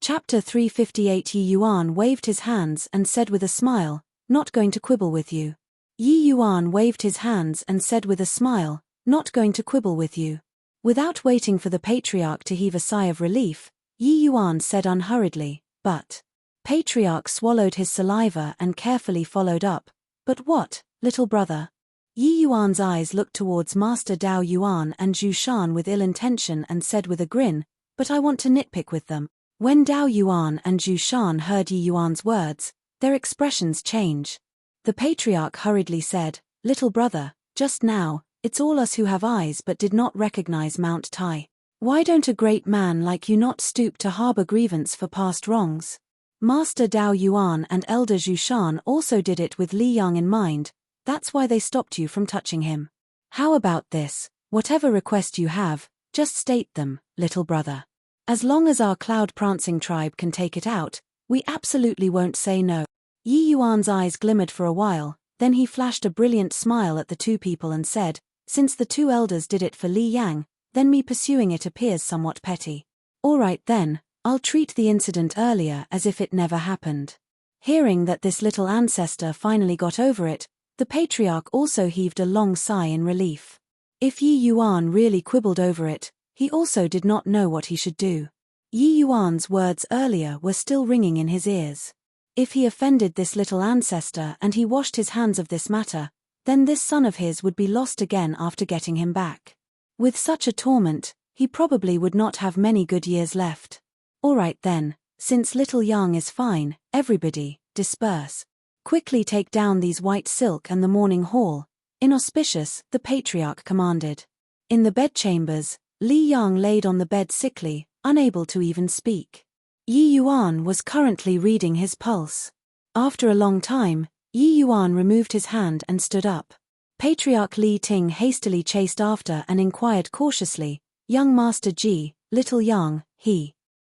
Chapter 358. Yi Yuan waved his hands and said with a smile, "Not going to quibble with you." Yi Yuan waved his hands and said with a smile, "Not going to quibble with you." Without waiting for the patriarch to heave a sigh of relief, Yi Yuan said unhurriedly, "But." Patriarch swallowed his saliva and carefully followed up, "But what, little brother?" Yi Yuan's eyes looked towards Master Dao Yuan and Zhu Shan with ill intention and said with a grin, "But I want to nitpick with them." When Dao Yuan and Zhu Shan heard Yi Yuan's words, their expressions changed. The patriarch hurriedly said, "Little brother, just now, it's all us who have eyes but did not recognize Mount Tai. Why don't a great man like you not stoop to harbor grievance for past wrongs?" Master Dao Yuan and Elder Zhu Shan also did it with Li Yang in mind. That's why they stopped you from touching him. How about this? Whatever request you have, just state them, little brother. As long as our cloud-prancing tribe can take it out, we absolutely won't say no. Yi Yuan's eyes glimmered for a while, then he flashed a brilliant smile at the two people and said, "Since the two elders did it for Li Yang, then me pursuing it appears somewhat petty. All right then, I'll treat the incident earlier as if it never happened." Hearing that this little ancestor finally got over it, the patriarch also heaved a long sigh in relief. If Yi Yuan really quibbled over it, he also did not know what he should do. Yi Yuan's words earlier were still ringing in his ears. If he offended this little ancestor and he washed his hands of this matter, then this son of his would be lost again after getting him back. With such a torment, he probably would not have many good years left. All right then, since little Yang is fine, everybody, disperse. Quickly take down these white silk and the morning hall. Inauspicious, the patriarch commanded. In the bedchambers, Li Yang laid on the bed sickly, unable to even speak. Yi Yuan was currently reading his pulse. After a long time, Yi Yuan removed his hand and stood up. Patriarch Li Ting hastily chased after and inquired cautiously, "Young Master Ji, little Yang,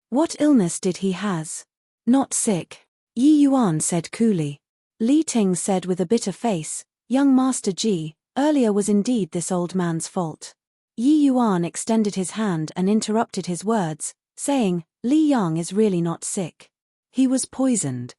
what illness did he has?" "Not sick," Yi Yuan said coolly. Li Ting said with a bitter face, "Young Master Ji, earlier was indeed this old man's fault." Yi Yuan extended his hand and interrupted his words, saying, "Li Yang is really not sick. He was poisoned."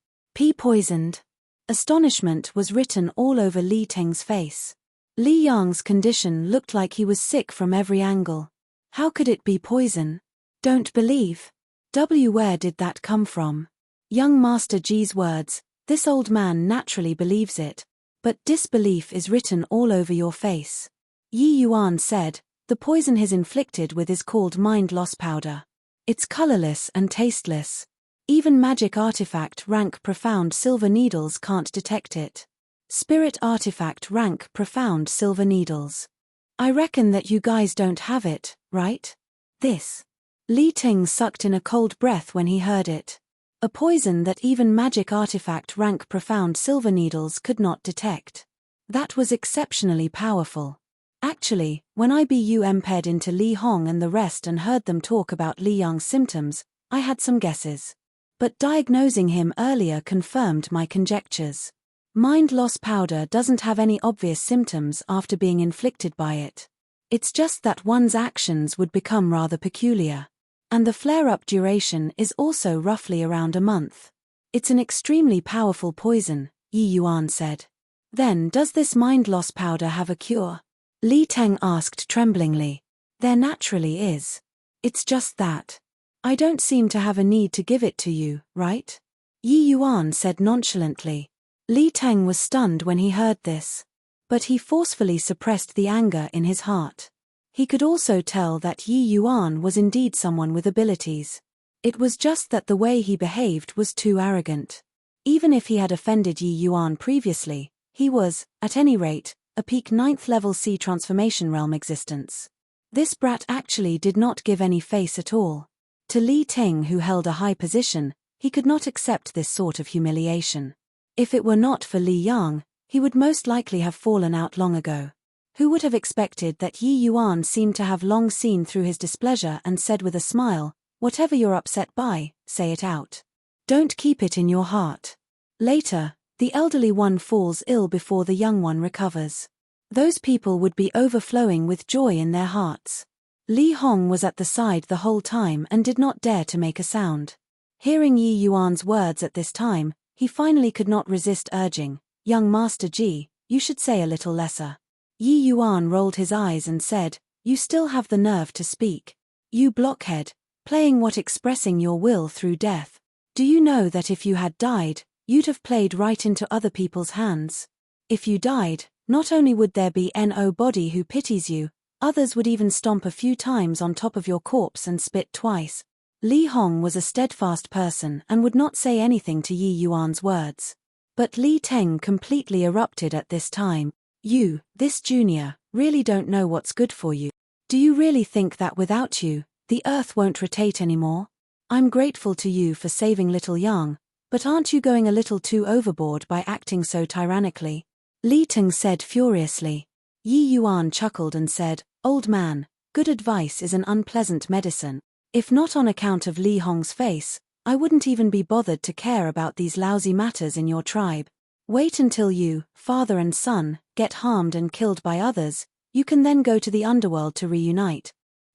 Poisoned? Astonishment was written all over Li Ting's face. Li Yang's condition looked like he was sick from every angle. How could it be poison? "Don't believe." Where did that come from? Young Master Ji's words, "This old man naturally believes it. But disbelief is written all over your face." Yi Yuan said, "The poison he's inflicted with is called mind loss powder. It's colorless and tasteless. Even magic artifact rank profound silver needles can't detect it. Spirit artifact rank profound silver needles. I reckon that you guys don't have it, right? This." Li Ting sucked in a cold breath when he heard it. A poison that even magic artifact rank profound silver needles could not detect. That was exceptionally powerful. Actually, when I emped into Li Hong and the rest and heard them talk about Li Yang's symptoms, I had some guesses. But diagnosing him earlier confirmed my conjectures. Mind loss powder doesn't have any obvious symptoms after being inflicted by it. It's just that one's actions would become rather peculiar. And the flare-up duration is also roughly around a month. It's an extremely powerful poison, Yi Yuan said. Then does this mind loss powder have a cure? Li Teng asked tremblingly. There naturally is. It's just that I don't seem to have a need to give it to you, right? Yi Yuan said nonchalantly. Li Teng was stunned when he heard this. But he forcefully suppressed the anger in his heart. He could also tell that Yi Yuan was indeed someone with abilities. It was just that the way he behaved was too arrogant. Even if he had offended Yi Yuan previously, he was, at any rate, a peak 9th level C transformation realm existence. This brat actually did not give any face at all. To Li Ting, who held a high position, he could not accept this sort of humiliation. If it were not for Li Yang, he would most likely have fallen out long ago. Who would have expected that Yi Yuan seemed to have long seen through his displeasure and said with a smile, "Whatever you're upset by, say it out. Don't keep it in your heart. Later, the elderly one falls ill before the young one recovers. Those people would be overflowing with joy in their hearts." Li Hong was at the side the whole time and did not dare to make a sound. Hearing Yi Yuan's words at this time, he finally could not resist urging, "Young Master Ji, you should say a little lesser." Yi Yuan rolled his eyes and said, "You still have the nerve to speak. You blockhead, playing what expressing your will through death. Do you know that if you had died, you'd have played right into other people's hands? If you died, not only would there be no body who pities you, others would even stomp a few times on top of your corpse and spit twice." Li Hong was a steadfast person and would not say anything to Yi Yuan's words. But Li Teng completely erupted at this time. "You, this junior, really don't know what's good for you. Do you really think that without you, the earth won't rotate anymore? I'm grateful to you for saving little Yang, but aren't you going a little too overboard by acting so tyrannically?" Li Teng said furiously. Yi Yuan chuckled and said, "Old man, good advice is an unpleasant medicine. If not on account of Li Hong's face, I wouldn't even be bothered to care about these lousy matters in your tribe. Wait until you, father and son, get harmed and killed by others, you can then go to the underworld to reunite."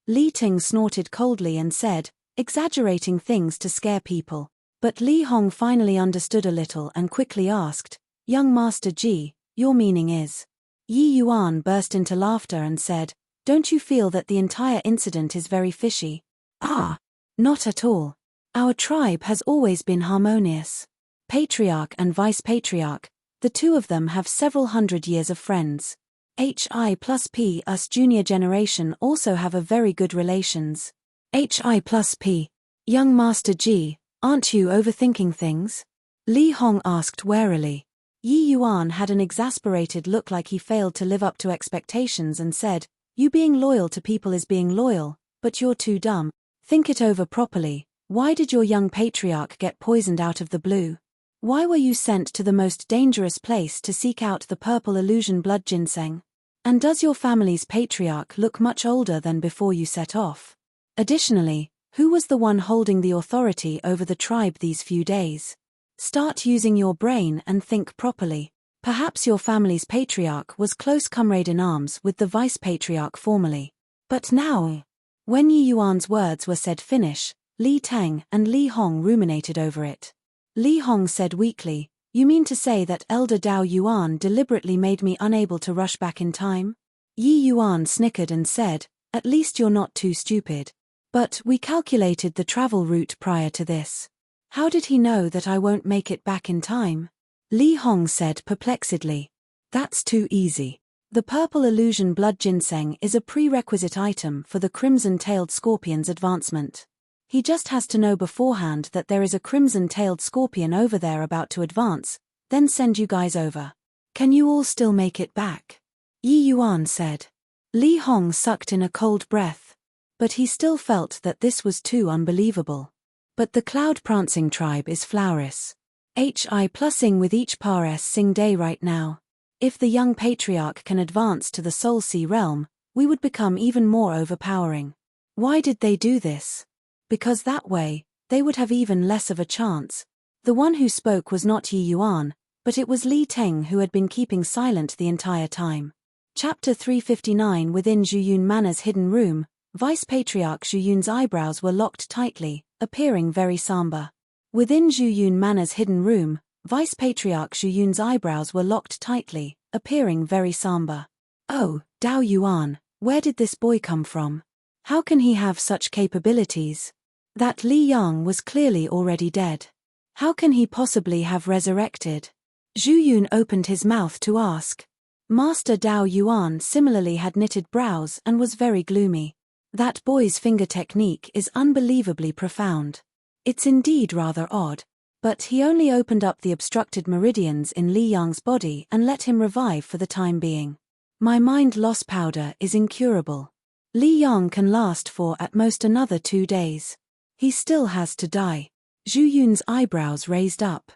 Li Ting snorted coldly and said, exaggerating things to scare people. But Li Hong finally understood a little and quickly asked, "Young Master Ji, your meaning is?" Yi Yuan burst into laughter and said, "Don't you feel that the entire incident is very fishy?" "Ah, not at all. Our tribe has always been harmonious. Patriarch and Vice Patriarch, the two of them have several hundred years of friends. HI plus P us junior generation also have a very good relations." "HI plus P. Young Master Ji, aren't you overthinking things?" Li Hong asked warily. Yi Yuan had an exasperated look like he failed to live up to expectations and said, "You being loyal to people is being loyal, but you're too dumb. Think it over properly. Why did your young patriarch get poisoned out of the blue? Why were you sent to the most dangerous place to seek out the purple illusion blood ginseng? And does your family's patriarch look much older than before you set off? Additionally, who was the one holding the authority over the tribe these few days? Start using your brain and think properly. Perhaps your family's patriarch was close comrade in arms with the vice patriarch formerly. But now..." When Yi Yuan's words were said finish, Li Teng and Li Hong ruminated over it. Li Hong said weakly, "You mean to say that Elder Dao Yuan deliberately made me unable to rush back in time?" Yi Yuan snickered and said, "At least you're not too stupid. But we calculated the travel route prior to this. How did he know that I won't make it back in time?" Li Hong said perplexedly. "That's too easy. The purple illusion blood ginseng is a prerequisite item for the crimson-tailed scorpion's advancement. He just has to know beforehand that there is a crimson-tailed scorpion over there about to advance, then send you guys over. Can you all still make it back?" Yi Yuan said. Li Hong sucked in a cold breath. But he still felt that this was too unbelievable. "But the cloud-prancing tribe is flowers. HI plusing with each pares sing day right now. If the young patriarch can advance to the Soul Sea realm, we would become even more overpowering. Why did they do this? Because that way, they would have even less of a chance." The one who spoke was not Yi Yuan, but it was Li Teng who had been keeping silent the entire time. Chapter 359. Within Zhu Yun Manor's hidden room, Vice Patriarch Zhu Yun's eyebrows were locked tightly, appearing very somber. Within Zhu Yun Manor's hidden room, Vice Patriarch Zhu Yun's eyebrows were locked tightly, appearing very somber. "Oh, Dao Yuan, where did this boy come from? How can he have such capabilities? That Li Yang was clearly already dead. How can he possibly have resurrected?" Zhu Yun opened his mouth to ask. Master Dao Yuan similarly had knitted brows and was very gloomy. "That boy's finger technique is unbelievably profound. It's indeed rather odd. But he only opened up the obstructed meridians in Li Yang's body and let him revive for the time being. My mind loss powder is incurable. Li Yang can last for at most another 2 days. He still has to die." Zhu Yun's eyebrows raised up.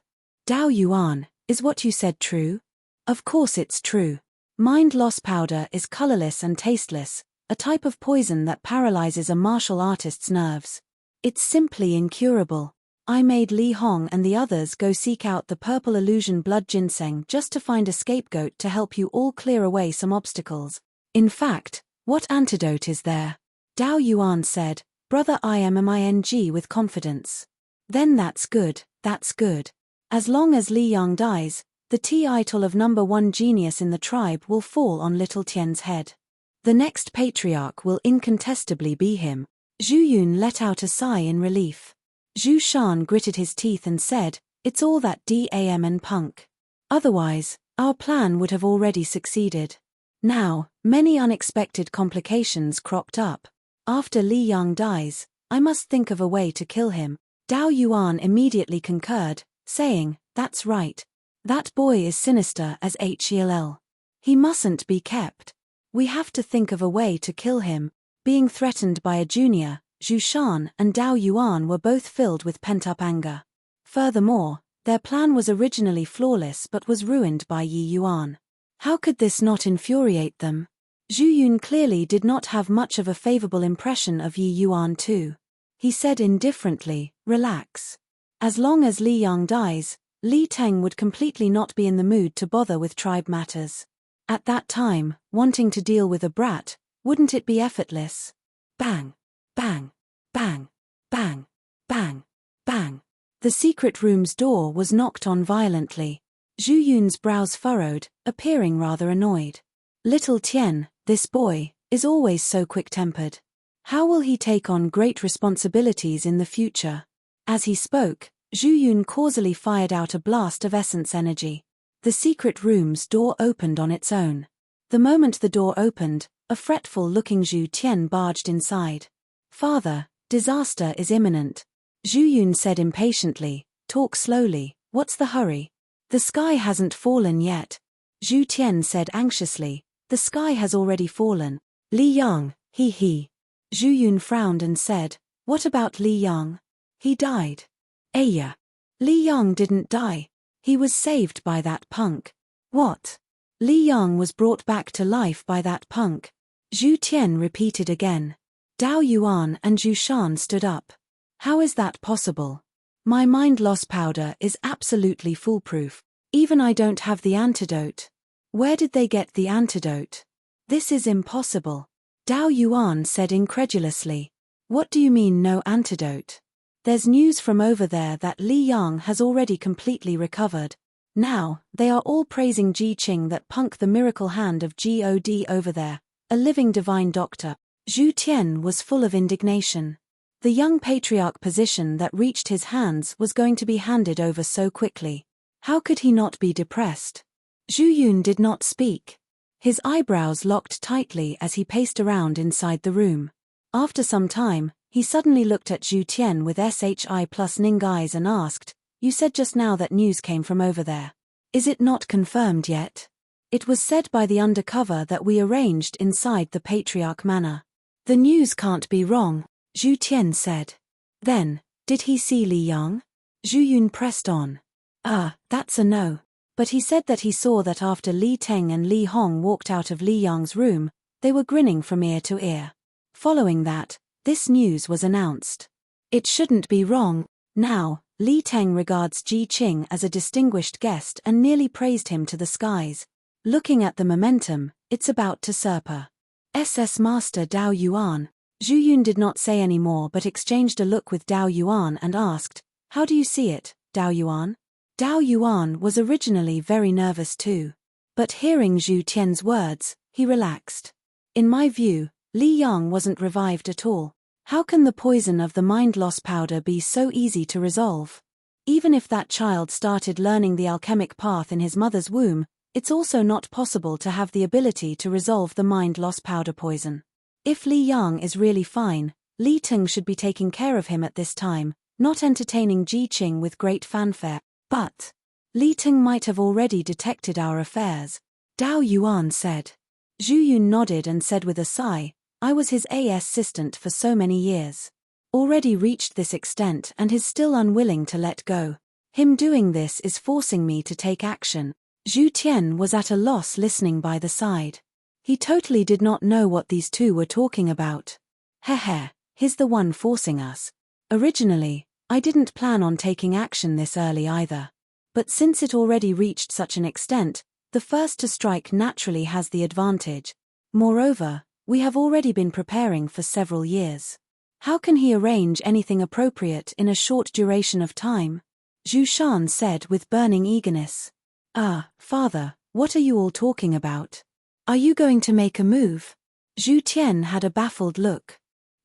"Dao Yuan, is what you said true?" "Of course it's true. Mind loss powder is colorless and tasteless, a type of poison that paralyzes a martial artist's nerves. It's simply incurable. I made Li Hong and the others go seek out the purple illusion blood ginseng just to find a scapegoat to help you all clear away some obstacles. In fact, what antidote is there?" Dao Yuan said, "Brother IMMING with confidence. Then that's good, that's good. As long as Li Yang dies, the title of number one genius in the tribe will fall on little Tian's head. The next patriarch will incontestably be him. Zhu Yun let out a sigh in relief. Zhu Shan gritted his teeth and said, "It's all that damn and punk. Otherwise, our plan would have already succeeded." Now, many unexpected complications cropped up. After Li Yang dies, I must think of a way to kill him. Dao Yuan immediately concurred, saying, "That's right. That boy is sinister as hell. He mustn't be kept. We have to think of a way to kill him." Being threatened by a junior, Zhu Shan and Dao Yuan were both filled with pent-up anger. Furthermore, their plan was originally flawless but was ruined by Yi Yuan. How could this not infuriate them? Zhu Yun clearly did not have much of a favorable impression of Yi Yuan too. He said indifferently, "Relax. As long as Li Yang dies, Li Teng would completely not be in the mood to bother with tribe matters. At that time, wanting to deal with a brat, wouldn't it be effortless?" Bang! Bang! Bang! Bang! Bang! Bang! The secret room's door was knocked on violently. Zhu Yun's brows furrowed, appearing rather annoyed. Little Tian, this boy, is always so quick-tempered. How will he take on great responsibilities in the future? As he spoke, Zhu Yun causally fired out a blast of essence energy. The secret room's door opened on its own. The moment the door opened, a fretful-looking Zhu Tian barged inside. "Father, disaster is imminent," Zhu Yun said impatiently. "Talk slowly, what's the hurry?" "The sky hasn't fallen yet," Zhu Tian said anxiously. "The sky has already fallen." "Li Yang, he. Zhu Yun frowned and said, "What about Li Yang? He died." "Aya. Li Yang didn't die. He was saved by that punk." "What?" "Li Yang was brought back to life by that punk," Zhu Tian repeated again. Dao Yuan and Zhu Shan stood up. "How is that possible? My mind loss powder is absolutely foolproof. Even I don't have the antidote." "Where did they get the antidote? This is impossible," Dao Yuan said incredulously. "What do you mean no antidote?" "There's news from over there that Li Yang has already completely recovered. Now, they are all praising Ji Qing, that punk, the miracle hand of God over there, a living divine doctor." Zhu Tian was full of indignation. The young patriarch position that reached his hands was going to be handed over so quickly. How could he not be depressed? Zhu Yun did not speak. His eyebrows locked tightly as he paced around inside the room. After some time, he suddenly looked at Zhu Tian with SHI plus Ning eyes and asked, "You said just now that news came from over there. Is it not confirmed yet?" "It was said by the undercover that we arranged inside the Patriarch Manor." "The news can't be wrong," Zhu Tian said. "Then, did he see Li Yang?" Zhu Yun pressed on. That's a no. But he said that he saw that after Li Teng and Li Hong walked out of Li Yang's room, they were grinning from ear to ear. Following that, this news was announced. It shouldn't be wrong. Now, Li Teng regards Ji Qing as a distinguished guest and nearly praised him to the skies. Looking at the momentum, it's about to surpass SS Master Dao Yuan. Zhu Yun did not say any more but exchanged a look with Dao Yuan and asked, "How do you see it, Dao Yuan?" Dao Yuan was originally very nervous too. But hearing Zhu Tian's words, he relaxed. "In my view, Li Yang wasn't revived at all. How can the poison of the mind loss powder be so easy to resolve? Even if that child started learning the alchemic path in his mother's womb, it's also not possible to have the ability to resolve the mind loss powder poison. If Li Yang is really fine, Li Teng should be taking care of him at this time, not entertaining Ji Qing with great fanfare. But Li Teng might have already detected our affairs," Dao Yuan said. Zhu Yun nodded and said with a sigh, "I was his assistant for so many years. Already reached this extent and is still unwilling to let go. Him doing this is forcing me to take action." Zhu Tian was at a loss listening by the side. He totally did not know what these two were talking about. Heh, he's the one forcing us. Originally, I didn't plan on taking action this early either. But since it already reached such an extent, the first to strike naturally has the advantage. Moreover, we have already been preparing for several years. How can he arrange anything appropriate in a short duration of time? Zhu Shan said with burning eagerness. Father, what are you all talking about? Are you going to make a move? Zhu Tian had a baffled look.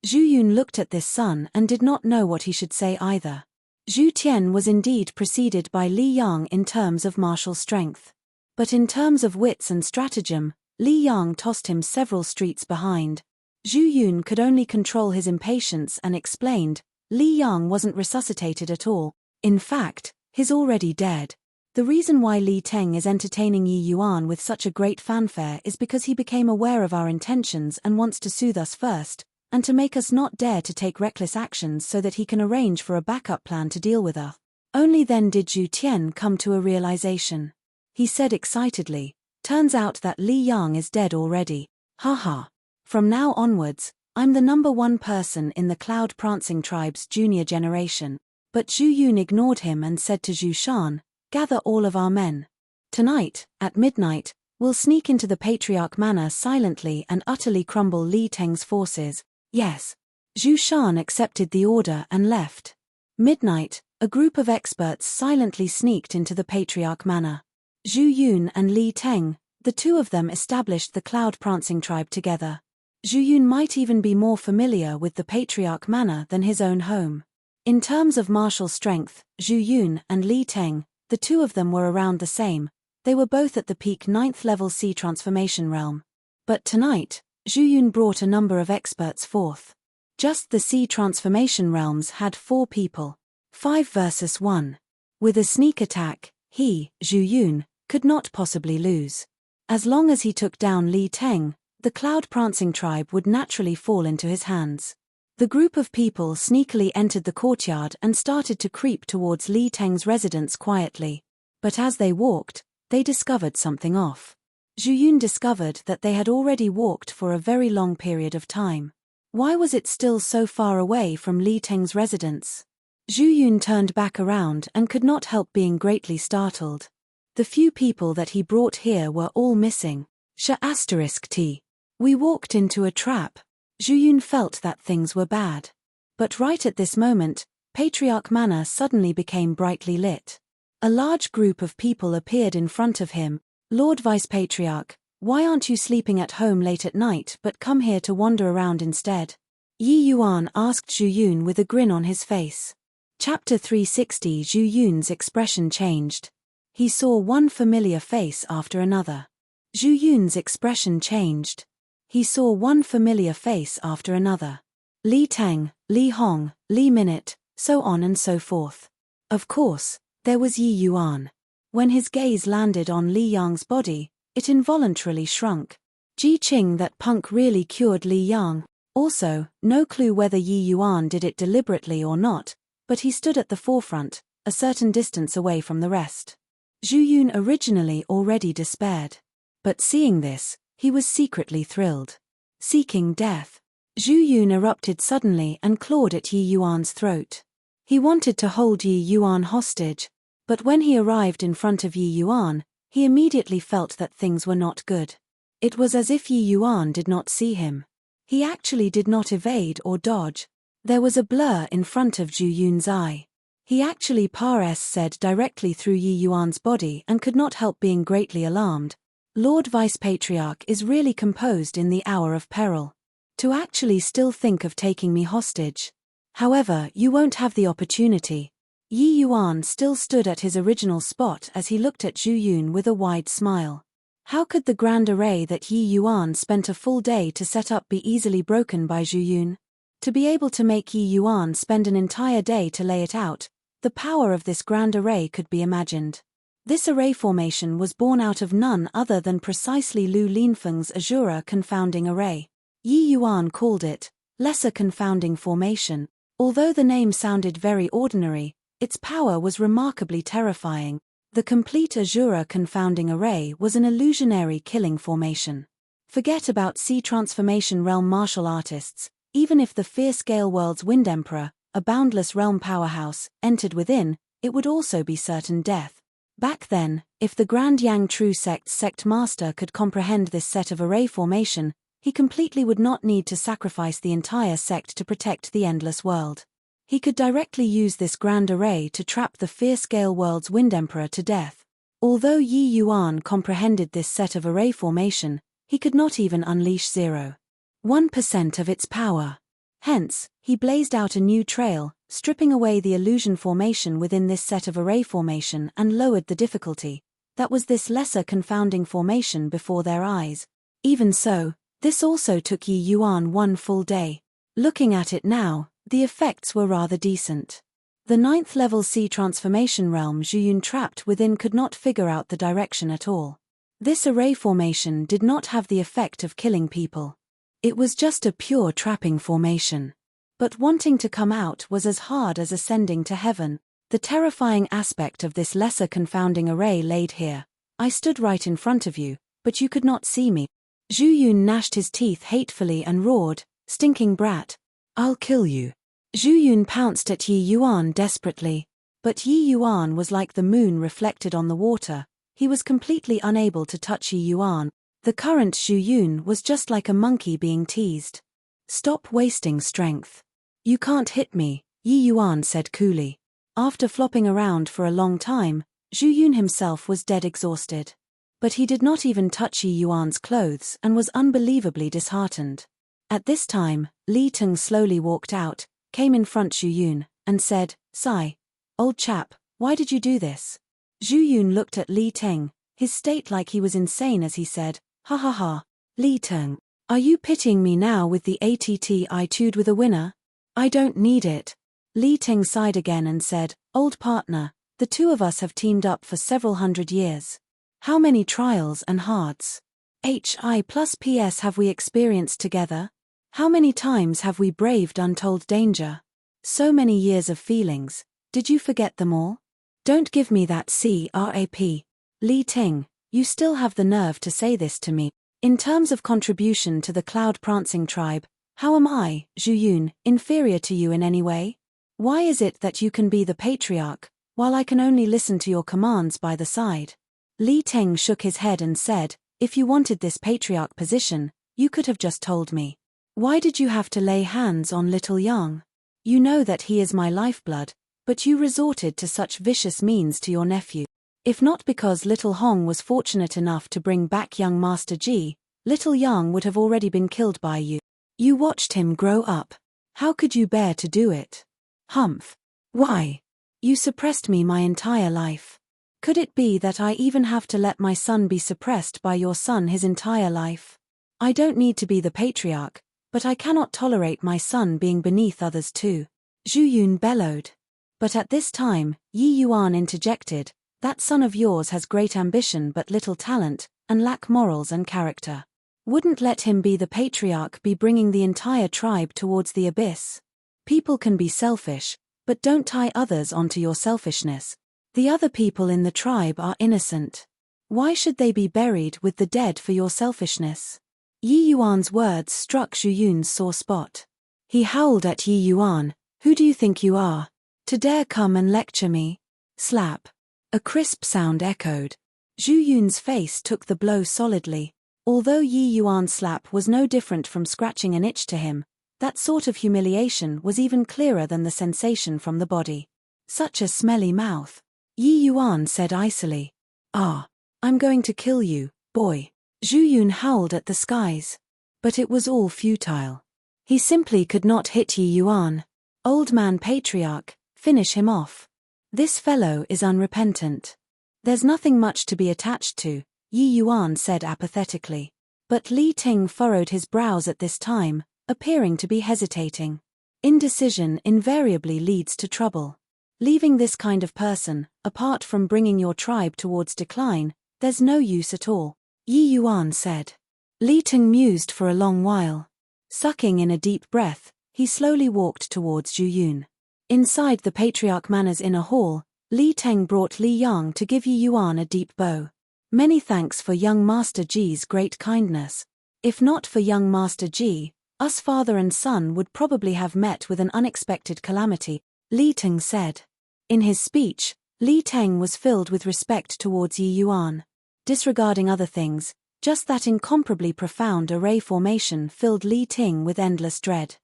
Zhu Yun looked at this son and did not know what he should say either. Zhu Tian was indeed preceded by Li Yang in terms of martial strength. But in terms of wits and stratagem, Li Yang tossed him several streets behind. Zhu Yun could only control his impatience and explained, Li Yang wasn't resuscitated at all. In fact, he's already dead. The reason why Li Teng is entertaining Yi Yuan with such a great fanfare is because he became aware of our intentions and wants to soothe us first, and to make us not dare to take reckless actions so that he can arrange for a backup plan to deal with us. Only then did Zhu Tian come to a realization. He said excitedly, turns out that Li Yang is dead already. Haha. From now onwards, I'm the #1 person in the Cloud Prancing Tribe's junior generation. But Zhu Yun ignored him and said to Zhu Shan, gather all of our men. Tonight, at midnight, we'll sneak into the Patriarch Manor silently and utterly crumble Li Teng's forces. Yes. Zhu Shan accepted the order and left. Midnight, a group of experts silently sneaked into the Patriarch Manor. Zhu Yun and Li Teng, the two of them established the Cloud Prancing Tribe together. Zhu Yun might even be more familiar with the Patriarch Manor than his own home. In terms of martial strength, Zhu Yun and Li Teng, the two of them were around the same. They were both at the peak 9th level C transformation realm. But tonight, Zhu Yun brought a number of experts forth. Just the C transformation realms had 4 people. 5 versus 1. With a sneak attack, he, Zhu Yun, could not possibly lose. As long as he took down Li Teng, the Cloud Prancing Tribe would naturally fall into his hands. The group of people sneakily entered the courtyard and started to creep towards Li Teng's residence quietly. But as they walked, they discovered something off. Zhu Yun discovered that they had already walked for a very long period of time. Why was it still so far away from Li Teng's residence? Zhu Yun turned back around and could not help being greatly startled. The few people that he brought here were all missing. *T. We walked into a trap. Zhu Yun felt that things were bad. But right at this moment, Patriarch Manor suddenly became brightly lit. A large group of people appeared in front of him. Lord Vice Patriarch, why aren't you sleeping at home late at night but come here to wander around instead? Yi Yuan asked Zhu Yun with a grin on his face. Chapter 360. Zhu Yun's expression changed. He saw one familiar face after another. Zhu Yun's expression changed. He saw one familiar face after another. Li Teng, Li Hong, Li Minute, so on and so forth. Of course, there was Yi Yuan. When his gaze landed on Li Yang's body, it involuntarily shrunk. Ji Qing, that punk really cured Li Yang. Also, no clue whether Yi Yuan did it deliberately or not, but he stood at the forefront, a certain distance away from the rest. Zhu Yun originally already despaired. But seeing this, he was secretly thrilled. Seeking death. Zhu Yun erupted suddenly and clawed at Yi Yuan's throat. He wanted to hold Yi Yuan hostage, but when he arrived in front of Yi Yuan, he immediately felt that things were not good. It was as if Yi Yuan did not see him. He actually did not evade or dodge. There was a blur in front of Zhu Yun's eye. He actually said directly through Yi Yuan's body and could not help being greatly alarmed. Lord Vice Patriarch is really composed in the hour of peril. To actually still think of taking me hostage. However, you won't have the opportunity. Yi Yuan still stood at his original spot as he looked at Zhu Yun with a wide smile. How could the grand array that Yi Yuan spent a full day to set up be easily broken by Zhu Yun? To be able to make Yi Yuan spend an entire day to lay it out, the power of this grand array could be imagined. This array formation was born out of none other than precisely Lu Linfeng's Azura confounding array. Yi Yuan called it lesser confounding formation. Although the name sounded very ordinary, its power was remarkably terrifying. The complete Azura confounding array was an illusionary killing formation. Forget about C transformation realm martial artists, even if the fierce Gale World's Wind Emperor, a boundless realm powerhouse, entered within, it would also be certain death. Back then, if the Grand Yang True Sect's sect master could comprehend this set of array formation, he completely would not need to sacrifice the entire sect to protect the endless world. He could directly use this grand array to trap the fierce-scale world's Wind Emperor to death. Although Yi Yuan comprehended this set of array formation, he could not even unleash 0.1% of its power. Hence, he blazed out a new trail, stripping away the illusion formation within this set of array formation and lowered the difficulty. That was this lesser confounding formation before their eyes. Even so, this also took Yi Yuan 1 full day. Looking at it now, the effects were rather decent. The 9th level sea transformation realm Zhu Yun trapped within could not figure out the direction at all. This array formation did not have the effect of killing people. It was just a pure trapping formation. But wanting to come out was as hard as ascending to heaven. The terrifying aspect of this lesser confounding array laid here. I stood right in front of you, but you could not see me. Zhu Yun gnashed his teeth hatefully and roared, "Stinking brat. I'll kill you." Zhu Yun pounced at Yi Yuan desperately. But Yi Yuan was like the moon reflected on the water. He was completely unable to touch Yi Yuan. The current Zhu Yun was just like a monkey being teased. "Stop wasting strength. You can't hit me," Yi Yuan said coolly. After flopping around for a long time, Zhu Yun himself was dead exhausted. But he did not even touch Yi Yuan's clothes and was unbelievably disheartened. At this time, Li Teng slowly walked out, came in front Zhu Yun, and said, "Sigh. Old chap, why did you do this?" Zhu Yun looked at Li Teng, his state like he was insane as he said, "Ha ha ha. Li Teng, are you pitying me now with the ATT I chewed with a winner? I don't need it." Li Teng sighed again and said, "Old partner, the two of us have teamed up for several hundred years. How many trials and hards? HI plus PS have we experienced together? How many times have we braved untold danger? So many years of feelings, did you forget them all? Don't give me that crap. Li Teng, you still have the nerve to say this to me. In terms of contribution to the Cloud Prancing tribe, how am I, Zhu Yun, inferior to you in any way? Why is it that you can be the patriarch, while I can only listen to your commands by the side?" Li Teng shook his head and said, "If you wanted this patriarch position, you could have just told me. Why did you have to lay hands on little Yang? You know that he is my lifeblood, but you resorted to such vicious means to your nephew. If not because little Hong was fortunate enough to bring back young Master Ji, little Yang would have already been killed by you. You watched him grow up. How could you bear to do it? Humph. Why? You suppressed me my entire life. Could it be that I even have to let my son be suppressed by your son his entire life? I don't need to be the patriarch, but I cannot tolerate my son being beneath others too." Zhu Yun bellowed. But at this time, Yi Yuan interjected, "That son of yours has great ambition but little talent, and lack morals and character. Wouldn't let him be the patriarch be bringing the entire tribe towards the abyss? People can be selfish, but don't tie others onto your selfishness. The other people in the tribe are innocent. Why should they be buried with the dead for your selfishness?" Yi Yuan's words struck Zhu Yun's sore spot. He howled at Yi Yuan, "Who do you think you are, to dare come and lecture me?" Slap. A crisp sound echoed. Zhu Yun's face took the blow solidly. Although Yi Yuan's slap was no different from scratching an itch to him, that sort of humiliation was even clearer than the sensation from the body. Such a smelly mouth. Yi Yuan said icily, "Ah, I'm going to kill you, boy." Zhu Yun howled at the skies. But it was all futile. He simply could not hit Yi Yuan. "Old man patriarch, finish him off. This fellow is unrepentant. There's nothing much to be attached to," Yi Yuan said apathetically. But Li Ting furrowed his brows at this time, appearing to be hesitating. Indecision invariably leads to trouble. Leaving this kind of person, apart from bringing your tribe towards decline, there's no use at all, Yi Yuan said. Li Ting mused for a long while. Sucking in a deep breath, he slowly walked towards Zhu Yun. Inside the Patriarch Manor's inner hall, Li Teng brought Li Yang to give Yi Yuan a deep bow. "Many thanks for young Master Ji's great kindness. If not for young Master Ji, us father and son would probably have met with an unexpected calamity," Li Teng said. In his speech, Li Teng was filled with respect towards Yi Yuan. Disregarding other things, Just that incomparably profound array formation filled Li Ting with endless dread.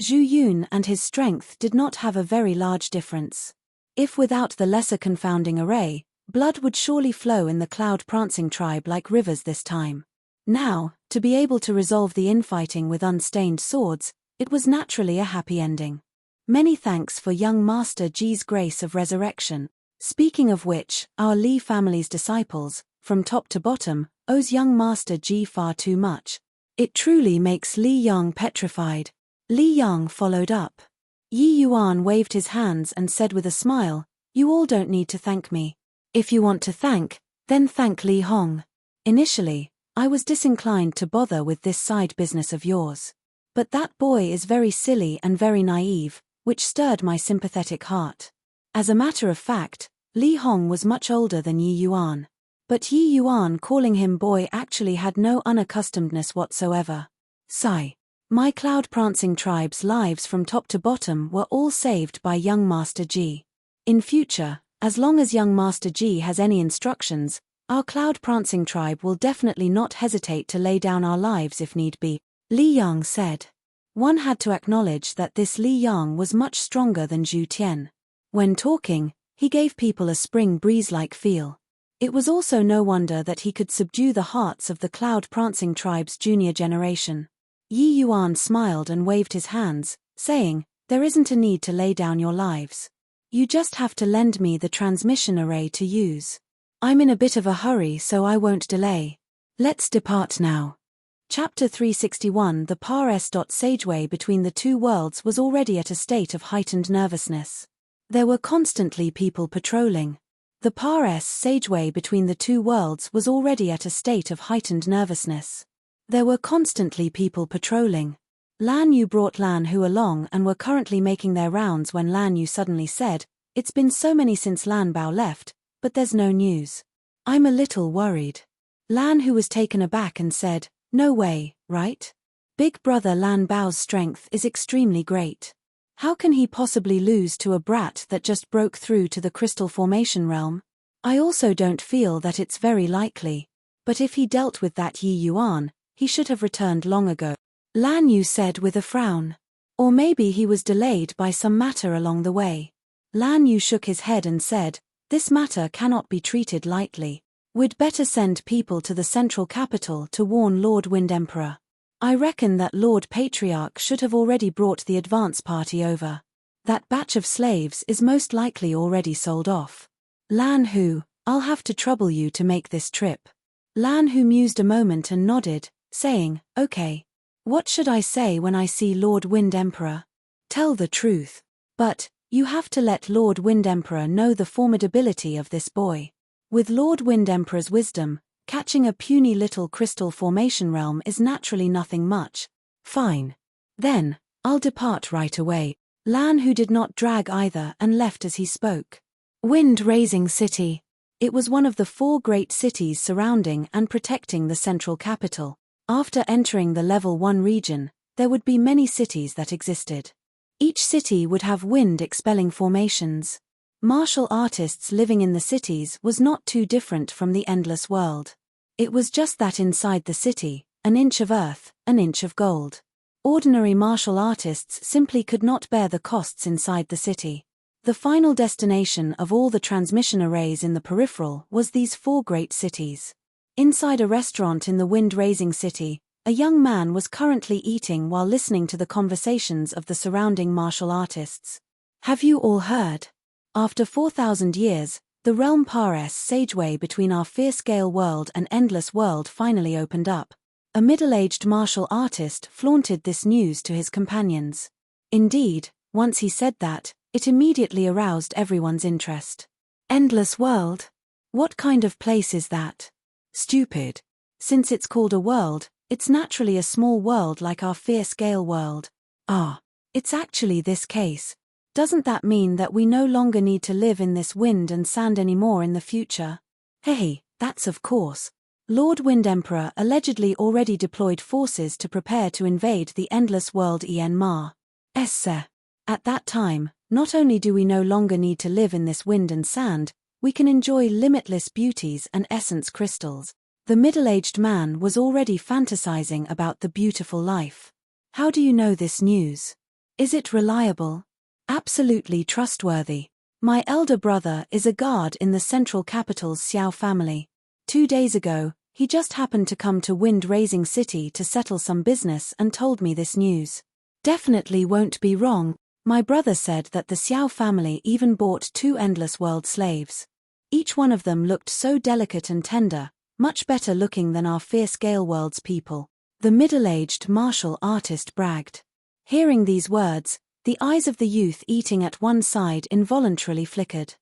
Zhu Yun and his strength did not have a very large difference. If without the lesser confounding array, blood would surely flow in the cloud-prancing tribe like rivers this time. Now, to be able to resolve the infighting with unstained swords, it was naturally a happy ending. Many thanks for young Master Ji's grace of resurrection. Speaking of which, our Li family's disciples, from top to bottom, owes young Master Ji far too much. It truly makes Li Yang petrified. Li Yang followed up. Yi Yuan waved his hands and said with a smile, "You all don't need to thank me. If you want to thank, then thank Li Hong. Initially, I was disinclined to bother with this side business of yours. But that boy is very silly and very naive, which stirred my sympathetic heart." As a matter of fact, Li Hong was much older than Yi Yuan. But Yi Yuan calling him boy actually had no unaccustomedness whatsoever. Sigh. My cloud-prancing tribe's lives from top to bottom were all saved by young Master Ji. In future, as long as young Master Ji has any instructions, our cloud-prancing tribe will definitely not hesitate to lay down our lives if need be, Li Yang said. One had to acknowledge that this Li Yang was much stronger than Zhu Tian. When talking, he gave people a spring breeze-like feel. It was also no wonder that he could subdue the hearts of the cloud-prancing tribe's junior generation. Yi Yuan smiled and waved his hands, saying, "There isn't a need to lay down your lives. You just have to lend me the transmission array to use. I'm in a bit of a hurry so I won't delay. Let's depart now." Chapter 361 The Sageway between the two worlds was already at a state of heightened nervousness. There were constantly people patrolling. The Sageway between the two worlds was already at a state of heightened nervousness. There were constantly people patrolling. Lan Yu brought Lan Hu along and were currently making their rounds when Lan Yu suddenly said, "It's been so many since Lan Bao left, but there's no news. I'm a little worried." Lan Hu was taken aback and said, "No way, right? Big brother Lan Bao's strength is extremely great. How can he possibly lose to a brat that just broke through to the crystal formation realm? I also don't feel that it's very likely. But if he dealt with that Yi Yuan, he should have returned long ago," Lan Yu said with a frown. "Or maybe he was delayed by some matter along the way." Lan Yu shook his head and said, "This matter cannot be treated lightly. We'd better send people to the central capital to warn Lord Wind Emperor. I reckon that Lord Patriarch should have already brought the advance party over. That batch of slaves is most likely already sold off. Lan Hu, I'll have to trouble you to make this trip." Lan Hu mused a moment and nodded, saying, "Okay. What should I say when I see Lord Wind Emperor? Tell the truth. But, you have to let Lord Wind Emperor know the formidability of this boy. With Lord Wind Emperor's wisdom, catching a puny little crystal formation realm is naturally nothing much." "Fine. Then, I'll depart right away." Lan Hu did not drag either and left as he spoke. Wind-raising city. It was one of the 4 great cities surrounding and protecting the central capital. After entering the level 1 region, there would be many cities that existed. Each city would have wind-expelling formations. Martial artists living in the cities was not too different from the endless world. It was just that inside the city, an inch of earth, an inch of gold. Ordinary martial artists simply could not bear the costs inside the city. The final destination of all the transmission arrays in the peripheral was these 4 great cities. Inside a restaurant in the wind-raising city, a young man was currently eating while listening to the conversations of the surrounding martial artists. "Have you all heard? After 4,000 years, the realm Sageway between our fierce-scale world and endless world finally opened up." A middle-aged martial artist flaunted this news to his companions. Indeed, once he said that, it immediately aroused everyone's interest. "Endless world? What kind of place is that?" "Stupid. Since it's called a world, it's naturally a small world like our fierce-scale world." "Ah, it's actually this case. Doesn't that mean that we no longer need to live in this wind and sand anymore in the future?" "Hey, that's of course. Lord Wind Emperor allegedly already deployed forces to prepare to invade the endless world Ma. Esse. At that time, not only do we no longer need to live in this wind and sand, we can enjoy limitless beauties and essence crystals. The middle-aged man was already fantasizing about the beautiful life. How do you know this news? Is it reliable? Absolutely trustworthy. My elder brother is a guard in the central capital's Xiao family. 2 days ago, he just happened to come to Wind-Raising City to settle some business and told me this news. Definitely won't be wrong. My brother said that the Xiao family even bought 2 endless world slaves. Each one of them looked so delicate and tender, much better looking than our fierce Gale World's people. The middle-aged martial artist bragged. Hearing these words, the eyes of the youth eating at one side involuntarily flickered.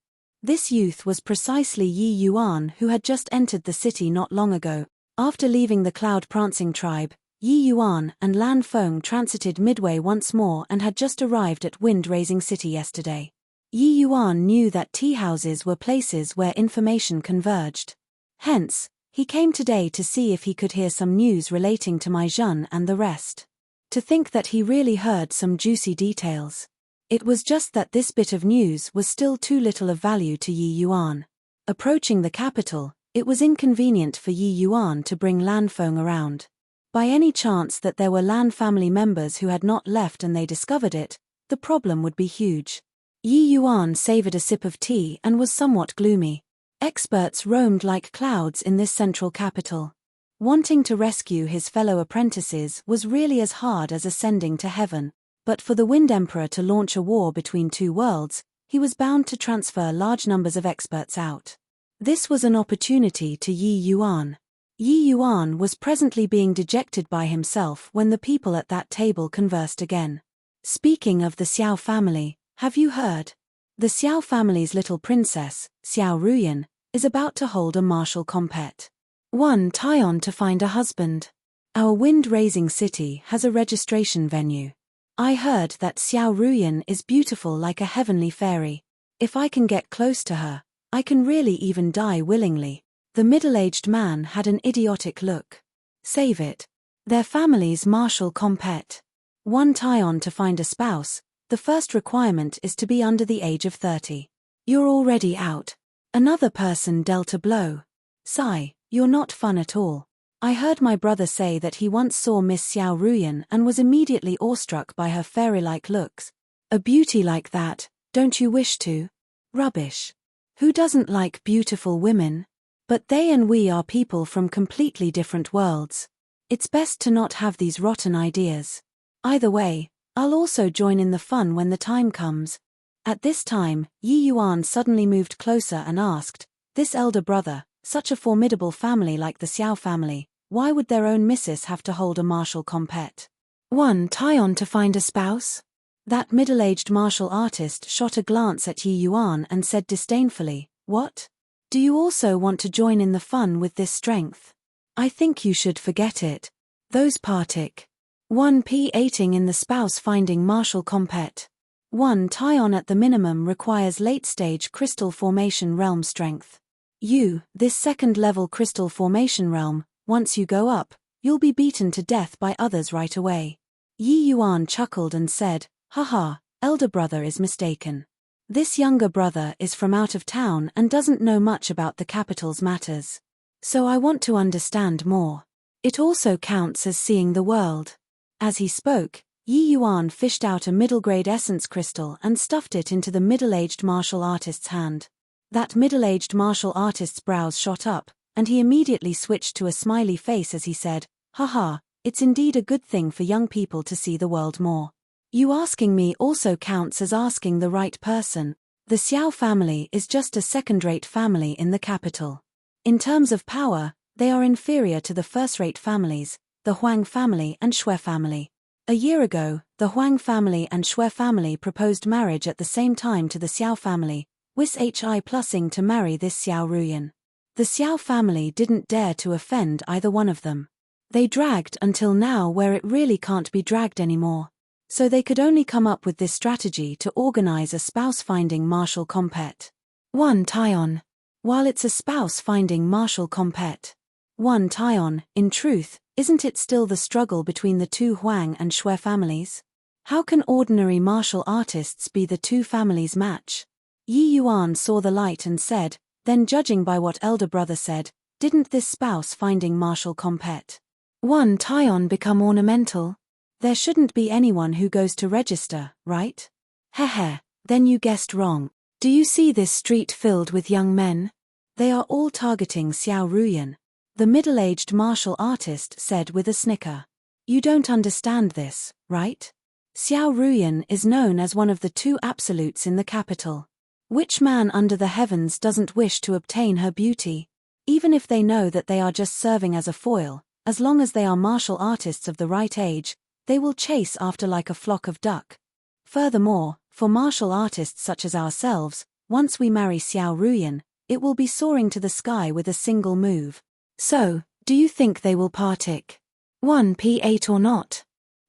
This youth was precisely Yi Yuan, who had just entered the city not long ago. After leaving the cloud-prancing tribe, Yi Yuan and Lan Feng transited midway once more and had just arrived at Wind-Raising City yesterday. Yi Yuan knew that tea houses were places where information converged. Hence, he came today to see if he could hear some news relating to Mai Zhen and the rest. To think that he really heard some juicy details. It was just that this bit of news was still too little of value to Yi Yuan. Approaching the capital, it was inconvenient for Yi Yuan to bring Lan Feng around. By any chance that there were Lan family members who had not left and they discovered it, the problem would be huge. Yi Yuan savored a sip of tea and was somewhat gloomy. Experts roamed like clouds in this central capital. Wanting to rescue his fellow apprentices was really as hard as ascending to heaven, but for the Wind Emperor to launch a war between 2 worlds, he was bound to transfer large numbers of experts out. This was an opportunity to Yi Yuan. Yi Yuan was presently being dejected by himself when the people at that table conversed again. Speaking of the Xiao family, have you heard? The Xiao family's little princess, Xiao Ruyan, is about to hold a martial compet. One tie on to find a husband. Our Wind-Raising City has a registration venue. I heard that Xiao Ruyan is beautiful like a heavenly fairy. If I can get close to her, I can really even die willingly. The middle-aged man had an idiotic look. Save it. Their family's martial compet. One tie on to find a spouse. The first requirement is to be under the age of 30. You're already out. Another person dealt a blow. Sigh, you're not fun at all. I heard my brother say that he once saw Miss Xiao Ruyan and was immediately awestruck by her fairy-like looks. A beauty like that, don't you wish to? Rubbish. Who doesn't like beautiful women? But they and we are people from completely different worlds. It's best to not have these rotten ideas. Either way, I'll also join in the fun when the time comes. At this time, Yi Yuan suddenly moved closer and asked, this elder brother, such a formidable family like the Xiao family, why would their own missus have to hold a martial compet? One tie on to find a spouse? That middle-aged martial artist shot a glance at Yi Yuan and said disdainfully, what? Do you also want to join in the fun with this strength? I think you should forget it. Those partic. 1p8ing in the spouse-finding martial compet. One tie-on at the minimum requires late-stage crystal formation realm strength. This second-level crystal formation realm, once you go up, you'll be beaten to death by others right away. Yi Yuan chuckled and said, haha, elder brother is mistaken. This younger brother is from out of town and doesn't know much about the capital's matters. So I want to understand more. It also counts as seeing the world. As he spoke, Yi Yuan fished out a middle-grade essence crystal and stuffed it into the middle-aged martial artist's hand. That middle-aged martial artist's brows shot up, and he immediately switched to a smiley face as he said, haha, it's indeed a good thing for young people to see the world more. You asking me also counts as asking the right person. The Xiao family is just a second-rate family in the capital. In terms of power, they are inferior to the first-rate families, the Huang family and Xue family. A year ago, the Huang family and Xue family proposed marriage at the same time to the Xiao family, with hi plussing to marry this Xiao Ruyan. The Xiao family didn't dare to offend either one of them. They dragged until now where it really can't be dragged anymore. So they could only come up with this strategy to organize a spouse-finding martial compet. One tie-on. While it's a spouse-finding martial compet. One tie-on, in truth, isn't it still the struggle between the two Huang and Xue families? How can ordinary martial artists be the two families' match? Yi Yuan saw the light and said, then judging by what elder brother said, didn't this spouse-finding martial compet 1 Tyon become ornamental? There shouldn't be anyone who goes to register, right? Heh, then you guessed wrong. Do you see this street filled with young men? They are all targeting Xiao Ruyan, the middle-aged martial artist said with a snicker. You don't understand this, right? Xiao Ruyan is known as one of the 2 absolutes in the capital. Which man under the heavens doesn't wish to obtain her beauty? Even if they know that they are just serving as a foil, as long as they are martial artists of the right age, they will chase after like a flock of duck. Furthermore, for martial artists such as ourselves, once we marry Xiao Ruyan, it will be soaring to the sky with a single move. So, do you think they will partic 1p8 or not?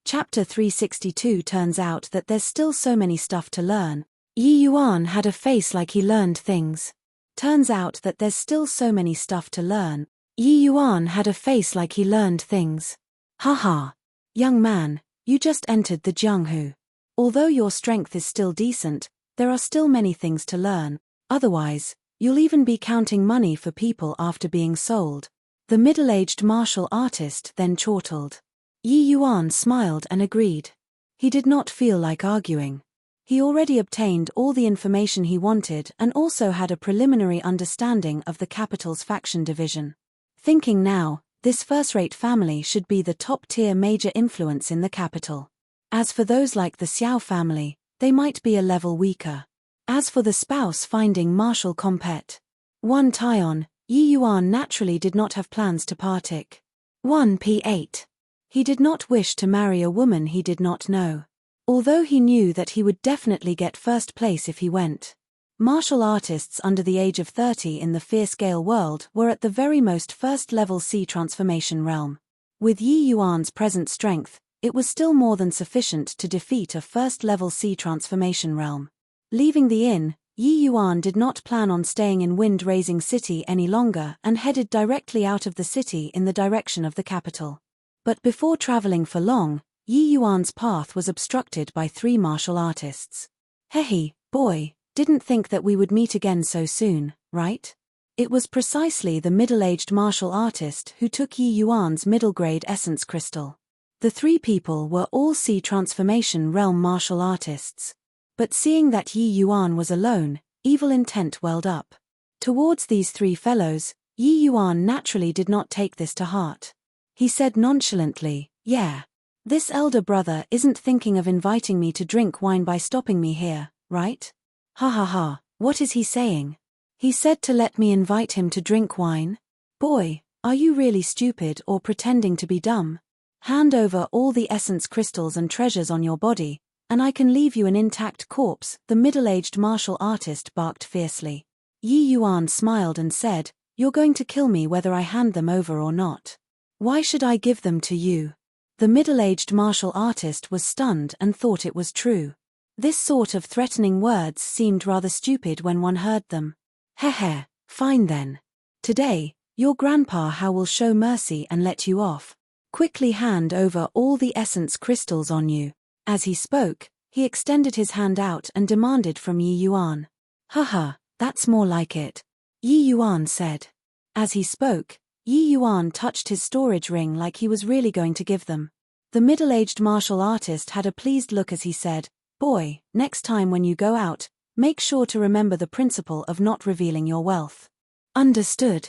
Chapter 362 turns out that there's still so many stuff to learn. Yi Yuan had a face like he learned things. Turns out that there's still so many stuff to learn. Yi Yuan had a face like he learned things. Haha. Young man, you just entered the Jianghu. Although your strength is still decent, there are still many things to learn, otherwise, you'll even be counting money for people after being sold. The middle-aged martial artist then chortled. Yi Yuan smiled and agreed. He did not feel like arguing. He already obtained all the information he wanted and also had a preliminary understanding of the capital's faction division. Thinking now, this first-rate family should be the top-tier major influence in the capital. As for those like the Xiao family, they might be a level weaker. As for the spouse-finding martial compet 1 Tyon, Yi Yuan naturally did not have plans to partic 1p8. He did not wish to marry a woman he did not know. Although he knew that he would definitely get first place if he went. Martial artists under the age of 30 in the fierce-scale world were at the very most first-level C transformation realm. With Yi Yuan's present strength, it was still more than sufficient to defeat a first-level C transformation realm. Leaving the inn, Yi Yuan did not plan on staying in Wind-Raising City any longer and headed directly out of the city in the direction of the capital. But before traveling for long, Yi Yuan's path was obstructed by 3 martial artists. Hey, boy. Didn't think that we would meet again so soon, right? It was precisely the middle-aged martial artist who took Yi Yuan's middle-grade essence crystal. The 3 people were all C transformation realm martial artists. But seeing that Yi Yuan was alone, evil intent welled up. Towards these 3 fellows, Yi Yuan naturally did not take this to heart. He said nonchalantly, yeah. This elder brother isn't thinking of inviting me to drink wine by stopping me here, right? Ha, what is he saying? He said to let me invite him to drink wine? Boy, are you really stupid or pretending to be dumb? Hand over all the essence crystals and treasures on your body, and I can leave you an intact corpse, the middle-aged martial artist barked fiercely. Yi Yuan smiled and said, you're going to kill me whether I hand them over or not. Why should I give them to you? The middle-aged martial artist was stunned and thought it was true. This sort of threatening words seemed rather stupid when one heard them. Heh, fine then. Today, your grandpa how will show mercy and let you off. Quickly hand over all the essence crystals on you. As he spoke, he extended his hand out and demanded from Yi Yuan. Haha, that's more like it. Yi Yuan said. As he spoke, Yi Yuan touched his storage ring like he was really going to give them. The middle-aged martial artist had a pleased look as he said, boy, next time when you go out, make sure to remember the principle of not revealing your wealth. Understood.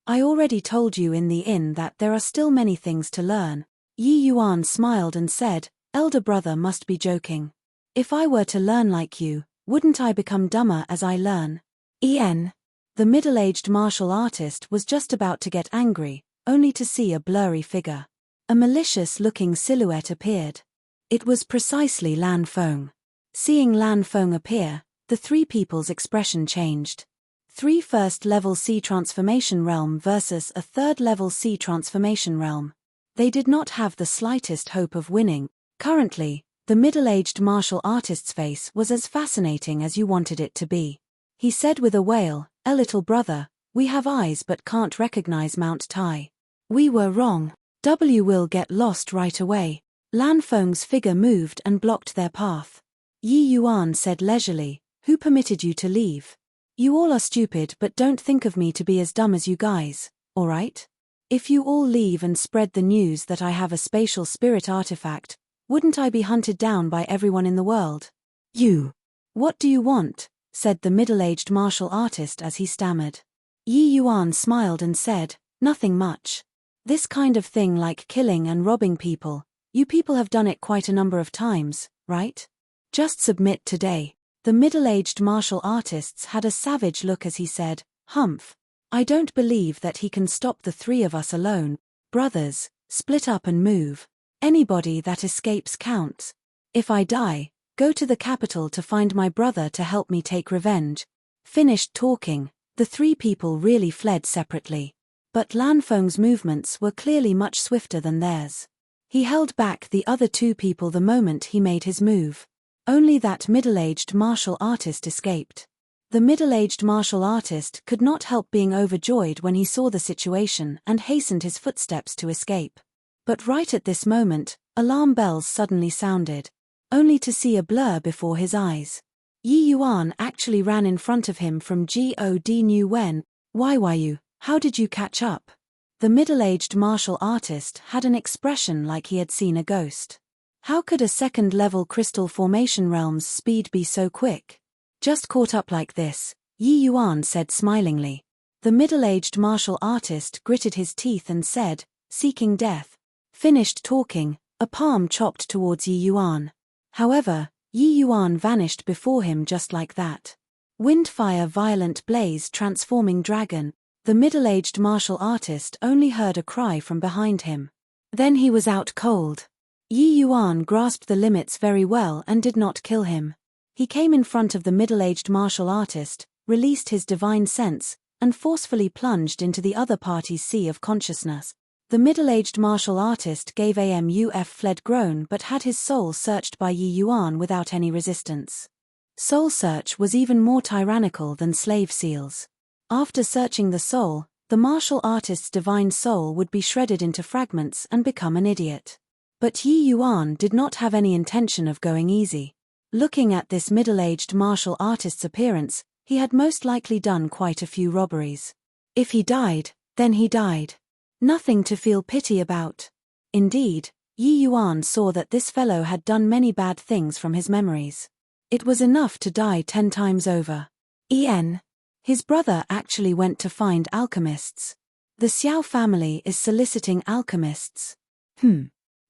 I already told you in the inn that there are still many things to learn. Yi Yuan smiled and said, elder brother must be joking. If I were to learn like you, wouldn't I become dumber as I learn? En. The middle-aged martial artist was just about to get angry, only to see a blurry figure. A malicious-looking silhouette appeared. It was precisely Lan Feng. Seeing Lan Feng appear, the 3 people's expression changed. 3 first-level C transformation realm versus a third-level C transformation realm. They did not have the slightest hope of winning. Currently, the middle-aged martial artist's face was as fascinating as you wanted it to be. He said with a wail, a little brother, we have eyes but can't recognize Mount Tai. We were wrong. Will get lost right away. Lan Feng's figure moved and blocked their path. Yi Yuan said leisurely, who permitted you to leave? You all are stupid but don't think of me to be as dumb as you guys. alright? If you all leave and spread the news that I have a spatial spirit artifact, wouldn't I be hunted down by everyone in the world? You. What do you want? Said the middle-aged martial artist as he stammered. Yi Yuan smiled and said, nothing much. This kind of thing like killing and robbing people, you people have done it quite a number of times, right? Just submit today. The middle-aged martial artists had a savage look as he said, Humph. I don't believe that he can stop the three of us alone. Brothers, split up and move. Anybody that escapes counts. If I die, go to the capital to find my brother to help me take revenge. Finished talking, the three people really fled separately. But Lan Feng's movements were clearly much swifter than theirs. He held back the other two people the moment he made his move. Only that middle-aged martial artist escaped. The middle-aged martial artist could not help being overjoyed when he saw the situation and hastened his footsteps to escape. But right at this moment, alarm bells suddenly sounded, only to see a blur before his eyes. Yi Yuan actually ran in front of him from God knew when. Why were you? How did you catch up? The middle-aged martial artist had an expression like he had seen a ghost. How could a second-level crystal formation realm's speed be so quick? Just caught up like this, Yi Yuan said smilingly. The middle-aged martial artist gritted his teeth and said, seeking death. Finished talking, a palm chopped towards Yi Yuan. However, Yi Yuan vanished before him just like that. Windfire violent blaze transforming dragon. The middle-aged martial artist only heard a cry from behind him. Then he was out cold. Yi Yuan grasped the limits very well and did not kill him. He came in front of the middle-aged martial artist, released his divine sense, and forcefully plunged into the other party's sea of consciousness. The middle-aged martial artist gave a fled groan but had his soul searched by Yi Yuan without any resistance. Soul search was even more tyrannical than slave seals. After searching the soul, the martial artist's divine soul would be shredded into fragments and become an idiot. But Yi Yuan did not have any intention of going easy. Looking at this middle-aged martial artist's appearance, he had most likely done quite a few robberies. If he died, then he died. Nothing to feel pity about. Indeed, Yi Yuan saw that this fellow had done many bad things from his memories. It was enough to die 10 times over. His brother actually went to find alchemists. The Xiao family is soliciting alchemists.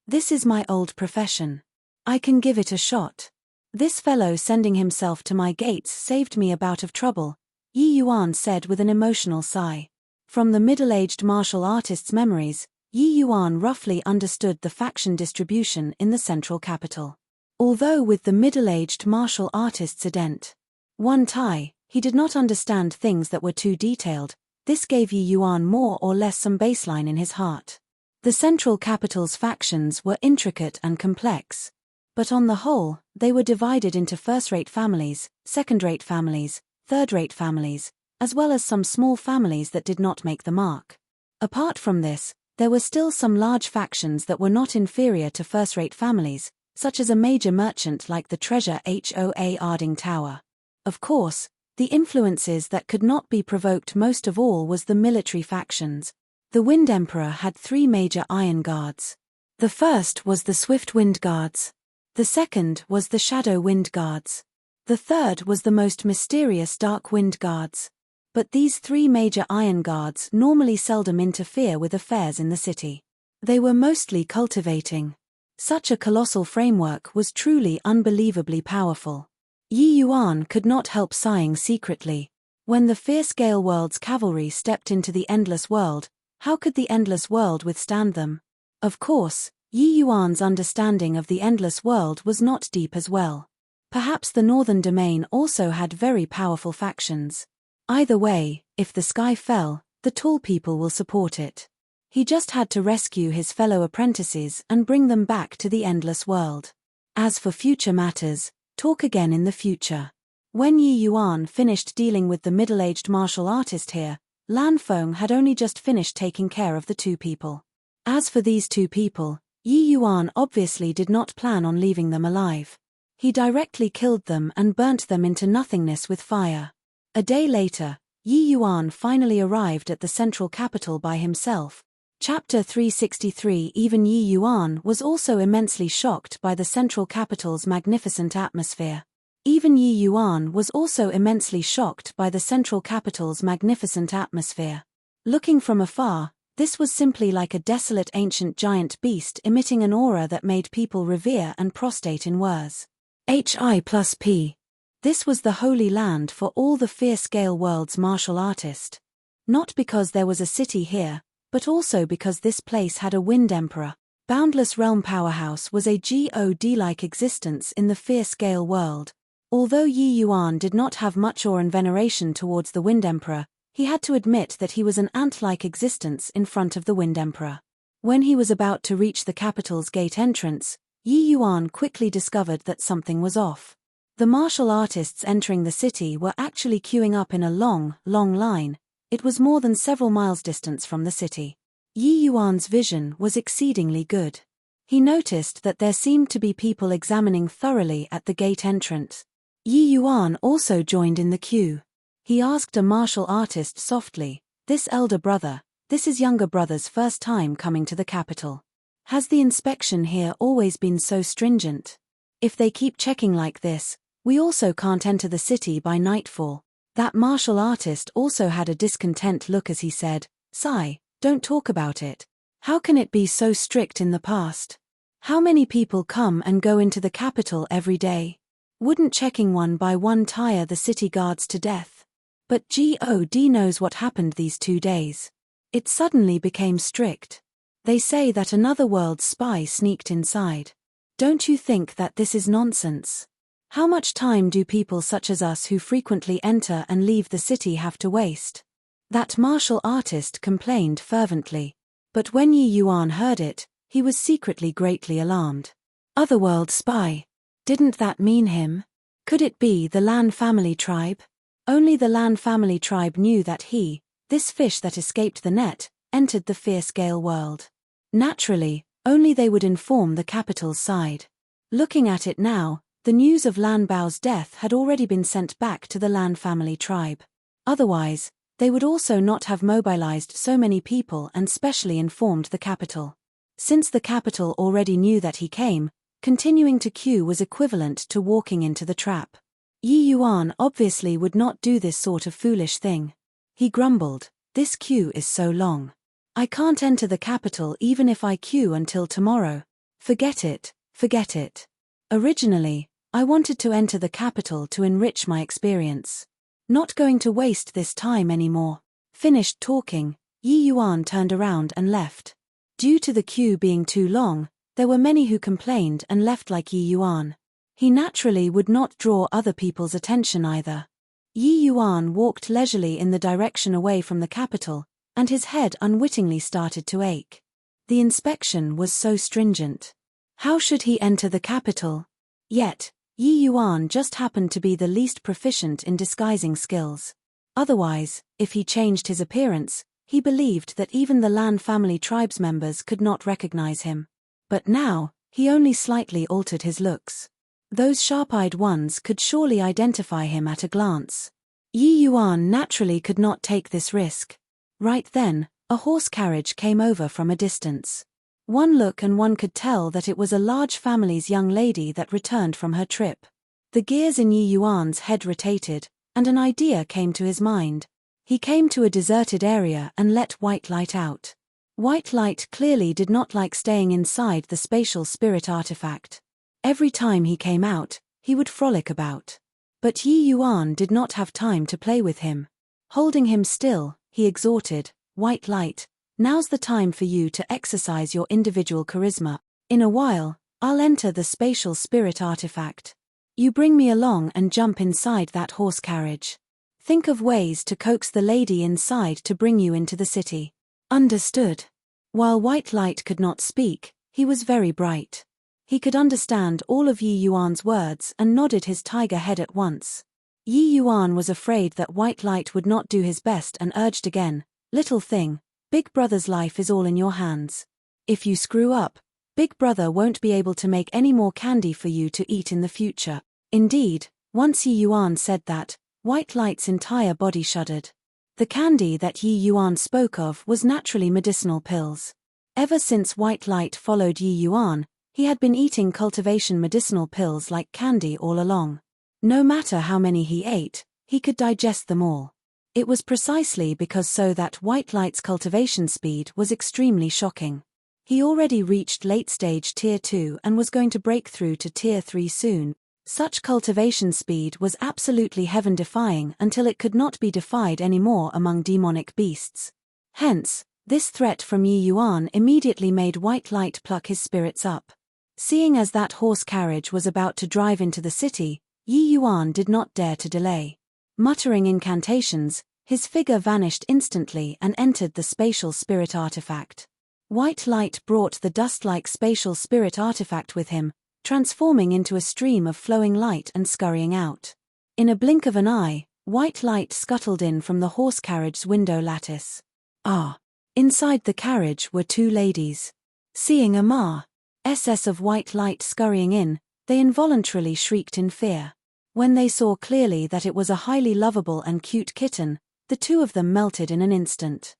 This is my old profession. I can give it a shot. This fellow sending himself to my gates saved me a bout of trouble, Yi Yuan said with an emotional sigh. From the middle-aged martial artist's memories, Yi Yuan roughly understood the faction distribution in the central capital. Although with the middle-aged martial artist's ident. One tie, he did not understand things that were too detailed. This gave Yi Yuan more or less some baseline in his heart. The central capital's factions were intricate and complex. But on the whole, they were divided into first-rate families, second-rate families, third-rate families, as well as some small families that did not make the mark. Apart from this, there were still some large factions that were not inferior to first-rate families, such as a major merchant like the Treasure Hoa Arding Tower. Of course, the influences that could not be provoked most of all was the military factions. The Wind Emperor had 3 major Iron Guards. The first was the Swift Wind Guards. The second was the Shadow Wind Guards. The third was the most mysterious Dark Wind Guards. But these 3 major Iron Guards normally seldom interfere with affairs in the city. They were mostly cultivating. Such a colossal framework was truly unbelievably powerful. Yi Yuan could not help sighing secretly. When the fierce Gale World's cavalry stepped into the Endless World, how could the Endless World withstand them? Of course, Yi Yuan's understanding of the Endless World was not deep as well. Perhaps the Northern Domain also had very powerful factions. Either way, if the sky fell, the tall people will support it. He just had to rescue his fellow apprentices and bring them back to the Endless World. As for future matters, talk again in the future. When Yi Yuan finished dealing with the middle-aged martial artist here, Lan Feng had only just finished taking care of the 2 people. As for these 2 people, Yi Yuan obviously did not plan on leaving them alive. He directly killed them and burnt them into nothingness with fire. A day later, Yi Yuan finally arrived at the central capital by himself. Chapter 363. Even Yi Yuan was also immensely shocked by the central capital's magnificent atmosphere. Even Yi Yuan was also immensely shocked by the central capital's magnificent atmosphere. Looking from afar, this was simply like a desolate ancient giant beast emitting an aura that made people revere and prostrate in wors. Hi+P. This was the holy land for all the fair-scale world's martial artist. Not because there was a city here, but also because this place had a wind emperor. Boundless realm powerhouse was a god-like existence in the fair-scale world. Although Yi Yuan did not have much awe and veneration towards the Wind Emperor, he had to admit that he was an ant-like existence in front of the Wind Emperor. When he was about to reach the capital's gate entrance, Yi Yuan quickly discovered that something was off. The martial artists entering the city were actually queuing up in a long, long line. It was more than several miles distance from the city. Yi Yuan's vision was exceedingly good. He noticed that there seemed to be people examining thoroughly at the gate entrance. Yi Yuan also joined in the queue. He asked a martial artist softly, "This elder brother, this is younger brother's first time coming to the capital. Has the inspection here always been so stringent? If they keep checking like this, we also can't enter the city by nightfall." That martial artist also had a discontent look as he said, "Sigh, don't talk about it. How can it be so strict in the past? How many people come and go into the capital every day? Wouldn't checking one by one tire the city guards to death? But God knows what happened these 2 days. It suddenly became strict. They say that another world's spy sneaked inside. Don't you think that this is nonsense? How much time do people such as us who frequently enter and leave the city have to waste?" That martial artist complained fervently. But when Yi Yuan heard it, he was secretly greatly alarmed. Otherworld spy. Didn't that mean him? Could it be the Lan family tribe? Only the Lan family tribe knew that he, this fish that escaped the net, entered the fair-scale world. Naturally, only they would inform the capital's side. Looking at it now, the news of Lan Bao's death had already been sent back to the Lan family tribe. Otherwise, they would also not have mobilized so many people and specially informed the capital. Since the capital already knew that he came, continuing to queue was equivalent to walking into the trap. Yi Yuan obviously would not do this sort of foolish thing. He grumbled, "This queue is so long. I can't enter the capital even if I queue until tomorrow. Forget it, forget it. Originally, I wanted to enter the capital to enrich my experience. Not going to waste this time anymore." Finished talking, Yi Yuan turned around and left. Due to the queue being too long, there were many who complained and left like Yi Yuan. He naturally would not draw other people's attention either. Yi Yuan walked leisurely in the direction away from the capital, and his head unwittingly started to ache. The inspection was so stringent. How should he enter the capital? Yet, Yi Yuan just happened to be the least proficient in disguising skills. Otherwise, if he changed his appearance, he believed that even the Lan family tribe's members could not recognize him. But now, he only slightly altered his looks. Those sharp-eyed ones could surely identify him at a glance. Yi Yuan naturally could not take this risk. Right then, a horse carriage came over from a distance. One look and one could tell that it was a large family's young lady that returned from her trip. The gears in Yi Yuan's head rotated, and an idea came to his mind. He came to a deserted area and let white light out. White light clearly did not like staying inside the spatial spirit artifact. Every time he came out, he would frolic about. But Yi Yuan did not have time to play with him. Holding him still, he exhorted, "White light, now's the time for you to exercise your individual charisma. In a while, I'll enter the spatial spirit artifact. You bring me along and jump inside that horse carriage. Think of ways to coax the lady inside to bring you into the city." Understood. While White Light could not speak, he was very bright. He could understand all of Yi Yuan's words and nodded his tiger head at once. Yi Yuan was afraid that White Light would not do his best and urged again, "Little thing, Big Brother's life is all in your hands. If you screw up, Big Brother won't be able to make any more candy for you to eat in the future." Indeed, once Yi Yuan said that, White Light's entire body shuddered. The candy that Yi Yuan spoke of was naturally medicinal pills. Ever since white light followed Yi Yuan, he had been eating cultivation medicinal pills like candy all along. No matter how many he ate, he could digest them all. It was precisely because so that white light's cultivation speed was extremely shocking. He already reached late-stage Tier 2 and was going to break through to Tier 3 soon. Such cultivation speed was absolutely heaven-defying until it could not be defied anymore among demonic beasts. Hence, this threat from Yi Yuan immediately made white light pluck his spirits up. Seeing as that horse carriage was about to drive into the city, Yi Yuan did not dare to delay. Muttering incantations, his figure vanished instantly and entered the spatial spirit artifact. White light brought the dust-like spatial spirit artifact with him, transforming into a stream of flowing light and scurrying out. In a blink of an eye, white light scuttled in from the horse carriage's window lattice. Inside the carriage were two ladies. Seeing a SS of white light scurrying in, they involuntarily shrieked in fear. When they saw clearly that it was a highly lovable and cute kitten, the two of them melted in an instant.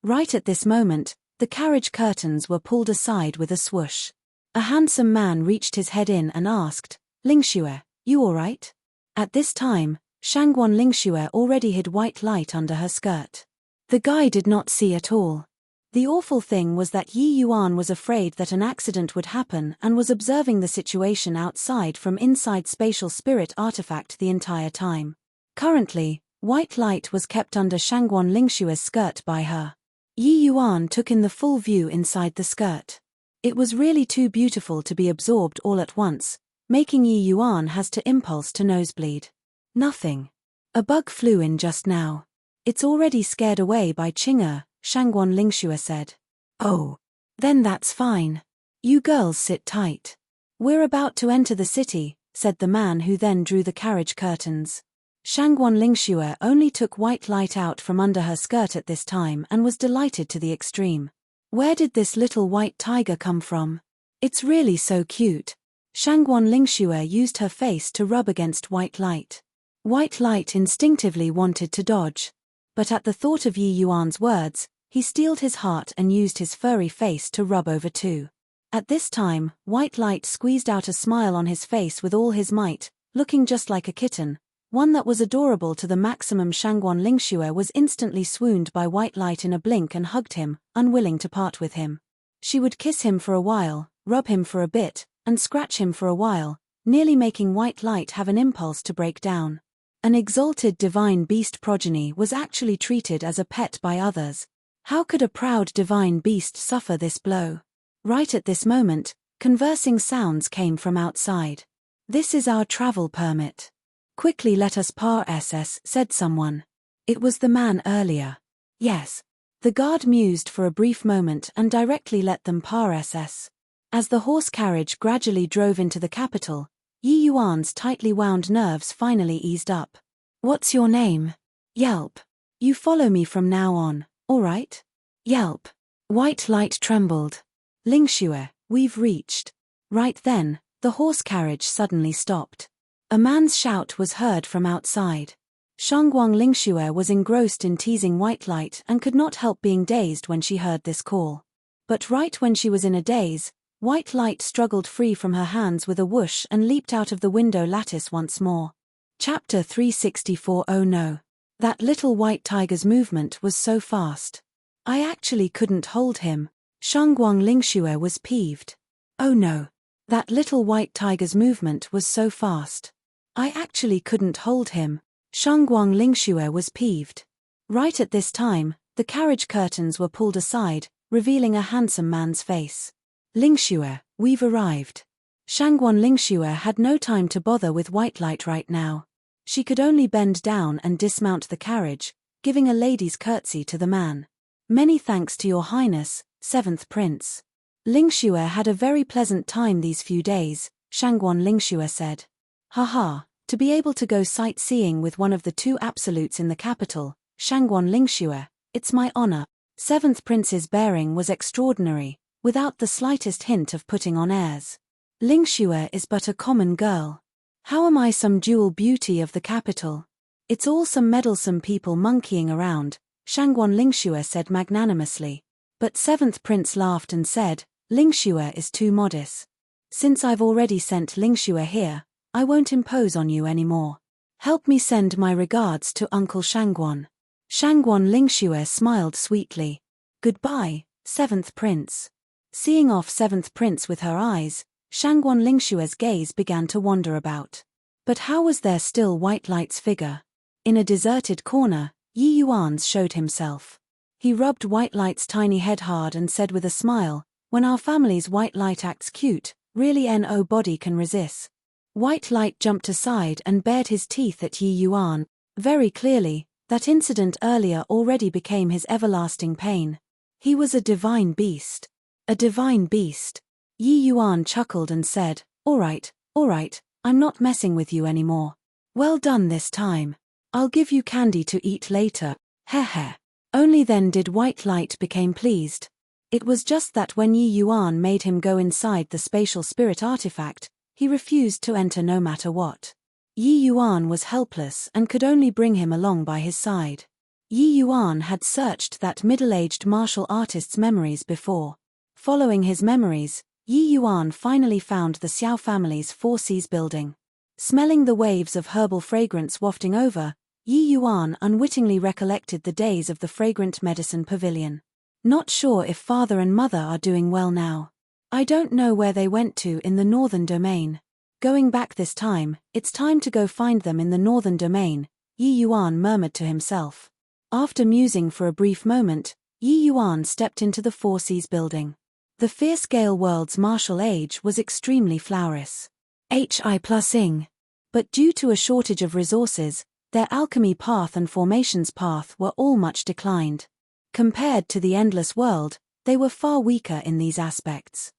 Right at this moment, the carriage curtains were pulled aside with a swoosh. A handsome man reached his head in and asked, "Lingxue, you all right?" At this time, Shangguan Lingxue already hid white light under her skirt. The guy did not see at all. The awful thing was that Yi Yuan was afraid that an accident would happen and was observing the situation outside from inside spatial spirit artifact the entire time. Currently, white light was kept under Shangguan Lingxue's skirt by her. Yi Yuan took in the full view inside the skirt. It was really too beautiful to be absorbed all at once, making Yi Yuan has to impulse to nosebleed. Nothing. A bug flew in just now. It's already scared away by Qing'er, Shangguan Lingxue said. Oh. Then that's fine. You girls sit tight. We're about to enter the city, said the man who then drew the carriage curtains. Shangguan Lingxue only took white light out from under her skirt at this time and was delighted to the extreme. Where did this little white tiger come from? It's really so cute. Shangguan Lingxue used her face to rub against white light. White light instinctively wanted to dodge. But at the thought of Yi Yuan's words, he steeled his heart and used his furry face to rub over too. At this time, white light squeezed out a smile on his face with all his might, looking just like a kitten, one that was adorable to the maximum. Shangguan Lingxue was instantly swooned by white light in a blink and hugged him, unwilling to part with him. She would kiss him for a while, rub him for a bit, and scratch him for a while, nearly making white light have an impulse to break down. An exalted divine beast progeny was actually treated as a pet by others. How could a proud divine beast suffer this blow? Right at this moment, conversing sounds came from outside. "This is our travel permit. Quickly let us pass," said someone. It was the man earlier. Yes. The guard mused for a brief moment and directly let them pass. As the horse carriage gradually drove into the capital, Yi Yuan's tightly wound nerves finally eased up. "What's your name?" "Yelp. You follow me from now on, all right?" "Yelp." White light trembled. "Lingxue, we've reached." Right then, the horse carriage suddenly stopped. A man's shout was heard from outside. Shangguan Lingxue was engrossed in teasing white light and could not help being dazed when she heard this call. But right when she was in a daze, white light struggled free from her hands with a whoosh and leaped out of the window lattice once more. Chapter 364. Oh no. That little white tiger's movement was so fast. I actually couldn't hold him. Shangguan Lingxue was peeved. Oh no. That little white tiger's movement was so fast. I actually couldn't hold him. Shangguan Lingxue was peeved. Right at this time, the carriage curtains were pulled aside, revealing a handsome man's face. "Lingxue, we've arrived." Shangguan Lingxue had no time to bother with white light right now. She could only bend down and dismount the carriage, giving a lady's curtsy to the man. "Many thanks to your highness, 7th prince." Lingxue had a very pleasant time these few days, Shangguan Lingxue said. "Haha, to be able to go sightseeing with one of the two absolutes in the capital, Shangguan Lingxue, it's my honor." 7th prince's bearing was extraordinary, without the slightest hint of putting on airs. "Lingxue is but a common girl. How am I some jewel beauty of the capital? It's all some meddlesome people monkeying around, Shangguan Lingxue said magnanimously. But seventh prince laughed and said, Lingxue is too modest. Since I've already sent Lingxue here, I won't impose on you anymore. Help me send my regards to Uncle Shangguan. Shangguan Lingxue smiled sweetly. Goodbye, seventh prince. Seeing off seventh prince with her eyes, Shangguan Lingxue's gaze began to wander about. But how was there still White Light's figure? In a deserted corner, Yi Yuan's showed himself. He rubbed White Light's tiny head hard and said with a smile, when our family's White Light acts cute, really nobody can resist. White Light jumped aside and bared his teeth at Yi Yuan. Very clearly, that incident earlier already became his everlasting pain. He was a divine beast. A divine beast. Yi Yuan chuckled and said, all right, I'm not messing with you anymore. Well done this time. I'll give you candy to eat later. Heh. Only then did White Light become pleased. It was just that when Yi Yuan made him go inside the spatial spirit artifact, he refused to enter no matter what. Yi Yuan was helpless and could only bring him along by his side. Yi Yuan had searched that middle-aged martial artist's memories before. Following his memories, Yi Yuan finally found the Xiao family's Four Seas building. Smelling the waves of herbal fragrance wafting over, Yi Yuan unwittingly recollected the days of the fragrant medicine pavilion. Not sure if father and mother are doing well now. I don't know where they went to in the northern domain. Going back this time, it's time to go find them in the northern domain, Yi Yuan murmured to himself. After musing for a brief moment, Yi Yuan stepped into the Four Seas building. The Fierce-Gale world's martial age was extremely flourishing. Hi+ing. But due to a shortage of resources, their alchemy path and formations path were all much declined. Compared to the endless world, they were far weaker in these aspects.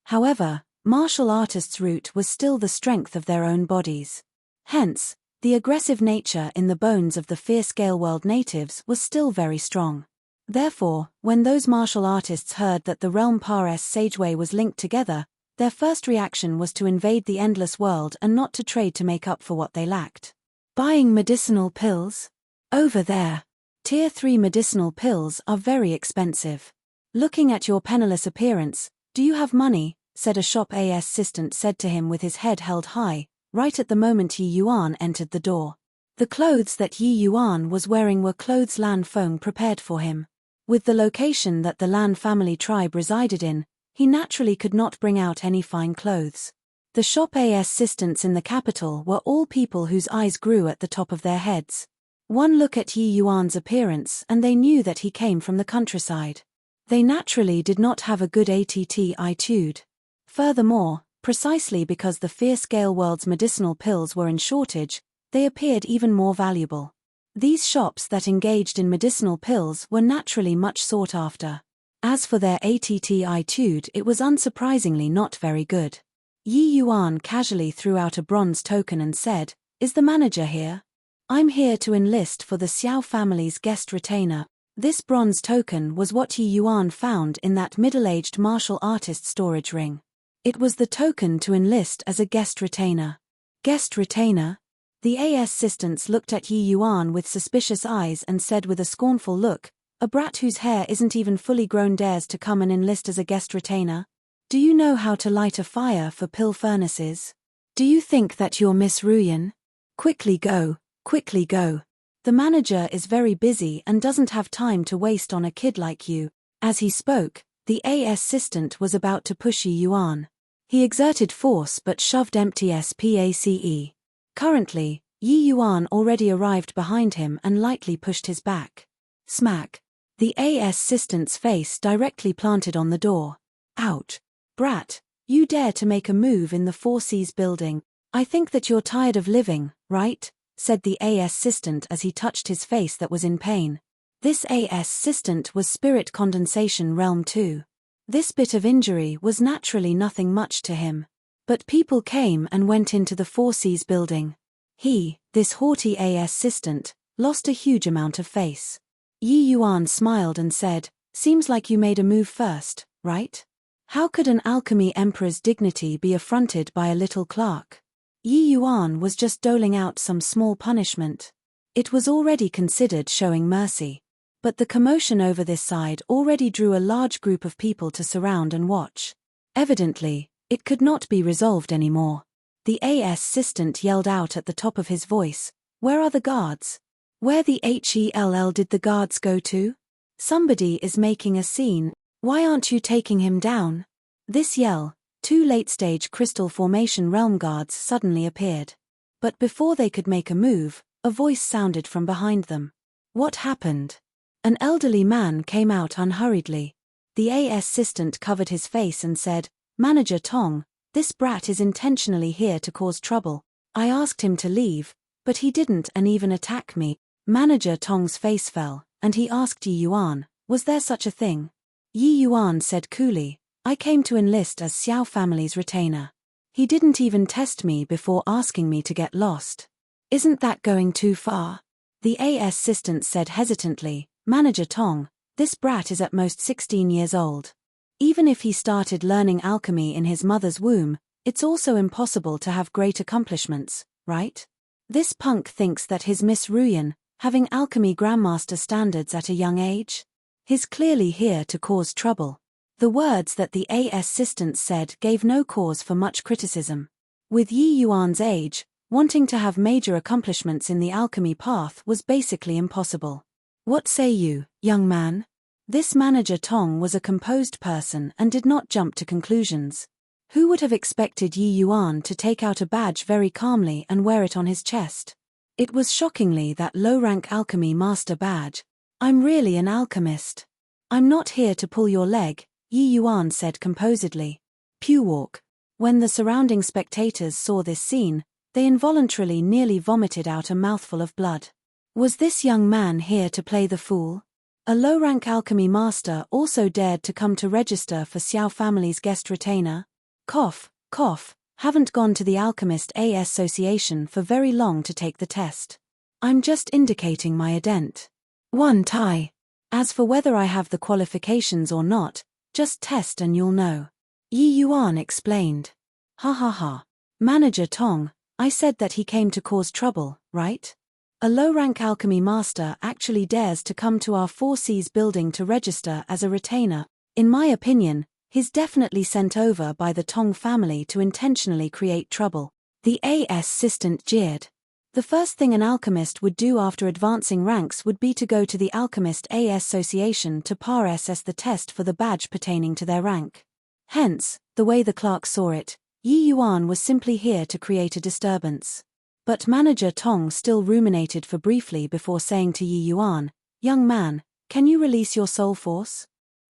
However, martial artists' root was still the strength of their own bodies. Hence, the aggressive nature in the bones of the Fierce-Gale world natives was still very strong. Therefore, when those martial artists heard that the realm Pares Sageway was linked together, their first reaction was to invade the endless world and not to trade to make up for what they lacked. Buying medicinal pills? Over there. Tier 3 medicinal pills are very expensive. Looking at your penniless appearance, do you have money? Said a shop assistant said to him with his head held high, right at the moment Yi Yuan entered the door. The clothes that Yi Yuan was wearing were clothes Lan Feng prepared for him. With the location that the Lan family tribe resided in, he naturally could not bring out any fine clothes. The shop assistants in the capital were all people whose eyes grew at the top of their heads. One look at Yi Yuan's appearance and they knew that he came from the countryside. They naturally did not have a good attitude. Furthermore, precisely because the Fierce-Gale world's medicinal pills were in shortage, they appeared even more valuable. These shops that engaged in medicinal pills were naturally much sought after. As for their attitude, it was unsurprisingly not very good. Yi Yuan casually threw out a bronze token and said, "Is the manager here? I'm here to enlist for the Xiao family's guest retainer." This bronze token was what Yi Yuan found in that middle-aged martial artist storage ring. It was the token to enlist as a guest retainer. Guest retainer? The assistants looked at Yi Yuan with suspicious eyes and said with a scornful look, "A brat whose hair isn't even fully grown dares to come and enlist as a guest retainer? Do you know how to light a fire for pill furnaces? Do you think that you're Miss Ruyan? Quickly go. The manager is very busy and doesn't have time to waste on a kid like you." As he spoke, the assistant was about to push Yi Yuan. He exerted force but shoved empty space. Currently, Yi Yuan already arrived behind him and lightly pushed his back. Smack. The assistant's face directly planted on the door. Ouch. Brat, you dare to make a move in the Four Seas building. I think that you're tired of living, right? Said the assistant as he touched his face that was in pain. This assistant was Spirit Condensation Realm 2. This bit of injury was naturally nothing much to him. But people came and went into the Four Seas building. He, this haughty assistant, lost a huge amount of face. Yi Yuan smiled and said, "Seems like you made a move first, right? How could an alchemy emperor's dignity be affronted by a little clerk?" Yi Yuan was just doling out some small punishment. It was already considered showing mercy. But the commotion over this side already drew a large group of people to surround and watch. Evidently, it could not be resolved anymore. The assistant yelled out at the top of his voice, "Where are the guards? Where the hell did the guards go to? Somebody is making a scene. Why aren't you taking him down?" This yell, 2 late-stage crystal formation realm guards suddenly appeared. But before they could make a move, a voice sounded from behind them. What happened? An elderly man came out unhurriedly. The assistant covered his face and said, "Manager Tong, this brat is intentionally here to cause trouble. I asked him to leave, but he didn't and even attack me." Manager Tong's face fell, and he asked Yi Yuan, "Was there such a thing?" Yi Yuan said coolly, "I came to enlist as Xiao family's retainer. He didn't even test me before asking me to get lost. Isn't that going too far?" The assistant said hesitantly, "Manager Tong, this brat is at most 16 years old. Even if he started learning alchemy in his mother's womb, it's also impossible to have great accomplishments, right? This punk thinks that his Miss Ruyan, having alchemy grandmaster standards at a young age? He's clearly here to cause trouble." The words that the assistant said gave no cause for much criticism. With Yi Yuan's age, wanting to have major accomplishments in the alchemy path was basically impossible. "What say you, young man?" This Manager Tong was a composed person and did not jump to conclusions. Who would have expected Yi Yuan to take out a badge very calmly and wear it on his chest? It was shockingly that low-rank alchemy master badge. "I'm really an alchemist. I'm not here to pull your leg," Yi Yuan said composedly. Pew walk. When the surrounding spectators saw this scene, they involuntarily nearly vomited out a mouthful of blood. Was this young man here to play the fool? A low-rank alchemy master also dared to come to register for Xiao family's guest retainer? Cough, cough, haven't gone to the Alchemist Association for very long to take the test. I'm just indicating my ident. One tie. As for whether I have the qualifications or not, just test and you'll know. Yi Yuan explained. Ha ha ha. Manager Tong, I said that he came to cause trouble, right? A low-rank alchemy master actually dares to come to our 4Cs building to register as a retainer. In my opinion, he's definitely sent over by the Tong family to intentionally create trouble. The assistant jeered. The first thing an alchemist would do after advancing ranks would be to go to the Alchemist Association to assess the test for the badge pertaining to their rank. Hence, the way the clerk saw it, Yi Yuan was simply here to create a disturbance. But Manager Tong still ruminated for briefly before saying to Yi Yuan, "Young man, can you release your soul force?"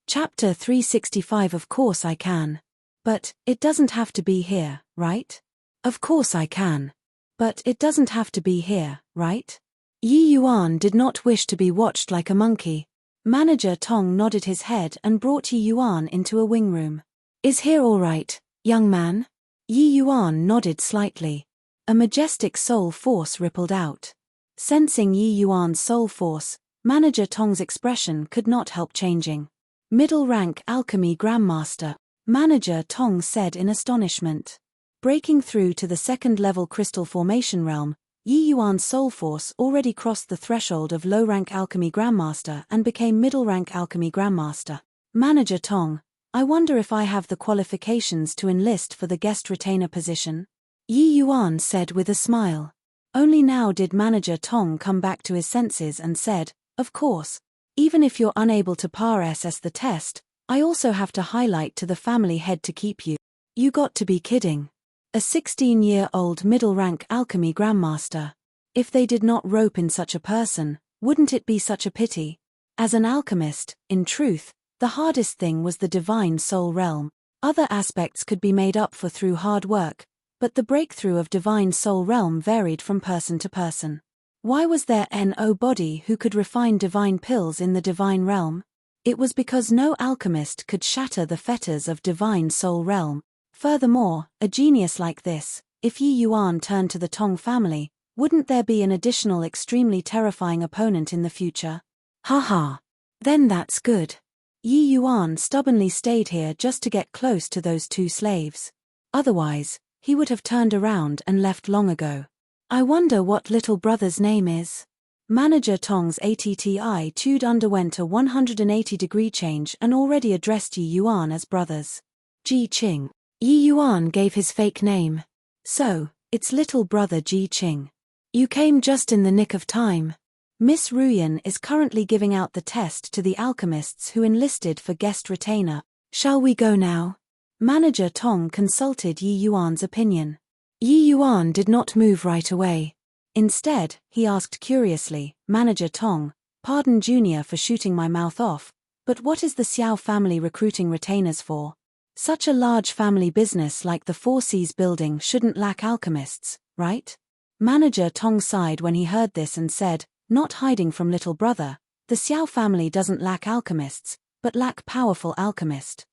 Chapter 365. Of course I can. But, it doesn't have to be here, right? Of course I can. But it doesn't have to be here, right? Yi Yuan did not wish to be watched like a monkey. Manager Tong nodded his head and brought Yi Yuan into a wing room. "Is here all right, young man?" Yi Yuan nodded slightly. A majestic soul force rippled out. Sensing Yi Yuan's soul force, Manager Tong's expression could not help changing. "Middle-rank alchemy grandmaster," Manager Tong said in astonishment. Breaking through to the second-level crystal formation realm, Yi Yuan's soul force already crossed the threshold of low-rank alchemy grandmaster and became middle-rank alchemy grandmaster. "Manager Tong, I wonder if I have the qualifications to enlist for the guest retainer position?" Yi Yuan said with a smile. Only now did Manager Tong come back to his senses and said, "Of course. Even if you're unable to assess the test, I also have to highlight to the family head to keep you." You got to be kidding. A 16-year-old middle-rank alchemy grandmaster. If they did not rope in such a person, wouldn't it be such a pity? As an alchemist, in truth, the hardest thing was the divine soul realm. Other aspects could be made up for through hard work, but the breakthrough of divine soul realm varied from person to person. Why was there nobody who could refine divine pills in the divine realm? It was because no alchemist could shatter the fetters of divine soul realm. Furthermore, a genius like this, if Yi Yuan turned to the Tong family, wouldn't there be an additional extremely terrifying opponent in the future? Haha. Then that's good. Yi Yuan stubbornly stayed here just to get close to those 2 slaves. Otherwise, he would have turned around and left long ago. I wonder what little brother's name is. Manager Tong's attitude underwent a 180-degree change and already addressed Yi Yuan as brothers. Ji Qing. Yi Yuan gave his fake name. So, it's little brother Ji Qing. You came just in the nick of time. Miss Ruyan is currently giving out the test to the alchemists who enlisted for guest retainer. Shall we go now? Manager Tong consulted Yi Yuan's opinion. Yi Yuan did not move right away. Instead, he asked curiously, Manager Tong, pardon Junior for shooting my mouth off, but what is the Xiao family recruiting retainers for? Such a large family business like the Four Seas building shouldn't lack alchemists, right? Manager Tong sighed when he heard this and said, not hiding from little brother, the Xiao family doesn't lack alchemists, but lack powerful alchemist.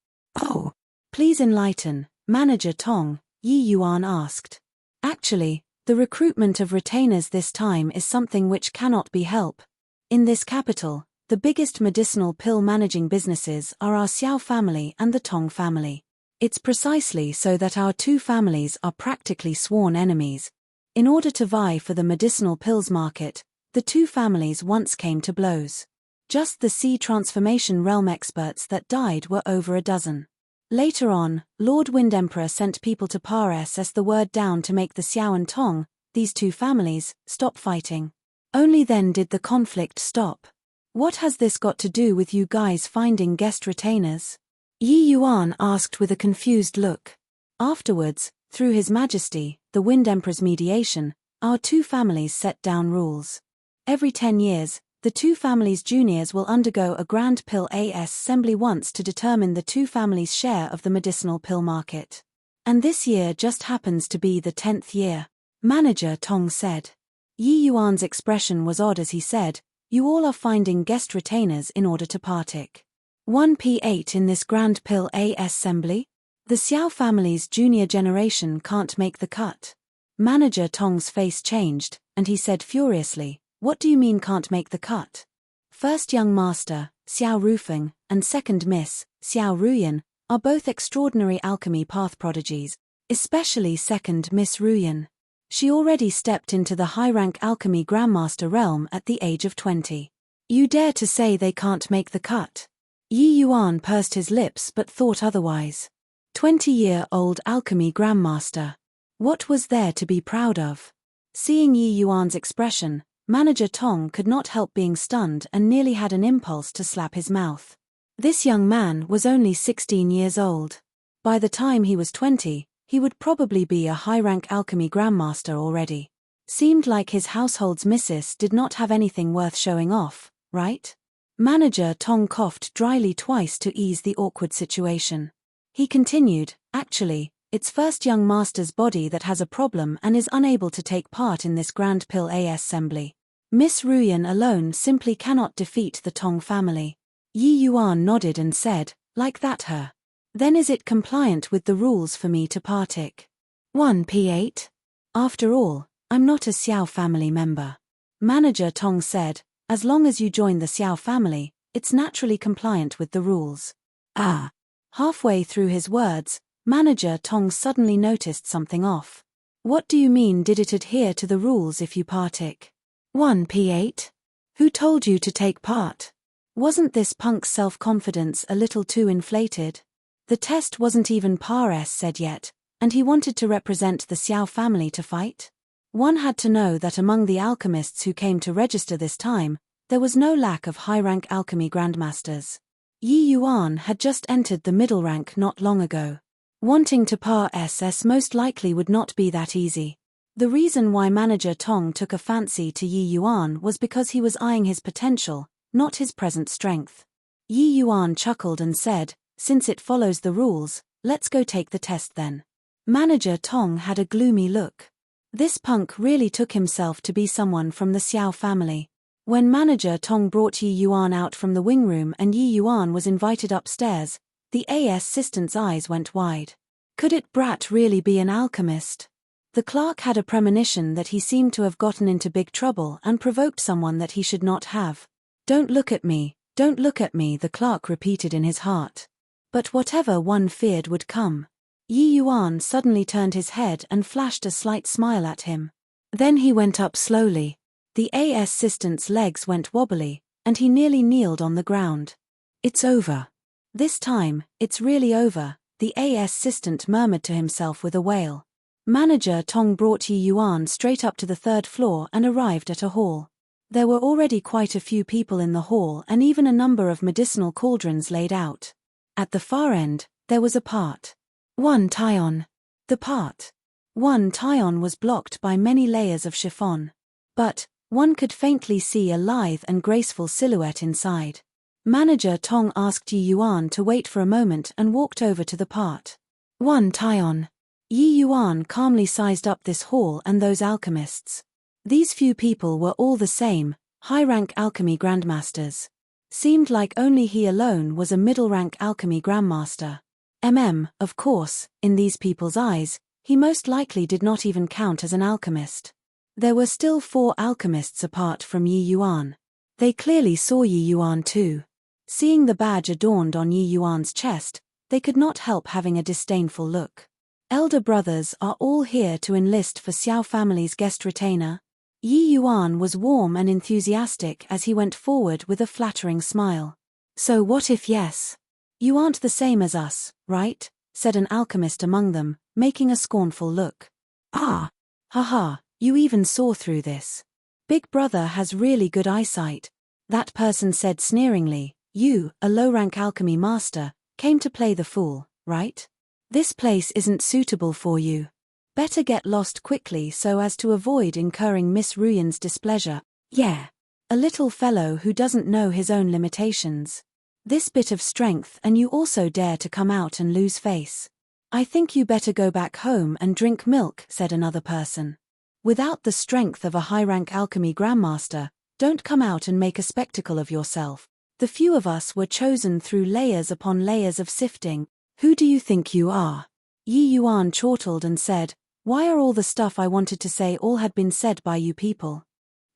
Oh, please enlighten, Manager Tong, Yi Yuan asked. Actually, the recruitment of retainers this time is something which cannot be helped. In this capital, the biggest medicinal pill managing businesses are our Xiao family and the Tong family. It's precisely so that our two families are practically sworn enemies. In order to vie for the medicinal pills market, the two families once came to blows. Just the sea transformation realm experts that died were over a dozen. Later on, Lord Wind Emperor sent people to pass the word down to make the Xiao and Tong, these two families, stop fighting. Only then did the conflict stop. What has this got to do with you guys finding guest retainers? Yi Yuan asked with a confused look. Afterwards, through His Majesty, the Wind Emperor's mediation, our two families set down rules. Every 10 years, the two families' juniors will undergo a Grand Pill Assembly once to determine the two families' share of the medicinal pill market. And this year just happens to be the 10th year, Manager Tong said. Yi Yuan's expression was odd as he said, you all are finding guest retainers in order to partake. 1p8 in this Grand Pill Assembly? The Xiao family's junior generation can't make the cut. Manager Tong's face changed, and he said furiously, what do you mean can't make the cut? First young master, Xiao Rufeng, and second miss, Xiao Ruyan, are both extraordinary alchemy path prodigies, especially second Miss Ruyan. She already stepped into the high-rank alchemy grandmaster realm at the age of 20. You dare to say they can't make the cut? Yi Yuan pursed his lips but thought otherwise. 20-year-old alchemy grandmaster. What was there to be proud of? Seeing Yi Yuan's expression, Manager Tong could not help being stunned and nearly had an impulse to slap his mouth. This young man was only 16 years old. By the time he was 20, he would probably be a high-rank alchemy grandmaster already. Seemed like his household's missus did not have anything worth showing off, right? Manager Tong coughed dryly twice to ease the awkward situation. He continued, actually, it's first young master's body that has a problem and is unable to take part in this Grand Pill Assembly. Miss Ruyan alone simply cannot defeat the Tong family. Yi Yuan nodded and said, like that her. Then is it compliant with the rules for me to partake? 1p8? After all, I'm not a Xiao family member. Manager Tong said, as long as you join the Xiao family, it's naturally compliant with the rules. Ah. Halfway through his words, Manager Tong suddenly noticed something off. What do you mean did it adhere to the rules if you partake? 1p8? Who told you to take part? Wasn't this punk's self-confidence a little too inflated? The test wasn't even said yet, and he wanted to represent the Xiao family to fight? One had to know that among the alchemists who came to register this time, there was no lack of high-rank alchemy grandmasters. Yi Yuan had just entered the middle rank not long ago. Wanting to pass most likely would not be that easy. The reason why Manager Tong took a fancy to Yi Yuan was because he was eyeing his potential, not his present strength. Yi Yuan chuckled and said, since it follows the rules, let's go take the test then. Manager Tong had a gloomy look. This punk really took himself to be someone from the Xiao family. When Manager Tong brought Yi Yuan out from the wing room and Yi Yuan was invited upstairs, the assistant's eyes went wide. Could it brat really be an alchemist? The clerk had a premonition that he seemed to have gotten into big trouble and provoked someone that he should not have. Don't look at me, the clerk repeated in his heart. But whatever one feared would come. Yi Yuan suddenly turned his head and flashed a slight smile at him. Then he went up slowly. The assistant's legs went wobbly, and he nearly kneeled on the ground. It's over. This time, it's really over, the assistant murmured to himself with a wail. Manager Tong brought Yi Yuan straight up to the third floor and arrived at a hall. There were already quite a few people in the hall and even a number of medicinal cauldrons laid out. At the far end, there was a part 1 Tyon. The part 1 Tyon was blocked by many layers of chiffon. But one could faintly see a lithe and graceful silhouette inside. Manager Tong asked Yi Yuan to wait for a moment and walked over to the part 1 Tyon. Yi Yuan calmly sized up this hall and those alchemists. These few people were all the same, high-rank alchemy grandmasters. Seemed like only he alone was a middle-rank alchemy grandmaster. Of course, in these people's eyes, he most likely did not even count as an alchemist. There were still 4 alchemists apart from Yi Yuan. They clearly saw Yi Yuan too. Seeing the badge adorned on Yi Yuan's chest, they could not help having a disdainful look. Elder brothers are all here to enlist for Xiao family's guest retainer. Yi Yuan was warm and enthusiastic as he went forward with a flattering smile. So what if yes? You aren't the same as us, right? Said an alchemist among them, making a scornful look. Ah! Haha, you even saw through this. Big brother has really good eyesight. That person said sneeringly. You, a low-rank alchemy master, came to play the fool, right? This place isn't suitable for you. Better get lost quickly so as to avoid incurring Miss Ruyan's displeasure. Yeah. A little fellow who doesn't know his own limitations. This bit of strength and you also dare to come out and lose face. I think you better go back home and drink milk, said another person. Without the strength of a high-rank alchemy grandmaster, don't come out and make a spectacle of yourself. The few of us were chosen through layers upon layers of sifting. Who do you think you are? Yi Yuan chortled and said, why are all the stuff I wanted to say all had been said by you people?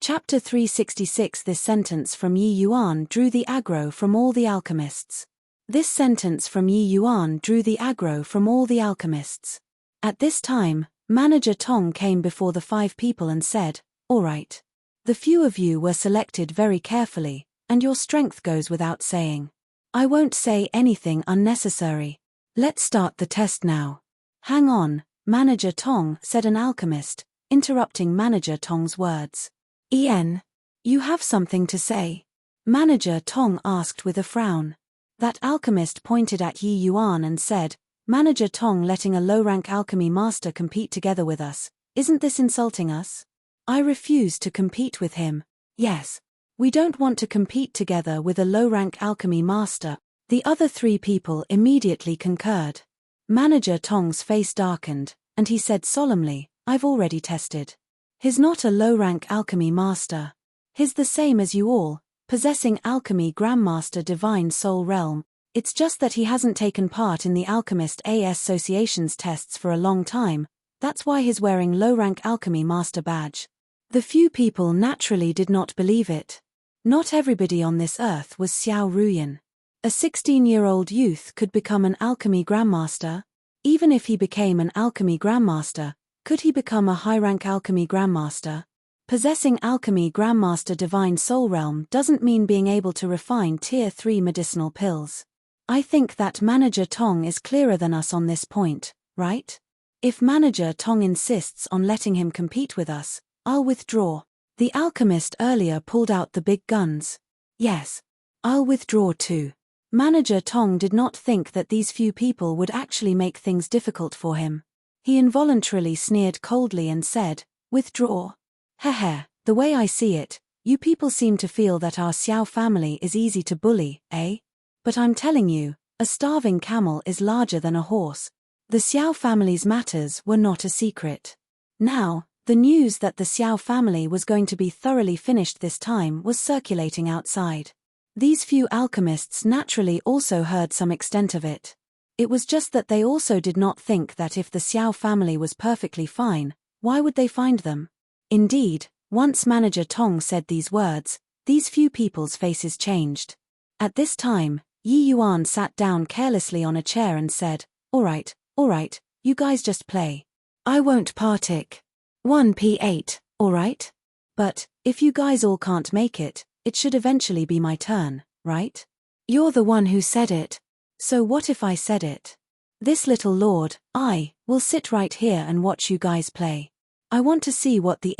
Chapter 366. This sentence from Yi Yuan drew the aggro from all the alchemists. This sentence from Yi Yuan drew the aggro from all the alchemists. At this time, Manager Tong came before the 5 people and said, all right. The few of you were selected very carefully, and your strength goes without saying. I won't say anything unnecessary. Let's start the test now. Hang on, Manager Tong, said an alchemist, interrupting Manager Tong's words. You have something to say? Manager Tong asked with a frown. That alchemist pointed at Yi Yuan and said, Manager Tong letting a low-rank alchemy master compete together with us, isn't this insulting us? I refuse to compete with him. Yes. We don't want to compete together with a low-rank alchemy master. The other 3 people immediately concurred. Manager Tong's face darkened, and he said solemnly, I've already tested. He's not a low-rank alchemy master. He's the same as you all, possessing alchemy grandmaster divine soul realm. It's just that he hasn't taken part in the Alchemist Association's tests for a long time. That's why he's wearing low-rank alchemy master badge. The few people naturally did not believe it. Not everybody on this earth was Xiao Ruyan. A 16-year-old youth could become an alchemy grandmaster. Even if he became an alchemy grandmaster, could he become a high-rank alchemy grandmaster? Possessing alchemy grandmaster divine soul realm doesn't mean being able to refine tier 3 medicinal pills. I think that Manager Tong is clearer than us on this point, right? If Manager Tong insists on letting him compete with us, I'll withdraw. The alchemist earlier pulled out the big guns. Yes. I'll withdraw too. Manager Tong did not think that these few people would actually make things difficult for him. He involuntarily sneered coldly and said, withdraw. Heh, the way I see it, you people seem to feel that our Xiao family is easy to bully, eh? But I'm telling you, a starving camel is larger than a horse. The Xiao family's matters were not a secret. Now, the news that the Xiao family was going to be thoroughly finished this time was circulating outside. These few alchemists naturally also heard some extent of it. It was just that they also did not think that if the Xiao family was perfectly fine, why would they find them? Indeed, once Manager Tong said these words, these few people's faces changed. At this time, Yi Yuan sat down carelessly on a chair and said, all right, you guys just play. I won't partic. 1p8, all right? But, if you guys all can't make it, it should eventually be my turn, right? You're the one who said it. So what if I said it? This little lord, I, will sit right here and watch you guys play. I want to see what the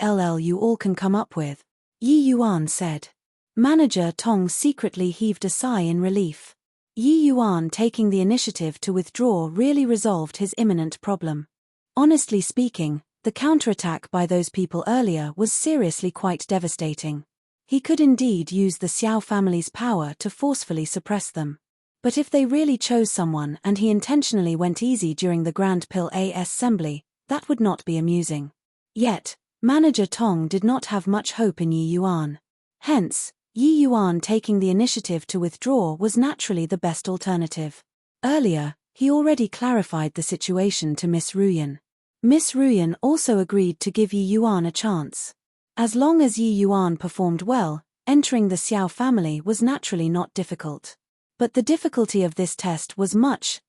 hell you all can come up with. Yi Yuan said. Manager Tong secretly heaved a sigh in relief. Yi Yuan taking the initiative to withdraw really resolved his imminent problem. Honestly speaking, the counterattack by those people earlier was seriously quite devastating. He could indeed use the Xiao family's power to forcefully suppress them. But if they really chose someone and he intentionally went easy during the Grand Pill assembly, that would not be amusing. Yet, Manager Tong did not have much hope in Yi Yuan. Hence, Yi Yuan taking the initiative to withdraw was naturally the best alternative. Earlier, he already clarified the situation to Miss Ruyan. Miss Ruyan also agreed to give Yi Yuan a chance. As long as Yi Yuan performed well, entering the Xiao family was naturally not difficult. But the difficulty of this test was much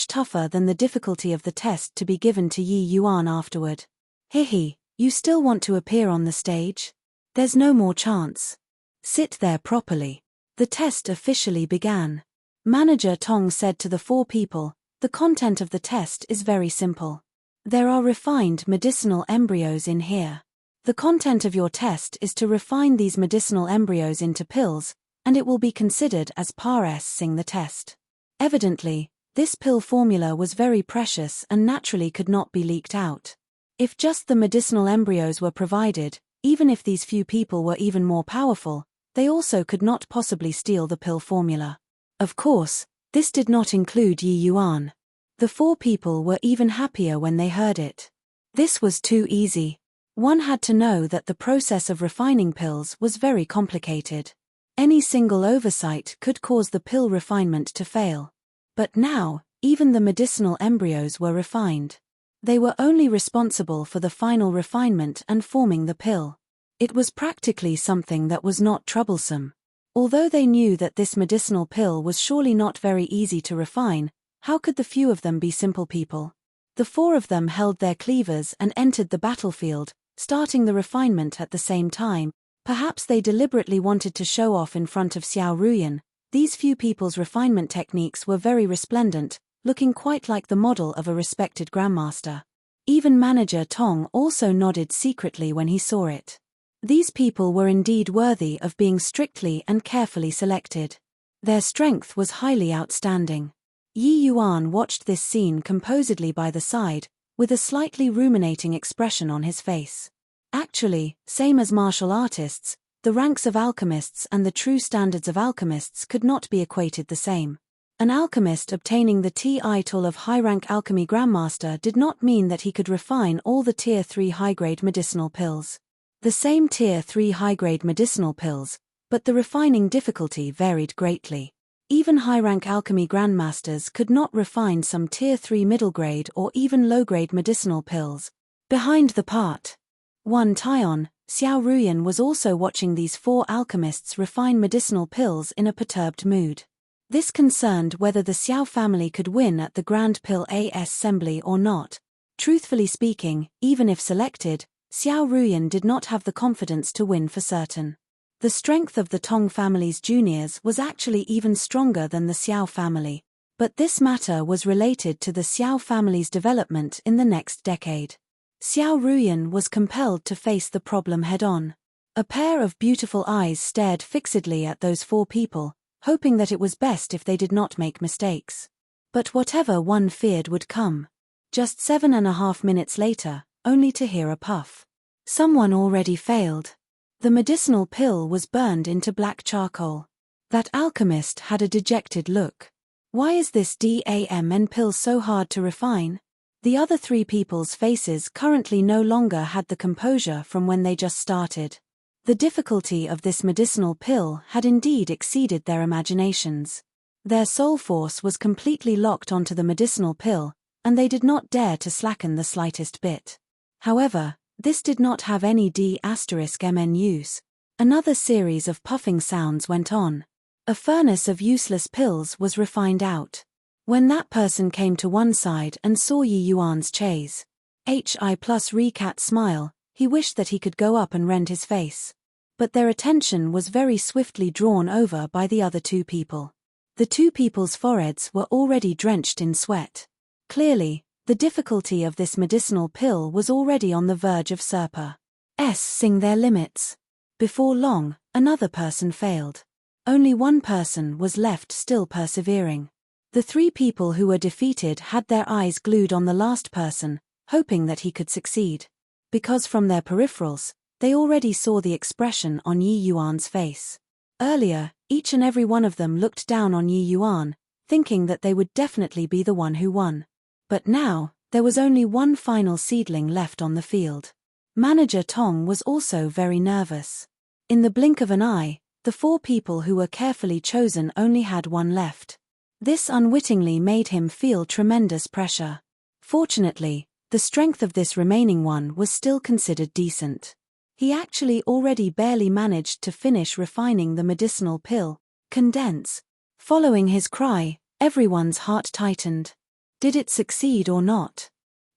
tougher than the difficulty of the test to be given to Yi Yuan afterward. Hihi, you still want to appear on the stage? There's no more chance. Sit there properly. The test officially began. Manager Tong said to the four people, the content of the test is very simple. There are refined medicinal embryos in here. The content of your test is to refine these medicinal embryos into pills, and it will be considered as passing the test. Evidently, this pill formula was very precious and naturally could not be leaked out. If just the medicinal embryos were provided, even if these few people were even more powerful, they also could not possibly steal the pill formula. Of course, this did not include Yi Yuan. The four people were even happier when they heard it. This was too easy. One had to know that the process of refining pills was very complicated. Any single oversight could cause the pill refinement to fail. But now, even the medicinal embryos were refined. They were only responsible for the final refinement and forming the pill. It was practically something that was not troublesome. Although they knew that this medicinal pill was surely not very easy to refine, how could the few of them be simple people? The four of them held their cleavers and entered the battlefield, starting the refinement at the same time. Perhaps they deliberately wanted to show off in front of Xiao Ruyan. These few people's refinement techniques were very resplendent, looking quite like the model of a respected grandmaster. Even Manager Tong also nodded secretly when he saw it. These people were indeed worthy of being strictly and carefully selected. Their strength was highly outstanding. Yi Yuan watched this scene composedly by the side, with a slightly ruminating expression on his face. Actually, same as martial artists, the ranks of alchemists and the true standards of alchemists could not be equated the same. An alchemist obtaining the title of high-rank alchemy grandmaster did not mean that he could refine all the Tier 3 high-grade medicinal pills. The same Tier 3 high-grade medicinal pills, but the refining difficulty varied greatly. Even high-rank alchemy grandmasters could not refine some Tier 3 middle-grade or even low-grade medicinal pills. Behind the part 1 Taion, Xiao Ruyan was also watching these four alchemists refine medicinal pills in a perturbed mood. This concerned whether the Xiao family could win at the Grand Pill assembly or not. Truthfully speaking, even if selected, Xiao Ruyan did not have the confidence to win for certain. The strength of the Tong family's juniors was actually even stronger than the Xiao family, but this matter was related to the Xiao family's development in the next decade. Xiao Ruyan was compelled to face the problem head-on. A pair of beautiful eyes stared fixedly at those four people, hoping that it was best if they did not make mistakes. But whatever one feared would come. Just 7.5 minutes later, only to hear a puff. Someone already failed. The medicinal pill was burned into black charcoal. That alchemist had a dejected look. Why is this DAMN pill so hard to refine? The other three people's faces currently no longer had the composure from when they just started. The difficulty of this medicinal pill had indeed exceeded their imaginations. Their soul force was completely locked onto the medicinal pill, and they did not dare to slacken the slightest bit. However, this did not have any D*MN use. Another series of puffing sounds went on. A furnace of useless pills was refined out. When that person came to one side and saw Yi Yuan's chase, HI plus recat smile, He wished that he could go up and rend his face. But their attention was very swiftly drawn over by the other two people. The two people's foreheads were already drenched in sweat. Clearly, the difficulty of this medicinal pill was already on the verge of surpassing their limits. Before long, another person failed. Only one person was left still persevering. The three people who were defeated had their eyes glued on the last person, hoping that he could succeed. Because from their peripherals, they already saw the expression on Yi Yuan's face. Earlier, each and every one of them looked down on Yi Yuan, thinking that they would definitely be the one who won. But now, there was only one final seedling left on the field. Manager Tong was also very nervous. In the blink of an eye, the four people who were carefully chosen only had one left. This unwittingly made him feel tremendous pressure. Fortunately, the strength of this remaining one was still considered decent. He actually already barely managed to finish refining the medicinal pill, condense. Following his cry, everyone's heart tightened. Did it succeed or not?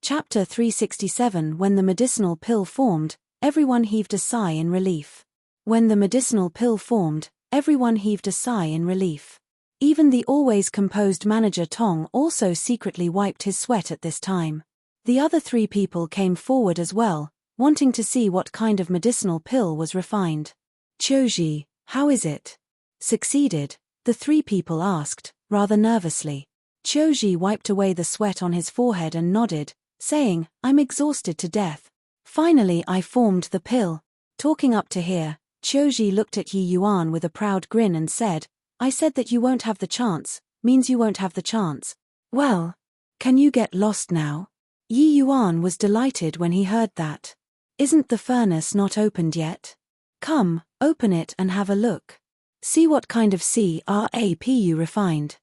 Chapter 367. When the medicinal pill formed, everyone heaved a sigh in relief. When the medicinal pill formed, everyone heaved a sigh in relief. Even the always composed Manager Tong also secretly wiped his sweat at this time. The other three people came forward as well, wanting to see what kind of medicinal pill was refined. Qiuji, how is it? Succeeded? The three people asked, rather nervously. Qiuji wiped away the sweat on his forehead and nodded, saying, I'm exhausted to death. Finally I formed the pill. Talking up to here, Qiuji looked at Yi Yuan with a proud grin and said, I said that you won't have the chance, means you won't have the chance. Well, can you get lost now? Yi Yuan was delighted when he heard that. Isn't the furnace not opened yet? Come, open it and have a look. See what kind of CRAP you refined.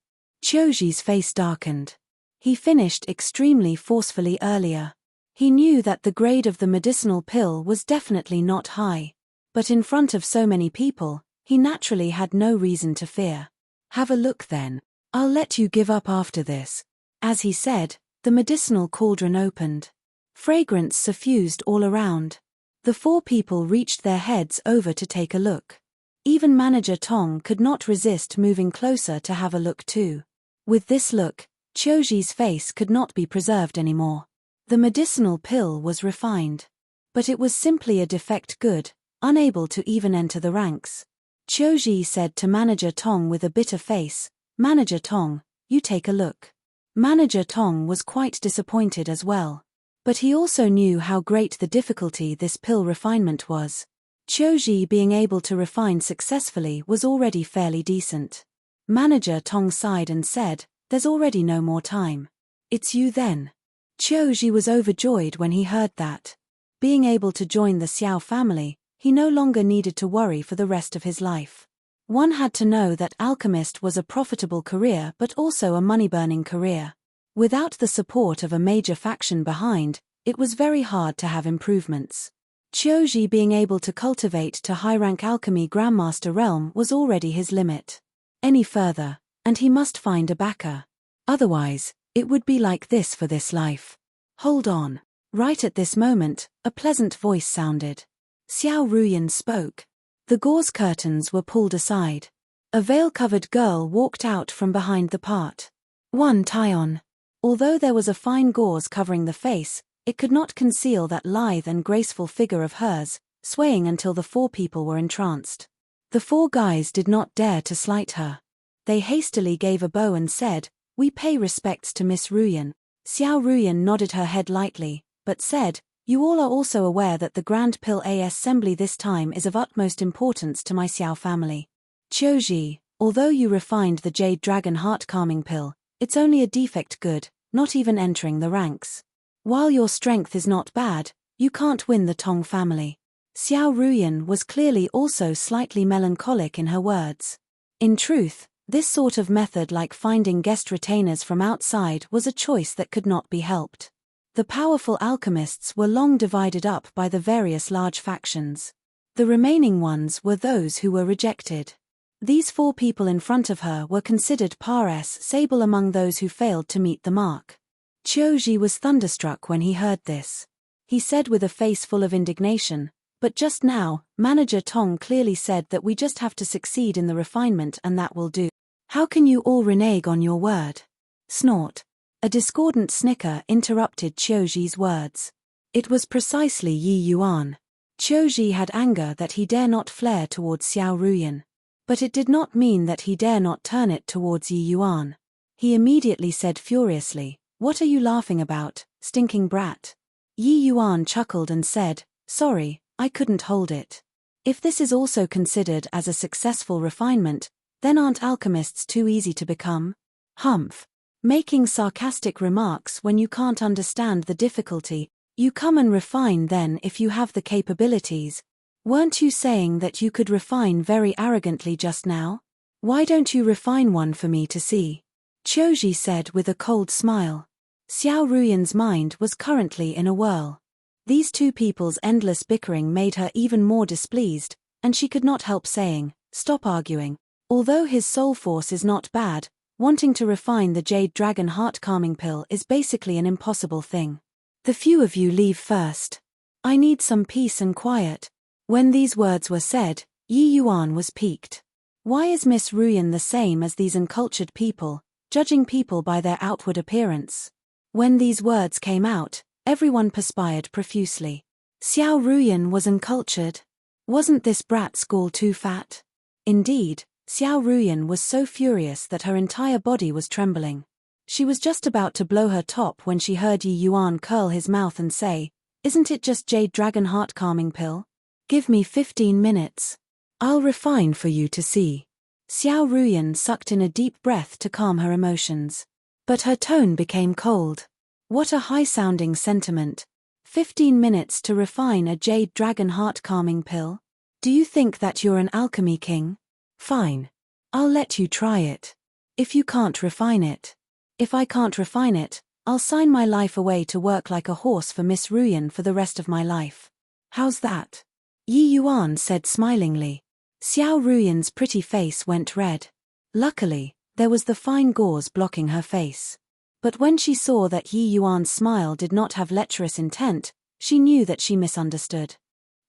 Qiuji's face darkened. He finished extremely forcefully earlier. He knew that the grade of the medicinal pill was definitely not high. But in front of so many people, he naturally had no reason to fear. Have a look then. I'll let you give up after this. As he said, the medicinal cauldron opened. Fragrance suffused all around. The four people reached their heads over to take a look. Even Manager Tong could not resist moving closer to have a look too. With this look, Qiuji's face could not be preserved anymore. The medicinal pill was refined. But it was simply a defect good, unable to even enter the ranks. Qiuji said to Manager Tong with a bitter face, Manager Tong, you take a look. Manager Tong was quite disappointed as well. But he also knew how great the difficulty this pill refinement was. Qiuji being able to refine successfully was already fairly decent. Manager Tong sighed and said, there's already no more time. It's you then. Qiuji was overjoyed when he heard that. Being able to join the Xiao family, he no longer needed to worry for the rest of his life. One had to know that alchemist was a profitable career but also a money-burning career. Without the support of a major faction behind, it was very hard to have improvements. Qiuji being able to cultivate to high-rank alchemy Grandmaster realm was already his limit. Any further, and he must find a backer. Otherwise, it would be like this for this life. Hold on. Right at this moment, a pleasant voice sounded. Xiao Ruyan spoke. The gauze curtains were pulled aside. A veil-covered girl walked out from behind the part. One tie-on. Although there was a fine gauze covering the face, it could not conceal that lithe and graceful figure of hers, swaying until the four people were entranced. The four guys did not dare to slight her. They hastily gave a bow and said, we pay respects to Miss Ruyan. Xiao Ruyan nodded her head lightly, but said, you all are also aware that the Grand Pill Assembly this time is of utmost importance to my Xiao family. Qiuji, although you refined the Jade Dragon Heart Calming Pill, it's only a defect good, not even entering the ranks. While your strength is not bad, you can't win the Tong family. Xiao Ruyan was clearly also slightly melancholic in her words. In truth, this sort of method like finding guest retainers from outside was a choice that could not be helped. The powerful alchemists were long divided up by the various large factions. The remaining ones were those who were rejected. These four people in front of her were considered pars sable among those who failed to meet the mark. Qiuji was thunderstruck when he heard this. he said with a face full of indignation. But just now, Manager Tong clearly said that we just have to succeed in the refinement and that will do. How can you all renege on your word? Snort. A discordant snicker interrupted Qiuji's words. It was precisely Yi Yuan. Qiuji had anger that he dare not flare towards Xiao Ruyan. But it did not mean that he dare not turn it towards Yi Yuan. He immediately said furiously, "What are you laughing about, stinking brat?" Yi Yuan chuckled and said, "Sorry, I couldn't hold it. If this is also considered as a successful refinement, then aren't alchemists too easy to become? Humph. Making sarcastic remarks when you can't understand the difficulty, you come and refine then if you have the capabilities. Weren't you saying that you could refine very arrogantly just now? Why don't you refine one for me to see?" Qiuji said with a cold smile. Xiao Ruyan's mind was currently in a whirl. These two people's endless bickering made her even more displeased, and she could not help saying, "Stop arguing. Although his soul force is not bad, wanting to refine the Jade Dragon Heart Calming Pill is basically an impossible thing. The few of you leave first. I need some peace and quiet." When these words were said, Yi Yuan was piqued. Why is Miss Ruyan the same as these uncultured people, judging people by their outward appearance? When these words came out, everyone perspired profusely. Xiao Ruyan was uncultured. Wasn't this brat's gall too fat? Indeed, Xiao Ruyan was so furious that her entire body was trembling. She was just about to blow her top when she heard Yi Yuan curl his mouth and say, "Isn't it just Jade Dragon Heart Calming Pill? Give me 15 minutes. I'll refine for you to see." Xiao Ruyan sucked in a deep breath to calm her emotions. But her tone became cold. What a high-sounding sentiment. 15 minutes to refine a Jade Dragon Heart Calming Pill? Do you think that you're an alchemy king? Fine. I'll let you try it. If you can't refine it. If I can't refine it, I'll sign my life away to work like a horse for Miss Ruyan for the rest of my life. How's that? Yi Yuan said smilingly. Xiao Ruyan's pretty face went red. Luckily, there was the fine gauze blocking her face. But when she saw that Yi Yuan's smile did not have lecherous intent, she knew that she misunderstood.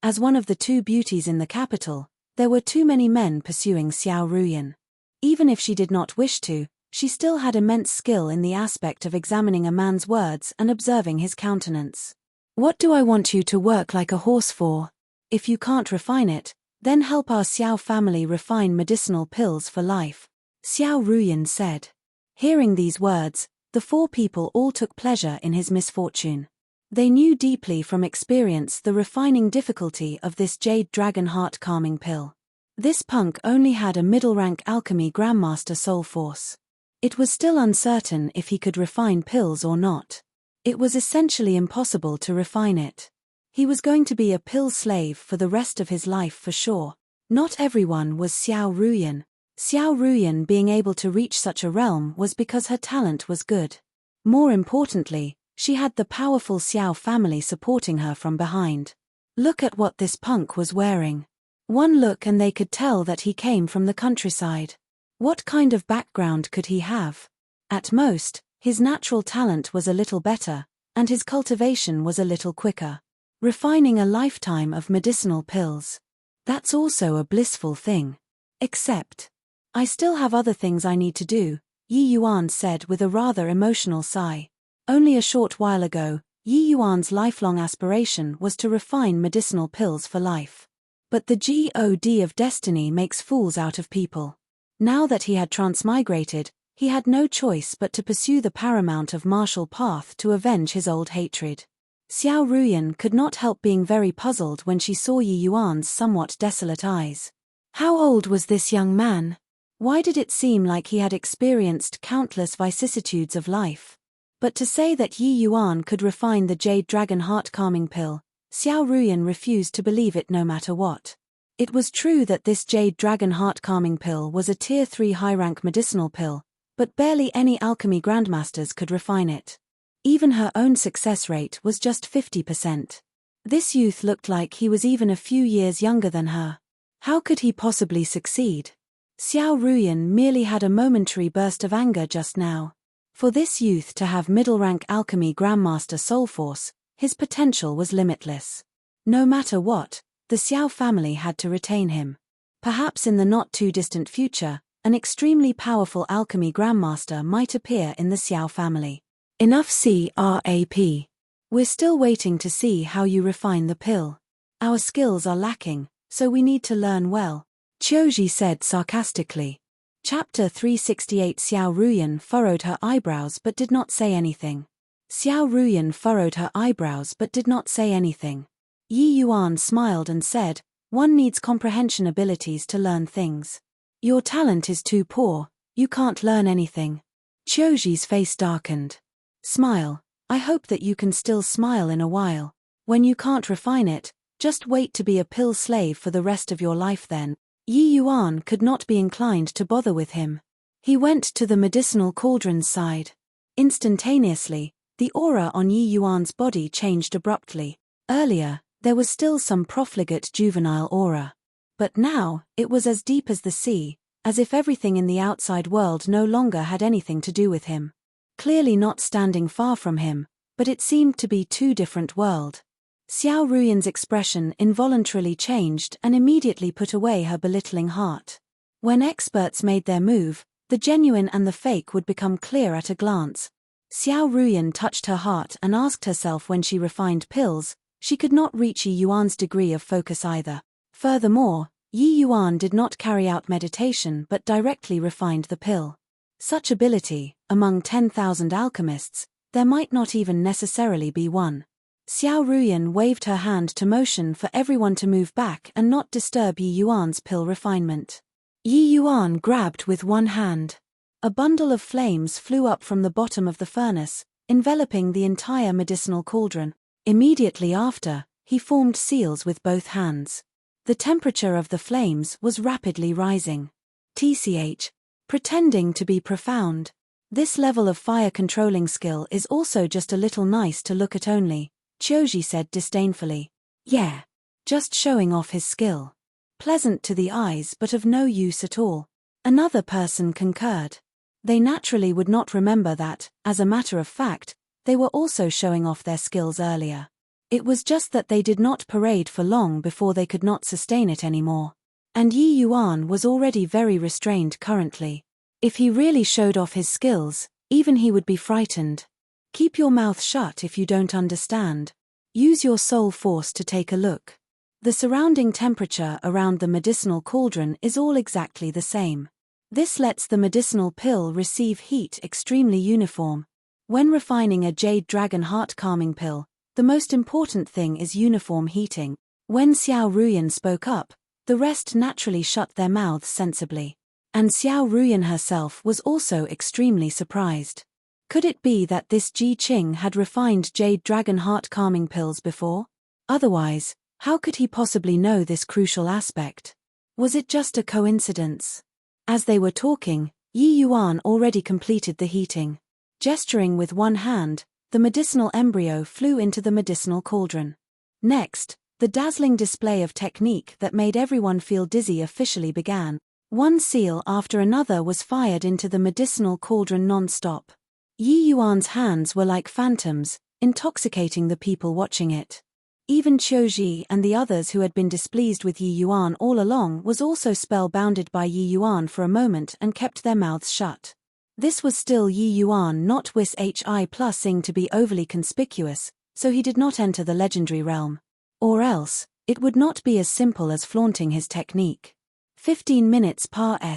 As one of the two beauties in the capital, there were too many men pursuing Xiao Ruyan. Even if she did not wish to, she still had immense skill in the aspect of examining a man's words and observing his countenance. "What do I want you to work like a horse for? If you can't refine it, then help our Xiao family refine medicinal pills for life," Xiao Ruyan said. Hearing these words, the four people all took pleasure in his misfortune. They knew deeply from experience the refining difficulty of this Jade Dragon Heart Calming Pill. This punk only had a middle-rank alchemy grandmaster soul force. It was still uncertain if he could refine pills or not. It was essentially impossible to refine it. He was going to be a pill slave for the rest of his life for sure. Not everyone was Xiao Ruyan. Xiao Ruyan being able to reach such a realm was because her talent was good. More importantly, she had the powerful Xiao family supporting her from behind. Look at what this punk was wearing. One look and they could tell that he came from the countryside. What kind of background could he have? At most, his natural talent was a little better, and his cultivation was a little quicker. Refining a lifetime of medicinal pills. That's also a blissful thing. Except, I still have other things I need to do, Yi Yuan said with a rather emotional sigh. Only a short while ago, Yi Yuan's lifelong aspiration was to refine medicinal pills for life. But the god of destiny makes fools out of people. Now that he had transmigrated, he had no choice but to pursue the paramount of martial path to avenge his old hatred. Xiao Ruyan could not help being very puzzled when she saw Yi Yuan's somewhat desolate eyes. How old was this young man? Why did it seem like he had experienced countless vicissitudes of life? But to say that Yi Yuan could refine the Jade Dragon Heart Calming Pill, Xiao Ruyan refused to believe it no matter what. It was true that this Jade Dragon Heart Calming Pill was a Tier 3 high-rank medicinal pill, but barely any alchemy grandmasters could refine it. Even her own success rate was just 50%. This youth looked like he was even a few years younger than her. How could he possibly succeed? Xiao Ruyan merely had a momentary burst of anger just now. For this youth to have middle-rank alchemy grandmaster soul force, his potential was limitless. No matter what, the Xiao family had to retain him. Perhaps in the not-too-distant future, an extremely powerful alchemy grandmaster might appear in the Xiao family. Enough crap. We're still waiting to see how you refine the pill. Our skills are lacking, so we need to learn well, Qiuji said sarcastically. Chapter 368. Xiao Ruyan furrowed her eyebrows but did not say anything. Xiao Ruyan furrowed her eyebrows but did not say anything. Yi Yuan smiled and said, "One needs comprehension abilities to learn things. Your talent is too poor, you can't learn anything." Qiuji's face darkened. "Smile. I hope that you can still smile in a while. When you can't refine it, just wait to be a pill slave for the rest of your life then." Yi Yuan could not be inclined to bother with him. He went to the medicinal cauldron's side. Instantaneously, the aura on Yi Yuan's body changed abruptly. Earlier, there was still some profligate juvenile aura. But now, it was as deep as the sea, as if everything in the outside world no longer had anything to do with him. Clearly not standing far from him, but it seemed to be two different worlds. Xiao Ruyan's expression involuntarily changed and immediately put away her belittling heart. When experts made their move, the genuine and the fake would become clear at a glance. Xiao Ruyan touched her heart and asked herself when she refined pills, she could not reach Yi Yuan's degree of focus either. Furthermore, Yi Yuan did not carry out meditation but directly refined the pill. Such ability, among 10,000 alchemists, there might not even necessarily be one. Xiao Ruyan waved her hand to motion for everyone to move back and not disturb Yi Yuan's pill refinement. Yi Yuan grabbed with one hand. A bundle of flames flew up from the bottom of the furnace, enveloping the entire medicinal cauldron. Immediately after, he formed seals with both hands. The temperature of the flames was rapidly rising. TCH. Pretending to be profound. This level of fire controlling skill is also just a little nice to look at only, Qiuji said disdainfully. Yeah. Just showing off his skill. Pleasant to the eyes but of no use at all. Another person concurred. They naturally would not remember that, as a matter of fact, they were also showing off their skills earlier. It was just that they did not parade for long before they could not sustain it anymore. And Yi Yuan was already very restrained currently. If he really showed off his skills, even he would be frightened. Keep your mouth shut if you don't understand. Use your soul force to take a look. The surrounding temperature around the medicinal cauldron is all exactly the same. This lets the medicinal pill receive heat extremely uniform. When refining a jade dragon heart calming pill, the most important thing is uniform heating. When Xiao Ruyan spoke up, the rest naturally shut their mouths sensibly. And Xiao Ruyan herself was also extremely surprised. Could it be that this Ji Qing had refined jade dragon heart calming pills before? Otherwise, how could he possibly know this crucial aspect? Was it just a coincidence? As they were talking, Yi Yuan already completed the heating. Gesturing with one hand, the medicinal embryo flew into the medicinal cauldron. Next, the dazzling display of technique that made everyone feel dizzy officially began. One seal after another was fired into the medicinal cauldron non-stop. Yi Yuan's hands were like phantoms, intoxicating the people watching it. Even Qiuji and the others who had been displeased with Yi Yuan all along was also spellbounded by Yi Yuan for a moment and kept their mouths shut. This was still Yi Yuan not wis hi plusing to be overly conspicuous, so he did not enter the legendary realm. Or else, it would not be as simple as flaunting his technique. 15 minutes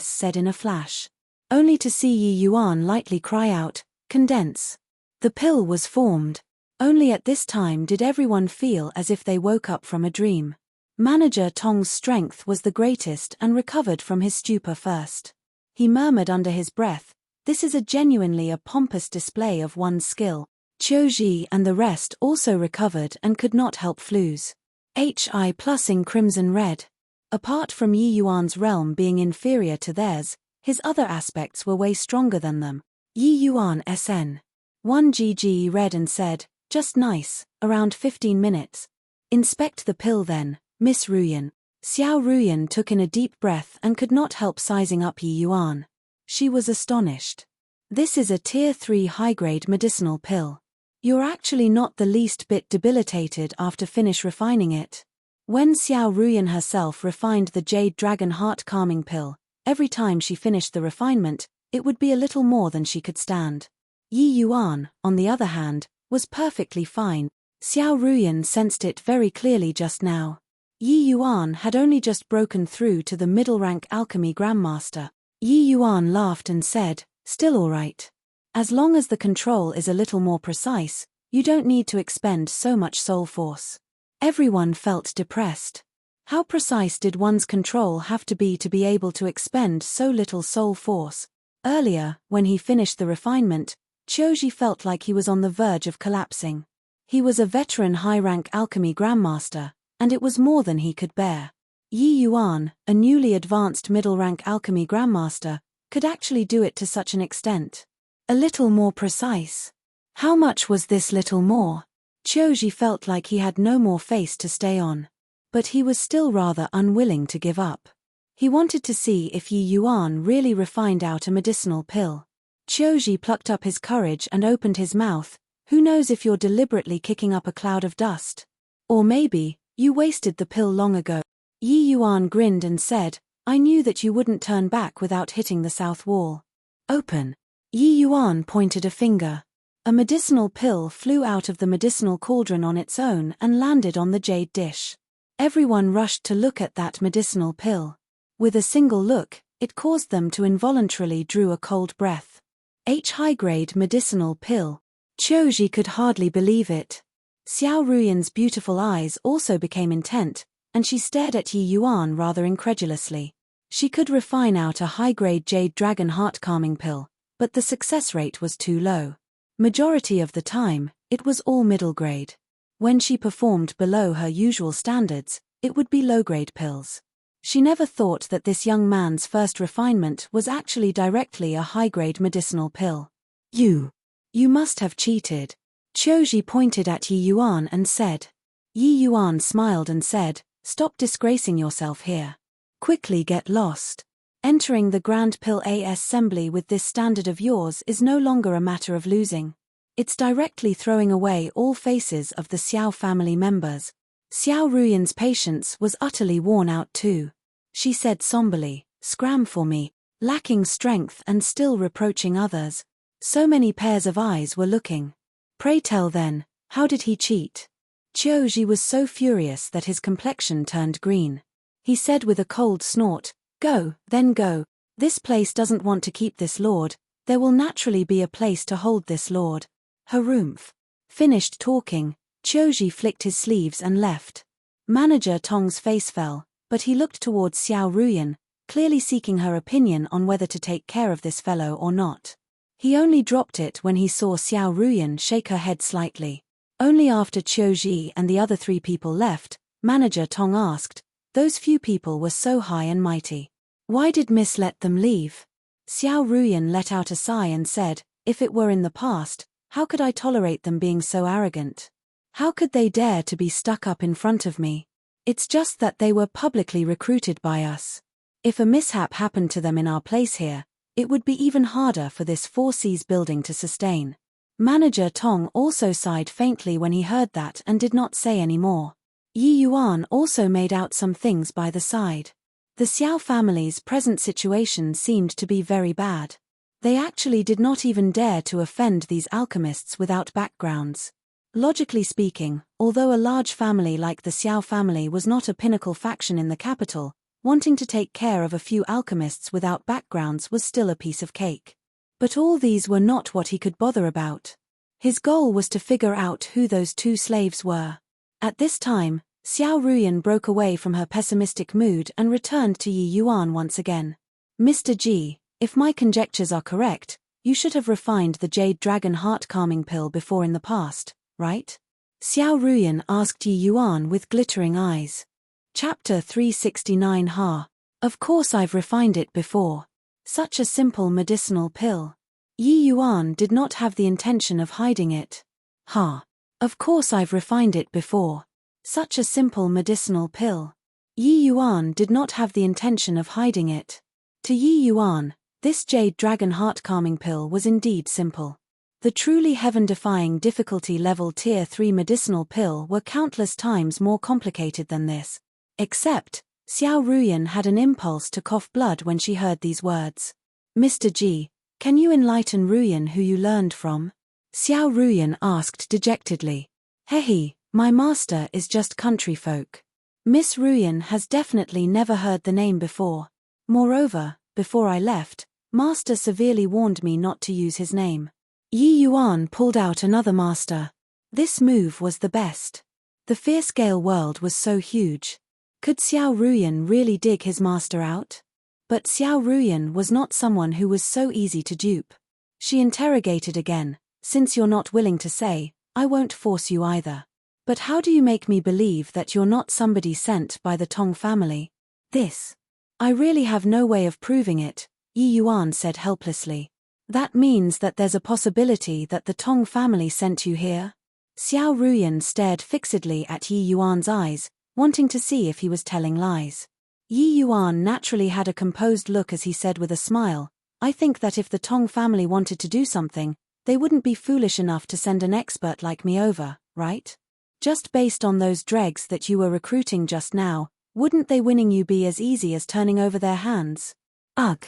said in a flash. Only to see Yi Yuan lightly cry out, "Condense." The pill was formed. Only at this time did everyone feel as if they woke up from a dream. Manager Tong's strength was the greatest and recovered from his stupor first. He murmured under his breath, "This is genuinely a pompous display of one's skill." Qiuji and the rest also recovered and could not help flues. Hi plusing crimson red. Apart from Yi Yuan's realm being inferior to theirs, his other aspects were way stronger than them. Yi Yuan SN. 1 GG read and said, "Just nice, around 15 minutes. Inspect the pill then, Miss Ruyan." Xiao Ruyan took in a deep breath and could not help sizing up Yi Yuan. She was astonished. This is a Tier 3 high-grade medicinal pill. You're actually not the least bit debilitated after finish refining it. When Xiao Ruyan herself refined the Jade Dragon Heart Calming Pill, every time she finished the refinement, it would be a little more than she could stand. Yi Yuan, on the other hand, was perfectly fine. Xiao Ruyan sensed it very clearly just now. Yi Yuan had only just broken through to the middle-rank alchemy grandmaster. Yi Yuan laughed and said, "Still all right. As long as the control is a little more precise, you don't need to expend so much soul force." Everyone felt depressed. How precise did one's control have to be able to expend so little soul force? Earlier, when he finished the refinement, Qiuji felt like he was on the verge of collapsing. He was a veteran high-rank alchemy grandmaster, and it was more than he could bear. Yi Yuan, a newly advanced middle-rank alchemy grandmaster, could actually do it to such an extent. A little more precise. How much was this little more? Qiuji felt like he had no more face to stay on. But he was still rather unwilling to give up. He wanted to see if Yi Yuan really refined out a medicinal pill. Qiuji plucked up his courage and opened his mouth. Who knows if you're deliberately kicking up a cloud of dust? Or maybe, you wasted the pill long ago. Yi Yuan grinned and said, "I knew that you wouldn't turn back without hitting the south wall." Open. Yi Yuan pointed a finger. A medicinal pill flew out of the medicinal cauldron on its own and landed on the jade dish. Everyone rushed to look at that medicinal pill. With a single look, it caused them to involuntarily draw a cold breath. High-grade medicinal pill. Qiuji could hardly believe it. Xiao Ruyan's beautiful eyes also became intent, and she stared at Yi Yuan rather incredulously. She could refine out a high-grade Jade Dragon Heart Calming Pill, but the success rate was too low. Majority of the time, it was all middle grade. When she performed below her usual standards, it would be low-grade pills. She never thought that this young man's first refinement was actually directly a high-grade medicinal pill. You must have cheated. Qiuji pointed at Yi Yuan and said. Yi Yuan smiled and said, "Stop disgracing yourself here. Quickly get lost. Entering the Grand Pill Assembly with this standard of yours is no longer a matter of losing. It's directly throwing away all faces of the Xiao family members." Xiao Ruyan's patience was utterly worn out too. She said somberly, "Scram for me," lacking strength and still reproaching others. So many pairs of eyes were looking. Pray tell then, how did he cheat? Qiuji was so furious that his complexion turned green. He said with a cold snort, "Go, then go. This place doesn't want to keep this lord. There will naturally be a place to hold this lord. Harumph." Finished talking, Qiuji flicked his sleeves and left. Manager Tong's face fell, but he looked towards Xiao Ruyan, clearly seeking her opinion on whether to take care of this fellow or not. He only dropped it when he saw Xiao Ruyan shake her head slightly. Only after Qiuji and the other 3 people left, Manager Tong asked, "Those few people were so high and mighty. Why did Miss let them leave?" Xiao Ruyan let out a sigh and said, "If it were in the past, how could I tolerate them being so arrogant? How could they dare to be stuck up in front of me? It's just that they were publicly recruited by us. If a mishap happened to them in our place here, it would be even harder for this 4Cs building to sustain." Manager Tong also sighed faintly when he heard that and did not say any more. Yi Yuan also made out some things by the side. The Xiao family's present situation seemed to be very bad. They actually did not even dare to offend these alchemists without backgrounds. Logically speaking, although a large family like the Xiao family was not a pinnacle faction in the capital, wanting to take care of a few alchemists without backgrounds was still a piece of cake. But all these were not what he could bother about. His goal was to figure out who those 2 slaves were. At this time, Xiao Ruyan broke away from her pessimistic mood and returned to Yi Yuan once again. "Mr. Ji, if my conjectures are correct, you should have refined the Jade Dragon Heart Calming Pill before in the past, right?" Xiao Ruyan asked Yi Yuan with glittering eyes. Chapter 369 Ha. Of course I've refined it before. Such a simple medicinal pill. Yi Yuan did not have the intention of hiding it. Ha. Of course I've refined it before. Such a simple medicinal pill. Yi Yuan did not have the intention of hiding it. To Yi Yuan, this Jade Dragon Heart Calming Pill was indeed simple. The truly heaven-defying difficulty level Tier 3 medicinal pill were countless times more complicated than this. Except, Xiao Ruyan had an impulse to cough blood when she heard these words. Mr. Ji, can you enlighten Ruyan who you learned from? Xiao Ruyan asked dejectedly. Hehe, my master is just country folk. Miss Ruyan has definitely never heard the name before. Moreover, before I left, master severely warned me not to use his name. Yi Yuan pulled out another master. This move was the best. The fierce-scale world was so huge. Could Xiao Ruyan really dig his master out? But Xiao Ruyan was not someone who was so easy to dupe. She interrogated again, since you're not willing to say, I won't force you either. But how do you make me believe that you're not somebody sent by the Tong family? This. I really have no way of proving it, Yi Yuan said helplessly. That means that there's a possibility that the Tong family sent you here? Xiao Ruyan stared fixedly at Yi Yuan's eyes, wanting to see if he was telling lies. Yi Yuan naturally had a composed look as he said with a smile, I think that if the Tong family wanted to do something, they wouldn't be foolish enough to send an expert like me over, right? Just based on those dregs that you were recruiting just now, wouldn't they winning you be as easy as turning over their hands? Ugh.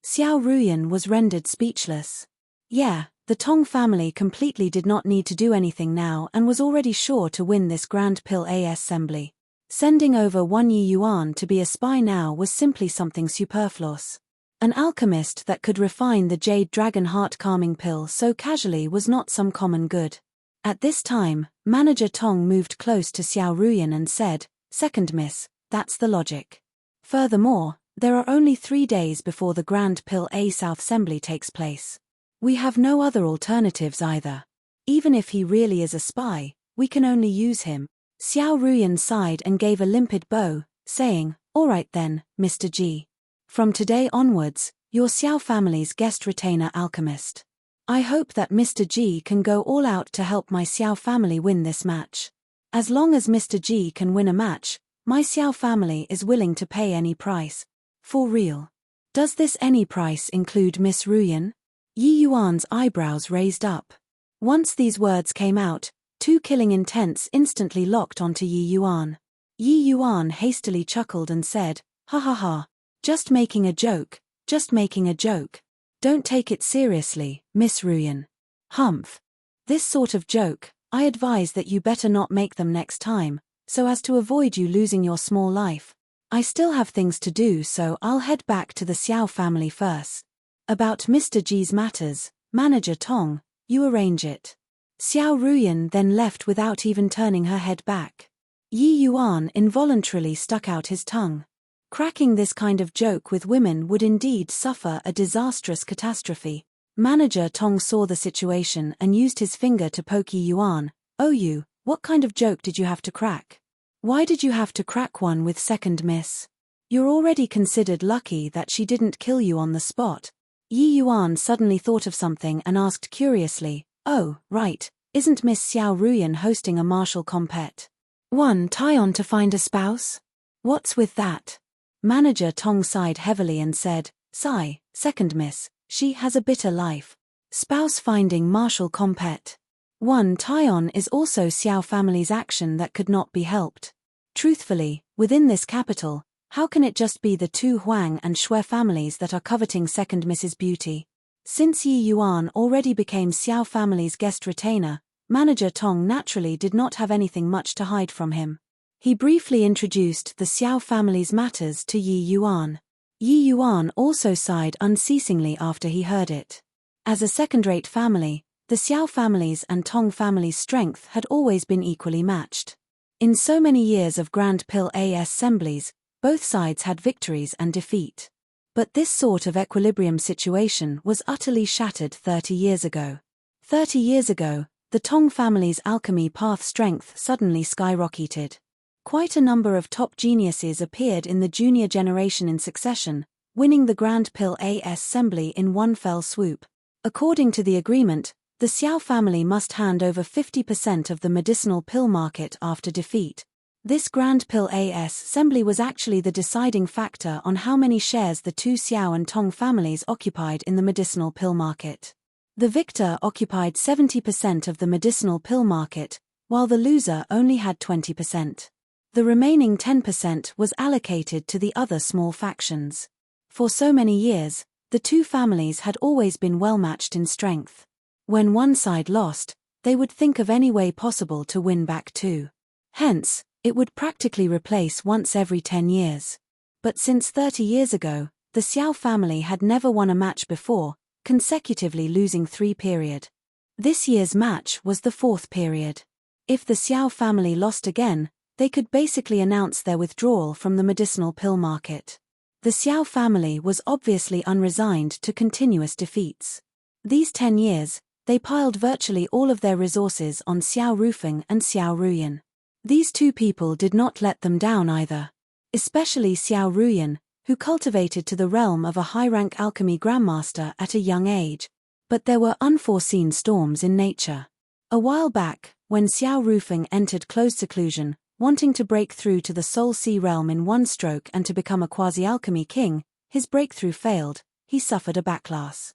Xiao Ruyan was rendered speechless. Yeah, the Tong family completely did not need to do anything now and was already sure to win this Grand Pill assembly. Sending over one Yi Yuan to be a spy now was simply something superfluous. An alchemist that could refine the Jade Dragon Heart calming pill so casually was not some common good. At this time, Manager Tong moved close to Xiao Ruyan and said, Second miss, that's the logic. Furthermore, there are only 3 days before the Grand Pill A South Assembly takes place. We have no other alternatives either. Even if he really is a spy, we can only use him. Xiao Ruyan sighed and gave a limpid bow, saying, All right then, Mr. Ji. From today onwards, you're Xiao family's guest retainer alchemist. I hope that Mr. Ji can go all out to help my Xiao family win this match. As long as Mr. Ji can win a match, my Xiao family is willing to pay any price. For real. Does this any price include Miss Ruyan? Yi Yuan's eyebrows raised up. Once these words came out, 2 killing intents instantly locked onto Yi Yuan. Yi Yuan hastily chuckled and said, Ha ha ha. Just making a joke, just making a joke. Don't take it seriously, Miss Ruyan. Humph. This sort of joke, I advise that you better not make them next time, so as to avoid you losing your small life. I still have things to do, so I'll head back to the Xiao family first. About Mr. Ji's matters, Manager Tong, you arrange it. Xiao Ruyan then left without even turning her head back. Yi Yuan involuntarily stuck out his tongue. Cracking this kind of joke with women would indeed suffer a disastrous catastrophe. Manager Tong saw the situation and used his finger to poke Yi Yuan. Oh you, what kind of joke did you have to crack? Why did you have to crack one with second miss? You're already considered lucky that she didn't kill you on the spot. Yi Yuan suddenly thought of something and asked curiously, Oh, right, isn't Miss Xiao Ruyan hosting a martial compet? One tie on to find a spouse? What's with that? Manager Tong sighed heavily and said, Sigh, second miss, she has a bitter life. Spouse finding martial compet. One tie-on is also Xiao family's action that could not be helped. Truthfully, within this capital, how can it just be the 2 Huang and Shui families that are coveting second Miss's beauty? Since Yi Yuan already became Xiao family's guest retainer, Manager Tong naturally did not have anything much to hide from him. He briefly introduced the Xiao family's matters to Yi Yuan. Yi Yuan also sighed unceasingly after he heard it. As a second-rate family, the Xiao family's and Tong family's strength had always been equally matched. In so many years of Grand Pill assemblies, both sides had victories and defeat. But this sort of equilibrium situation was utterly shattered 30 years ago. 30 years ago, the Tong family's alchemy path strength suddenly skyrocketed. Quite a number of top geniuses appeared in the junior generation in succession, winning the Grand Pill assembly in one fell swoop. According to the agreement, the Xiao family must hand over 50% of the medicinal pill market after defeat. This Grand Pill assembly was actually the deciding factor on how many shares the 2 Xiao and Tong families occupied in the medicinal pill market. The victor occupied 70% of the medicinal pill market, while the loser only had 20%. The remaining 10% was allocated to the other small factions. For so many years, the two families had always been well matched in strength. When one side lost, they would think of any way possible to win back too. Hence, it would practically replace once every 10 years. But since 30 years ago, the Xiao family had never won a match before, consecutively losing 3 periods. This year's match was the 4th period. If the Xiao family lost again, they could basically announce their withdrawal from the medicinal pill market. The Xiao family was obviously unresigned to continuous defeats. These 10 years, they piled virtually all of their resources on Xiao Rufeng and Xiao Ruyan. These two people did not let them down either. Especially Xiao Ruyan, who cultivated to the realm of a high-rank alchemy grandmaster at a young age. But there were unforeseen storms in nature. A while back, when Xiao Rufeng entered closed seclusion, wanting to break through to the Soul Sea realm in one stroke and to become a quasi-alchemy king, his breakthrough failed, he suffered a backlash.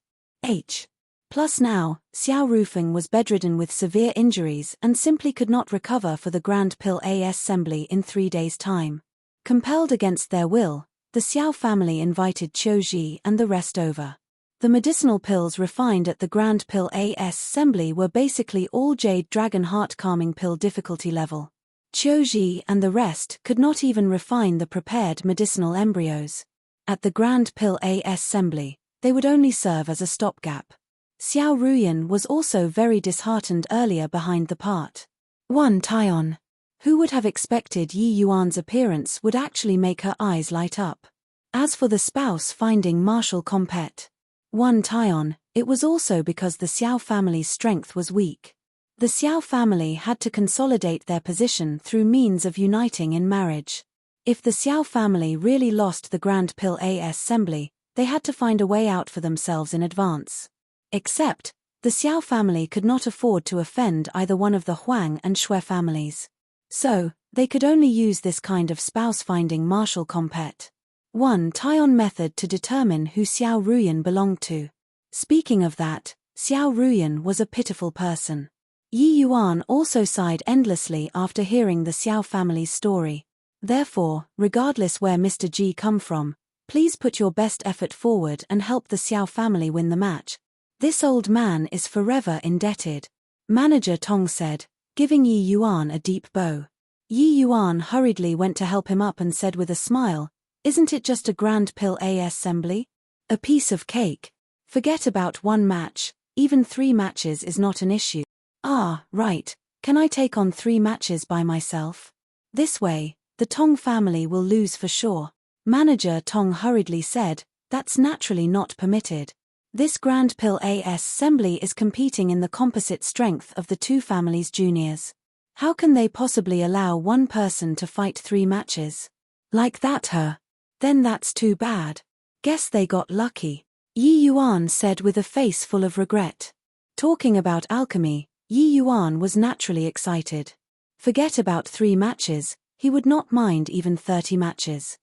Plus now, Xiao Rufeng was bedridden with severe injuries and simply could not recover for the Grand Pill Assembly in 3 days' time. Compelled against their will, the Xiao family invited Qiuji and the rest over. The medicinal pills refined at the Grand Pill Assembly were basically all Jade Dragon Heart Calming Pill difficulty level. Qiuji and the rest could not even refine the prepared medicinal embryos. At the Grand Pill Assembly, they would only serve as a stopgap. Xiao Ruyan was also very disheartened earlier behind the part. 1 Taion. Who would have expected Yi Yuan's appearance would actually make her eyes light up. As for the spouse finding martial compet 1 Taion, it was also because the Xiao family's strength was weak. The Xiao family had to consolidate their position through means of uniting in marriage. If the Xiao family really lost the Grand Pill Assembly, they had to find a way out for themselves in advance. Except, the Xiao family could not afford to offend either one of the Huang and Shui families. So, they could only use this kind of spouse-finding martial compet 1 Taion method to determine who Xiao Ruyan belonged to. Speaking of that, Xiao Ruyan was a pitiful person. Yi Yuan also sighed endlessly after hearing the Xiao family's story. Therefore, regardless where Mr. G come from, please put your best effort forward and help the Xiao family win the match. This old man is forever indebted. Manager Tong said, giving Yi Yuan a deep bow. Yi Yuan hurriedly went to help him up and said with a smile, "Isn't it just a Grand Pill Assembly? A piece of cake. Forget about 1 match, even 3 matches is not an issue." "Ah, right, can I take on 3 matches by myself? This way, the Tong family will lose for sure." Manager Tong hurriedly said, "That's naturally not permitted. This Grand Pill Assembly is competing in the composite strength of the two families' juniors. How can they possibly allow one person to fight 3 matches? Like that. Then that's too bad. Guess they got lucky." Yi Yuan said with a face full of regret. Talking about alchemy, Yi Yuan was naturally excited. Forget about 3 matches, he would not mind even 30 matches.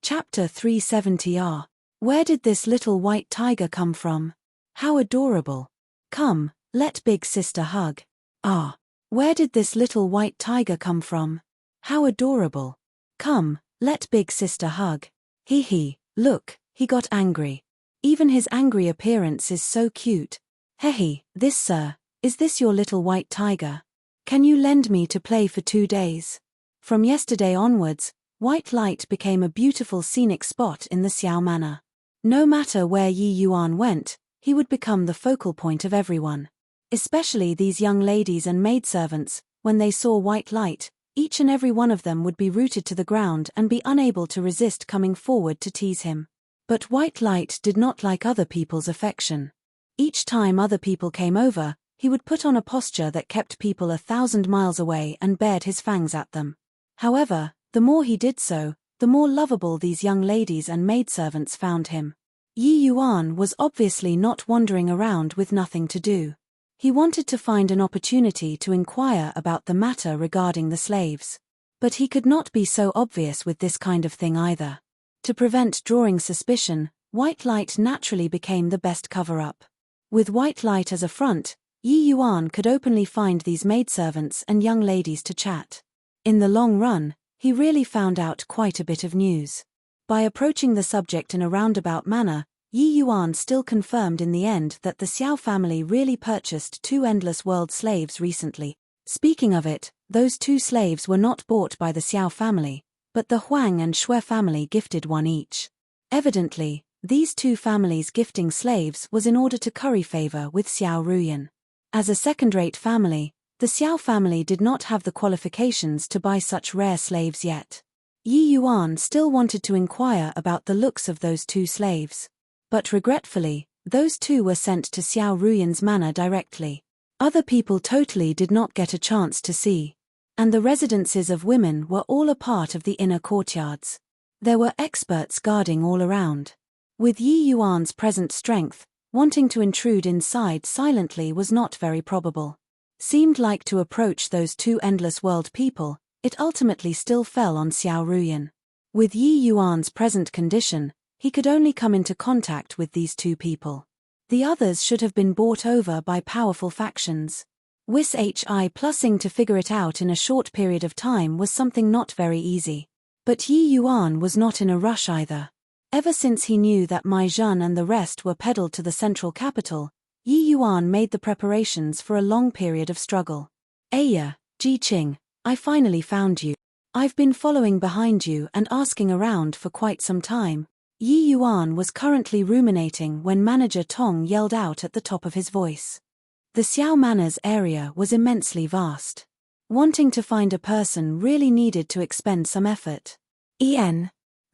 Chapter 370R. Where did this little white tiger come from? How adorable. Come, let big sister hug. Ah. Where did this little white tiger come from? How adorable. Come, let big sister hug. Hee, look, he got angry. Even his angry appearance is so cute. Hee, this sir, is this your little white tiger? Can you lend me to play for 2 days? From yesterday onwards, White Light became a beautiful scenic spot in the Xiao Manor. No matter where Yi Yuan went, he would become the focal point of everyone. Especially these young ladies and maidservants, when they saw White Light, each and every one of them would be rooted to the ground and be unable to resist coming forward to tease him. But White Light did not like other people's affection. Each time other people came over, he would put on a posture that kept people 1,000 miles away and bared his fangs at them. However, the more he did so, the more lovable these young ladies and maidservants found him. Yi Yuan was obviously not wandering around with nothing to do. He wanted to find an opportunity to inquire about the matter regarding the slaves. But he could not be so obvious with this kind of thing either. To prevent drawing suspicion, White Light naturally became the best cover-up. With white light as a front, Yi Yuan could openly find these maidservants and young ladies to chat. In the long run, he really found out quite a bit of news. By approaching the subject in a roundabout manner, Yi Yuan still confirmed in the end that the Xiao family really purchased 2 Endless World slaves recently. Speaking of it, those 2 slaves were not bought by the Xiao family, but the Huang and Shui family gifted one each. Evidently, these 2 families gifting slaves was in order to curry favor with Xiao Ruyan. As a second-rate family, the Xiao family did not have the qualifications to buy such rare slaves yet. Yi Yuan still wanted to inquire about the looks of those 2 slaves. But regretfully, those 2 were sent to Xiao Ruyan's manor directly. Other people totally did not get a chance to see. And the residences of women were all a part of the inner courtyards. There were experts guarding all around. With Yi Yuan's present strength, wanting to intrude inside silently was not very probable. Seemed like to approach those 2 Endless World people, it ultimately still fell on Xiao Ruyan. With Yi Yuan's present condition, he could only come into contact with these 2 people. The others should have been bought over by powerful factions. Plussing to figure it out in a short period of time was something not very easy. But Yi Yuan was not in a rush either. Ever since he knew that Mai Zhen and the rest were peddled to the central capital, Yi Yuan made the preparations for a long period of struggle. Aya, Ji Qing, I finally found you. I've been following behind you and asking around for quite some time. Yi Yuan was currently ruminating when Manager Tong yelled out at the top of his voice. The Xiao Manor's area was immensely vast. Wanting to find a person really needed to expend some effort.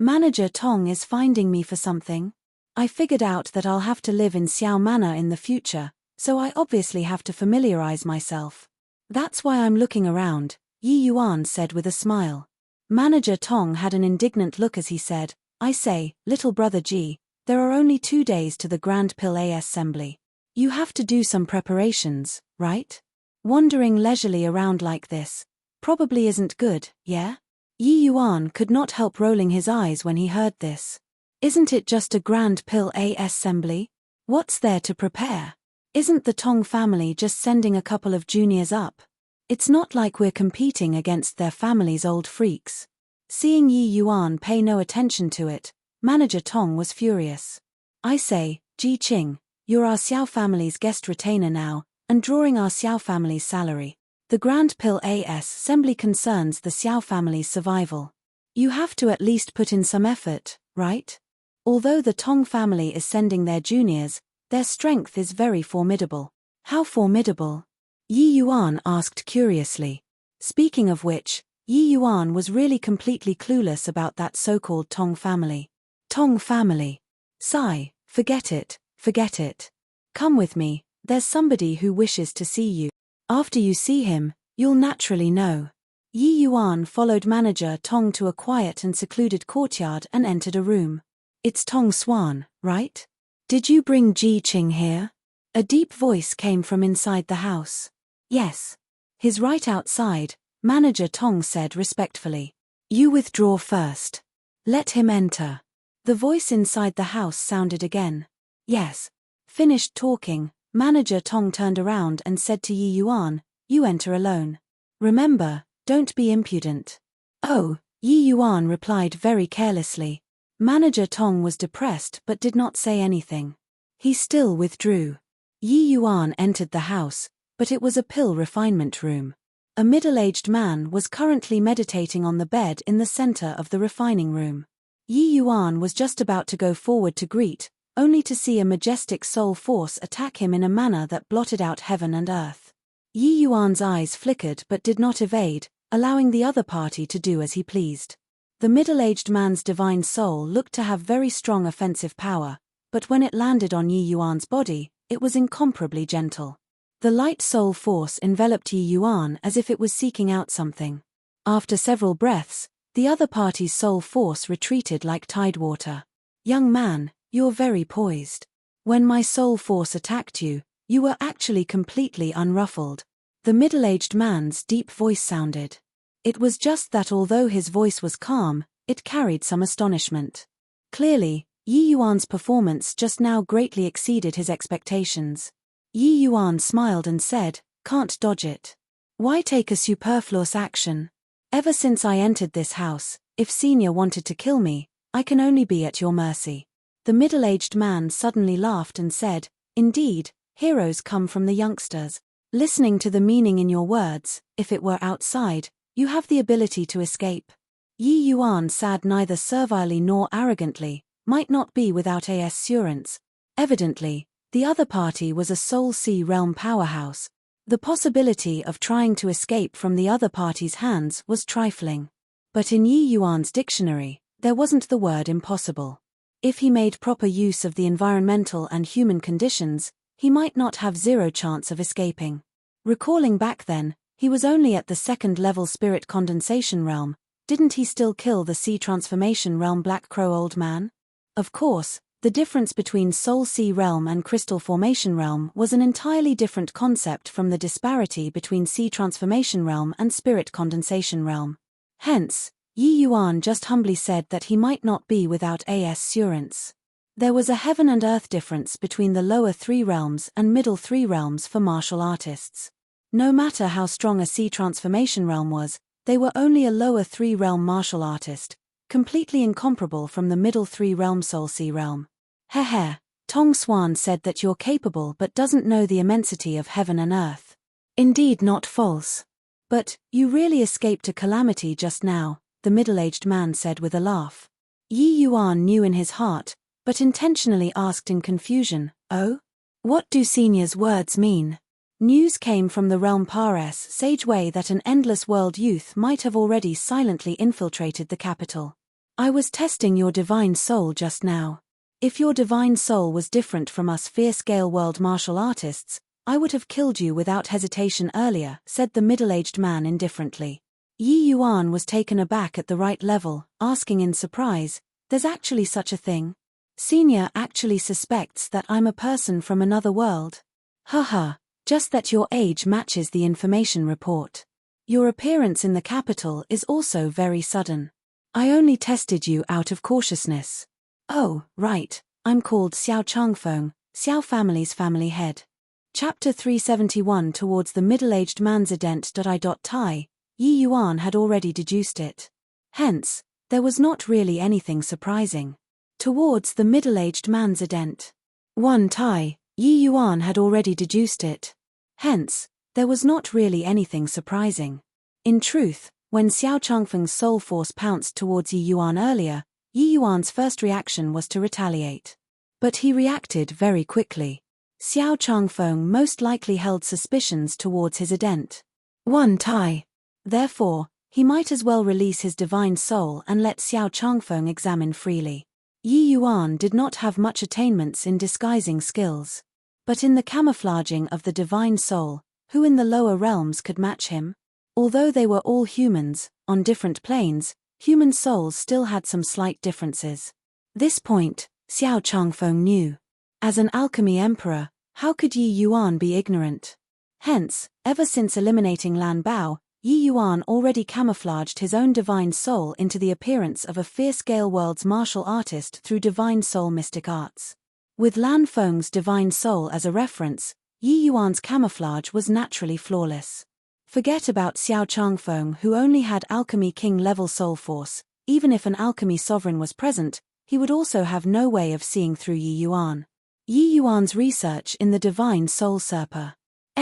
Manager Tong is finding me for something. I figured out that I'll have to live in Xiao Manor in the future, so I obviously have to familiarize myself. That's why I'm looking around, Yi Yuan said with a smile. Manager Tong had an indignant look as he said, I say, little brother Ji, there are only 2 days to the Grand Pill Assembly. You have to do some preparations, right? Wandering leisurely around like this probably isn't good, yeah? Yi Yuan could not help rolling his eyes when he heard this. Isn't it just a Grand Pill Assembly? What's there to prepare? Isn't the Tong family just sending a couple of juniors up? It's not like we're competing against their family's old freaks. Seeing Yi Yuan pay no attention to it, Manager Tong was furious. I say, Ji Qing, you're our Xiao family's guest retainer now, and drawing our Xiao family's salary. The Grand Pill Assembly concerns the Xiao family's survival. You have to at least put in some effort, right? Although the Tong family is sending their juniors, their strength is very formidable. How formidable? Yi Yuan asked curiously. Speaking of which, Yi Yuan was really completely clueless about that so-called Tong family. Tong family. Sigh, forget it, forget it. Come with me, there's somebody who wishes to see you. After you see him, you'll naturally know. Yi Yuan followed Manager Tong to a quiet and secluded courtyard and entered a room. It's Tong Swan, right? Did you bring Ji Qing here? A deep voice came from inside the house. Yes. His right outside, Manager Tong said respectfully. You withdraw first. Let him enter. The voice inside the house sounded again. Yes. Finished talking, Manager Tong turned around and said to Yi Yuan, you enter alone. Remember, don't be impudent. Oh, Yi Yuan replied very carelessly. Manager Tong was depressed but did not say anything. He still withdrew. Yi Yuan entered the house, but it was a pill refinement room. A middle-aged man was currently meditating on the bed in the center of the refining room. Yi Yuan was just about to go forward to greet, only to see a majestic soul force attack him in a manner that blotted out heaven and earth. Yi Yuan's eyes flickered but did not evade, allowing the other party to do as he pleased. The middle-aged man's divine soul looked to have very strong offensive power, but when it landed on Yi Yuan's body, it was incomparably gentle. The light soul force enveloped Yi Yuan as if it was seeking out something. After several breaths, the other party's soul force retreated like tidewater. Young man, you're very poised. When my soul force attacked you, you were actually completely unruffled. The middle-aged man's deep voice sounded. It was just that although his voice was calm, it carried some astonishment. Clearly, Yi Yuan's performance just now greatly exceeded his expectations. Yi Yuan smiled and said, "Can't dodge it. Why take a superfluous action? Ever since I entered this house, if Senior wanted to kill me, I can only be at your mercy." The middle-aged man suddenly laughed and said, "Indeed, heroes come from the youngsters. Listening to the meaning in your words, if it were outside, you have the ability to escape." Yi Yuan said neither servilely nor arrogantly, might not be without assurance. Evidently, the other party was a Soul Sea realm powerhouse. The possibility of trying to escape from the other party's hands was trifling. But in Yi Yuan's dictionary, there wasn't the word impossible. If he made proper use of the environmental and human conditions, he might not have zero chance of escaping. Recalling back then, he was only at the second-level spirit condensation realm. Didn't he still kill the sea transformation realm Black Crow old man? Of course, the difference between Soul Sea realm and Crystal Formation realm was an entirely different concept from the disparity between sea transformation realm and spirit condensation realm. Hence, Yi Yuan just humbly said that he might not be without assurance. There was a heaven and earth difference between the lower three realms and middle three realms for martial artists. No matter how strong a sea transformation realm was, they were only a lower three realm martial artist, completely incomparable from the middle three realm Soul Sea realm. Heh, Tong Swan said that you're capable but doesn't know the immensity of heaven and earth. Indeed not false. But, you really escaped a calamity just now, the middle-aged man said with a laugh. Yi Yuan knew in his heart, but intentionally asked in confusion, "Oh? What do Senior's words mean?" News came from the realm Pares Sageway that an endless world youth might have already silently infiltrated the capital. "I was testing your divine soul just now. If your divine soul was different from us fair-scale world martial artists, I would have killed you without hesitation earlier," said the middle-aged man indifferently. Yi Yuan was taken aback at the right level, asking in surprise, "There's actually such a thing? Senior actually suspects that I'm a person from another world? Haha, just that your age matches the information report. Your appearance in the capital is also very sudden. I only tested you out of cautiousness. Oh, right, I'm called Xiao Changfeng, Xiao family's family head." Chapter 371 Towards the middle-aged man's ident.I.Tai, Yi Yuan had already deduced it. Hence, there was not really anything surprising. Towards the middle-aged man's ident. 1 Tai, Yi Yuan had already deduced it. Hence, there was not really anything surprising. In truth, when Xiao Changfeng's soul force pounced towards Yi Yuan earlier, Yi Yuan's first reaction was to retaliate. But he reacted very quickly. Xiao Changfeng most likely held suspicions towards his ident. 1 Tai. Therefore, he might as well release his divine soul and let Xiao Changfeng examine freely. Yi Yuan did not have much attainments in disguising skills. But in the camouflaging of the divine soul, who in the lower realms could match him? Although they were all humans, on different planes, human souls still had some slight differences. This point, Xiao Changfeng knew. As an alchemy emperor, how could Yi Yuan be ignorant? Hence, ever since eliminating Lan Bao, Yi Yuan already camouflaged his own divine soul into the appearance of a fair-scale world's martial artist through divine soul mystic arts. With Lan Feng's divine soul as a reference, Yi Yuan's camouflage was naturally flawless. Forget about Xiao Changfeng, who only had alchemy king-level soul force. Even if an alchemy sovereign was present, he would also have no way of seeing through Yi Yuan. Yi Yuan's research in the divine soul Serpa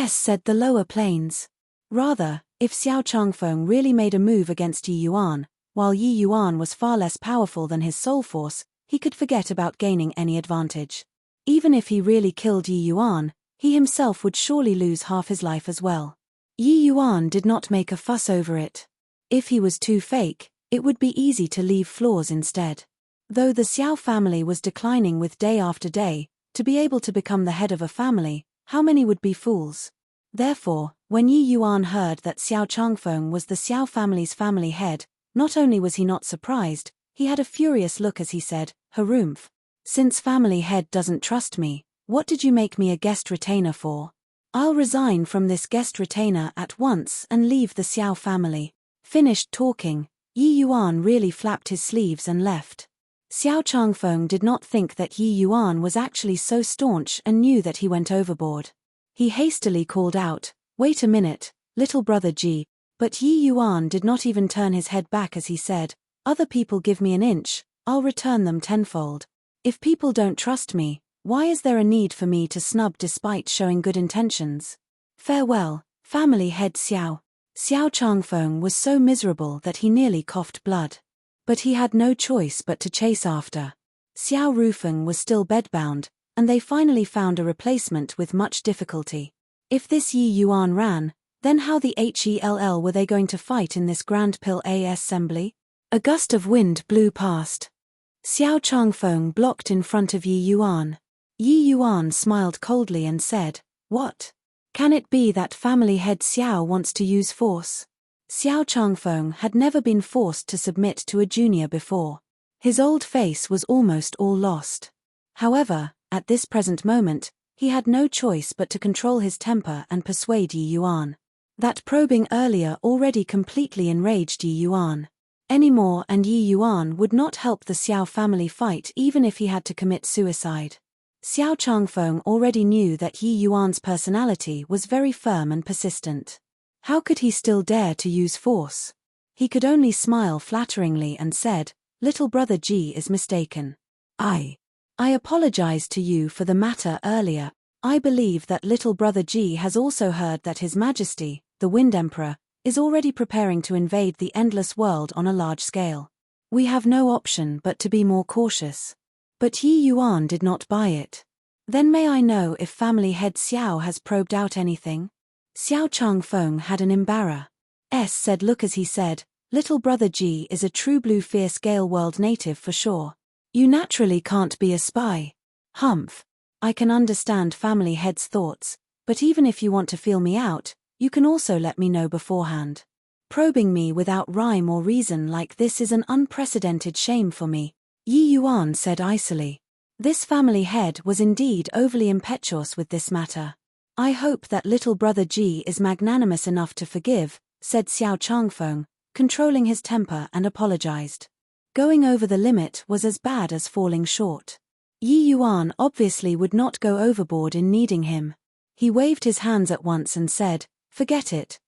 said the lower planes. Rather, if Xiao Changfeng really made a move against Yi Yuan, while Yi Yuan was far less powerful than his soul force, he could forget about gaining any advantage. Even if he really killed Yi Yuan, he himself would surely lose half his life as well. Yi Yuan did not make a fuss over it. If he was too fake, it would be easy to leave flaws instead. Though the Xiao family was declining with day after day, to be able to become the head of a family, how many would be fools? Therefore, when Yi Yuan heard that Xiao Changfeng was the Xiao family's family head, not only was he not surprised, he had a furious look as he said, "Harumph. Since family head doesn't trust me, what did you make me a guest retainer for? I'll resign from this guest retainer at once and leave the Xiao family." Finished talking, Yi Yuan really flapped his sleeves and left. Xiao Changfeng did not think that Yi Yuan was actually so staunch and knew that he went overboard. He hastily called out, "Wait a minute, little brother Ji," but Yi Yuan did not even turn his head back as he said, "Other people give me an inch, I'll return them tenfold. If people don't trust me, why is there a need for me to snub despite showing good intentions? Farewell, family head Xiao." Xiao Changfeng was so miserable that he nearly coughed blood. But he had no choice but to chase after. Xiao Rufeng was still bedbound, and they finally found a replacement with much difficulty. If this Yi Yuan ran, then how the hell were they going to fight in this Grand Pill assembly? A gust of wind blew past. Xiao Changfeng blocked in front of Yi Yuan. Yi Yuan smiled coldly and said, "What? Can it be that family head Xiao wants to use force?" Xiao Changfeng had never been forced to submit to a junior before. His old face was almost all lost. However, at this present moment, he had no choice but to control his temper and persuade Yi Yuan. That probing earlier already completely enraged Yi Yuan. Anymore, and Yi Yuan would not help the Xiao family fight even if he had to commit suicide. Xiao Changfeng already knew that Yi Yuan's personality was very firm and persistent. How could he still dare to use force? He could only smile flatteringly and said, "Little brother Ji is mistaken. I apologize to you for the matter earlier. I believe that little brother Ji has also heard that His Majesty, the Wind Emperor, is already preparing to invade the endless world on a large scale. We have no option but to be more cautious." But Yi Yuan did not buy it. "Then may I know if family head Xiao has probed out anything?" Xiao Changfeng had an said look as he said, "Little brother Ji is a true blue fierce gale world native for sure. You naturally can't be a spy." "Humph. I can understand family head's thoughts, but even if you want to feel me out, you can also let me know beforehand. Probing me without rhyme or reason like this is an unprecedented shame for me," Yi Yuan said icily. This family head was indeed overly impetuous with this matter. "I hope that little brother Ji is magnanimous enough to forgive," said Xiao Changfeng, controlling his temper, and apologized. Going over the limit was as bad as falling short. Yi Yuan obviously would not go overboard in needing him. He waved his hands at once and said, forget it.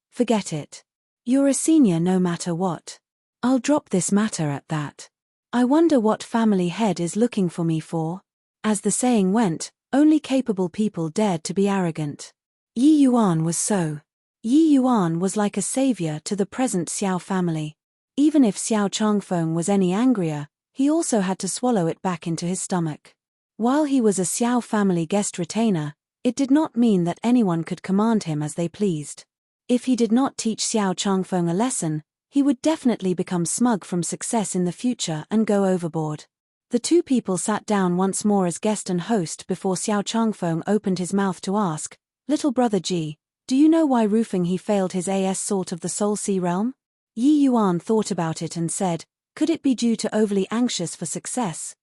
You're a senior no matter what. I'll drop this matter at that. I wonder what family head is looking for me for?" As the saying went, only capable people dared to be arrogant. Yi Yuan was so. Yi Yuan was like a savior to the present Xiao family. Even if Xiao Changfeng was any angrier, he also had to swallow it back into his stomach. While he was a Xiao family guest retainer, it did not mean that anyone could command him as they pleased. If he did not teach Xiao Changfeng a lesson, he would definitely become smug from success in the future and go overboard. The two people sat down once more as guest and host before Xiao Changfeng opened his mouth to ask, "Little brother Ji, do you know why Rufeng he failed his salt of the Soul Sea realm?" Yi Yuan thought about it and said, "Could it be due to overly anxious for success?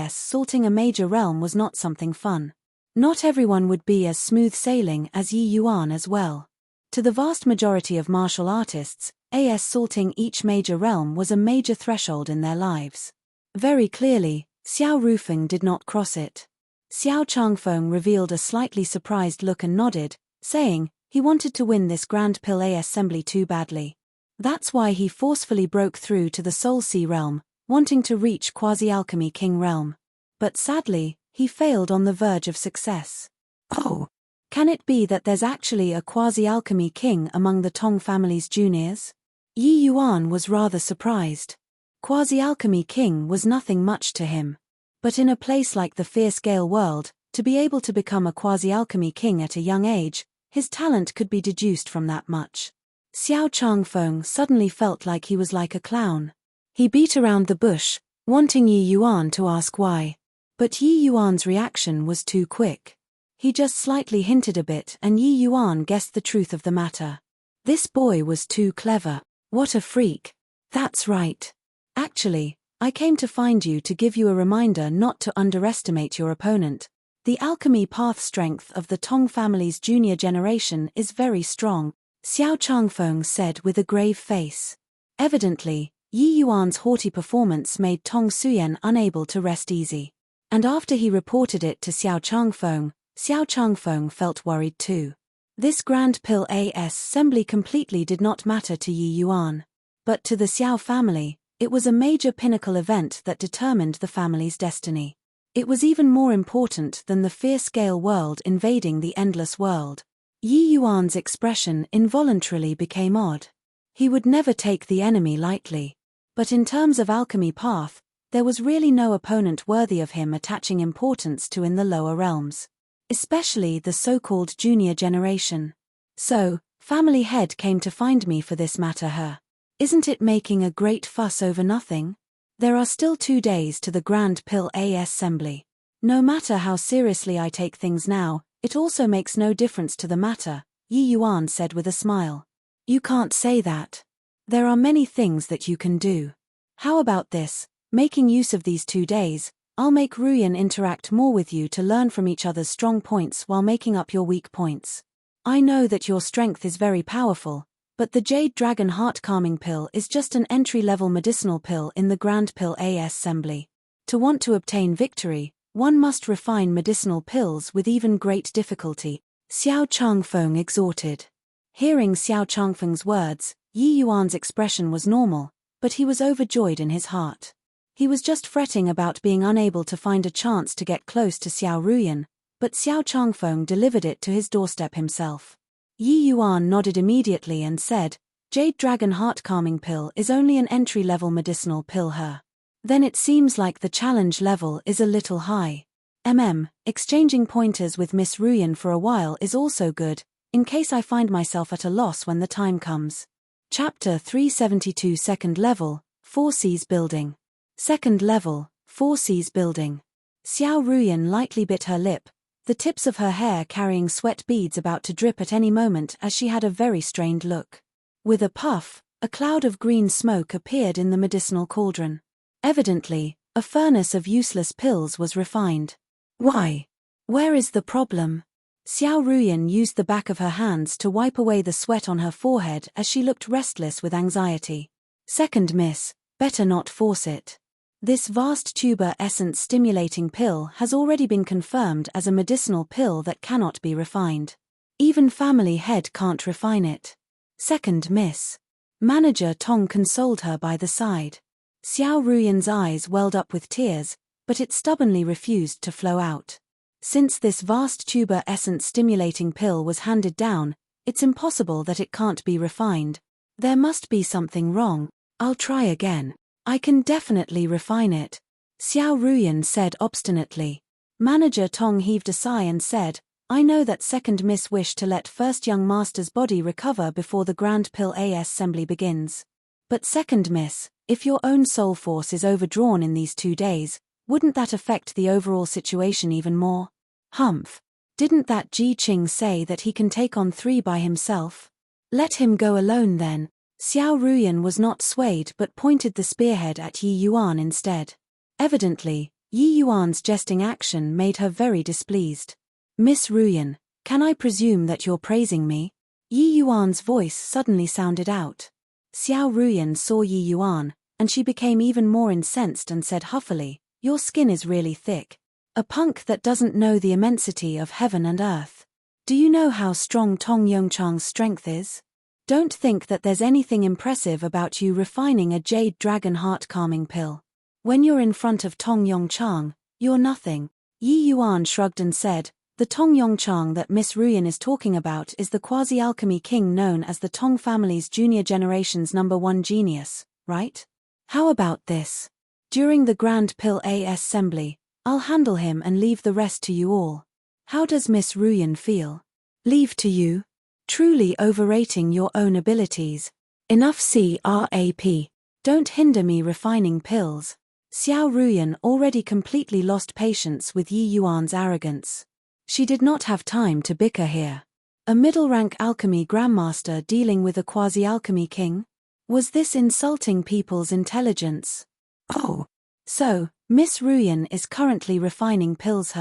Salting a major realm was not something fun. Not everyone would be as smooth sailing as Yi Yuan as well. To the vast majority of martial artists, salting each major realm was a major threshold in their lives. Very clearly, Xiao Rufeng did not cross it." Xiao Changfeng revealed a slightly surprised look and nodded, saying, he wanted to win this Grand Pill assembly too badly. That's why he forcefully broke through to the Soul Sea realm, wanting to reach Quasi-Alchemy King realm. But sadly, he failed on the verge of success. "Oh, can it be that there's actually a Quasi-Alchemy King among the Tong family's juniors?" Yi Yuan was rather surprised. Quasi-Alchemy King was nothing much to him. But in a place like the Fierce Gale world, to be able to become a Quasi-Alchemy King at a young age, his talent could be deduced from that much. Xiao Changfeng suddenly felt like he was like a clown. He beat around the bush, wanting Yi Yuan to ask why. But Yi Yuan's reaction was too quick. He just slightly hinted a bit and Yi Yuan guessed the truth of the matter. This boy was too clever. What a freak. That's right. Actually, I came to find you to give you a reminder not to underestimate your opponent. The alchemy path strength of the Tong family's junior generation is very strong, Xiao Changfeng said with a grave face. Evidently, Yi Yuan's haughty performance made Tong Suyen unable to rest easy. And after he reported it to Xiao Changfeng felt worried too. This Grand Pill assembly completely did not matter to Yi Yuan. But to the Xiao family, it was a major pinnacle event that determined the family's destiny. It was even more important than the fierce-scale world invading the endless world. Yi Yuan's expression involuntarily became odd. He would never take the enemy lightly. But in terms of alchemy path, there was really no opponent worthy of him attaching importance to in the lower realms. Especially the so-called junior generation. So, family head came to find me for this matter. Isn't it making a great fuss over nothing? There are still 2 days to the Grand Pill assembly. No matter how seriously I take things now, it also makes no difference to the matter, Yi Yuan said with a smile. You can't say that. There are many things that you can do. How about this, making use of these 2 days, I'll make Ruyan interact more with you to learn from each other's strong points while making up your weak points. I know that your strength is very powerful, but the Jade Dragon Heart Calming Pill is just an entry-level medicinal pill in the Grand Pill assembly. To want to obtain victory, one must refine medicinal pills with even great difficulty, Xiao Changfeng exhorted. Hearing Xiao Changfeng's words, Yi Yuan's expression was normal, but he was overjoyed in his heart. He was just fretting about being unable to find a chance to get close to Xiao Ruyan, but Xiao Changfeng delivered it to his doorstep himself. Yi Yuan nodded immediately and said, Jade Dragon Heart Calming Pill is only an entry-level medicinal pill. Then it seems like the challenge level is a little high. Exchanging pointers with Miss Ruyan for a while is also good, in case I find myself at a loss when the time comes. Chapter 372 Second Level, 4C's Building. Second Level, 4C's Building. Xiao Ruyan lightly bit her lip, the tips of her hair carrying sweat beads about to drip at any moment as she had a very strained look. With a puff, a cloud of green smoke appeared in the medicinal cauldron. Evidently, a furnace of useless pills was refined. Why? Where is the problem? Xiao Ruyan used the back of her hands to wipe away the sweat on her forehead as she looked restless with anxiety. Second miss, better not force it. This vast tuber essence stimulating pill has already been confirmed as a medicinal pill that cannot be refined. Even family head can't refine it. Second miss. Manager Tong consoled her by the side. Xiao Ruyan's eyes welled up with tears, but it stubbornly refused to flow out. Since this vast tuber essence stimulating pill was handed down, it's impossible that it can't be refined. There must be something wrong. I'll try again. I can definitely refine it, Xiao Ruyan said obstinately. Manager Tong heaved a sigh and said, I know that second miss wished to let first young master's body recover before the Grand Pill assembly begins. But second miss, if your own soul force is overdrawn in these 2 days, wouldn't that affect the overall situation even more? Humph. Didn't that Ji Qing say that he can take on 3 by himself? Let him go alone then. Xiao Ruyan was not swayed but pointed the spearhead at Yi Yuan instead. Evidently, Yi Yuan's jesting action made her very displeased. Miss Ruyan, can I presume that you're praising me? Yi Yuan's voice suddenly sounded out. Xiao Ruyan saw Yi Yuan, and she became even more incensed and said huffily, your skin is really thick. A punk that doesn't know the immensity of heaven and earth. Do you know how strong Tong Yongchang's strength is? Don't think that there's anything impressive about you refining a Jade Dragon Heart Calming Pill. When you're in front of Tong Yongchang, you're nothing. Yi Yuan shrugged and said, the Tong Yongchang that Miss Ruyan is talking about is the quasi-alchemy king known as the Tong family's junior generation's #1 genius, right? How about this? During the Grand Pill assembly, I'll handle him and leave the rest to you all. How does Miss Ruyan feel? Leave to you? Truly overrating your own abilities. Enough crap. Don't hinder me refining pills. Xiao Ruyan already completely lost patience with Yi Yuan's arrogance. She did not have time to bicker here. A middle-rank alchemy grandmaster dealing with a quasi-alchemy king? Was this insulting people's intelligence? Oh. So, Miss Ruyan is currently refining pills.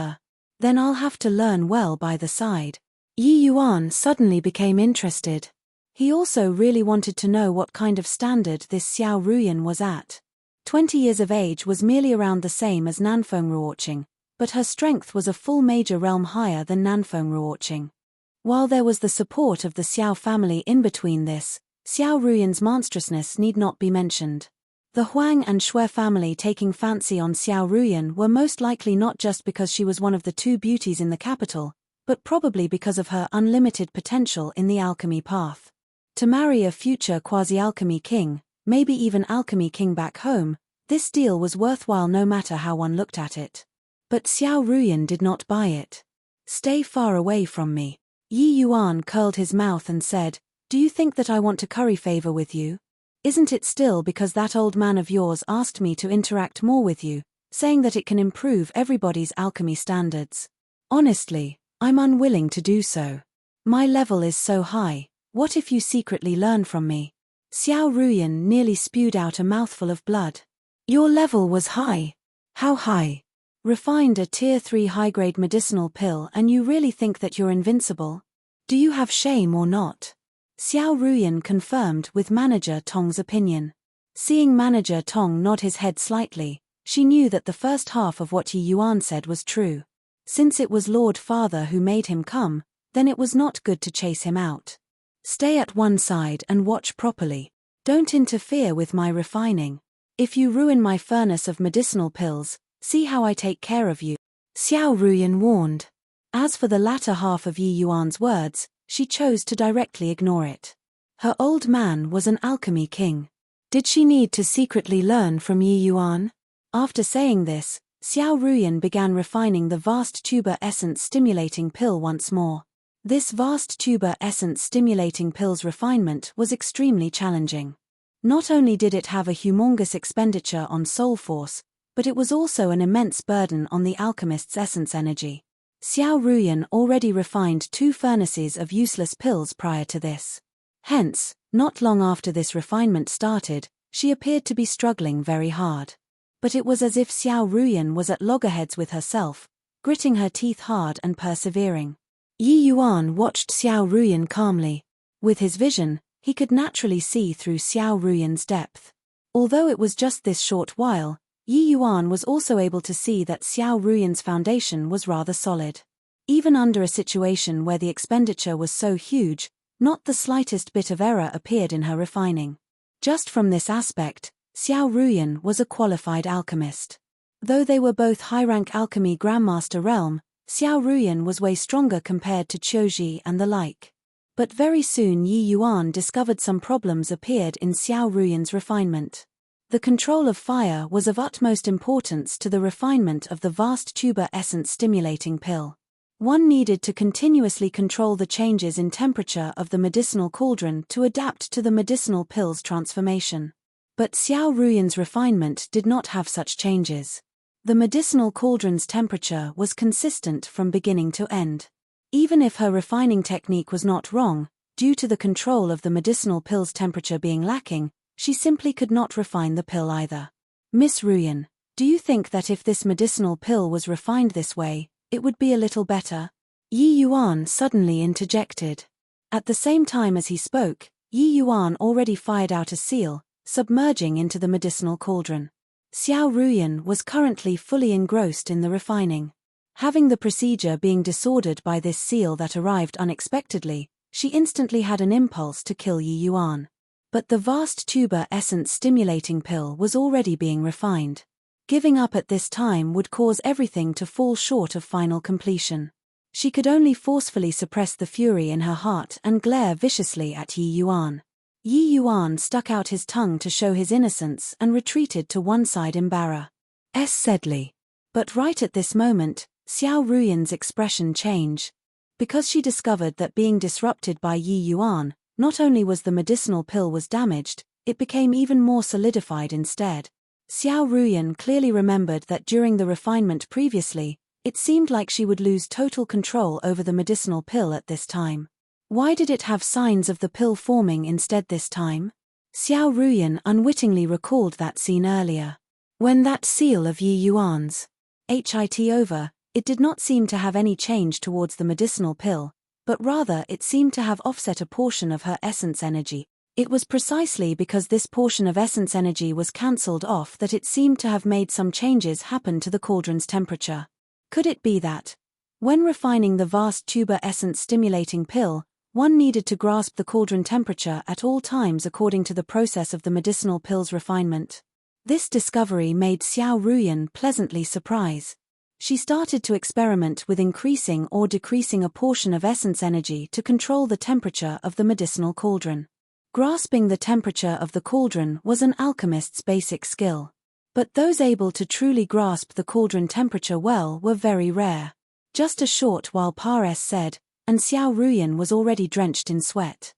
Then I'll have to learn well by the side. Yi Yuan suddenly became interested. He also really wanted to know what kind of standard this Xiao Ruyan was at. 20 years of age was merely around the same as Nanfeng Ruoqing, but her strength was a full major realm higher than Nanfeng Ruoqing. While there was the support of the Xiao family in between this, Xiao Ruyan's monstrousness need not be mentioned. The Huang and Shui family taking fancy on Xiao Ruyan were most likely not just because she was one of the two beauties in the capital, but probably because of her unlimited potential in the alchemy path. To marry a future quasi-alchemy king, maybe even alchemy king back home, this deal was worthwhile no matter how one looked at it. But Xiao Ruyan did not buy it. "Stay far away from me." Yi Yuan curled his mouth and said, "Do you think that I want to curry favor with you? Isn't it still because that old man of yours asked me to interact more with you, saying that it can improve everybody's alchemy standards? Honestly, I'm unwilling to do so. My level is so high. What if you secretly learn from me?" Xiao Ruyan nearly spewed out a mouthful of blood. "Your level was high? How high? Refined a tier 3 high-grade medicinal pill and you really think that you're invincible? Do you have shame or not?" Xiao Ruyan confirmed with Manager Tong's opinion. Seeing Manager Tong nod his head slightly, she knew that the first half of what Yi Yuan said was true. Since it was Lord Father who made him come, then it was not good to chase him out. "Stay at one side and watch properly. Don't interfere with my refining. If you ruin my furnace of medicinal pills, see how I take care of you," Xiao Ruyan warned. As for the latter half of Yi Yuan's words, she chose to directly ignore it. Her old man was an alchemy king. Did she need to secretly learn from Yi Yuan? After saying this, Xiao Ruyan began refining the vast tuber essence stimulating pill once more. This vast tuber essence stimulating pill's refinement was extremely challenging. Not only did it have a humongous expenditure on soul force, but it was also an immense burden on the alchemist's essence energy. Xiao Ruyan already refined 2 furnaces of useless pills prior to this. Hence, not long after this refinement started, she appeared to be struggling very hard. But it was as if Xiao Ruyan was at loggerheads with herself, gritting her teeth hard and persevering. Yi Yuan watched Xiao Ruyan calmly. With his vision, he could naturally see through Xiao Ruyan's depth. Although it was just this short while, Yi Yuan was also able to see that Xiao Ruyan's foundation was rather solid. Even under a situation where the expenditure was so huge, not the slightest bit of error appeared in her refining. Just from this aspect, Xiao Ruyan was a qualified alchemist. Though they were both high-rank alchemy Grandmaster realm, Xiao Ruyan was way stronger compared to Qiuji and the like. But very soon Yi Yuan discovered some problems appeared in Xiao Ruyan's refinement. The control of fire was of utmost importance to the refinement of the vast tuber essence stimulating pill. One needed to continuously control the changes in temperature of the medicinal cauldron to adapt to the medicinal pill's transformation. But Xiao Ruyan's refinement did not have such changes. The medicinal cauldron's temperature was consistent from beginning to end. Even if her refining technique was not wrong, due to the control of the medicinal pill's temperature being lacking, she simply could not refine the pill either. "Miss Ruyan, do you think that if this medicinal pill was refined this way, it would be a little better?" Yi Yuan suddenly interjected. At the same time as he spoke, Yi Yuan already fired out a seal, submerging into the medicinal cauldron. Xiao Ruyan was currently fully engrossed in the refining. Having the procedure being disordered by this seal that arrived unexpectedly, she instantly had an impulse to kill Yi Yuan. But the vast tuber essence stimulating pill was already being refined. Giving up at this time would cause everything to fall short of final completion. She could only forcefully suppress the fury in her heart and glare viciously at Yi Yuan. Yi Yuan stuck out his tongue to show his innocence and retreated to one side embarrassedly. But right at this moment, Xiao Ruyan's expression changed. Because she discovered that being disrupted by Yi Yuan, not only was the medicinal pill was damaged, it became even more solidified instead. Xiao Ruyan clearly remembered that during the refinement previously, it seemed like she would lose total control over the medicinal pill at this time. Why did it have signs of the pill forming instead this time? Xiao Ruyan unwittingly recalled that scene earlier. When that seal of Yi Yuan's hit over, it did not seem to have any change towards the medicinal pill, but rather it seemed to have offset a portion of her essence energy. It was precisely because this portion of essence energy was cancelled off that it seemed to have made some changes happen to the cauldron's temperature. Could it be that, when refining the vast tuber essence stimulating pill, one needed to grasp the cauldron temperature at all times according to the process of the medicinal pill's refinement? This discovery made Xiao Ruyan pleasantly surprised. She started to experiment with increasing or decreasing a portion of essence energy to control the temperature of the medicinal cauldron. Grasping the temperature of the cauldron was an alchemist's basic skill. But those able to truly grasp the cauldron temperature well were very rare. Just a short while said, and Xiao Ruyan was already drenched in sweat.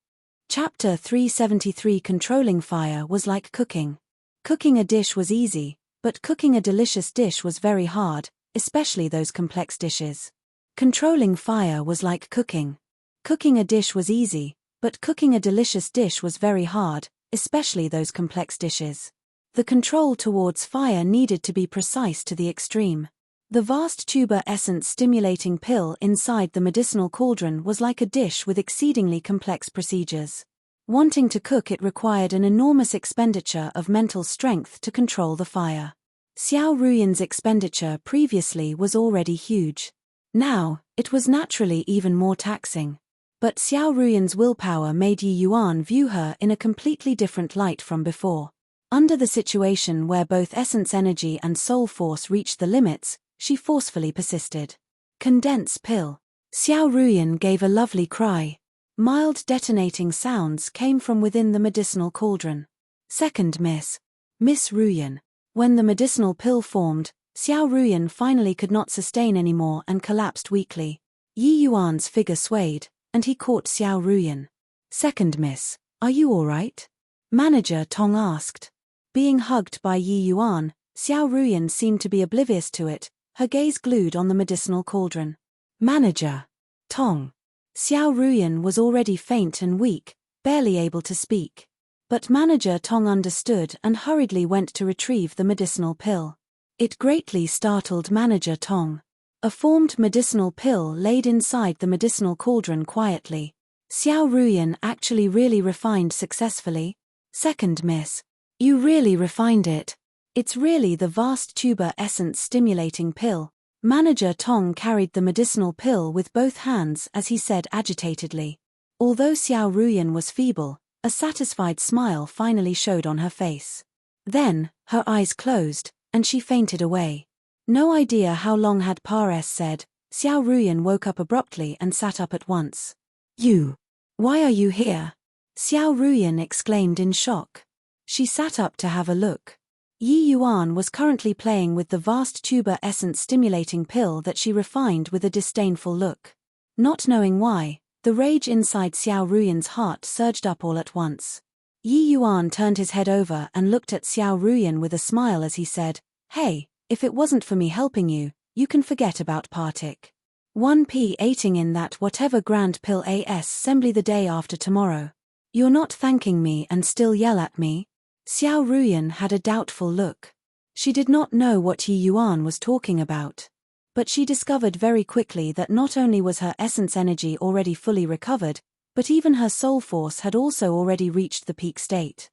Chapter 373. Controlling fire was like cooking. Cooking a dish was easy, but cooking a delicious dish was very hard, especially those complex dishes. Controlling fire was like cooking. Cooking a dish was easy, but cooking a delicious dish was very hard, especially those complex dishes. The control towards fire needed to be precise to the extreme. The vast tuber essence stimulating pill inside the medicinal cauldron was like a dish with exceedingly complex procedures. Wanting to cook it required an enormous expenditure of mental strength to control the fire. Xiao Ruyan's expenditure previously was already huge. Now, it was naturally even more taxing. But Xiao Ruyan's willpower made Yi Yuan view her in a completely different light from before. Under the situation where both essence energy and soul force reached the limits, she forcefully persisted. Condense pill. Xiao Ruyan gave a lovely cry. Mild detonating sounds came from within the medicinal cauldron. Second Miss Ruyan. When the medicinal pill formed, Xiao Ruyan finally could not sustain anymore and collapsed weakly. Yi Yuan's figure swayed, and he caught Xiao Ruyan. Second Miss, are you all right? Manager Tong asked. Being hugged by Yi Yuan, Xiao Ruyan seemed to be oblivious to it, her gaze glued on the medicinal cauldron. Manager Tong. Xiao Ruyan was already faint and weak, barely able to speak. But Manager Tong understood and hurriedly went to retrieve the medicinal pill. It greatly startled Manager Tong. A formed medicinal pill laid inside the medicinal cauldron quietly. Xiao Ruyan actually really refined successfully. Second Miss. You really refined it. It's really the vast tuber essence stimulating pill. Manager Tong carried the medicinal pill with both hands as he said agitatedly. Although Xiao Ruyan was feeble, a satisfied smile finally showed on her face. Then, her eyes closed, and she fainted away. No idea how long had said. Xiao Ruyan woke up abruptly and sat up at once. You! Why are you here? Xiao Ruyan exclaimed in shock. She sat up to have a look. Yi Yuan was currently playing with the vast tuber essence stimulating pill that she refined with a disdainful look. Not knowing why, the rage inside Xiao Ruyan's heart surged up all at once. Yi Yuan turned his head over and looked at Xiao Ruyan with a smile as he said, Hey, if it wasn't for me helping you, you can forget about Partik. 1p 8ing in that whatever grand pill assembly the day after tomorrow. You're not thanking me and still yell at me? Xiao Ruyan had a doubtful look. She did not know what Yi Yuan was talking about. But she discovered very quickly that not only was her essence energy already fully recovered, but even her soul force had also already reached the peak state.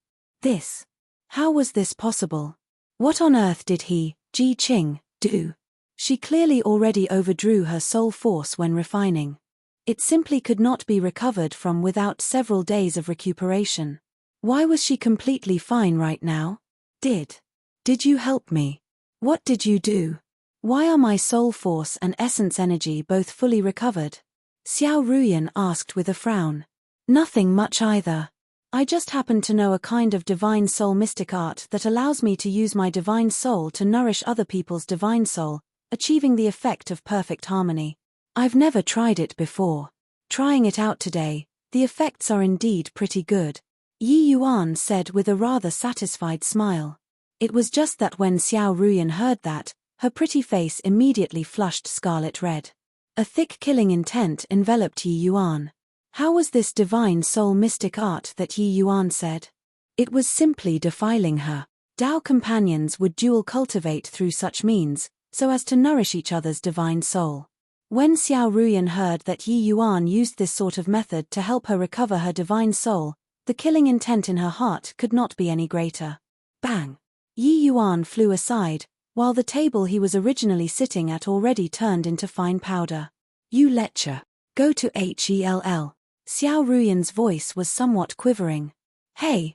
How was this possible? What on earth did Ji Qing, do? She clearly already overdrew her soul force when refining. It simply could not be recovered from without several days of recuperation. Why was she completely fine right now? Did you help me? What did you do? Why are my soul force and essence energy both fully recovered? Xiao Ruyan asked with a frown. Nothing much either. I just happen to know a kind of divine soul mystic art that allows me to use my divine soul to nourish other people's divine soul, achieving the effect of perfect harmony. I've never tried it before. Trying it out today, the effects are indeed pretty good. Yi Yuan said with a rather satisfied smile. It was just that when Xiao Ruyan heard that, her pretty face immediately flushed scarlet red. A thick killing intent enveloped Yi Yuan. How was this divine soul mystic art that Yi Yuan said? It was simply defiling her. Dao companions would dual cultivate through such means, so as to nourish each other's divine soul. When Xiao Ruyan heard that Yi Yuan used this sort of method to help her recover her divine soul, the killing intent in her heart could not be any greater. Bang! Yi Yuan flew aside, while the table he was originally sitting at already turned into fine powder. You lecher. Go to hell. Xiao Ruyan's voice was somewhat quivering. Hey,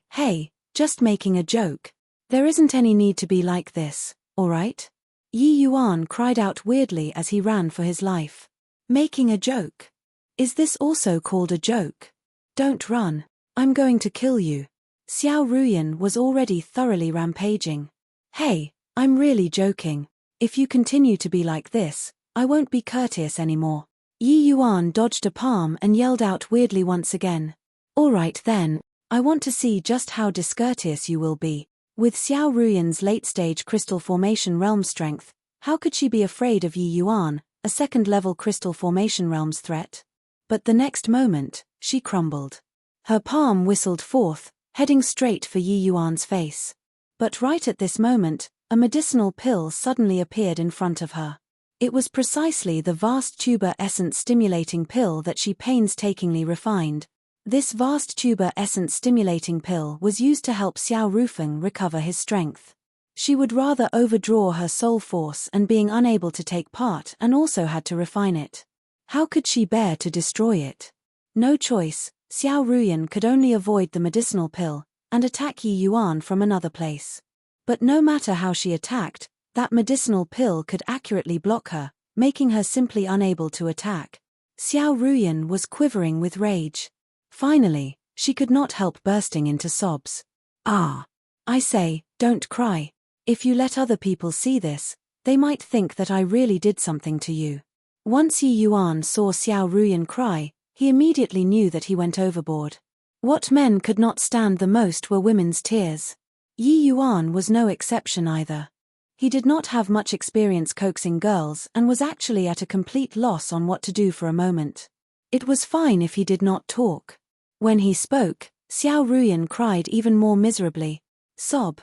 just making a joke. There isn't any need to be like this, alright? Yi Yuan cried out weirdly as he ran for his life. Making a joke? Is this also called a joke? Don't run. I'm going to kill you. Xiao Ruyan was already thoroughly rampaging. Hey, I'm really joking. If you continue to be like this, I won't be courteous anymore. Yi Yuan dodged a palm and yelled out weirdly once again. Alright then, I want to see just how discourteous you will be. With Xiao Ruyan's late-stage crystal formation realm strength, how could she be afraid of Yi Yuan, a second-level crystal formation realms threat? But the next moment, she crumbled. Her palm whistled forth, heading straight for Yi Yuan's face. But right at this moment, a medicinal pill suddenly appeared in front of her. It was precisely the vast tuber essence stimulating pill that she painstakingly refined. This vast tuber essence stimulating pill was used to help Xiao Rufeng recover his strength. She would rather overdraw her soul force and being unable to take part and also had to refine it. How could she bear to destroy it? No choice, Xiao Ruyan could only avoid the medicinal pill and attack Yi Yuan from another place. But no matter how she attacked, that medicinal pill could accurately block her, making her simply unable to attack. Xiao Ruyan was quivering with rage. Finally, she could not help bursting into sobs. Ah! I say, don't cry. If you let other people see this, they might think that I really did something to you. Once Yi Yuan saw Xiao Ruyan cry, he immediately knew that he went overboard. What men could not stand the most were women's tears. Yi Yuan was no exception either. He did not have much experience coaxing girls and was actually at a complete loss on what to do for a moment. It was fine if he did not talk. When he spoke, Xiao Ruyan cried even more miserably. Sob,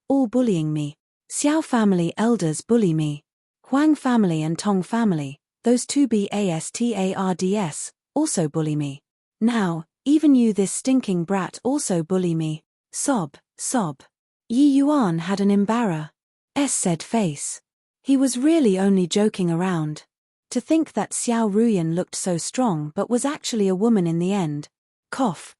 all bullying me. Xiao family elders bully me. Huang family and Tong family, those two bastards, also bully me. Now, even you this stinking brat also bully me. Sob. Yi Yuan had an embarrassed face. He was really only joking around. To think that Xiao Ruyan looked so strong but was actually a woman in the end. Cough.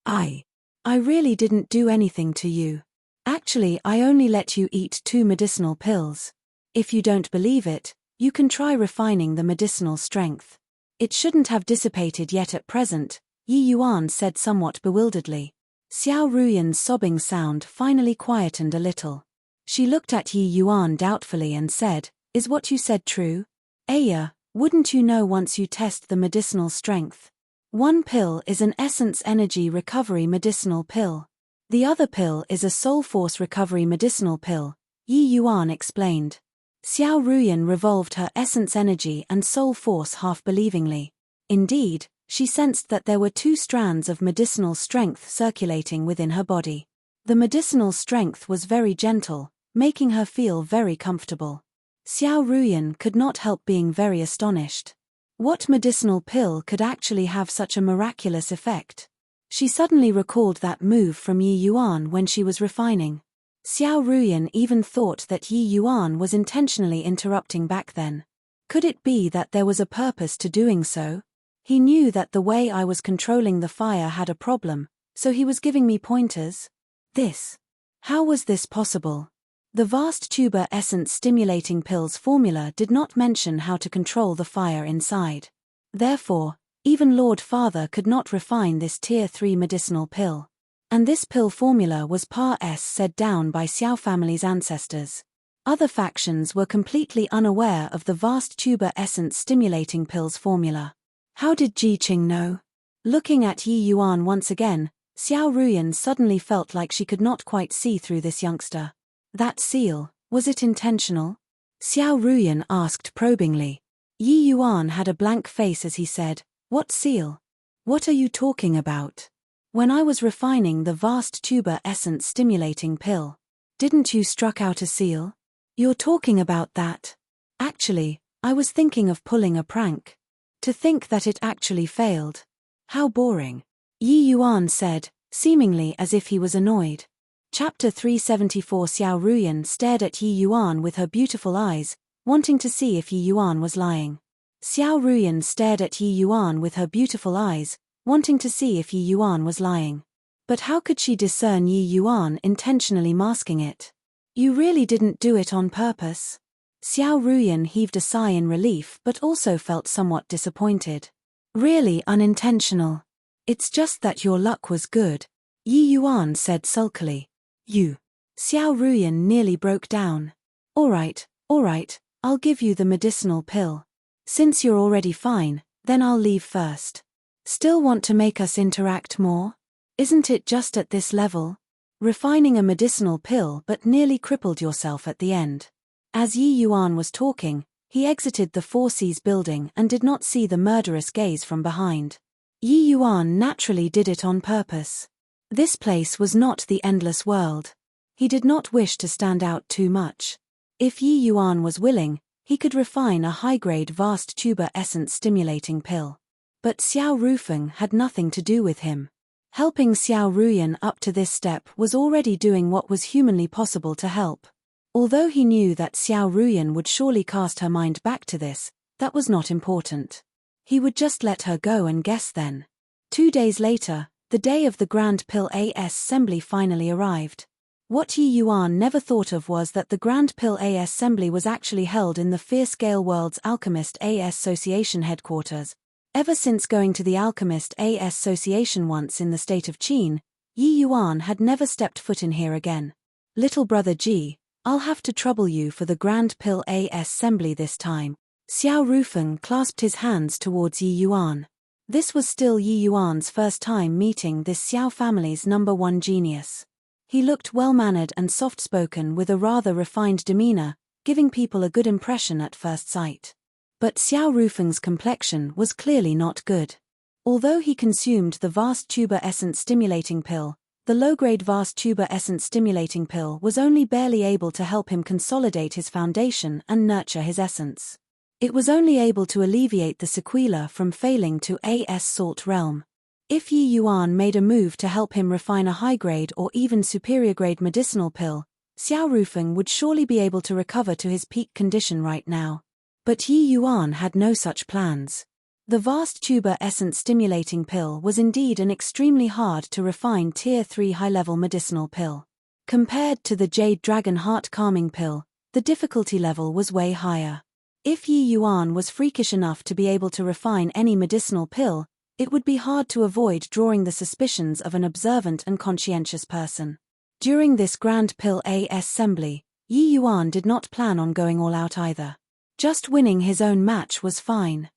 I really didn't do anything to you. Actually, I only let you eat 2 medicinal pills. If you don't believe it, you can try refining the medicinal strength. It shouldn't have dissipated yet at present, Yi Yuan said somewhat bewilderedly. Xiao Ruyan's sobbing sound finally quietened a little. She looked at Yi Yuan doubtfully and said, Is what you said true? Aya, wouldn't you know once you test the medicinal strength? One pill is an essence energy recovery medicinal pill. The other pill is a soul force recovery medicinal pill, Yi Yuan explained. Xiao Ruyan revolved her essence energy and soul force half-believingly. Indeed, she sensed that there were 2 strands of medicinal strength circulating within her body. The medicinal strength was very gentle, making her feel very comfortable. Xiao Ruyan could not help being very astonished. What medicinal pill could actually have such a miraculous effect? She suddenly recalled that move from Yi Yuan when she was refining. Xiao Ruyan even thought that Yi Yuan was intentionally interrupting back then. Could it be that there was a purpose to doing so? He knew that the way I was controlling the fire had a problem, so he was giving me pointers. How was this possible? The vast tuber essence stimulating pills formula did not mention how to control the fire inside. Therefore, even Lord Father could not refine this tier 3 medicinal pill. And this pill formula was par S said down by Xiao family's ancestors. Other factions were completely unaware of the vast tuber essence stimulating pills formula. How did Ji Qing know? Looking at Yi Yuan once again, Xiao Ruyan suddenly felt like she could not quite see through this youngster. That seal, was it intentional? Xiao Ruyan asked probingly. Yi Yuan had a blank face as he said, What seal? What are you talking about? When I was refining the vast tuber essence stimulating pill, didn't you struck out a seal? You're talking about that. Actually, I was thinking of pulling a prank. To think that it actually failed. How boring. Yi Yuan said, seemingly as if he was annoyed. Chapter 374. Xiao Ruyan stared at Yi Yuan with her beautiful eyes, wanting to see if Yi Yuan was lying. Xiao Ruyan stared at Yi Yuan with her beautiful eyes, wanting to see if Yi Yuan was lying. But how could she discern Yi Yuan intentionally masking it? You really didn't do it on purpose? Xiao Ruyan heaved a sigh in relief but also felt somewhat disappointed. Really unintentional. It's just that your luck was good, Yi Yuan said sulkily. You. Xiao Ruyan nearly broke down. Alright, I'll give you the medicinal pill. Since you're already fine, then I'll leave first. Still want to make us interact more? Isn't it just at this level? Refining a medicinal pill but nearly crippled yourself at the end. As Yi Yuan was talking, he exited the Four Seas building and did not see the murderous gaze from behind. Yi Yuan naturally did it on purpose. This place was not the endless world. He did not wish to stand out too much. If Yi Yuan was willing, he could refine a high-grade vast tuber essence stimulating pill. But Xiao Rufeng had nothing to do with him. Helping Xiao Ruyan up to this step was already doing what was humanly possible to help. Although he knew that Xiao Ruyan would surely cast her mind back to this, that was not important. He would just let her go and guess then. 2 days later, the day of the Grand Pill Assembly finally arrived. What Yi Yuan never thought of was that the Grand Pill Assembly was actually held in the Fair-Scale World's Alchemist Association headquarters. Ever since going to the Alchemist Association once in the state of Qin, Yi Yuan had never stepped foot in here again. Little brother Ji, I'll have to trouble you for the Grand Pill Assembly this time. Xiao Rufeng clasped his hands towards Yi Yuan. This was still Yi Yuan's first time meeting this Xiao family's #1 genius. He looked well-mannered and soft-spoken with a rather refined demeanor, giving people a good impression at first sight. But Xiao Rufeng's complexion was clearly not good. Although he consumed the vast tuber essence stimulating pill, the low-grade vast tuber essence stimulating pill was only barely able to help him consolidate his foundation and nurture his essence. It was only able to alleviate the sequela from failing to Salt realm. If Yi Yuan made a move to help him refine a high-grade or even superior-grade medicinal pill, Xiao Rufeng would surely be able to recover to his peak condition right now. But Yi Yuan had no such plans. The vast tuber essence stimulating pill was indeed an extremely hard to refine Tier 3 high-level medicinal pill. Compared to the Jade Dragon Heart calming pill, the difficulty level was way higher. If Yi Yuan was freakish enough to be able to refine any medicinal pill, it would be hard to avoid drawing the suspicions of an observant and conscientious person. During this Grand Pill Assembly, Yi Yuan did not plan on going all out either. Just winning his own match was fine.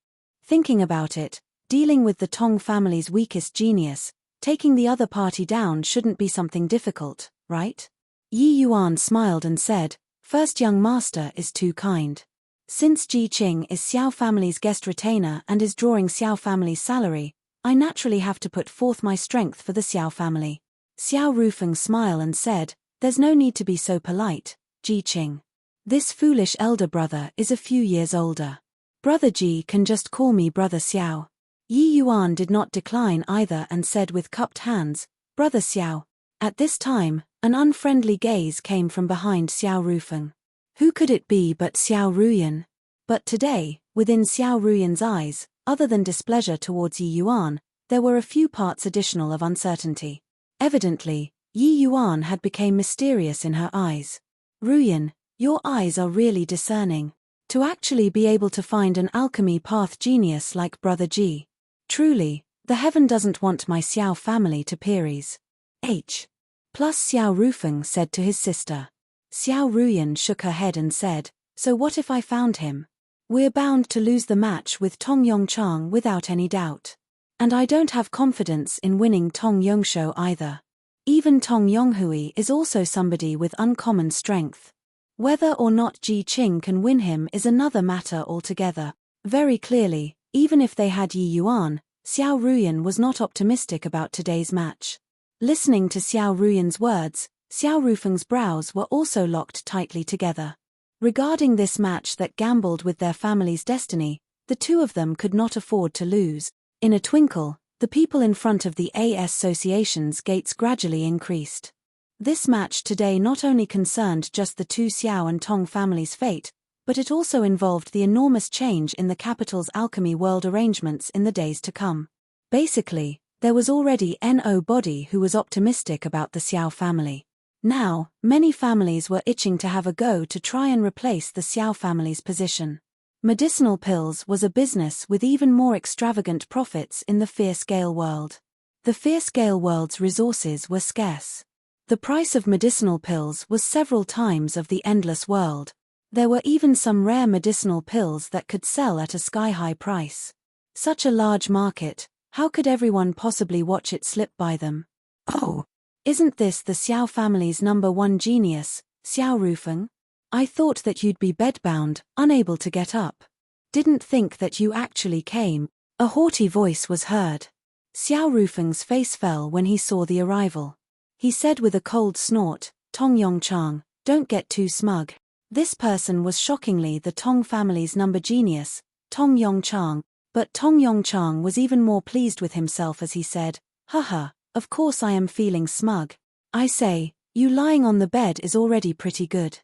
Thinking about it, dealing with the Tong family's weakest genius, taking the other party down shouldn't be something difficult, right? Yi Yuan smiled and said, "First young master is too kind. Since Ji Qing is Xiao family's guest retainer and is drawing Xiao family's salary, I naturally have to put forth my strength for the Xiao family." Xiao Rufeng smiled and said, "There's no need to be so polite, Ji Qing. This foolish elder brother is a few years older. Brother Ji can just call me Brother Xiao." Yi Yuan did not decline either and said with cupped hands, "Brother Xiao." At this time, an unfriendly gaze came from behind Xiao Rufeng. Who could it be but Xiao Ruyan? But today, within Xiao Ruyan's eyes, other than displeasure towards Yi Yuan, there were a few parts additional of uncertainty. Evidently, Yi Yuan had become mysterious in her eyes. "Ruyan, your eyes are really discerning. To actually be able to find an alchemy path genius like Brother Ji. Truly, the heaven doesn't want my Xiao family to peries." Plus Xiao Rufeng said to his sister. Xiao Ruyan shook her head and said, "So what if I found him? We're bound to lose the match with Tong Yongchang without any doubt. And I don't have confidence in winning Tong Yongsho either. Even Tong Yonghui is also somebody with uncommon strength. Whether or not Ji Qing can win him is another matter altogether." Very clearly, even if they had Yi Yuan, Xiao Ruyan was not optimistic about today's match. Listening to Xiao Ruyan's words, Xiao Rufeng's brows were also locked tightly together. Regarding this match that gambled with their family's destiny, the two of them could not afford to lose. In a twinkle, the people in front of the association's gates gradually increased. This match today not only concerned just the two Xiao and Tong families' fate, but it also involved the enormous change in the capital's alchemy world arrangements in the days to come. Basically, there was already nobody who was optimistic about the Xiao family. Now, many families were itching to have a go to try and replace the Xiao family's position. Medicinal pills was a business with even more extravagant profits in the fair-scale world. The fair-scale world's resources were scarce. The price of medicinal pills was several times of the endless world. There were even some rare medicinal pills that could sell at a sky-high price. Such a large market, how could everyone possibly watch it slip by them? Oh, isn't this the Xiao family's #1 genius, Xiao Rufeng? I thought that you'd be bedbound, unable to get up. Didn't think that you actually came. A haughty voice was heard. Xiao Rufeng's face fell when he saw the arrival. He said with a cold snort, "Tong Yongchang, don't get too smug." This person was shockingly the Tong family's genius, Tong Yongchang, but Tong Yongchang was even more pleased with himself as he said, "Haha, of course I am feeling smug. I say, you lying on the bed is already pretty good.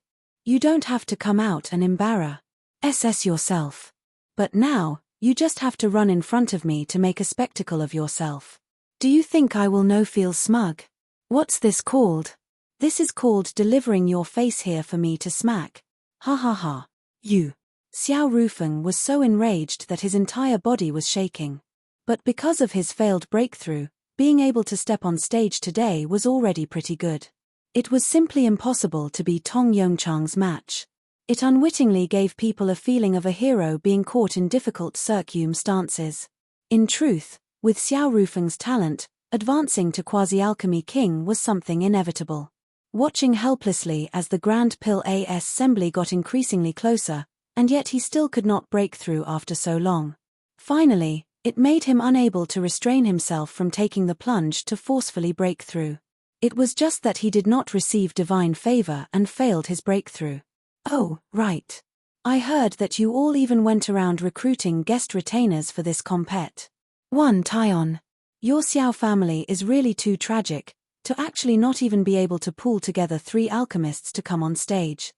You don't have to come out and embarrass yourself. But now, you just have to run in front of me to make a spectacle of yourself. Do you think I will feel smug? What's this called? This is called delivering your face here for me to smack. Ha ha ha. You." Xiao Rufeng was so enraged that his entire body was shaking. But because of his failed breakthrough, being able to step on stage today was already pretty good. It was simply impossible to be Tong Yongchang's match. It unwittingly gave people a feeling of a hero being caught in difficult circumstances. In truth, with Xiao Rufeng's talent, advancing to quasi-alchemy king was something inevitable. Watching helplessly as the Grand Pill assembly got increasingly closer, and yet he still could not break through after so long. Finally, it made him unable to restrain himself from taking the plunge to forcefully break through. It was just that he did not receive divine favor and failed his breakthrough. Oh, right. I heard that you all even went around recruiting guest retainers for this compet. One Taion. Your Xiao family is really too tragic, to actually not even be able to pull together 3 alchemists to come on stage.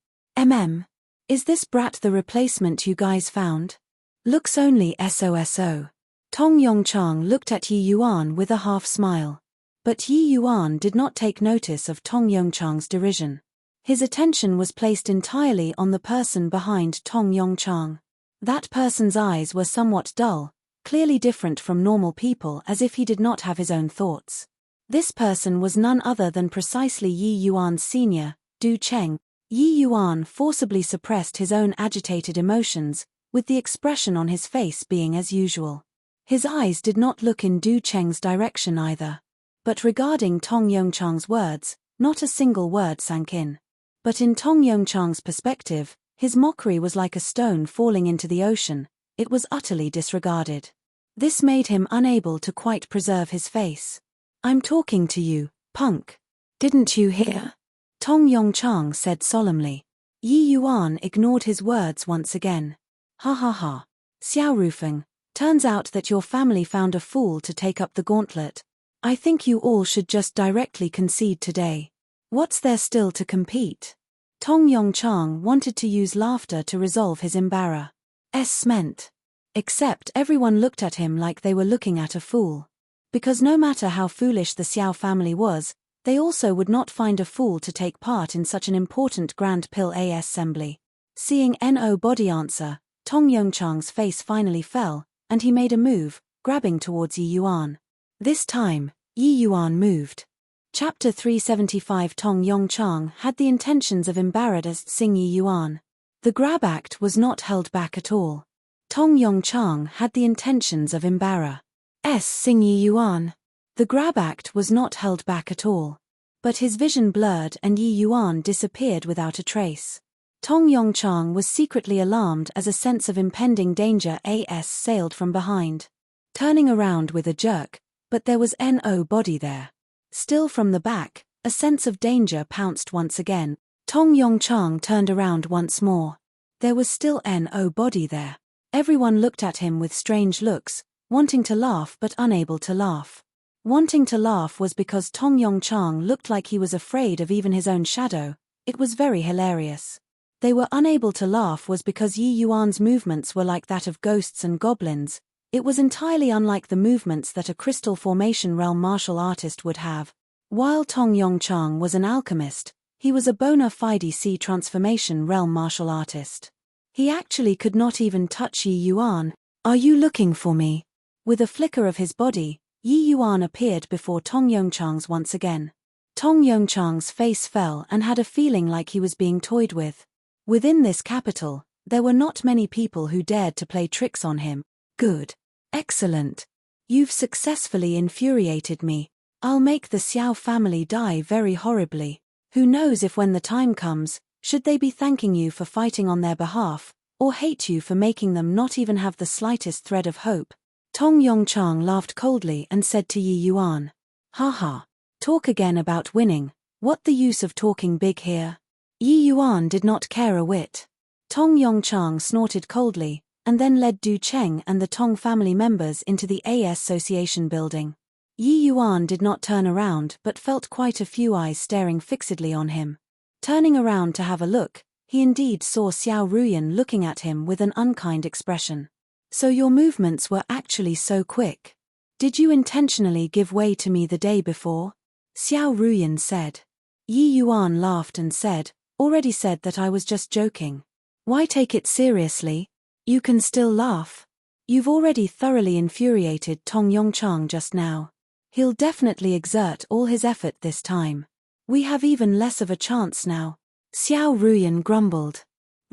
Is this brat the replacement you guys found? Looks only SOSO. Tong Yongchang looked at Yi Yuan with a half-smile. But Yi Yuan did not take notice of Tong Yongchang's derision. His attention was placed entirely on the person behind Tong Yongchang. That person's eyes were somewhat dull, clearly different from normal people, as if he did not have his own thoughts. This person was none other than precisely Yi Yuan's senior, Du Cheng. Yi Yuan forcibly suppressed his own agitated emotions, with the expression on his face being as usual. His eyes did not look in Du Cheng's direction either. But regarding Tong Yongchang's words, not a single word sank in. But in Tong Yongchang's perspective, his mockery was like a stone falling into the ocean. It was utterly disregarded. This made him unable to quite preserve his face. "I'm talking to you, punk. Didn't you hear?" Tong Yongchang said solemnly. Yi Yuan ignored his words once again. "Ha ha ha. Xiao Rufeng, turns out that your family found a fool to take up the gauntlet. I think you all should just directly concede today. What's there still to compete?" Tong Yongchang wanted to use laughter to resolve his embarrassment. Except everyone looked at him like they were looking at a fool. Because no matter how foolish the Xiao family was, they also would not find a fool to take part in such an important Grand Pill assembly. Seeing nobody answer, Tong Yongchang's face finally fell, and he made a move, grabbing towards Yi Yuan. This time, Yi Yuan moved. Chapter 375. Tong Yongchang had the intentions of embarrassing Yi Yuan. The grab act was not held back at all. Tong Yongchang had the intentions of embarrassing Yi Yuan. The grab act was not held back at all. But his vision blurred and Yi Yuan disappeared without a trace. Tong Yongchang was secretly alarmed as a sense of impending danger sailed from behind. Turning around with a jerk, but there was nobody there. Still from the back, a sense of danger pounced once again. Tong Yongchang turned around once more. There was still no body there. Everyone looked at him with strange looks, wanting to laugh but unable to laugh. Wanting to laugh was because Tong Yongchang looked like he was afraid of even his own shadow. It was very hilarious. They were unable to laugh was because Yi Yuan's movements were like that of ghosts and goblins. It was entirely unlike the movements that a crystal formation realm martial artist would have. While Tong Yongchang was an alchemist, he was a bona fide sea transformation realm martial artist. He actually could not even touch Yi Yuan. "Are you looking for me?" With a flicker of his body, Yi Yuan appeared before Tong Yongchang's once again. Tong Yongchang's face fell and had a feeling like he was being toyed with. Within this capital, there were not many people who dared to play tricks on him. "Good. Excellent. You've successfully infuriated me. I'll make the Xiao family die very horribly. Who knows if when the time comes, should they be thanking you for fighting on their behalf, or hate you for making them not even have the slightest thread of hope." Tong Yongchang laughed coldly and said to Yi Yuan, "Haha. Talk again about winning. What the use of talking big here?" Yi Yuan did not care a whit. Tong Yongchang snorted coldly, and then led Du Cheng and the Tong family members into the AS Association building. Yi Yuan did not turn around but felt quite a few eyes staring fixedly on him. Turning around to have a look, he indeed saw Xiao Ruyan looking at him with an unkind expression. "So your movements were actually so quick. Did you intentionally give way to me the day before?" Xiao Ruyan said. Yi Yuan laughed and said, "Already said that I was just joking. Why take it seriously? You can still laugh. You've already thoroughly infuriated Tong Yongchang just now. He'll definitely exert all his effort this time. We have even less of a chance now." Xiao Ruyan grumbled.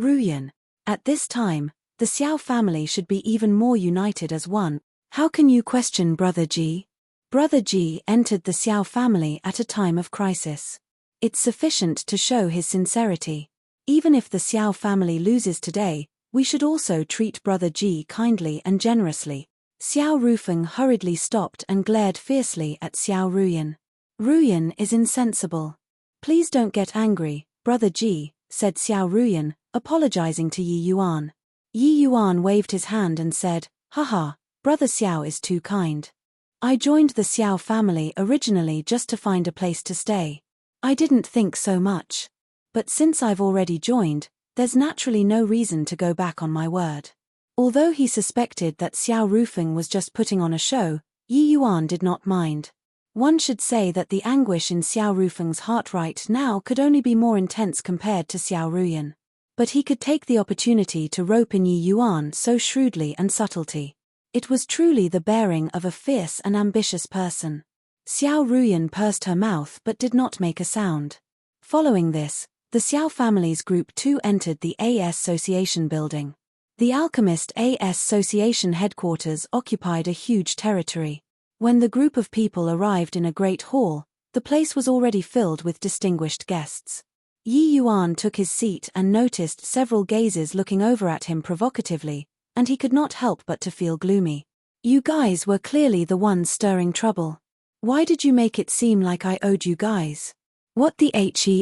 "Ruyan, at this time, the Xiao family should be even more united as one. How can you question Brother Ji?" Brother Ji entered the Xiao family at a time of crisis. It's sufficient to show his sincerity. Even if the Xiao family loses today, we should also treat Brother Ji kindly and generously. Xiao Rufeng hurriedly stopped and glared fiercely at Xiao Ruyan. "Ruyan is insensible. Please don't get angry, Brother Ji," said Xiao Ruyan, apologizing to Yi Yuan. Yi Yuan waved his hand and said, "Haha, Brother Xiao is too kind. I joined the Xiao family originally just to find a place to stay. I didn't think so much. But since I've already joined, there's naturally no reason to go back on my word." Although he suspected that Xiao Rufeng was just putting on a show, Yi Yuan did not mind. One should say that the anguish in Xiao Rufeng's heart right now could only be more intense compared to Xiao Ruyan. But he could take the opportunity to rope in Yi Yuan so shrewdly and subtlety. It was truly the bearing of a fierce and ambitious person. Xiao Ruyan pursed her mouth but did not make a sound. Following this, the Xiao family's group 2 entered the AS Association building. The Alchemist AS Association headquarters occupied a huge territory. When the group of people arrived in a great hall, the place was already filled with distinguished guests. Yi Yuan took his seat and noticed several gazes looking over at him provocatively, and he could not help but to feel gloomy. "You guys were clearly the ones stirring trouble. Why did you make it seem like I owed you guys? What the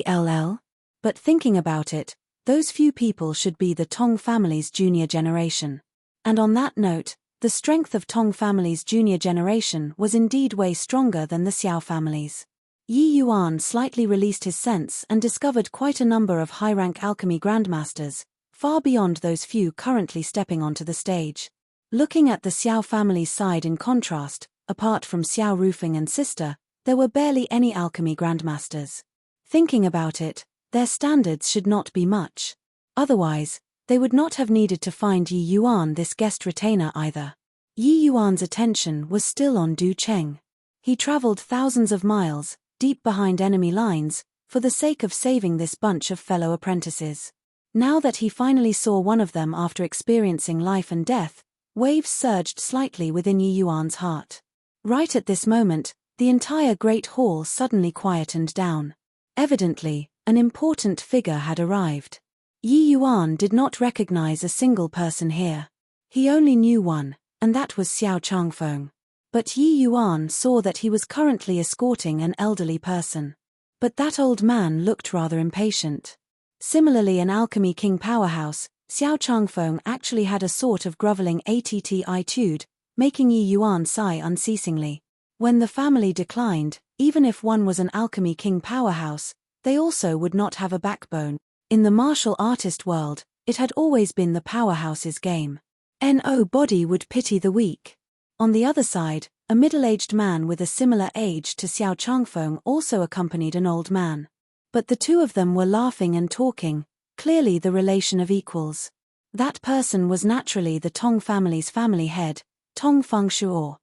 hell?" But thinking about it, those few people should be the Tong family's junior generation. And on that note, the strength of Tong family's junior generation was indeed way stronger than the Xiao family's. Yi Yuan slightly released his sense and discovered quite a number of high-rank alchemy grandmasters, far beyond those few currently stepping onto the stage. Looking at the Xiao family's side in contrast, apart from Xiao Rufeng and sister, there were barely any alchemy grandmasters. Thinking about it, their standards should not be much. Otherwise, they would not have needed to find Yi Yuan this guest retainer either. Yi Yuan's attention was still on Du Cheng. He traveled thousands of miles, deep behind enemy lines, for the sake of saving this bunch of fellow apprentices. Now that he finally saw one of them after experiencing life and death, waves surged slightly within Yi Yuan's heart. Right at this moment, the entire great hall suddenly quietened down. Evidently, an important figure had arrived. Yi Yuan did not recognize a single person here. He only knew one, and that was Xiao Changfeng. But Yi Yuan saw that he was currently escorting an elderly person. But that old man looked rather impatient. Similarly, an alchemy king powerhouse, Xiao Changfeng actually had a sort of groveling attitude, making Yi Yuan sigh unceasingly. When the family declined, even if one was an alchemy king powerhouse, they also would not have a backbone. In the martial artist world, it had always been the powerhouse's game. No body would pity the weak. On the other side, a middle-aged man with a similar age to Xiao Changfeng also accompanied an old man. But the two of them were laughing and talking, clearly the relation of equals. That person was naturally the Tong family's family head, Tong Fengshuo.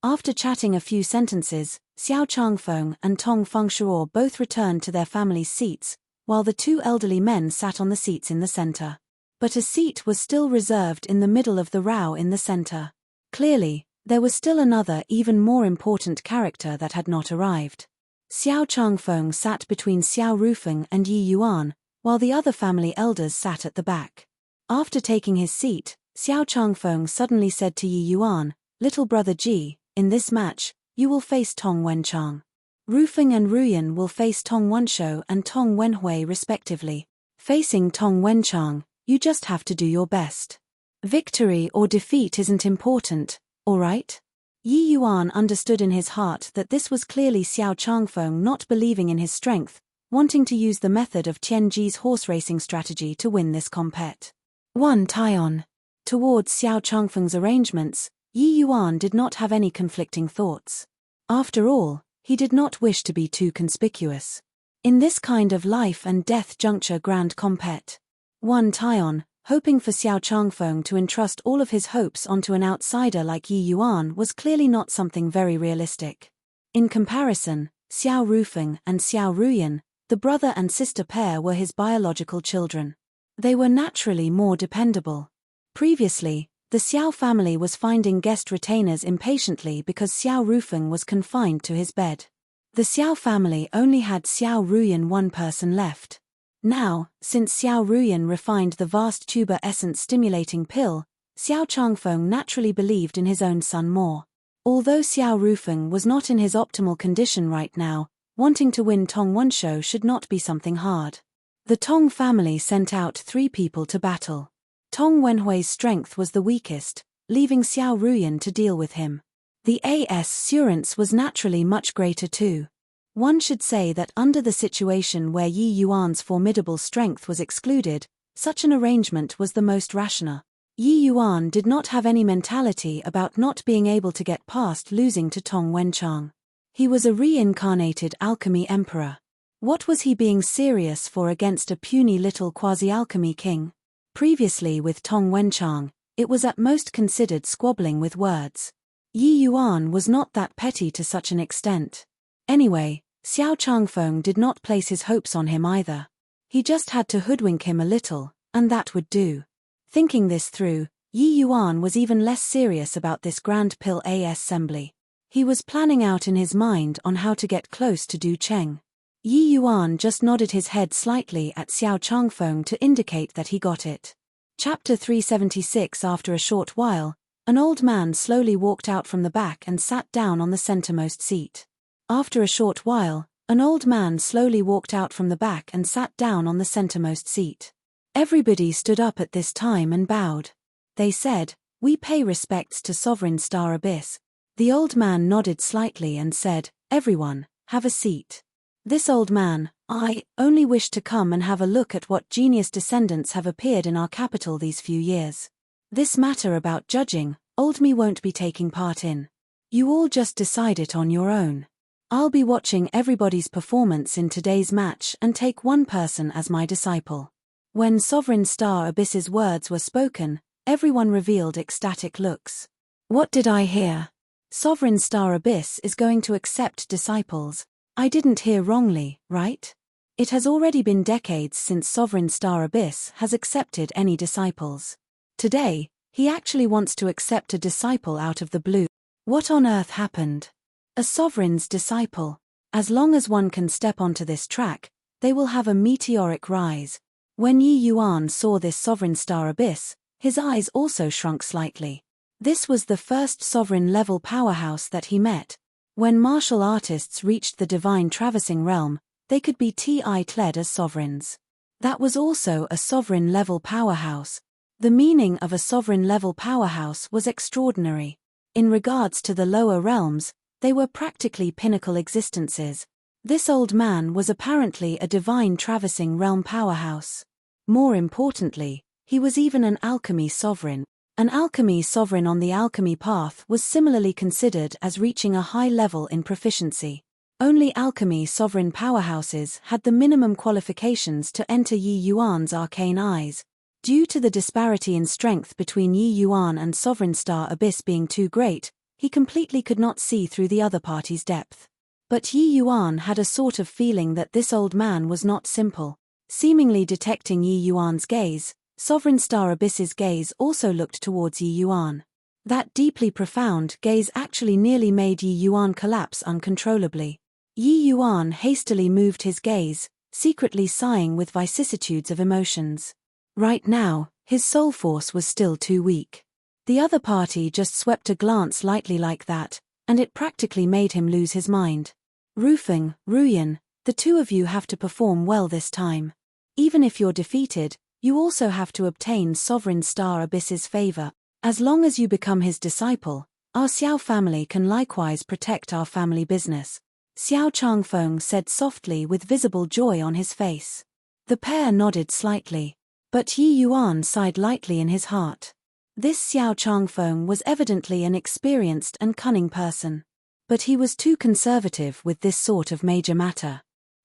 After chatting a few sentences, Xiao Changfeng and Tong Fengshuo both returned to their family's seats, while the two elderly men sat on the seats in the center. But a seat was still reserved in the middle of the row in the center. Clearly, there was still another even more important character that had not arrived. Xiao Changfeng sat between Xiao Rufeng and Yi Yuan, while the other family elders sat at the back. After taking his seat, Xiao Changfeng suddenly said to Yi Yuan, "Little brother Ji, in this match, you will face Tong Wenchang. Rufeng and Ruyan will face Tong Wenshou and Tong Wenhui respectively. Facing Tong Wenchang, you just have to do your best. Victory or defeat isn't important, alright?" Yi Yuan understood in his heart that this was clearly Xiao Changfeng not believing in his strength, wanting to use the method of Tianji's horse racing strategy to win this compet. 1 tie-on. Towards Xiao Changfeng's arrangements, Yi Yuan did not have any conflicting thoughts. After all, he did not wish to be too conspicuous. In this kind of life and death juncture grand compet. 1 tie-on, hoping for Xiao Changfeng to entrust all of his hopes onto an outsider like Yi Yuan was clearly not something very realistic. In comparison, Xiao Rufeng and Xiao Ruyan, the brother and sister pair, were his biological children. They were naturally more dependable. Previously, the Xiao family was finding guest retainers impatiently because Xiao Rufeng was confined to his bed. The Xiao family only had Xiao Ruyan one person left. Now, since Xiao Ruyan refined the vast tuber essence stimulating pill, Xiao Changfeng naturally believed in his own son more. Although Xiao Rufeng was not in his optimal condition right now, wanting to win Tong Wenshou should not be something hard. The Tong family sent out 3 people to battle. Tong Wenhui's strength was the weakest, leaving Xiao Ruyan to deal with him. The assurance was naturally much greater too. One should say that under the situation where Yi Yuan's formidable strength was excluded, such an arrangement was the most rational. Yi Yuan did not have any mentality about not being able to get past losing to Tong Wenchang. He was a reincarnated alchemy emperor. What was he being serious for against a puny little quasi-alchemy king? Previously with Tong Wenchang, it was at most considered squabbling with words. Yi Yuan was not that petty to such an extent. Anyway, Xiao Changfeng did not place his hopes on him either. He just had to hoodwink him a little, and that would do. Thinking this through, Yi Yuan was even less serious about this grand pill assembly. He was planning out in his mind on how to get close to Du Cheng. Yi Yuan just nodded his head slightly at Xiao Changfeng to indicate that he got it. Chapter 376. After a short while, an old man slowly walked out from the back and sat down on the centermost seat. After a short while, an old man slowly walked out from the back and sat down on the centermost seat. Everybody stood up at this time and bowed. They said, "We pay respects to Sovereign Star Abyss." The old man nodded slightly and said, "Everyone, have a seat. This old man, I only wish to come and have a look at what genius descendants have appeared in our capital these few years. This matter about judging, old me won't be taking part in. You all just decide it on your own. I'll be watching everybody's performance in today's match and take one person as my disciple." When Sovereign Star Abyss's words were spoken, everyone revealed ecstatic looks. What did I hear? Sovereign Star Abyss is going to accept disciples. I didn't hear wrongly, right? It has already been decades since Sovereign Star Abyss has accepted any disciples. Today, he actually wants to accept a disciple out of the blue. What on earth happened? A sovereign's disciple. As long as one can step onto this track, they will have a meteoric rise. When Yi Yuan saw this Sovereign Star Abyss, his eyes also shrunk slightly. This was the first sovereign-level powerhouse that he met. When martial artists reached the divine traversing realm, they could be clad as sovereigns. That was also a sovereign-level powerhouse. The meaning of a sovereign-level powerhouse was extraordinary. In regards to the lower realms, they were practically pinnacle existences. This old man was apparently a divine traversing realm powerhouse. More importantly, he was even an alchemy sovereign. An alchemy sovereign on the alchemy path was similarly considered as reaching a high level in proficiency. Only alchemy sovereign powerhouses had the minimum qualifications to enter Yi Yuan's arcane eyes. Due to the disparity in strength between Yi Yuan and Sovereign Star Abyss being too great, he completely could not see through the other party's depth. But Yi Yuan had a sort of feeling that this old man was not simple. Seemingly detecting Yi Yuan's gaze, Sovereign Star Abyss's gaze also looked towards Yi Yuan. That deeply profound gaze actually nearly made Yi Yuan collapse uncontrollably. Yi Yuan hastily moved his gaze, secretly sighing with vicissitudes of emotions. Right now, his soul force was still too weak. The other party just swept a glance lightly like that, and it practically made him lose his mind. Rufeng, Ruyan, the two of you have to perform well this time. Even if you're defeated, you also have to obtain Sovereign Star Abyss's favor. As long as you become his disciple, our Xiao family can likewise protect our family business. Xiao Changfeng said softly with visible joy on his face. The pair nodded slightly. But Yi Yuan sighed lightly in his heart. This Xiao Changfeng was evidently an experienced and cunning person. But he was too conservative with this sort of major matter.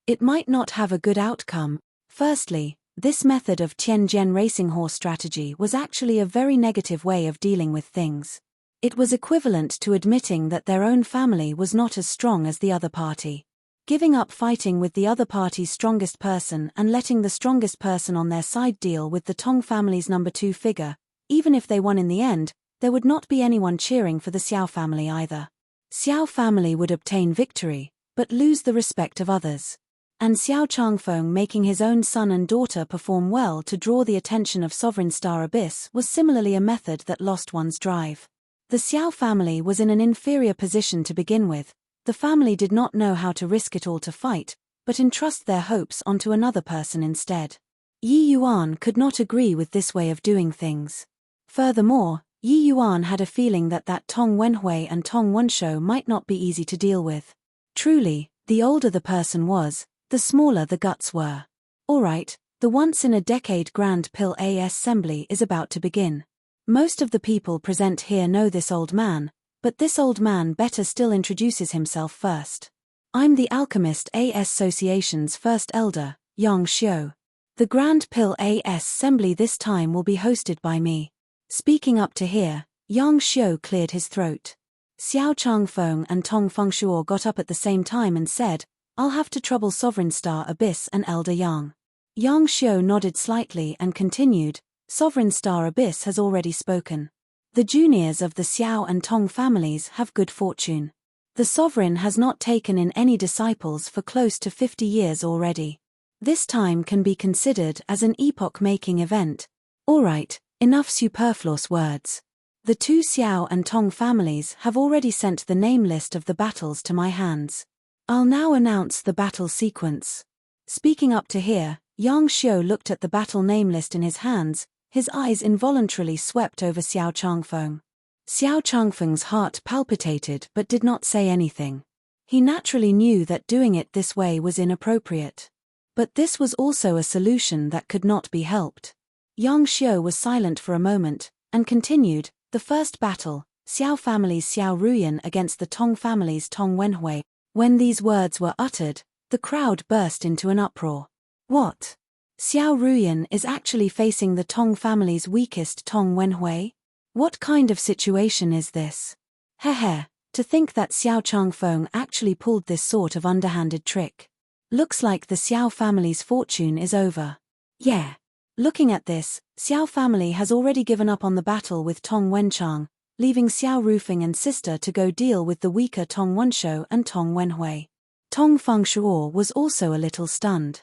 It might not have a good outcome. Firstly, this method of Tianjian racing horse strategy was actually a very negative way of dealing with things. It was equivalent to admitting that their own family was not as strong as the other party. Giving up fighting with the other party's strongest person and letting the strongest person on their side deal with the Tong family's number 2 figure, even if they won in the end, there would not be anyone cheering for the Xiao family either. Xiao family would obtain victory, but lose the respect of others. And Xiao Changfeng making his own son and daughter perform well to draw the attention of Sovereign Star Abyss was similarly a method that lost one's drive. The Xiao family was in an inferior position to begin with. The family did not know how to risk it all to fight, but entrust their hopes onto another person instead. Yi Yuan could not agree with this way of doing things. Furthermore, Yi Yuan had a feeling that Tong Wenhui and Tong Wenshou might not be easy to deal with. Truly, the older the person was, the smaller the guts were. Alright, the once-in-a-decade Grand Pill Assembly is about to begin. Most of the people present here know this old man, but this old man better still introduces himself first. I'm the Alchemist Association's first elder, Yang Xiu. The Grand Pill Assembly this time will be hosted by me. Speaking up to here, Yang Xiu cleared his throat. Xiao Changfeng and Tong Fengshuo got up at the same time and said, I'll have to trouble Sovereign Star Abyss and Elder Yang. Yang Xiu nodded slightly and continued, Sovereign Star Abyss has already spoken. The juniors of the Xiao and Tong families have good fortune. The sovereign has not taken in any disciples for close to 50 years already. This time can be considered as an epoch-making event. Alright, enough superfluous words. The two Xiao and Tong families have already sent the name list of the battles to my hands. I'll now announce the battle sequence. Speaking up to here, Yang Xiu looked at the battle name list in his hands. His eyes involuntarily swept over Xiao Changfeng. Xiao Changfeng's heart palpitated but did not say anything. He naturally knew that doing it this way was inappropriate. But this was also a solution that could not be helped. Yang Xiu was silent for a moment, and continued, the first battle, Xiao family's Xiao Ruyan against the Tong family's Tong Wenhui. When these words were uttered, the crowd burst into an uproar. What? Xiao Ruyan is actually facing the Tong family's weakest Tong Wenhui? What kind of situation is this? Heh, to think that Xiao Changfeng actually pulled this sort of underhanded trick. Looks like the Xiao family's fortune is over. Yeah. Looking at this, Xiao family has already given up on the battle with Tong Wenchang, leaving Xiao Rufeng and sister to go deal with the weaker Tong Wenshou and Tong Wenhui. Tong Fengshuo was also a little stunned.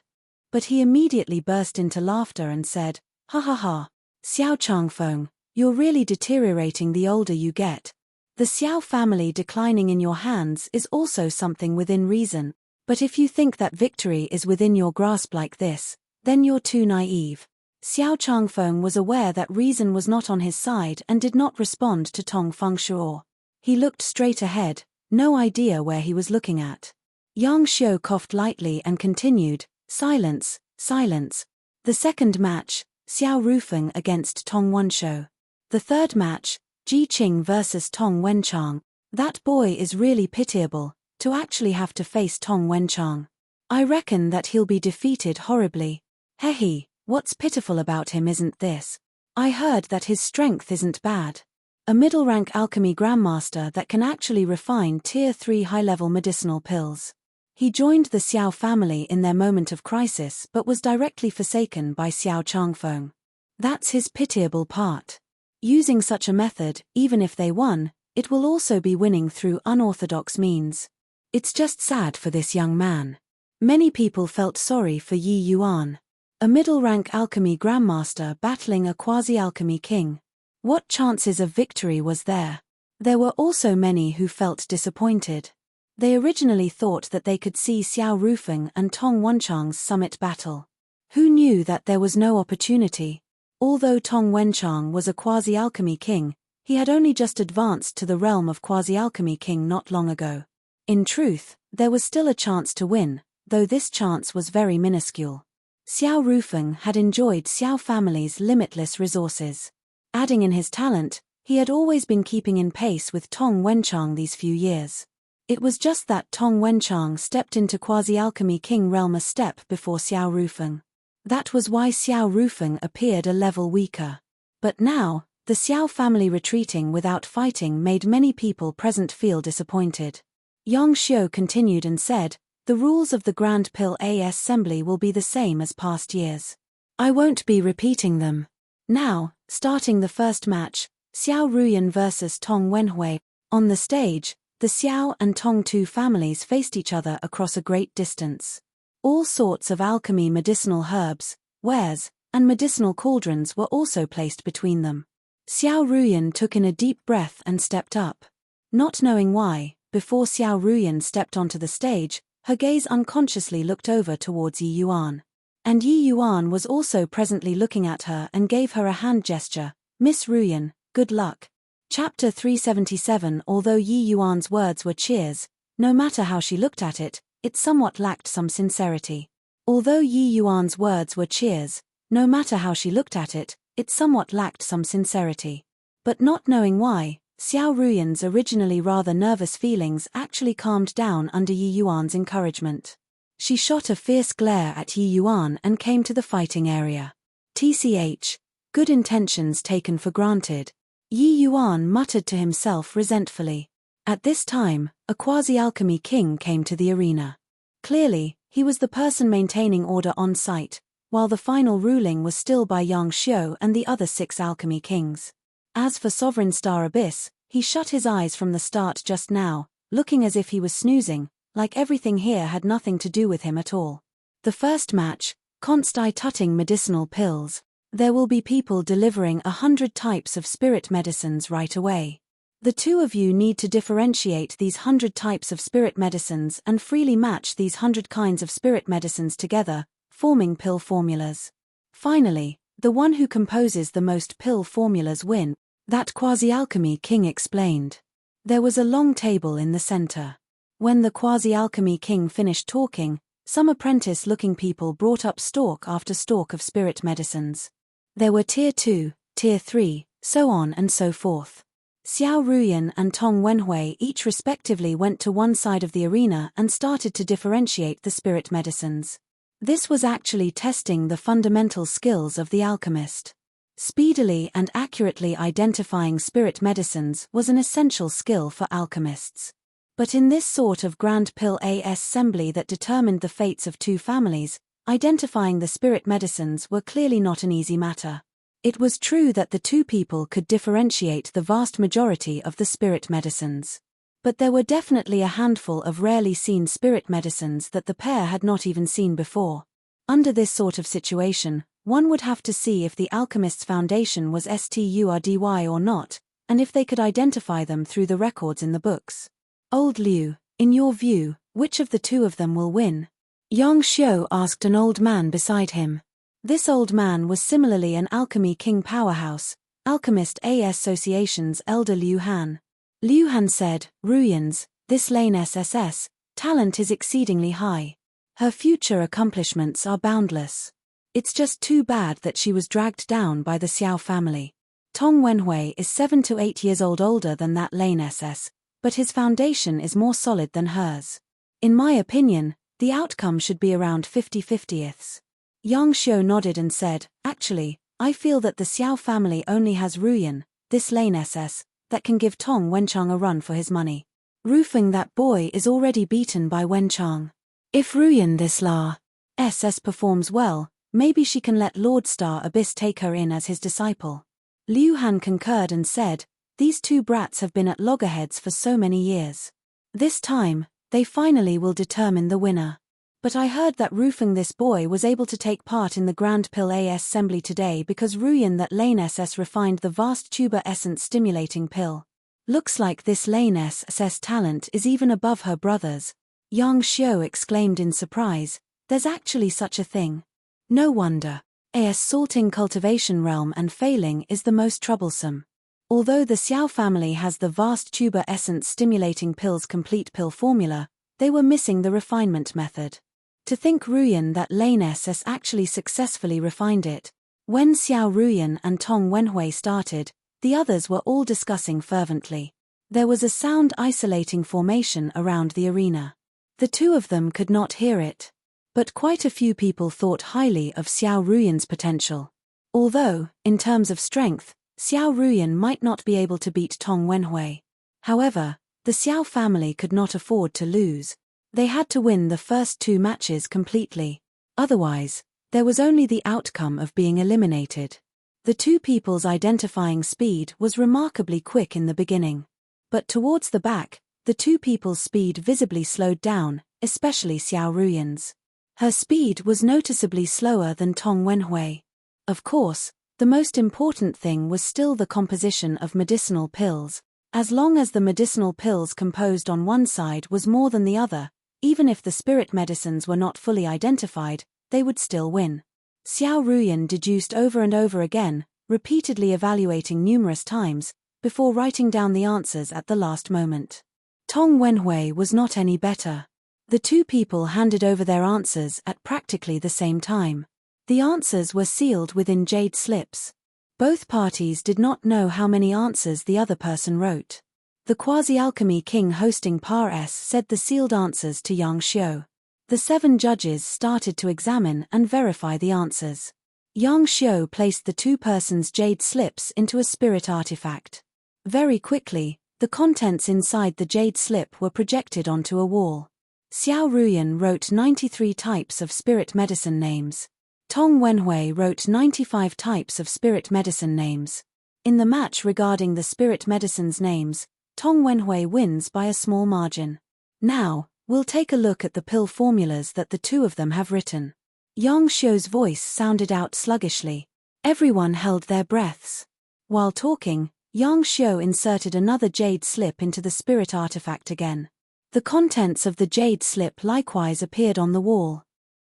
But he immediately burst into laughter and said, ha ha ha, Xiao Changfeng, you're really deteriorating the older you get. The Xiao family declining in your hands is also something within reason, but if you think that victory is within your grasp like this, Then you're too naive. Xiao Changfeng was aware that reason was not on his side and did not respond to Tong Fengshuo. He looked straight ahead, no idea where he was looking at. Yang Xiu coughed lightly and continued, silence, silence. The second match, Xiao Rufeng against Tong Wenshou. The third match, Ji Qing versus Tong Wenchang. That boy is really pitiable, to actually have to face Tong Wenchang. I reckon that he'll be defeated horribly. Hehe, what's pitiful about him isn't this. I heard that his strength isn't bad. A middle-rank alchemy grandmaster that can actually refine Tier 3 high-level medicinal pills. He joined the Xiao family in their moment of crisis but was directly forsaken by Xiao Changfeng. That's his pitiable part. Using such a method, even if they won, it will also be winning through unorthodox means. It's just sad for this young man. Many people felt sorry for Yi Yuan. A middle-rank alchemy grandmaster battling a quasi-alchemy king. What chances of victory was there? There were also many who felt disappointed. They originally thought that they could see Xiao Rufeng and Tong Wenchang's summit battle. Who knew that there was no opportunity? Although Tong Wenchang was a quasi-alchemy king, he had only just advanced to the realm of quasi-alchemy king not long ago. In truth, there was still a chance to win, though this chance was very minuscule. Xiao Rufeng had enjoyed Xiao family's limitless resources. Adding in his talent, he had always been keeping in pace with Tong Wenchang these few years. It was just that Tong Wenchang stepped into quasi-alchemy king realm a step before Xiao Rufeng. That was why Xiao Rufeng appeared a level weaker. But now, the Xiao family retreating without fighting made many people present feel disappointed. Yang Xiu continued and said, the rules of the Grand Pill Assembly will be the same as past years. I won't be repeating them. Now, starting the first match, Xiao Ruyan versus Tong Wenhui. On the stage, the Xiao and Tong two families faced each other across a great distance. All sorts of alchemy medicinal herbs, wares, and medicinal cauldrons were also placed between them. Xiao Ruyan took in a deep breath and stepped up. Not knowing why, before Xiao Ruyan stepped onto the stage, her gaze unconsciously looked over towards Yi Yuan. And Yi Yuan was also presently looking at her and gave her a hand gesture. Miss Ruyan, good luck. Chapter 377. Although Yi Yuan's words were cheers, no matter how she looked at it, it somewhat lacked some sincerity. Although Yi Yuan's words were cheers, no matter how she looked at it, it somewhat lacked some sincerity. But not knowing why, Xiao Ruyan's originally rather nervous feelings actually calmed down under Yi Yuan's encouragement. She shot a fierce glare at Yi Yuan and came to the fighting area. TCH. Good intentions taken for granted. Yi Yuan muttered to himself resentfully. At this time, a quasi-alchemy king came to the arena. Clearly, he was the person maintaining order on site, while the final ruling was still by Yang Xiu and the other 6 alchemy kings. As for Sovereign Star Abyss, he shut his eyes from the start just now, looking as if he was snoozing, like everything here had nothing to do with him at all. The first match, Consti-tutting medicinal pills. There will be people delivering 100 types of spirit medicines right away. The two of you need to differentiate these 100 types of spirit medicines and freely match these 100 kinds of spirit medicines together, forming pill formulas. Finally, the one who composes the most pill formulas win, that quasi-alchemy king explained. There was a long table in the center. When the quasi-alchemy king finished talking, some apprentice-looking people brought up stalk after stalk of spirit medicines. There were Tier 2, Tier 3, so on and so forth. Xiao Ruyan and Tong Wenhui each respectively went to one side of the arena and started to differentiate the spirit medicines. This was actually testing the fundamental skills of the alchemist. Speedily and accurately identifying spirit medicines was an essential skill for alchemists. But in this sort of Grand Pill Assembly that determined the fates of 2 families, identifying the spirit medicines were clearly not an easy matter. It was true that the 2 people could differentiate the vast majority of the spirit medicines. But there were definitely a handful of rarely seen spirit medicines that the pair had not even seen before. Under this sort of situation, one would have to see if the alchemist's foundation was sturdy or not, and if they could identify them through the records in the books. Old Liu, in your view, which of the 2 of them will win? Yang Xiu asked an old man beside him. This old man was similarly an alchemy king powerhouse, Alchemist Association's elder Liu Han. Liu Han said, "Ruyans, this Lane SSS, talent is exceedingly high. Her future accomplishments are boundless. It's just too bad that she was dragged down by the Xiao family. Tong Wenhui is 7 to 8 years older than that Lane SS, but his foundation is more solid than hers. In my opinion, the outcome should be around 50-50ths. Yang Xiu nodded and said, "Actually, I feel that the Xiao family only has Ruyan, this Lane SS, that can give Tong Wenchang a run for his money. Roofing that boy is already beaten by Wenchang. If Ruyan this La SS performs well, maybe she can let Lord Star Abyss take her in as his disciple." Liu Han concurred and said, "These two brats have been at loggerheads for so many years. This time, they finally will determine the winner. But I heard that roofing this boy was able to take part in the Grand Pill Assembly today because Ruyan that Lane SS refined the vast tuber essence stimulating pill. Looks like this Lane SS talent is even above her brother's." Yang Xiu exclaimed in surprise, "There's actually such a thing. No wonder. AS salting cultivation realm and failing is the most troublesome. Although the Xiao family has the vast tuber essence stimulating pill's complete pill formula, they were missing the refinement method. To think Ruyan that Lane SS actually successfully refined it. When Xiao Ruyan and Tong Wenhui started, the others were all discussing fervently. There was a sound isolating formation around the arena. The two of them could not hear it. But quite a few people thought highly of Xiao Ruyan's potential. Although, in terms of strength, Xiao Ruyan might not be able to beat Tong Wenhui. However, the Xiao family could not afford to lose. They had to win the first two matches completely. Otherwise, there was only the outcome of being eliminated. The two people's identifying speed was remarkably quick in the beginning. But towards the back, the two people's speed visibly slowed down, especially Xiao Ruyan's. Her speed was noticeably slower than Tong Wenhui. Of course, the most important thing was still the composition of medicinal pills. As long as the medicinal pills composed on one side was more than the other, even if the spirit medicines were not fully identified, they would still win. Xiao Ruyan deduced over and over again, repeatedly evaluating numerous times, before writing down the answers at the last moment. Tong Wenhui was not any better. The two people handed over their answers at practically the same time. The answers were sealed within jade slips. Both parties did not know how many answers the other person wrote. The quasi-alchemy king hosting Par S said the sealed answers to Yang Xiu. The 7 judges started to examine and verify the answers. Yang Xiu placed the two persons' jade slips into a spirit artifact. Very quickly, the contents inside the jade slip were projected onto a wall. Xiao Ruyan wrote 93 types of spirit medicine names. Tong Wenhui wrote 95 types of spirit medicine names. In the match regarding the spirit medicines names, Tong Wenhui wins by a small margin. Now, we'll take a look at the pill formulas that the two of them have written. Yang Xiu's voice sounded out sluggishly. Everyone held their breaths. While talking, Yang Xiu inserted another jade slip into the spirit artifact again. The contents of the jade slip likewise appeared on the wall.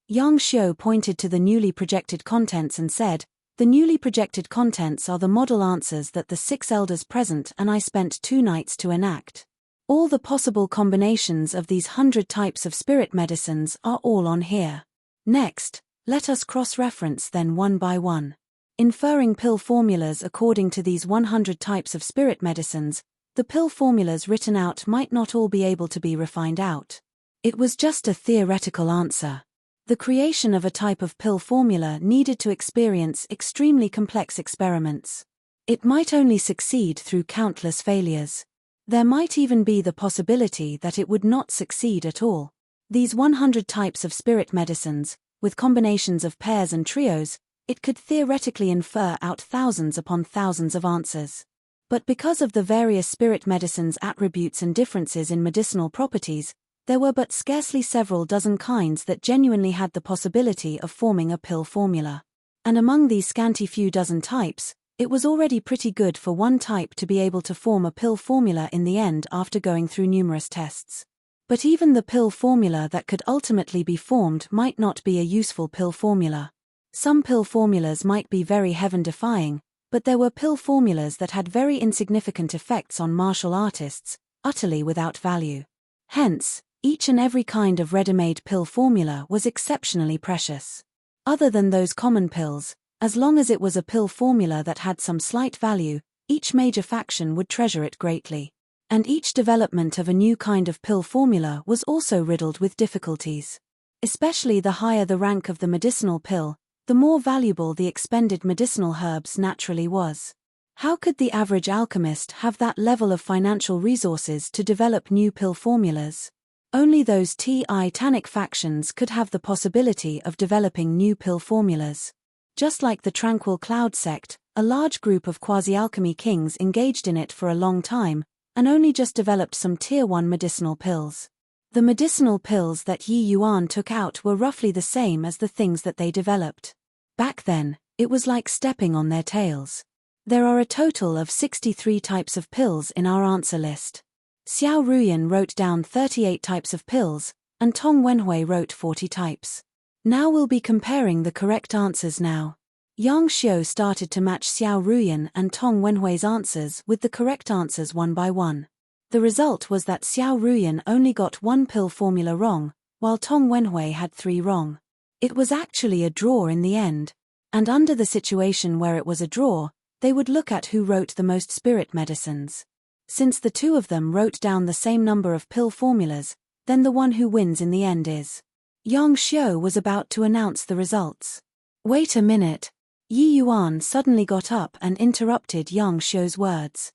Yang Xiu pointed to the newly projected contents and said, "The newly projected contents are the model answers that the 6 elders present and I spent 2 nights to enact. All the possible combinations of these 100 types of spirit medicines are all on here. Next, let us cross-reference then one by one. Inferring pill formulas according to these 100 types of spirit medicines, the pill formulas written out might not all be able to be refined out. It was just a theoretical answer. The creation of a type of pill formula needed to experience extremely complex experiments. It might only succeed through countless failures. There might even be the possibility that it would not succeed at all. These 100 types of spirit medicines, with combinations of pairs and trios, it could theoretically infer out thousands upon thousands of answers. But because of the various spirit medicines' attributes and differences in medicinal properties, there were but scarcely several dozen kinds that genuinely had the possibility of forming a pill formula. And among these scanty few dozen types, it was already pretty good for one type to be able to form a pill formula in the end after going through numerous tests. But even the pill formula that could ultimately be formed might not be a useful pill formula. Some pill formulas might be very heaven-defying, but there were pill formulas that had very insignificant effects on martial artists, utterly without value. Hence, each and every kind of ready-made pill formula was exceptionally precious. Other than those common pills, as long as it was a pill formula that had some slight value, each major faction would treasure it greatly. And each development of a new kind of pill formula was also riddled with difficulties. Especially the higher the rank of the medicinal pill, the more valuable the expended medicinal herbs naturally was. How could the average alchemist have that level of financial resources to develop new pill formulas? Only those titanic factions could have the possibility of developing new pill formulas. Just like the Tranquil Cloud sect, a large group of quasi-alchemy kings engaged in it for a long time, and only just developed some Tier 1 medicinal pills. The medicinal pills that Yi Yuan took out were roughly the same as the things that they developed. Back then, it was like stepping on their tails. There are a total of 63 types of pills in our answer list. Xiao Ruyan wrote down 38 types of pills, and Tong Wenhui wrote 40 types. Now we'll be comparing the correct answers now. Yang Xiu started to match Xiao Ruyan and Tong Wenhui's answers with the correct answers one by one. The result was that Xiao Ruyan only got one pill formula wrong, while Tong Wenhui had 3 wrong. It was actually a draw in the end, and under the situation where it was a draw, they would look at who wrote the most spirit medicines. Since the two of them wrote down the same number of pill formulas, then the one who wins in the end is. Yang Xiu was about to announce the results. Wait a minute. Yi Yuan suddenly got up and interrupted Yang Xiu's words.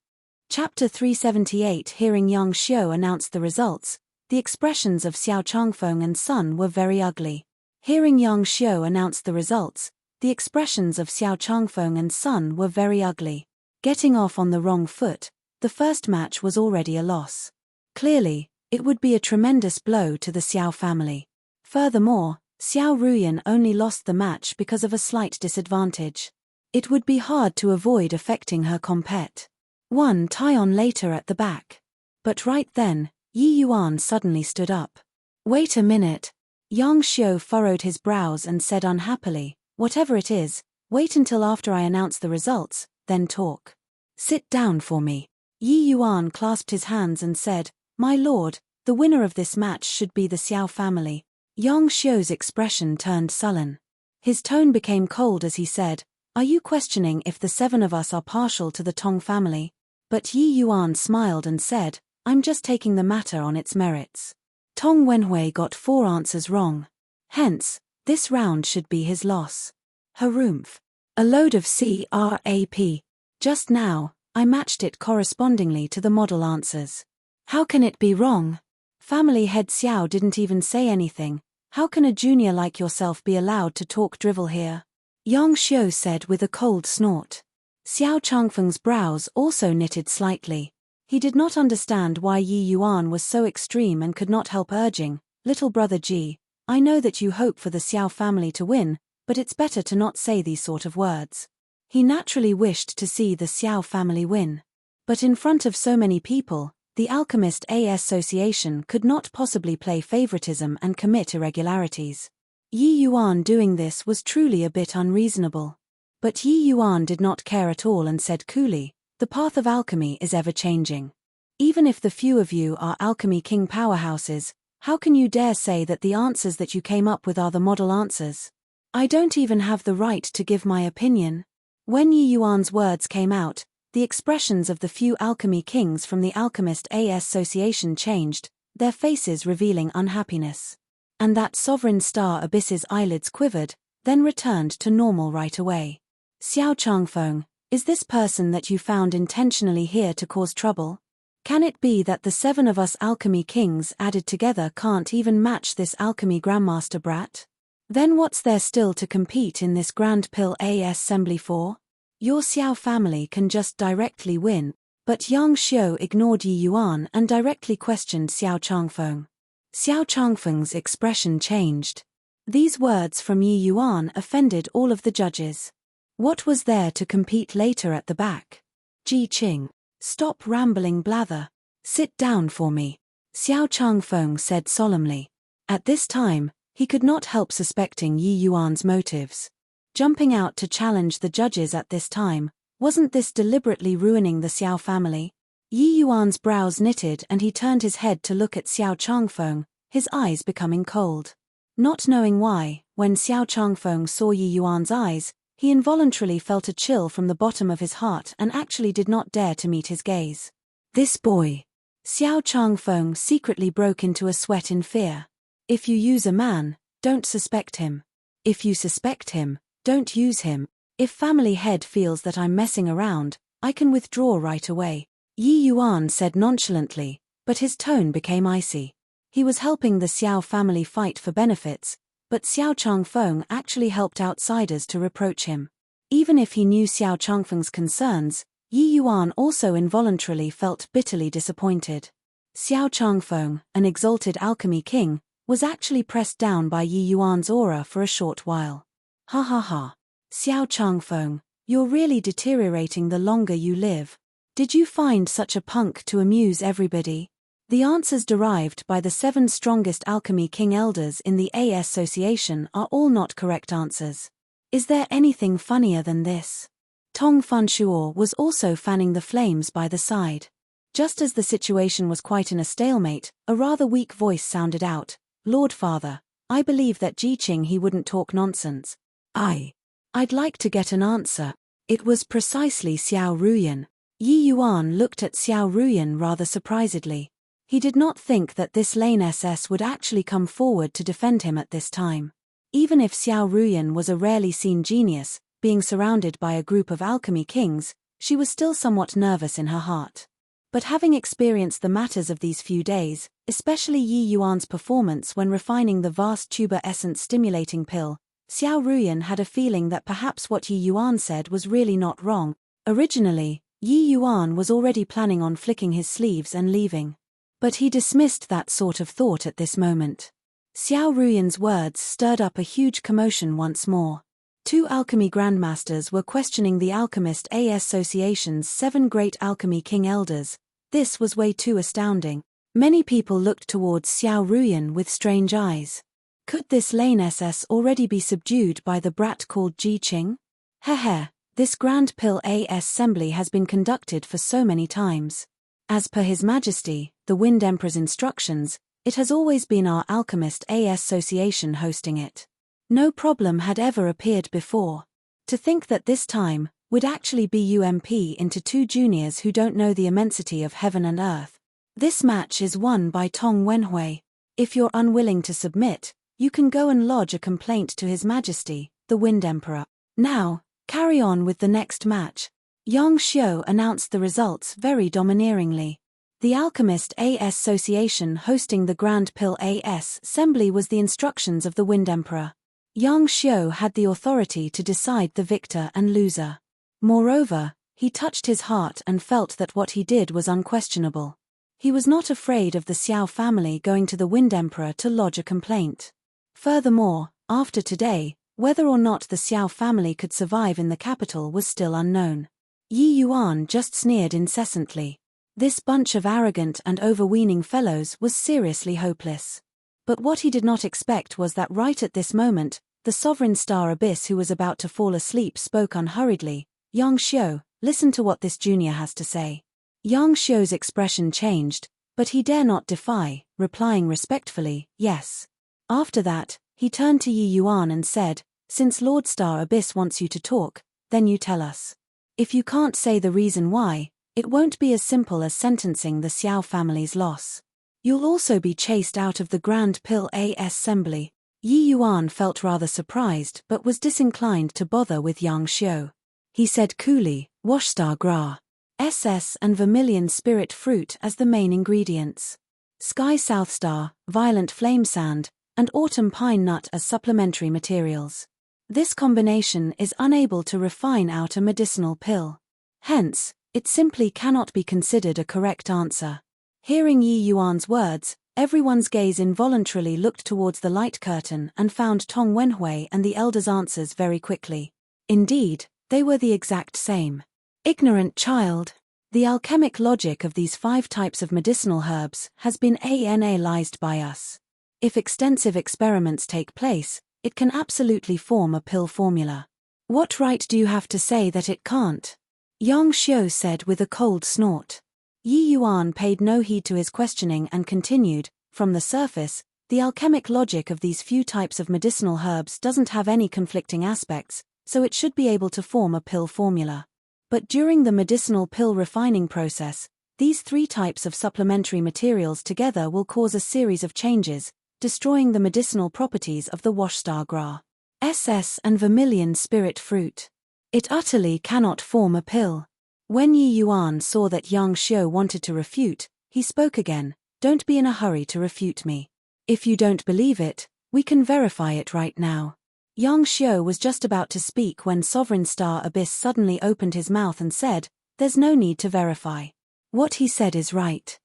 Chapter 378. Hearing Yang Xiu announce the results, the expressions of Xiao Changfeng and Sun were very ugly. Hearing Yang Xiu announce the results, the expressions of Xiao Changfeng and Sun were very ugly. Getting off on the wrong foot, the first match was already a loss. Clearly, it would be a tremendous blow to the Xiao family. Furthermore, Xiao Ruyan only lost the match because of a slight disadvantage. It would be hard to avoid affecting her compet. One tie-on later at the back. But right then, Yi Yuan suddenly stood up. Wait a minute. Yang Xiu furrowed his brows and said unhappily, whatever it is, wait until after I announce the results, then talk. Sit down for me. Yi Yuan clasped his hands and said, My lord, the winner of this match should be the Xiao family. Yang Xiu's expression turned sullen. His tone became cold as he said, Are you questioning if the 7 of us are partial to the Tong family? But Yi Yuan smiled and said, I'm just taking the matter on its merits. Tong Wenhui got 4 answers wrong. Hence, this round should be his loss. Harumph. A load of crap. Just now, I matched it correspondingly to the model answers. How can it be wrong? Family head Xiao didn't even say anything. How can a junior like yourself be allowed to talk drivel here? Yang Xiu said with a cold snort. Xiao Changfeng's brows also knitted slightly. He did not understand why Yi Yuan was so extreme and could not help urging, Little brother Ji, I know that you hope for the Xiao family to win, but it's better to not say these sort of words. He naturally wished to see the Xiao family win. But in front of so many people, the Alchemist Association could not possibly play favoritism and commit irregularities. Yi Yuan doing this was truly a bit unreasonable. But Yi Yuan did not care at all and said coolly, The path of alchemy is ever-changing. Even if the few of you are alchemy king powerhouses, how can you dare say that the answers that you came up with are the model answers? I don't even have the right to give my opinion. When Yi Yuan's words came out, the expressions of the few alchemy kings from the Alchemist Association changed, their faces revealing unhappiness. And that sovereign star Abyss's eyelids quivered, then returned to normal right away. Xiao Changfeng, is this person that you found intentionally here to cause trouble? Can it be that the 7 of us alchemy kings added together can't even match this alchemy grandmaster brat? Then what's there still to compete in this Grand Pill Assembly for? Your Xiao family can just directly win, but Yang Xiu ignored Yi Yuan and directly questioned Xiao Changfeng. Xiao Changfeng's expression changed. These words from Yi Yuan offended all of the judges. What was there to compete later at the back? Ji Qing. Stop rambling blather. Sit down for me. Xiao Changfeng said solemnly. At this time, he could not help suspecting Yi Yuan's motives. Jumping out to challenge the judges at this time, wasn't this deliberately ruining the Xiao family? Yi Yuan's brows knitted and he turned his head to look at Xiao Changfeng, his eyes becoming cold. Not knowing why, when Xiao Changfeng saw Yi Yuan's eyes, he involuntarily felt a chill from the bottom of his heart and actually did not dare to meet his gaze. This boy. Xiao Changfeng secretly broke into a sweat in fear. If you use a man, don't suspect him. If you suspect him, don't use him. If family head feels that I'm messing around, I can withdraw right away, Yi Yuan said nonchalantly, but his tone became icy. He was helping the Xiao family fight for benefits, but Xiao Changfeng actually helped outsiders to reproach him. Even if he knew Xiao Changfeng's concerns, Yi Yuan also involuntarily felt bitterly disappointed. Xiao Changfeng, an exalted alchemy king, was actually pressed down by Yi Yuan's aura for a short while. Ha ha ha. Xiao Changfeng, you're really deteriorating the longer you live. Did you find such a punk to amuse everybody? The answers derived by the 7 strongest alchemy king elders in the association are all not correct answers. Is there anything funnier than this? Tong Fanshuo was also fanning the flames by the side. Just as the situation was quite in a stalemate, a rather weak voice sounded out, Lord Father, I believe that Jiqing he wouldn't talk nonsense. I'd like to get an answer. It was precisely Xiao Ruyan. Yi Yuan looked at Xiao Ruyan rather surprisedly. He did not think that this Lane SS would actually come forward to defend him at this time. Even if Xiao Ruyan was a rarely seen genius, being surrounded by a group of alchemy kings, she was still somewhat nervous in her heart. But having experienced the matters of these few days, especially Yi Yuan's performance when refining the vast tuber essence stimulating pill, Xiao Ruyan had a feeling that perhaps what Yi Yuan said was really not wrong. Originally, Yi Yuan was already planning on flicking his sleeves and leaving. But he dismissed that sort of thought at this moment. Xiao Ruyan's words stirred up a huge commotion once more. 2 alchemy grandmasters were questioning the Alchemist Association's 7 great alchemy king elders. This was way too astounding. Many people looked towards Xiao Ruyan with strange eyes. Could this Lane SS already be subdued by the brat called Jiqing? Heh, this Grand Pill assembly has been conducted for so many times. As per His Majesty, the Wind Emperor's instructions, it has always been our Alchemist Association hosting it. No problem had ever appeared before. To think that this time would actually be UMP into 2 juniors who don't know the immensity of heaven and earth. This match is won by Tong Wenhui. If you're unwilling to submit, you can go and lodge a complaint to His Majesty, the Wind Emperor. Now, carry on with the next match. Yang Xiu announced the results very domineeringly. The Alchemist Association hosting the Grand Pill assembly was the instructions of the Wind Emperor. Yang Xiu had the authority to decide the victor and loser. Moreover, he touched his heart and felt that what he did was unquestionable. He was not afraid of the Xiao family going to the Wind Emperor to lodge a complaint. Furthermore, after today, whether or not the Xiao family could survive in the capital was still unknown. Yi Yuan just sneered incessantly. This bunch of arrogant and overweening fellows was seriously hopeless. But what he did not expect was that right at this moment, the sovereign star Abyss who was about to fall asleep spoke unhurriedly. Yang Xiu, listen to what this junior has to say. Yang Xiu's expression changed, but he dare not defy, replying respectfully, yes. After that, he turned to Yi Yuan and said, since Lord Star Abyss wants you to talk, then you tell us. If you can't say the reason why, it won't be as simple as sentencing the Xiao family's loss. You'll also be chased out of the Grand Pill assembly. Yi Yuan felt rather surprised but was disinclined to bother with Yang Xiu. He said coolly, Washstar Gra. SS and vermilion spirit fruit as the main ingredients. Sky Southstar, violent flame sand, and autumn pine nut as supplementary materials. This combination is unable to refine out a medicinal pill. Hence, it simply cannot be considered a correct answer. Hearing Yi Yuan's words, everyone's gaze involuntarily looked towards the light curtain and found Tong Wenhui and the elders' answers very quickly. Indeed, they were the exact same. Ignorant child. The alchemic logic of these 5 types of medicinal herbs has been analyzed by us. If extensive experiments take place, it can absolutely form a pill formula. What right do you have to say that it can't? Yang Xiu said with a cold snort. Yi Yuan paid no heed to his questioning and continued, from the surface, the alchemic logic of these few types of medicinal herbs doesn't have any conflicting aspects, so it should be able to form a pill formula. But during the medicinal pill refining process, these three types of supplementary materials together will cause a series of changes, destroying the medicinal properties of the washstar gra, SS and vermilion spirit fruit. It utterly cannot form a pill. When Yi Yuan saw that Yang Xiu wanted to refute, he spoke again, "Don't be in a hurry to refute me. If you don't believe it, we can verify it right now." Yang Xiu was just about to speak when Sovereign Star Abyss suddenly opened his mouth and said, "There's no need to verify. What he said is right."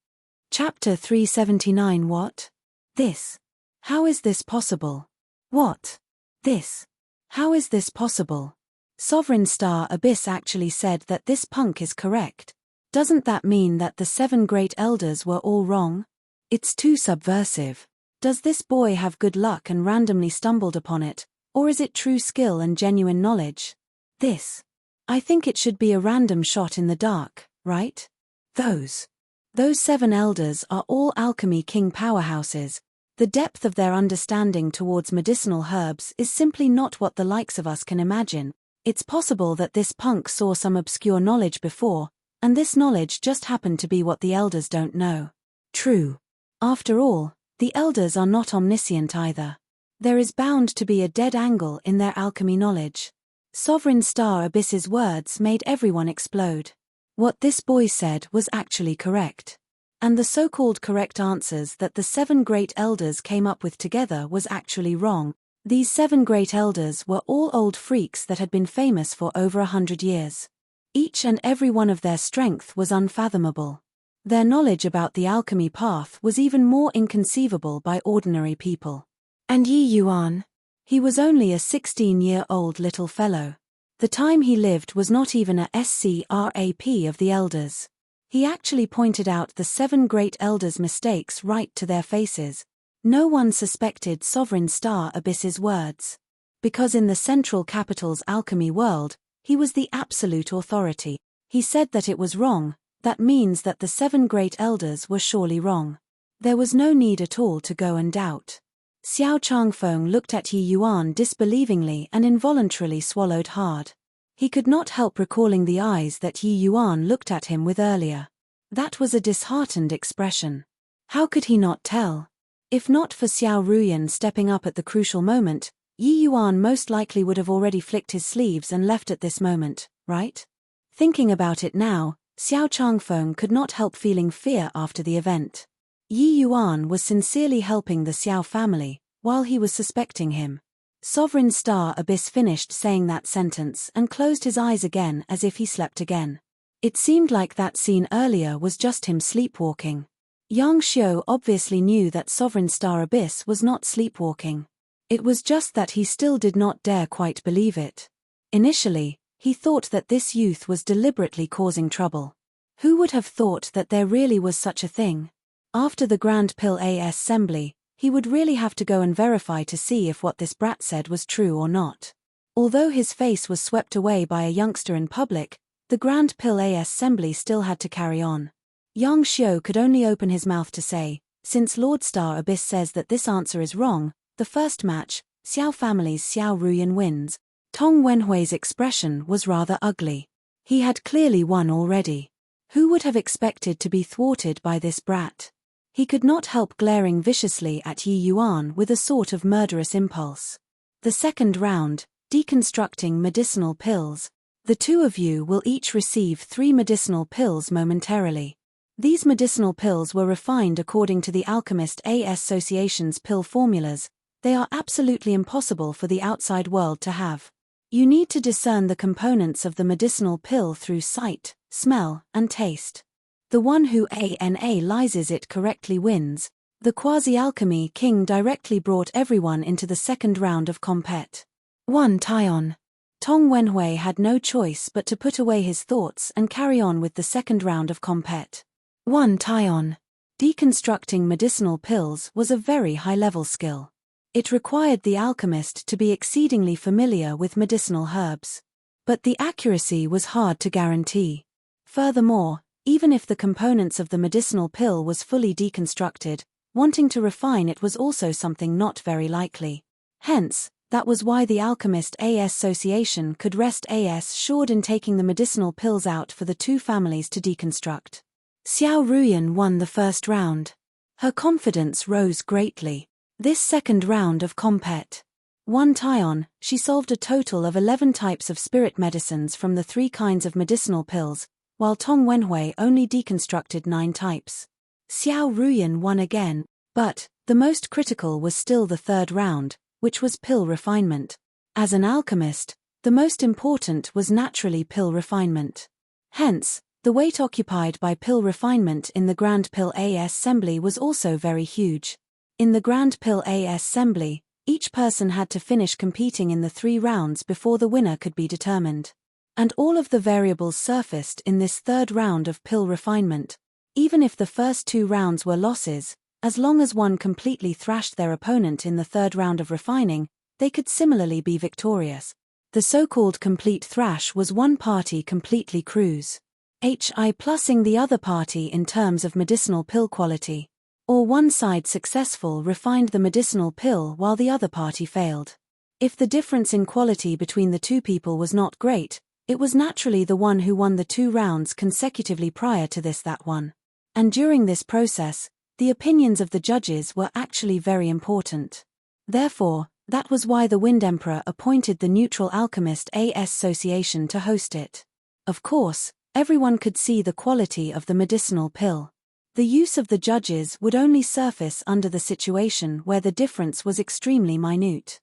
Chapter 379. What? This. How is this possible? What? This. How is this possible? Sovereign Star Abyss actually said that this punk is correct. Doesn't that mean that the 7 great elders were all wrong? It's too subversive. Does this boy have good luck and randomly stumbled upon it, or is it true skill and genuine knowledge? This. I think it should be a random shot in the dark, right? Those 7 elders are all alchemy king powerhouses. The depth of their understanding towards medicinal herbs is simply not what the likes of us can imagine. It's possible that this punk saw some obscure knowledge before, and this knowledge just happened to be what the elders don't know. True. After all, the elders are not omniscient either. There is bound to be a dead angle in their alchemy knowledge. Sovereign Star Abyss's words made everyone explode. What this boy said was actually correct. And the so-called correct answers that the 7 great elders came up with together was actually wrong. These 7 great elders were all old freaks that had been famous for over 100 years. Each and every one of their strength was unfathomable. Their knowledge about the alchemy path was even more inconceivable by ordinary people. And Yi Yuan? He was only a 16-year-old little fellow. The time he lived was not even a scrap of the elders. He actually pointed out the 7 great elders' mistakes right to their faces. No one suspected Sovereign Star Abyss's words. Because in the Central Capital's alchemy world, he was the absolute authority. He said that it was wrong, that means that the 7 great elders were surely wrong. There was no need at all to go and doubt. Xiao Changfeng looked at Yi Yuan disbelievingly and involuntarily swallowed hard. He could not help recalling the eyes that Yi Yuan looked at him with earlier. That was a disheartened expression. How could he not tell? If not for Xiao Ruyan stepping up at the crucial moment, Yi Yuan most likely would have already flicked his sleeves and left at this moment, right? Thinking about it now, Xiao Changfeng could not help feeling fear after the event. Yi Yuan was sincerely helping the Xiao family, while he was suspecting him. Sovereign Star Abyss finished saying that sentence and closed his eyes again as if he slept again. It seemed like that scene earlier was just him sleepwalking. Yang Xiu obviously knew that Sovereign Star Abyss was not sleepwalking. It was just that he still did not dare quite believe it. Initially, he thought that this youth was deliberately causing trouble. Who would have thought that there really was such a thing? After the Grand Pill Assembly, he would really have to go and verify to see if what this brat said was true or not. Although his face was swept away by a youngster in public, the Grand Pill Assembly still had to carry on. Yang Xiu could only open his mouth to say, since Lord Star Abyss says that this answer is wrong, the first match, Xiao family's Xiao Ruyan wins. Tong Wenhui's expression was rather ugly. He had clearly won already. Who would have expected to be thwarted by this brat? He could not help glaring viciously at Yi Yuan with a sort of murderous impulse. The second round, deconstructing medicinal pills. The 2 of you will each receive 3 medicinal pills momentarily. These medicinal pills were refined according to the Alchemist Association's pill formulas. They are absolutely impossible for the outside world to have. You need to discern the components of the medicinal pill through sight, smell, and taste. The one who analyzes it correctly wins. The quasi-alchemy king directly brought everyone into the second round of compet. 1 Taion. Tong Wenhui had no choice but to put away his thoughts and carry on with the second round of compet. 1 Taion. Deconstructing medicinal pills was a very high-level skill. It required the alchemist to be exceedingly familiar with medicinal herbs. But the accuracy was hard to guarantee. Furthermore, even if the components of the medicinal pill was fully deconstructed, wanting to refine it was also something not very likely. Hence, that was why the Alchemist Association could rest assured in taking the medicinal pills out for the two families to deconstruct. Xiao Ruyan won the first round. Her confidence rose greatly. This second round of compet. 1 Tyon, she solved a total of 11 types of spirit medicines from the 3 kinds of medicinal pills, while Tong Wenhui only deconstructed 9 types. Xiao Ruyan won again, but the most critical was still the third round, which was pill refinement. As an alchemist, the most important was naturally pill refinement. Hence, the weight occupied by pill refinement in the Grand Pill Assembly was also very huge. In the Grand Pill Assembly, each person had to finish competing in the 3 rounds before the winner could be determined. And all of the variables surfaced in this third round of pill refinement. Even if the first 2 rounds were losses, as long as one completely thrashed their opponent in the third round of refining, they could similarly be victorious. The so-called complete thrash was one party completely cruise. HI plusing the other party in terms of medicinal pill quality. Or one side successful refined the medicinal pill while the other party failed. If the difference in quality between the two people was not great, it was naturally the one who won the 2 rounds consecutively prior to this that won. And during this process, the opinions of the judges were actually very important. Therefore, that was why the Wind Emperor appointed the Neutral Alchemist Association to host it. Of course, everyone could see the quality of the medicinal pill. The use of the judges would only surface under the situation where the difference was extremely minute.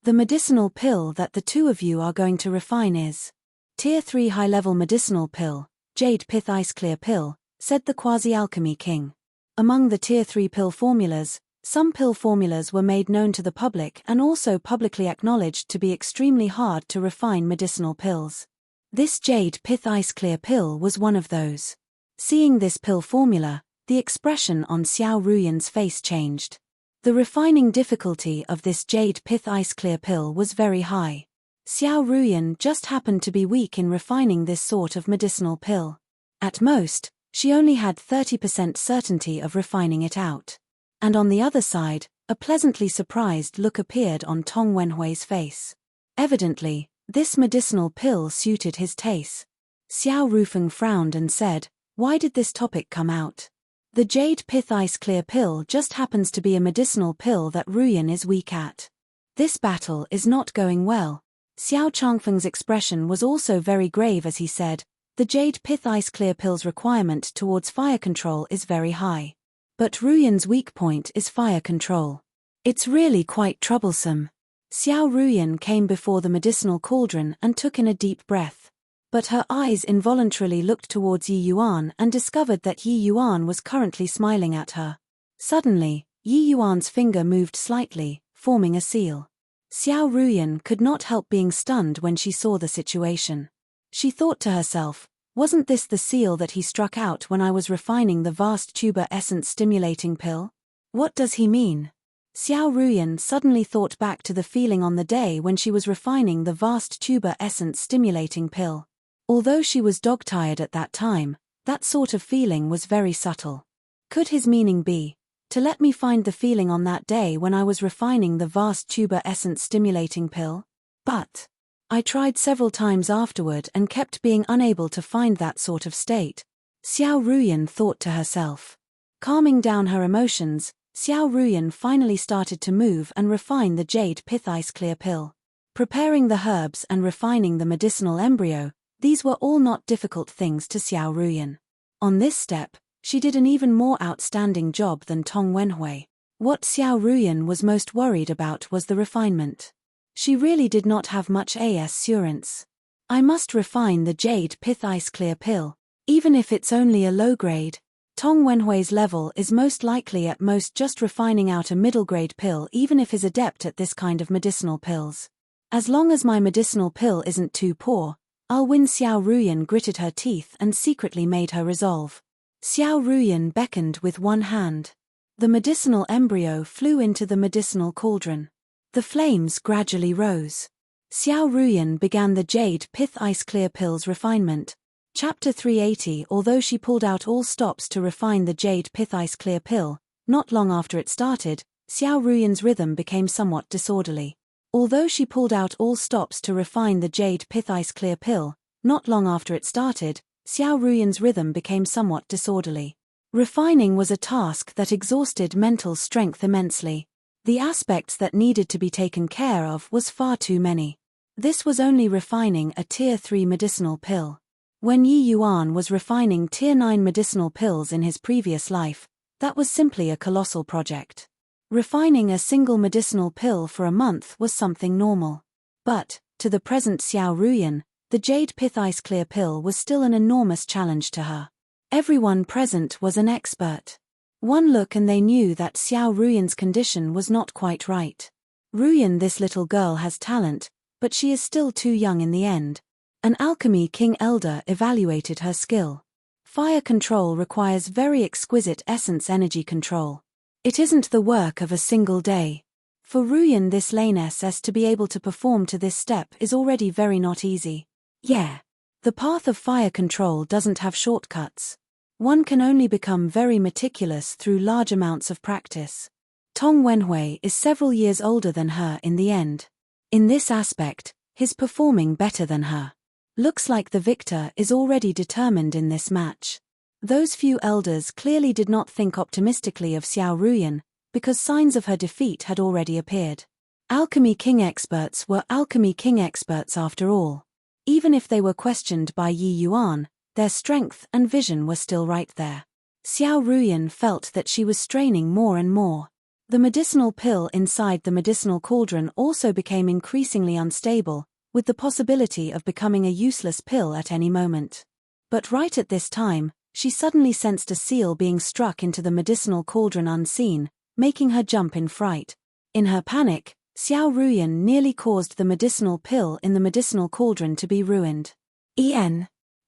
The medicinal pill that the two of you are going to refine is Tier 3 high-level medicinal pill, Jade Pith Ice Clear Pill, said the Quasi-Alchemy King. Among the Tier 3 pill formulas, some pill formulas were made known to the public and also publicly acknowledged to be extremely hard to refine medicinal pills. This Jade Pith Ice Clear Pill was one of those. Seeing this pill formula, the expression on Xiao Ruyan's face changed. The refining difficulty of this Jade Pith Ice Clear Pill was very high. Xiao Ruyan just happened to be weak in refining this sort of medicinal pill. At most, she only had 30% certainty of refining it out. And on the other side, a pleasantly surprised look appeared on Tong Wenhui's face. Evidently, this medicinal pill suited his taste. Xiao Rufeng frowned and said, "Why did this topic come out?" The Jade Pith Ice Clear Pill just happens to be a medicinal pill that Ruyan is weak at. This battle is not going well. Xiao Changfeng's expression was also very grave as he said, "The Jade Pith Ice Clear Pill's requirement towards fire control is very high. But Ruyan's weak point is fire control. It's really quite troublesome." Xiao Ruyan came before the medicinal cauldron and took in a deep breath. But her eyes involuntarily looked towards Yi Yuan and discovered that Yi Yuan was currently smiling at her. Suddenly, Yi Yuan's finger moved slightly, forming a seal. Xiao Ruyan could not help being stunned when she saw the situation. She thought to herself, wasn't this the seal that he struck out when I was refining the vast tuber essence stimulating pill? What does he mean? Xiao Ruyan suddenly thought back to the feeling on the day when she was refining the vast tuber essence stimulating pill. Although she was dog-tired at that time, that sort of feeling was very subtle. Could his meaning be, to let me find the feeling on that day when I was refining the vast tuber essence stimulating pill? But I tried several times afterward and kept being unable to find that sort of state. Xiao Ruyan thought to herself. Calming down her emotions, Xiao Ruyan finally started to move and refine the Jade Pith Ice Clear Pill. Preparing the herbs and refining the medicinal embryo, these were all not difficult things to Xiao Ruyan. On this step, she did an even more outstanding job than Tong Wenhui. What Xiao Ruyan was most worried about was the refinement. She really did not have much assurance. I must refine the Jade Pith Ice Clear Pill, even if it's only a low grade. Tong Wenhui's level is most likely at most just refining out a middle grade pill even if he's adept at this kind of medicinal pills. As long as my medicinal pill isn't too poor, I'll win. Xiao Ruyan gritted her teeth and secretly made her resolve. Xiao Ruyan beckoned with one hand. The medicinal embryo flew into the medicinal cauldron. The flames gradually rose. Xiao Ruyan began the Jade Pith Ice Clear Pills refinement. Chapter 380. Although she pulled out all stops to refine the Jade Pith Ice Clear Pill, not long after it started, Xiao Ruyan's rhythm became somewhat disorderly. Although she pulled out all stops to refine the Jade Pith Ice Clear Pill, not long after it started, Xiao Ruyan's rhythm became somewhat disorderly. Refining was a task that exhausted mental strength immensely. The aspects that needed to be taken care of was far too many. This was only refining a Tier 3 medicinal pill. When Yi Yuan was refining Tier 9 medicinal pills in his previous life, that was simply a colossal project. Refining a single medicinal pill for a month was something normal. But, to the present Xiao Ruyan, the Jade Pith Ice Clear Pill was still an enormous challenge to her. Everyone present was an expert. One look and they knew that Xiao Ruyan's condition was not quite right. Ruyan, this little girl has talent, but she is still too young in the end. An alchemy king elder evaluated her skill. Fire control requires very exquisite essence energy control. It isn't the work of a single day. For Ruyan, this lane SS to be able to perform to this step is already very not easy. Yeah. The path of fire control doesn't have shortcuts. One can only become very meticulous through large amounts of practice. Tong Wenhui is several years older than her in the end. In this aspect, he's performing better than her. Looks like the victor is already determined in this match. Those few elders clearly did not think optimistically of Xiao Ruyan, because signs of her defeat had already appeared. Alchemy King experts were Alchemy King experts after all. Even if they were questioned by Yi Yuan, their strength and vision were still right there. Xiao Ruyan felt that she was straining more and more. The medicinal pill inside the medicinal cauldron also became increasingly unstable, with the possibility of becoming a useless pill at any moment. But right at this time, she suddenly sensed a seal being struck into the medicinal cauldron unseen, making her jump in fright. In her panic, Xiao Ruyan nearly caused the medicinal pill in the medicinal cauldron to be ruined.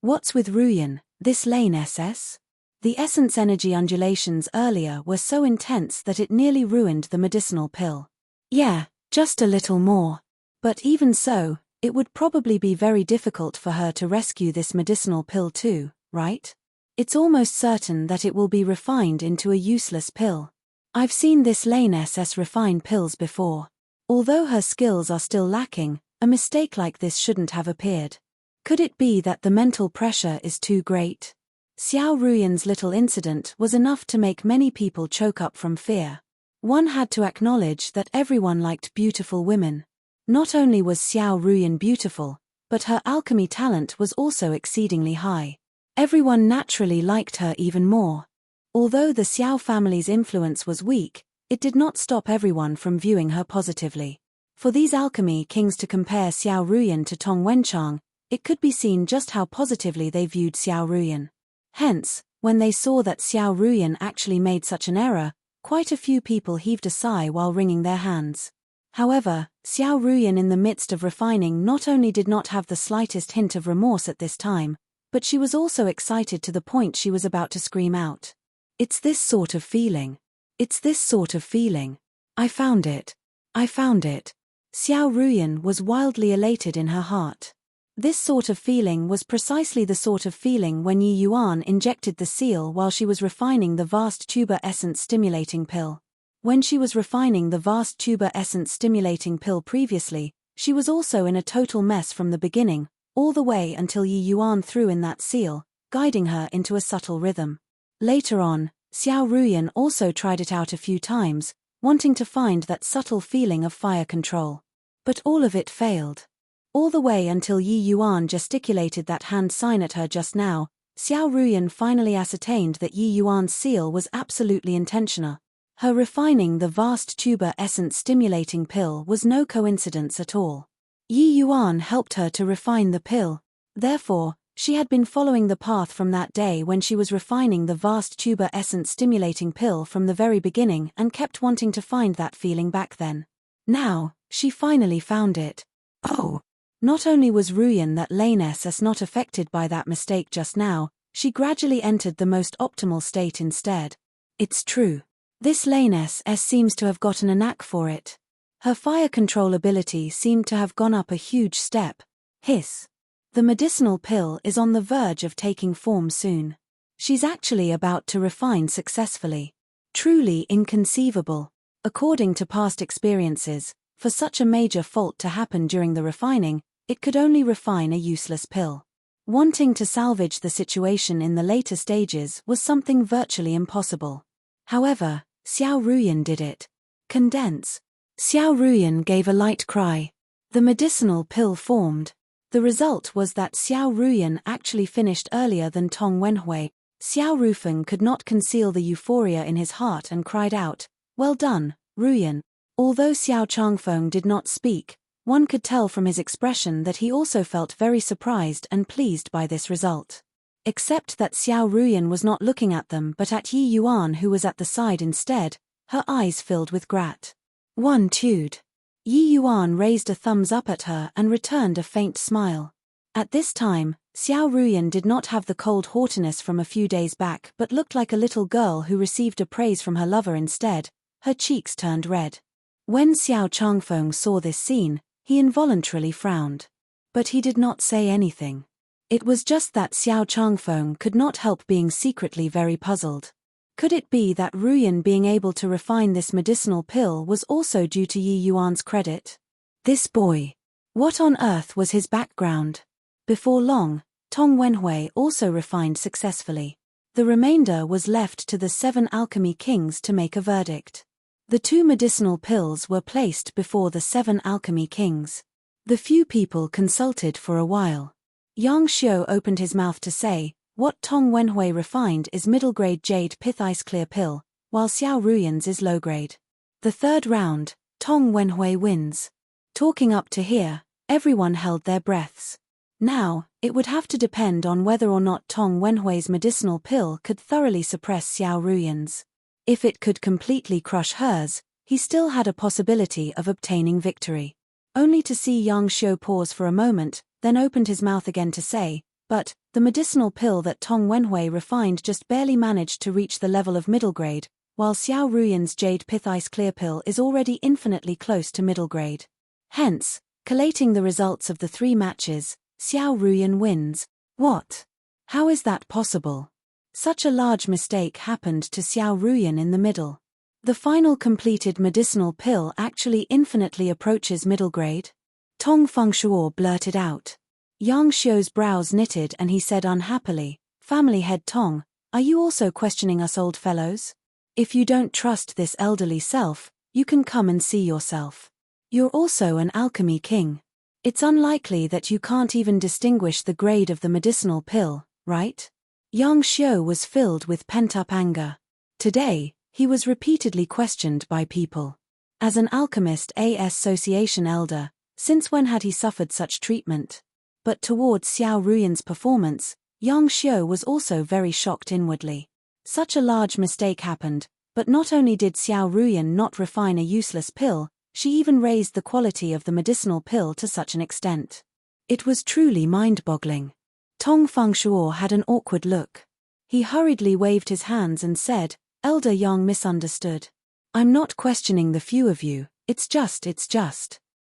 What's with Ruyan, this lane SS? The essence energy undulations earlier were so intense that it nearly ruined the medicinal pill. Yeah, just a little more. But even so, it would probably be very difficult for her to rescue this medicinal pill too, right? It's almost certain that it will be refined into a useless pill. I've seen this lane SS refine pills before. Although her skills are still lacking, a mistake like this shouldn't have appeared. Could it be that the mental pressure is too great? Xiao Ruyan's little incident was enough to make many people choke up from fear. One had to acknowledge that everyone liked beautiful women. Not only was Xiao Ruyan beautiful, but her alchemy talent was also exceedingly high. Everyone naturally liked her even more. Although the Xiao family's influence was weak, it did not stop everyone from viewing her positively. For these alchemy kings to compare Xiao Ruyan to Tong Wenchang, it could be seen just how positively they viewed Xiao Ruyan. Hence, when they saw that Xiao Ruyan actually made such an error, quite a few people heaved a sigh while wringing their hands. However, Xiao Ruyan in the midst of refining not only did not have the slightest hint of remorse at this time, but she was also excited to the point she was about to scream out. It's this sort of feeling. It's this sort of feeling. I found it. I found it. Xiao Ruyan was wildly elated in her heart. This sort of feeling was precisely the sort of feeling when Yi Yuan injected the seal while she was refining the vast tuber essence stimulating pill. When she was refining the vast tuber essence stimulating pill previously, she was also in a total mess from the beginning, all the way until Yi Yuan threw in that seal, guiding her into a subtle rhythm. Later on, Xiao Ruyan also tried it out a few times, wanting to find that subtle feeling of fire control. But all of it failed. All the way until Yi Yuan gesticulated that hand sign at her just now, Xiao Ruyan finally ascertained that Yi Yuan's seal was absolutely intentional. Her refining the vast tuber essence stimulating pill was no coincidence at all. Yi Yuan helped her to refine the pill. Therefore, she had been following the path from that day when she was refining the vast tuber essence stimulating pill from the very beginning and kept wanting to find that feeling back then. Now, she finally found it. Oh! Not only was Ruyan that lane SS not affected by that mistake just now, she gradually entered the most optimal state instead. It's true. This Laness seems to have gotten a knack for it. Her fire control ability seemed to have gone up a huge step. Hiss. The medicinal pill is on the verge of taking form soon. She's actually about to refine successfully. Truly inconceivable. According to past experiences, for such a major fault to happen during the refining, it could only refine a useless pill. Wanting to salvage the situation in the later stages was something virtually impossible. However, Xiao Ruyan did it. Condense. Xiao Ruyan gave a light cry. The medicinal pill formed. The result was that Xiao Ruyan actually finished earlier than Tong Wenhui. Xiao Rufeng could not conceal the euphoria in his heart and cried out, "Well done, Ruyan." Although Xiao Changfeng did not speak, one could tell from his expression that he also felt very surprised and pleased by this result. Except that Xiao Ruyan was not looking at them but at Yi Yuan, who was at the side instead, her eyes filled with gratitude. Yi Yuan raised a thumbs up at her and returned a faint smile. At this time, Xiao Ruyan did not have the cold haughtiness from a few days back but looked like a little girl who received a praise from her lover instead. Her cheeks turned red. When Xiao Changfeng saw this scene, he involuntarily frowned. But he did not say anything. It was just that Xiao Changfeng could not help being secretly very puzzled. Could it be that Ruyan being able to refine this medicinal pill was also due to Yi Yuan's credit? This boy. What on earth was his background? Before long, Tong Wenhui also refined successfully. The remainder was left to the 7 alchemy kings to make a verdict. The 2 medicinal pills were placed before the 7 alchemy kings. The few people consulted for a while. Yang Xiu opened his mouth to say, what Tong Wenhui refined is middle-grade jade pith ice clear pill, while Xiao Ruyan's is low-grade. The third round, Tong Wenhui wins. Talking up to here, everyone held their breaths. Now, it would have to depend on whether or not Tong Wenhui's medicinal pill could thoroughly suppress Xiao Ruyan's. If it could completely crush hers, he still had a possibility of obtaining victory. Only to see Yang Xiu pause for a moment, then opened his mouth again to say, but, the medicinal pill that Tong Wenhui refined just barely managed to reach the level of middle grade, while Xiao Ruyan's jade pith ice clear pill is already infinitely close to middle grade. Hence, collating the results of the 3 matches, Xiao Ruyan wins. What? How is that possible? Such a large mistake happened to Xiao Ruyan in the middle. The final completed medicinal pill actually infinitely approaches middle grade? Tong Fengshuo blurted out. Yang Xiu's brows knitted and he said unhappily, "Family head Tong, are you also questioning us old fellows? If you don't trust this elderly self, you can come and see yourself. You're also an alchemy king. It's unlikely that you can't even distinguish the grade of the medicinal pill, right?" Yang Xiu was filled with pent-up anger. Today, he was repeatedly questioned by people. As an alchemist association elder, since when had he suffered such treatment? But towards Xiao Ruyan's performance, Yang Xiu was also very shocked inwardly. Such a large mistake happened, but not only did Xiao Ruyan not refine a useless pill, she even raised the quality of the medicinal pill to such an extent. It was truly mind-boggling. Tong Fengshuo had an awkward look. He hurriedly waved his hands and said, "Elder Yang misunderstood. I'm not questioning the few of you, it's just.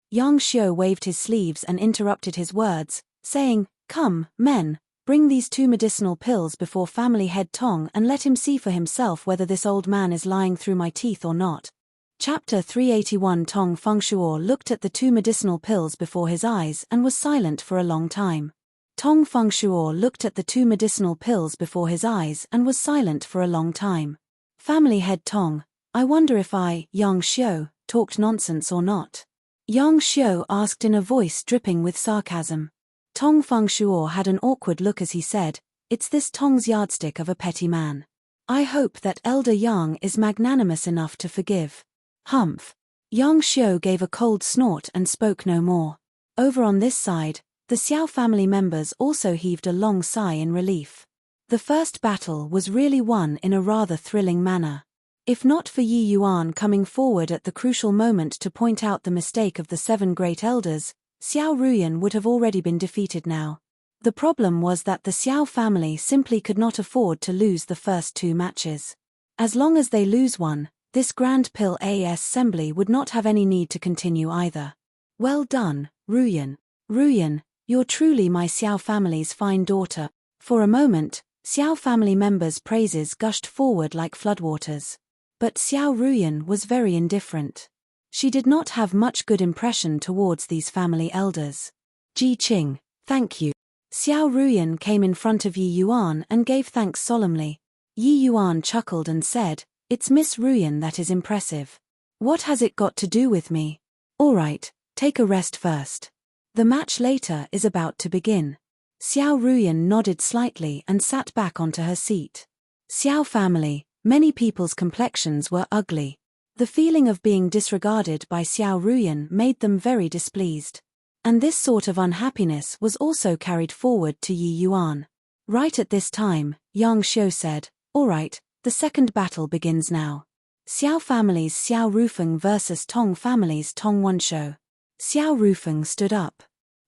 Yang Xiu waved his sleeves and interrupted his words, saying, "Come, men, bring these 2 medicinal pills before family head Tong and let him see for himself whether this old man is lying through my teeth or not." Chapter 381. Tong Fengshuo looked at the 2 medicinal pills before his eyes and was silent for a long time. Tong Fengshuo looked at the 2 medicinal pills before his eyes and was silent for a long time. Family head Tong, I wonder if I, Yang Xiu, talked nonsense or not? Yang Xiu asked in a voice dripping with sarcasm. Tong Fengshuo had an awkward look as he said, "It's this Tong's yardstick of a petty man. I hope that Elder Yang is magnanimous enough to forgive." Humph. Yang Xiu gave a cold snort and spoke no more. Over on this side, the Xiao family members also heaved a long sigh in relief. The first battle was really won in a rather thrilling manner. If not for Yi Yuan coming forward at the crucial moment to point out the mistake of the 7 great elders, Xiao Ruyan would have already been defeated now. The problem was that the Xiao family simply could not afford to lose the first 2 matches. As long as they lose one, This Grand Pill assembly would not have any need to continue either. Well done, Ruyan. Ruyan, you're truly my Xiao family's fine daughter. For a moment, Xiao family members' praises gushed forward like floodwaters. But Xiao Ruyan was very indifferent. She did not have much good impression towards these family elders. Ji Qing, thank you. Xiao Ruyan came in front of Yi Yuan and gave thanks solemnly. Yi Yuan chuckled and said, "It's Miss Ruyan that is impressive. What has it got to do with me? All right, take a rest first. The match later is about to begin." Xiao Ruyan nodded slightly and sat back onto her seat. Xiao family, many people's complexions were ugly. The feeling of being disregarded by Xiao Ruyan made them very displeased. And this sort of unhappiness was also carried forward to Yi Yuan. Right at this time, Yang Xiu said, "All right, the second battle begins now. Xiao family's Xiao Rufeng versus Tong family's Tong Wenshou." Xiao Rufeng stood up.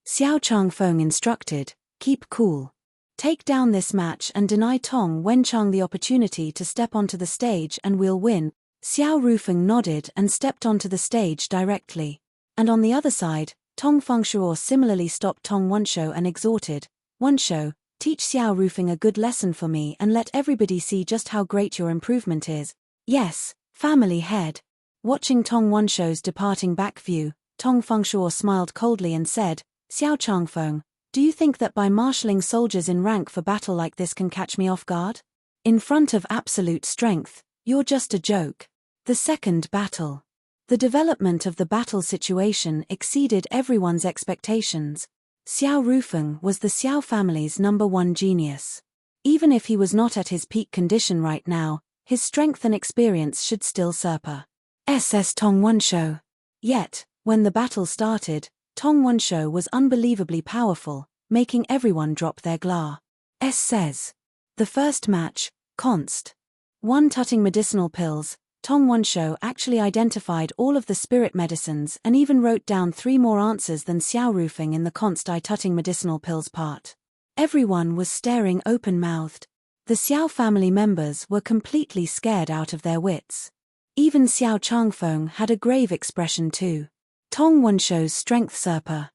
Xiao Changfeng instructed, "Keep cool. Take down this match and deny Tong Wenchang the opportunity to step onto the stage and we'll win." Xiao Rufeng nodded and stepped onto the stage directly. And on the other side, Tong Fengshuo similarly stopped Tong Wenshou and exhorted, "Wenshou, teach Xiao Rufeng a good lesson for me and let everybody see just how great your improvement is." "Yes, family head." Watching Tong Wenshou's departing back view, Tong Fengshuo smiled coldly and said, "Xiao Changfeng, do you think that by marshalling soldiers in rank for battle like this can catch me off guard? In front of absolute strength, you're just a joke." The second battle. The development of the battle situation exceeded everyone's expectations. Xiao Rufeng was the Xiao family's #1 genius. Even if he was not at his peak condition right now, his strength and experience should still surpass Tong Wenshou. Yet, when the battle started, Tong Wenshou was unbelievably powerful, making everyone drop their glass. Says. The first match, const. 1 tutting medicinal pills. Tong Wenshou actually identified all of the spirit medicines and even wrote down 3 more answers than Xiao Rufeng in the const I tutting medicinal pills part. Everyone was staring open-mouthed. The Xiao family members were completely scared out of their wits. Even Xiao Changfeng had a grave expression too. Tong Wenshou's strength surpassed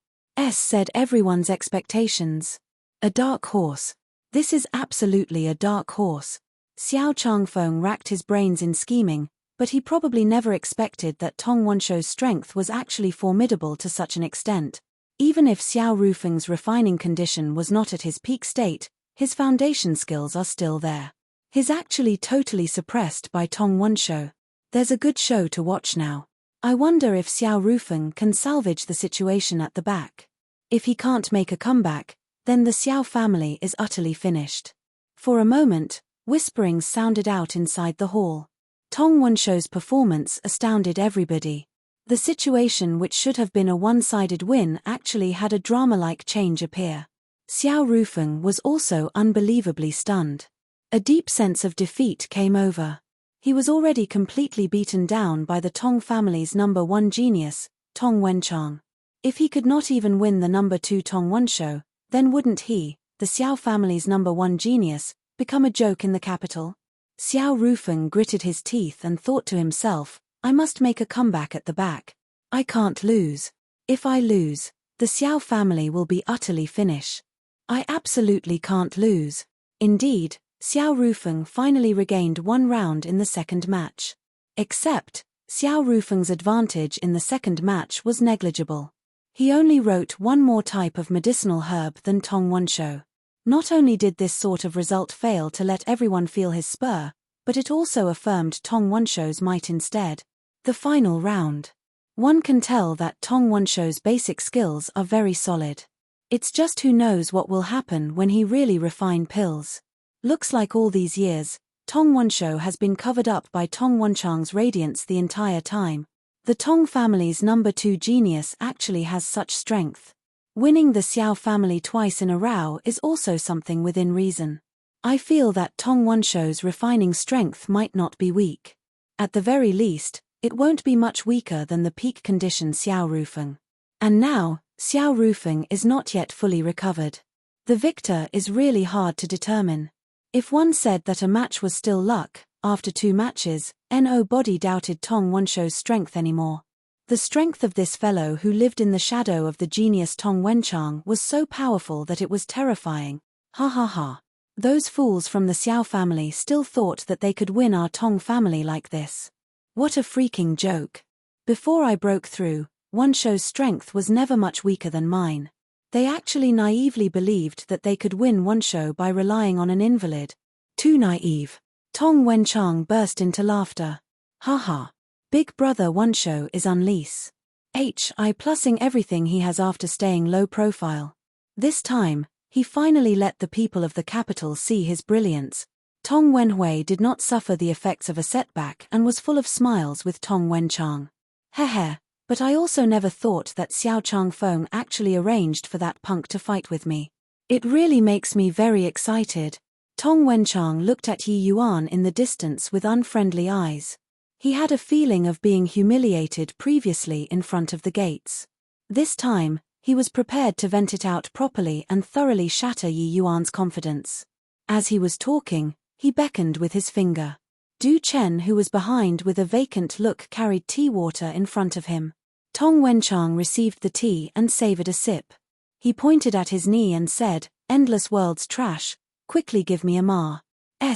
said everyone's expectations. A dark horse. This is absolutely a dark horse. Xiao Changfeng racked his brains in scheming, but he probably never expected that Tong Wenshou's strength was actually formidable to such an extent. Even if Xiao Rufeng's refining condition was not at his peak state, his foundation skills are still there. He's actually totally suppressed by Tong Wenshou. There's a good show to watch now. I wonder if Xiao Rufeng can salvage the situation at the back. If he can't make a comeback, then the Xiao family is utterly finished. For a moment, whisperings sounded out inside the hall. Tong Wenshou's performance astounded everybody. The situation which should have been a one-sided win actually had a drama-like change appear. Xiao Rufeng was also unbelievably stunned. A deep sense of defeat came over. He was already completely beaten down by the Tong family's #1 genius, Tong Wenchang. If he could not even win the #2 Tong Wenshou, then wouldn't he, the Xiao family's #1 genius, become a joke in the capital? Xiao Rufeng gritted his teeth and thought to himself, "I must make a comeback at the back. I can't lose. If I lose, the Xiao family will be utterly finished. I absolutely can't lose." Indeed, Xiao Rufeng finally regained 1 round in the second match. Except, Xiao Rufeng's advantage in the second match was negligible. He only wrote 1 more type of medicinal herb than Tong Wenshou. Not only did this sort of result fail to let everyone feel his spur, but it also affirmed Tong Wenshou's might instead. The final round. One can tell that Tong Wenshou's basic skills are very solid. It's just who knows what will happen when he really refine pills. Looks like all these years, Tong Wenshou has been covered up by Tong Wenchang's radiance the entire time. The Tong family's #2 genius actually has such strength. Winning the Xiao family twice in a row is also something within reason. I feel that Tong Wenshou's refining strength might not be weak. At the very least, it won't be much weaker than the peak condition Xiao Rufeng. And now, Xiao Rufeng is not yet fully recovered. The victor is really hard to determine. If one said that a match was still luck, after 2 matches, nobody doubted Tong Wenshou's strength anymore. The strength of this fellow who lived in the shadow of the genius Tong Wenchang was so powerful that it was terrifying. Ha ha ha. Those fools from the Xiao family still thought that they could win our Tong family like this. What a freaking joke. Before I broke through, Wenshou's strength was never much weaker than mine. They actually naively believed that they could win Wenshou by relying on an invalid. Too naive. Tong Wenchang burst into laughter. Ha ha. Big brother Wenshou is unleash. Plussing everything he has after staying low profile. This time, he finally let the people of the capital see his brilliance. Tong Wenhui did not suffer the effects of a setback and was full of smiles with Tong Wenchang. Heh, but I also never thought that Xiao Changfeng actually arranged for that punk to fight with me. It really makes me very excited. Tong Wenchang looked at Yi Yuan in the distance with unfriendly eyes. He had a feeling of being humiliated previously in front of the gates. This time, he was prepared to vent it out properly and thoroughly shatter Yi Yuan's confidence. As he was talking, he beckoned with his finger. Du Chen, who was behind with a vacant look, carried tea water in front of him. Tong Wenchang received the tea and savored a sip. He pointed at his knee and said, "Endless world's trash, quickly give me a ma's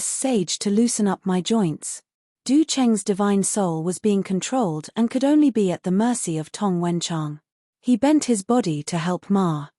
sage to loosen up my joints." Du Cheng's divine soul was being controlled and could only be at the mercy of Tong Wenchang. He bent his body to help ma's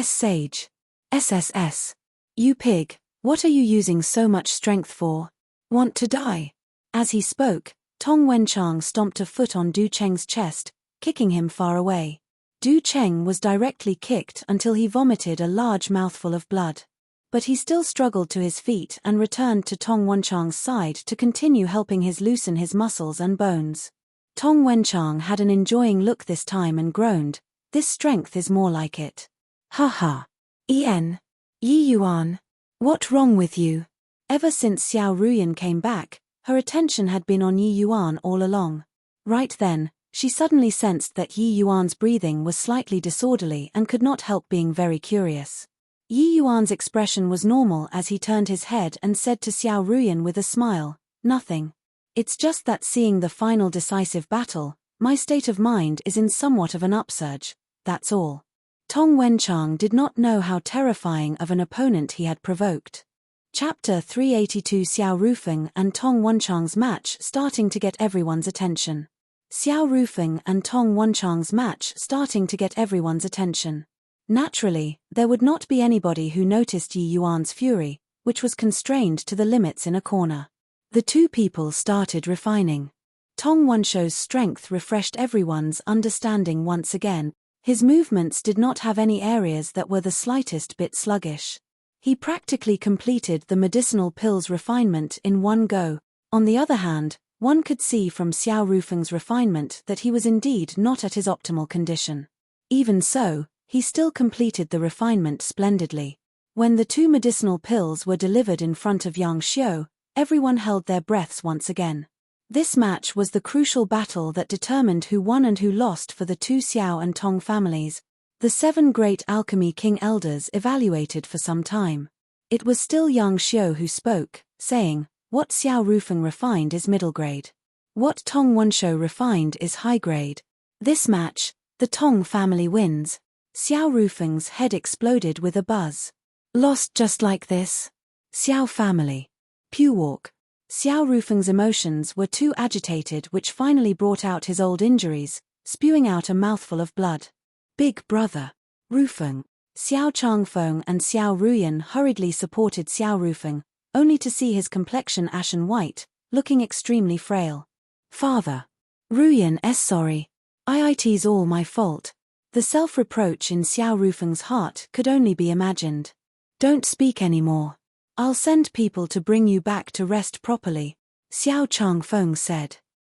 sage. SSS. You pig, what are you using so much strength for? Want to die? As he spoke, Tong Wenchang stomped a foot on Du Cheng's chest, kicking him far away. Du Cheng was directly kicked until he vomited a large mouthful of blood. But he still struggled to his feet and returned to Tong Wenchang's side to continue helping him loosen his muscles and bones. Tong Wenchang had an enjoying look this time and groaned, "This strength is more like it." Ha ha. Yi Yuan. What wrong with you? Ever since Xiao Ruyan came back, her attention had been on Yi Yuan all along. Right then, she suddenly sensed that Yi Yuan's breathing was slightly disorderly and could not help being very curious. Yi Yuan's expression was normal as he turned his head and said to Xiao Ruyan with a smile, "Nothing. It's just that seeing the final decisive battle, my state of mind is in somewhat of an upsurge, that's all." Tong Wenchang did not know how terrifying of an opponent he had provoked. Chapter 382. Xiao Rufeng and Tong Wenchang's match starting to get everyone's attention. Xiao Rufeng and Tong Wenchang's match starting to get everyone's attention. Naturally, there would not be anybody who noticed Yi Yuan's fury, which was constrained to the limits in a corner. The two people started refining. Tong Wenshou's strength refreshed everyone's understanding once again. His movements did not have any areas that were the slightest bit sluggish. He practically completed the medicinal pills refinement in one go. On the other hand, one could see from Xiao Rufeng's refinement that he was indeed not at his optimal condition. Even so, he still completed the refinement splendidly. When the 2 medicinal pills were delivered in front of Yang Xiu, everyone held their breaths once again. This match was the crucial battle that determined who won and who lost for the 2 Xiao and Tong families. The 7 great alchemy king elders evaluated for some time. It was still Yang Xiu who spoke, saying, "What Xiao Rufeng refined is middle grade. What Tong Wenshou refined is high grade. This match, the Tong family wins." Xiao Rufeng's head exploded with a buzz. Lost just like this? Xiao family. Pew walk. Xiao Rufeng's emotions were too agitated, which finally brought out his old injuries, spewing out a mouthful of blood. Big brother. Rufeng. Xiao Changfeng and Xiao Ruyan hurriedly supported Xiao Rufeng, only to see his complexion ashen white, looking extremely frail. Father. Ruyan sorry. It's all my fault. The self-reproach in Xiao Rufeng's heart could only be imagined. Don't speak anymore. I'll send people to bring you back to rest properly, Xiao Changfeng said.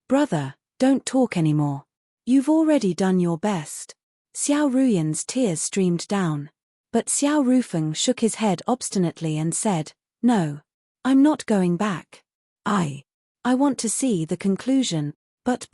Brother, don't talk anymore. You've already done your best. Xiao Ruyan's tears streamed down. But Xiao Rufeng shook his head obstinately and said, "No. I'm not going back. I want to see the conclusion, but.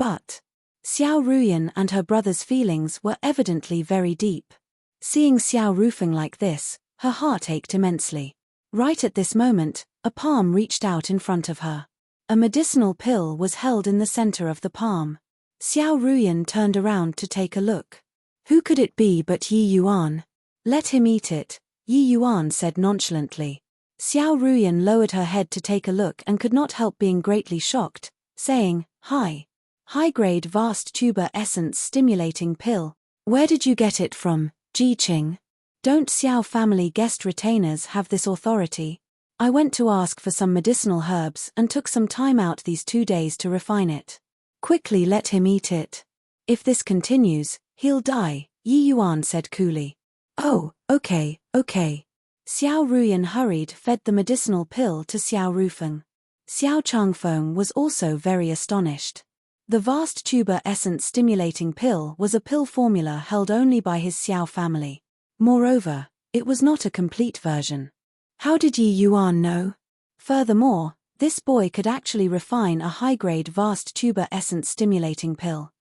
Xiao Ruyan and her brother's feelings were evidently very deep. Seeing Xiao Rufeng like this, her heart ached immensely. Right at this moment, a palm reached out in front of her. A medicinal pill was held in the center of the palm. Xiao Ruyan turned around to take a look. Who could it be but Yi Yuan? Let him eat it, Yi Yuan said nonchalantly. Xiao Ruyan lowered her head to take a look and could not help being greatly shocked, saying, High-grade vast tuber essence stimulating pill. Where did you get it from, Ji Qing? Don't Xiao family guest retainers have this authority? I went to ask for some medicinal herbs and took some time out these 2 days to refine it. Quickly let him eat it. If this continues, he'll die, Yi Yuan said coolly. Oh, okay. Xiao Ruyan hurried fed the medicinal pill to Xiao Rufeng. Xiao Changfeng was also very astonished. The vast tuber essence stimulating pill was a pill formula held only by his Xiao family. Moreover, it was not a complete version. How did Yi Yuan know? Furthermore, this boy could actually refine a high-grade vast tuber essence stimulating pill.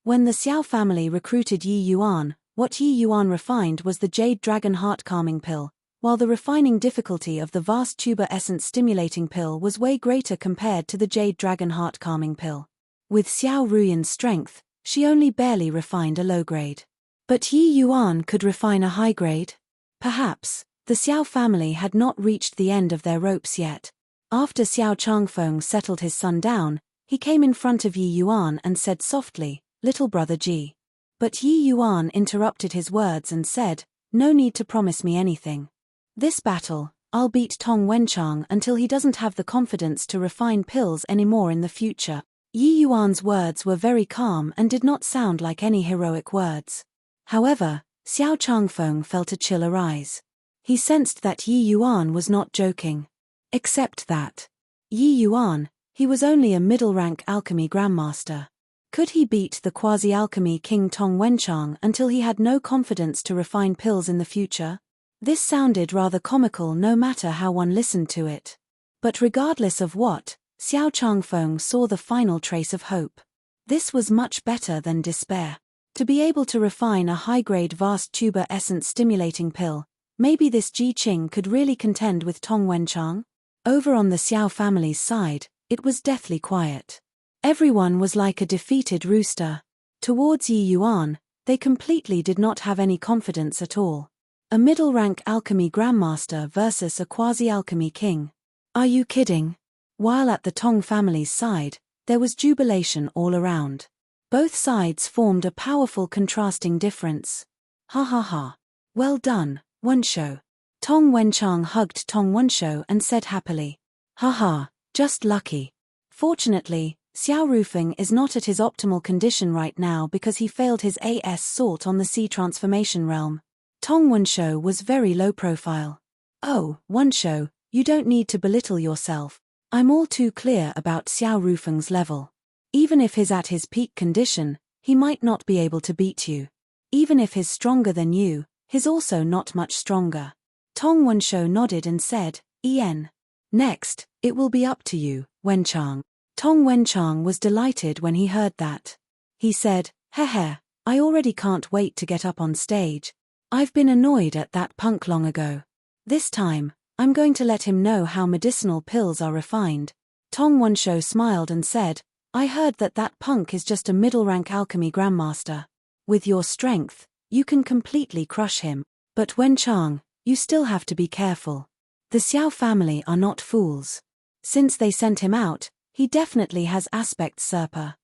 When the Xiao family recruited Yi Yuan, what Yi Yuan refined was the Jade Dragon Heart Calming Pill, while the refining difficulty of the vast tuber essence stimulating pill was way greater compared to the Jade Dragon Heart Calming Pill. With Xiao Ruyan's strength, she only barely refined a low-grade. But Yi Yuan could refine a high-grade? Perhaps, the Xiao family had not reached the end of their ropes yet. After Xiao Changfeng settled his son down, he came in front of Yi Yuan and said softly, "Little brother Ji." But Yi Yuan interrupted his words and said, "No need to promise me anything. This battle, I'll beat Tong Wenchang until he doesn't have the confidence to refine pills anymore in the future." Yi Yuan's words were very calm and did not sound like any heroic words. However, Xiao Changfeng felt a chill arise. He sensed that Yi Yuan was not joking. Except that Yi Yuan, he was only a middle-rank alchemy grandmaster. Could he beat the quasi-alchemy king Tong Wenchang until he had no confidence to refine pills in the future? This sounded rather comical no matter how one listened to it. But regardless of what, Xiao Changfeng saw the final trace of hope. This was much better than despair. To be able to refine a high-grade vast tuber essence stimulating pill, maybe this Ji Qing could really contend with Tong Wenchang? Over on the Xiao family's side, it was deathly quiet. Everyone was like a defeated rooster. Towards Yi Yuan, they completely did not have any confidence at all. A middle-rank alchemy grandmaster versus a quasi-alchemy king. Are you kidding? While at the Tong family's side, there was jubilation all around. Both sides formed a powerful contrasting difference. Ha ha ha. Well done, Wenshou. Tong Wenchang hugged Tong Wenshou and said happily. Ha ha, just lucky. Fortunately, Xiao Rufeng is not at his optimal condition right now because he failed his assault on the sea transformation realm. Tong Wenshou was very low profile. Oh, Wenshou, you don't need to belittle yourself. I'm all too clear about Xiao Rufeng's level. Even if he's at his peak condition, he might not be able to beat you. Even if he's stronger than you, he's also not much stronger. Tong Wenshou nodded and said, "En. Next, it will be up to you, Wenchang." Tong Wenchang was delighted when he heard that. He said, "Heh, I already can't wait to get up on stage. I've been annoyed at that punk long ago. This time, I'm going to let him know how medicinal pills are refined." Tong Wenshou smiled and said, "I heard that punk is just a middle-rank alchemy grandmaster. With your strength, you can completely crush him. But Wenchang, you still have to be careful. The Xiao family are not fools. Since they sent him out, he definitely has aspect Serpa.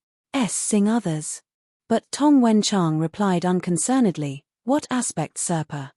Sing others." But Tong Wenchang replied unconcernedly, "What aspect Serpa?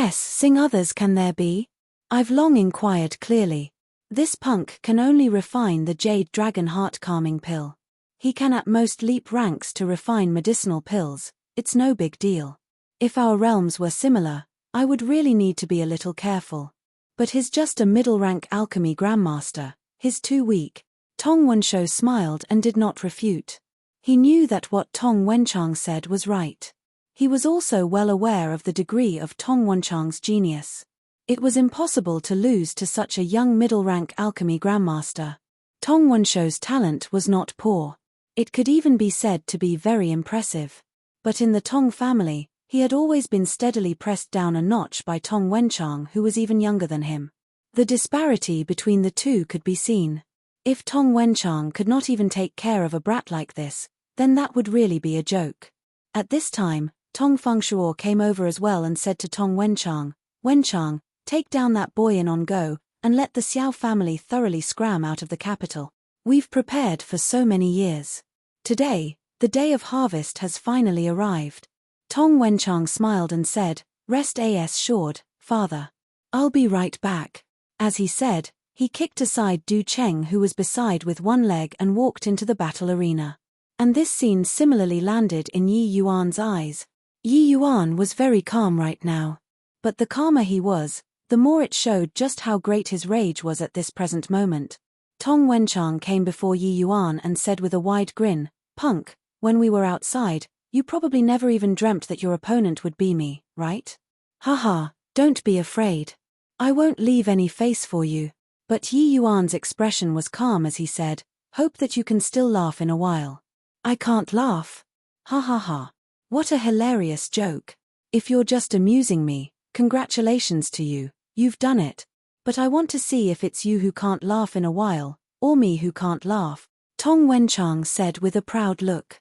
Sing others can there be? I've long inquired clearly. This punk can only refine the Jade Dragon Heart Calming Pill. He can at most leap ranks to refine medicinal pills, it's no big deal. If our realms were similar, I would really need to be a little careful. But he's just a middle-rank alchemy grandmaster, he's too weak." Tong Wenshou smiled and did not refute. He knew that what Tong Wenchang said was right. He was also well aware of the degree of Tong Wenchang's genius. It was impossible to lose to such a young middle-rank alchemy grandmaster. Tong Wenshou's talent was not poor. It could even be said to be very impressive. But in the Tong family, he had always been steadily pressed down a notch by Tong Wenchang, who was even younger than him. The disparity between the two could be seen. If Tong Wenchang could not even take care of a brat like this, then that would really be a joke. At this time, Tong Fengshuo came over as well and said to Tong Wenchang, "Wenchang, take down that boy in on go, and let the Xiao family thoroughly scram out of the capital. We've prepared for so many years. Today, the day of harvest has finally arrived." Tong Wenchang smiled and said, "Rest assured, father. I'll be right back." As he said, he kicked aside Du Cheng, who was beside with one leg, and walked into the battle arena. And this scene similarly landed in Yi Yuan's eyes. Yi Yuan was very calm right now. But the calmer he was, the more it showed just how great his rage was at this present moment. Tong Wenchang came before Yi Yuan and said with a wide grin, "Punk, when we were outside, you probably never even dreamt that your opponent would be me, right? Haha, don't be afraid. I won't leave any face for you." But Yi Yuan's expression was calm as he said, "Hope that you can still laugh in a while." "I can't laugh. Ha ha ha. What a hilarious joke. If you're just amusing me, congratulations to you, you've done it. But I want to see if it's you who can't laugh in a while, or me who can't laugh," Tong Wenchang said with a proud look.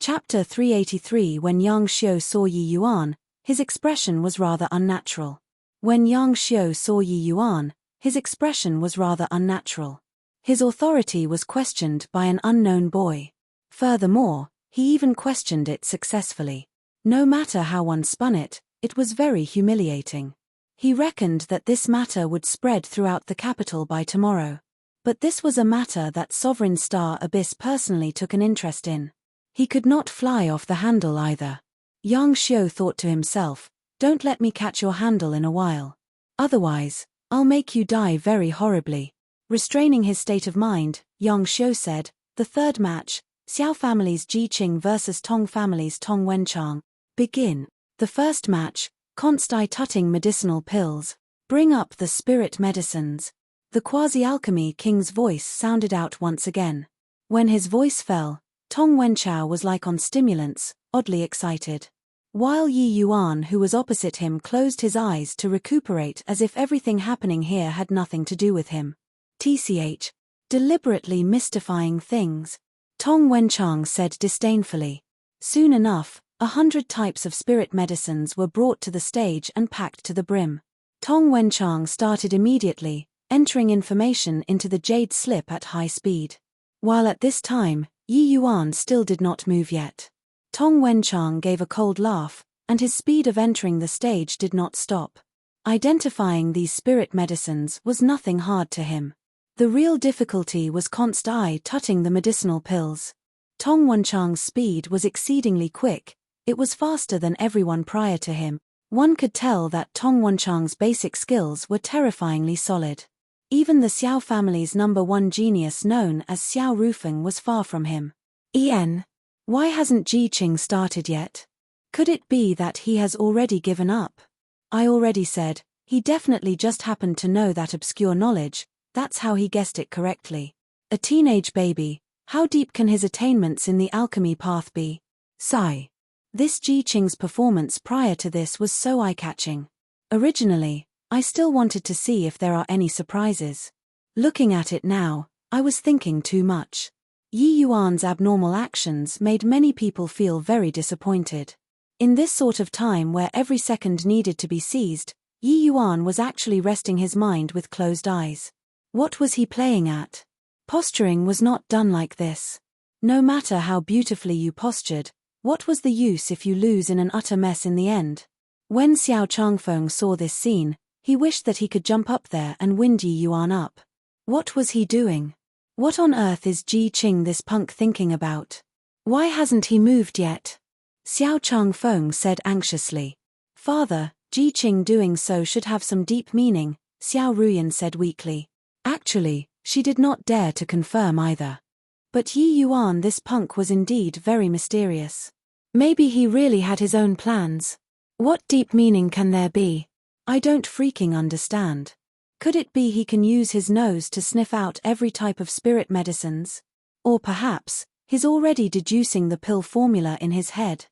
Chapter 383. When Yang Xiu saw Yi Yuan, his expression was rather unnatural. When Yang Xiu saw Yi Yuan, his expression was rather unnatural. His authority was questioned by an unknown boy. Furthermore, he even questioned it successfully. No matter how one spun it, it was very humiliating. He reckoned that this matter would spread throughout the capital by tomorrow. But this was a matter that Sovereign Star Abyss personally took an interest in. He could not fly off the handle either. Yang Xiu thought to himself, "Don't let me catch your handle in a while. Otherwise, I'll make you die very horribly." Restraining his state of mind, Yang Xiu said, "The third match, Xiao family's Ji Qing versus Tong family's Tong Wenchang. Begin." The first match, Constai tutting medicinal pills. Bring up the spirit medicines. The quasi-alchemy king's voice sounded out once again. When his voice fell, Tong Wenchao was like on stimulants, oddly excited. While Yi Yuan, who was opposite him, closed his eyes to recuperate as if everything happening here had nothing to do with him. TCH. Deliberately mystifying things. Tong Wenchang said disdainfully. Soon enough, 100 types of spirit medicines were brought to the stage and packed to the brim. Tong Wenchang started immediately, entering information into the jade slip at high speed. While at this time, Yi Yuan still did not move yet. Tong Wenchang gave a cold laugh, and his speed of entering the stage did not stop. Identifying these spirit medicines was nothing hard to him. The real difficulty was Constai tutting the medicinal pills. Tong Wenchang's speed was exceedingly quick. It was faster than everyone prior to him. One could tell that Tong Wenchang's basic skills were terrifyingly solid. Even the Xiao family's #1 genius known as Xiao Rufeng was far from him. Why hasn't Ji Qing started yet? Could it be that he has already given up? I already said, he definitely just happened to know that obscure knowledge. That's how he guessed it correctly. A teenage baby, how deep can his attainments in the alchemy path be? Sigh. This Ji Qing's performance prior to this was so eye-catching. Originally, I still wanted to see if there are any surprises. Looking at it now, I was thinking too much. Yi Yuan's abnormal actions made many people feel very disappointed. In this sort of time where every second needed to be seized, Yi Yuan was actually resting his mind with closed eyes. What was he playing at? Posturing was not done like this. No matter how beautifully you postured, what was the use if you lose in an utter mess in the end? When Xiao Changfeng saw this scene, he wished that he could jump up there and wind Yi Yuan up. What was he doing? What on earth is Ji Qing this punk thinking about? Why hasn't he moved yet? Xiao Changfeng said anxiously. Father, Ji Qing doing so should have some deep meaning, Xiao Ruyan said weakly. Actually, she did not dare to confirm either. But Yi Yuan, this punk, was indeed very mysterious. Maybe he really had his own plans. What deep meaning can there be? I don't freaking understand. Could it be he can use his nose to sniff out every type of spirit medicines? Or perhaps, he's already deducing the pill formula in his head?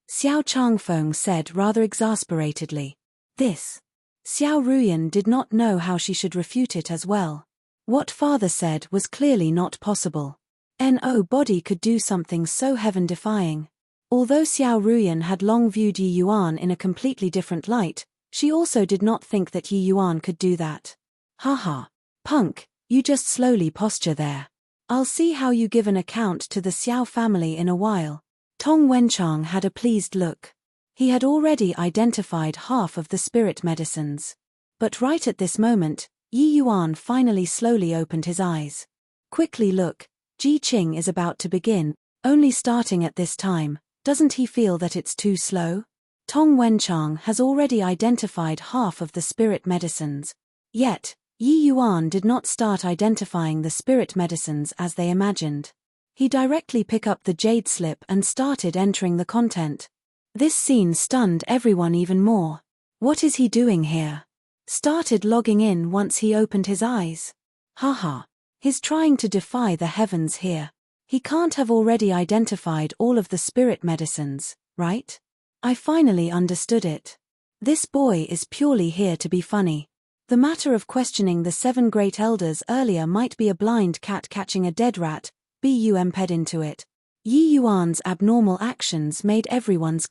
Xiao Changfeng said rather exasperatedly. This. Xiao Ruyan did not know how she should refute it as well. What father said was clearly not possible. No body could do something so heaven-defying. Although Xiao Ruyan had long viewed Yi Yuan in a completely different light, she also did not think that Yi Yuan could do that. Haha. Punk, you just slowly posture there. I'll see how you give an account to the Xiao family in a while. Tong Wenchang had a pleased look. He had already identified half of the spirit medicines. But right at this moment, Yi Yuan finally slowly opened his eyes. Quickly look, Ji Qing is about to begin, only starting at this time, doesn't he feel that it's too slow? Tong Wenchang has already identified half of the spirit medicines. Yet, Yi Yuan did not start identifying the spirit medicines as they imagined. He directly picked up the jade slip and started entering the content. This scene stunned everyone even more. What is he doing here? Started logging in once he opened his eyes. Haha. He's trying to defy the heavens here. He can't have already identified all of the spirit medicines, right? I finally understood it. This boy is purely here to be funny. The matter of questioning the 7 great elders earlier might be a blind cat catching a dead rat, ped into it. Yi Yuan's abnormal actions made everyone's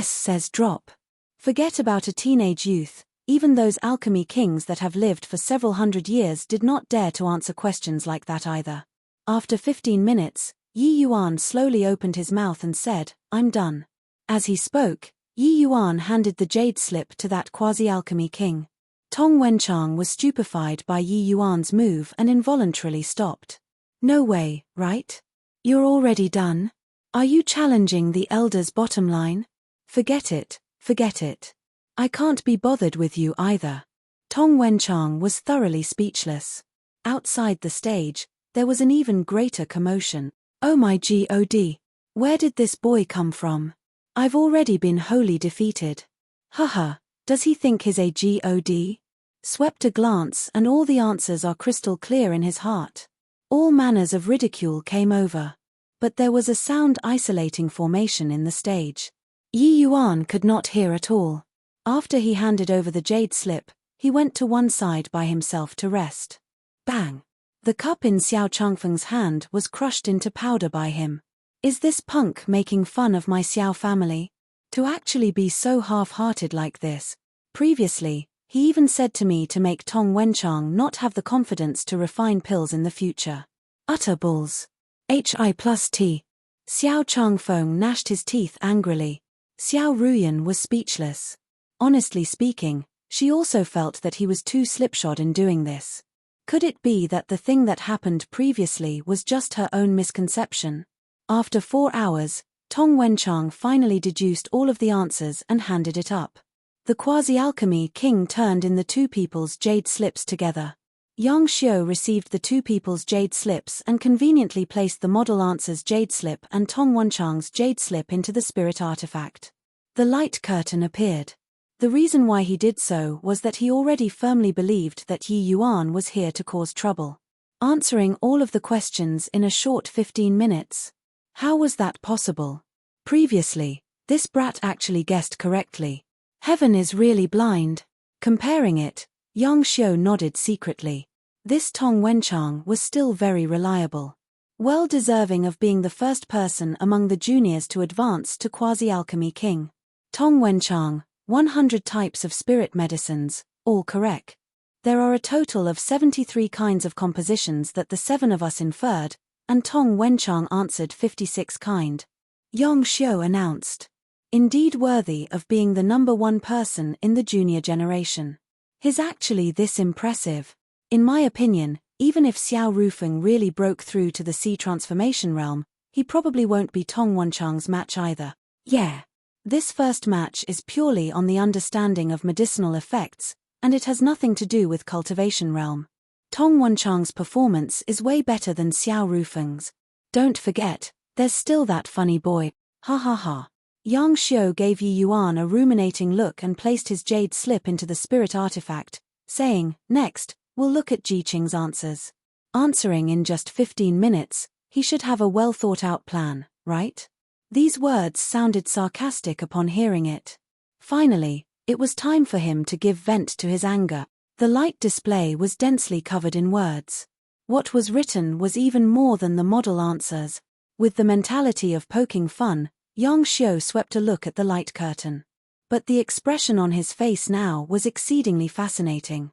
says drop. Forget about a teenage youth, even those alchemy kings that have lived for several hundred years did not dare to answer questions like that either. After 15 minutes, Yi Yuan slowly opened his mouth and said, I'm done. As he spoke, Yi Yuan handed the jade slip to that quasi-alchemy king. Tong Wenchang was stupefied by Yi Yuan's move and involuntarily stopped. No way, right? You're already done? Are you challenging the elders' bottom line? Forget it, forget it. I can't be bothered with you either. Tong Wenchang was thoroughly speechless. Outside the stage, there was an even greater commotion. Oh my god. Where did this boy come from? I've already been wholly defeated. Haha, does he think he's a god? Swept a glance and all the answers are crystal clear in his heart. All manners of ridicule came over. But there was a sound isolating formation in the stage. Yi Yuan could not hear at all. After he handed over the jade slip, he went to one side by himself to rest. Bang! The cup in Xiao Changfeng's hand was crushed into powder by him. Is this punk making fun of my Xiao family? To actually be so half-hearted like this. Previously, he even said to me to make Tong Wenchang not have the confidence to refine pills in the future. Utter bulls. Hi+T. Xiao Changfeng gnashed his teeth angrily. Xiao Ruyan was speechless. Honestly speaking, she also felt that he was too slipshod in doing this. Could it be that the thing that happened previously was just her own misconception? After 4 hours, Tong Wenchang finally deduced all of the answers and handed it up. The quasi-alchemy king turned in the 2 people's jade slips together. Yang Xiu received the 2 people's jade slips and conveniently placed the model answer's jade slip and Tong Wenchang's jade slip into the spirit artifact. The light curtain appeared. The reason why he did so was that he already firmly believed that Yi Yuan was here to cause trouble. Answering all of the questions in a short 15 minutes. How was that possible? Previously, this brat actually guessed correctly. Heaven is really blind. Comparing it, Yang Xiu nodded secretly. This Tong Wenchang was still very reliable. Well deserving of being the first person among the juniors to advance to quasi-alchemy king. Tong Wenchang, 100 types of spirit medicines, all correct. There are a total of 73 kinds of compositions that the 7 of us inferred, and Tong Wenchang answered 56 kind. Yang Xiu announced. Indeed worthy of being the number 1 person in the junior generation. He's actually this impressive. In my opinion, even if Xiao Rufeng really broke through to the sea transformation realm, he probably won't be Tong Wenchang's match either. Yeah. This first match is purely on the understanding of medicinal effects, and it has nothing to do with cultivation realm. Tong Wenchang's performance is way better than Xiao Rufeng's. Don't forget, there's still that funny boy. Ha ha ha. Yang Xiu gave Yi Yuan a ruminating look and placed his jade slip into the spirit artifact, saying, next, we'll look at Ji Qing's answers. Answering in just 15 minutes, he should have a well-thought-out plan, right? These words sounded sarcastic upon hearing it. Finally, it was time for him to give vent to his anger. The light display was densely covered in words. What was written was even more than the model answers. With the mentality of poking fun, Yang Xiu swept a look at the light curtain. But the expression on his face now was exceedingly fascinating.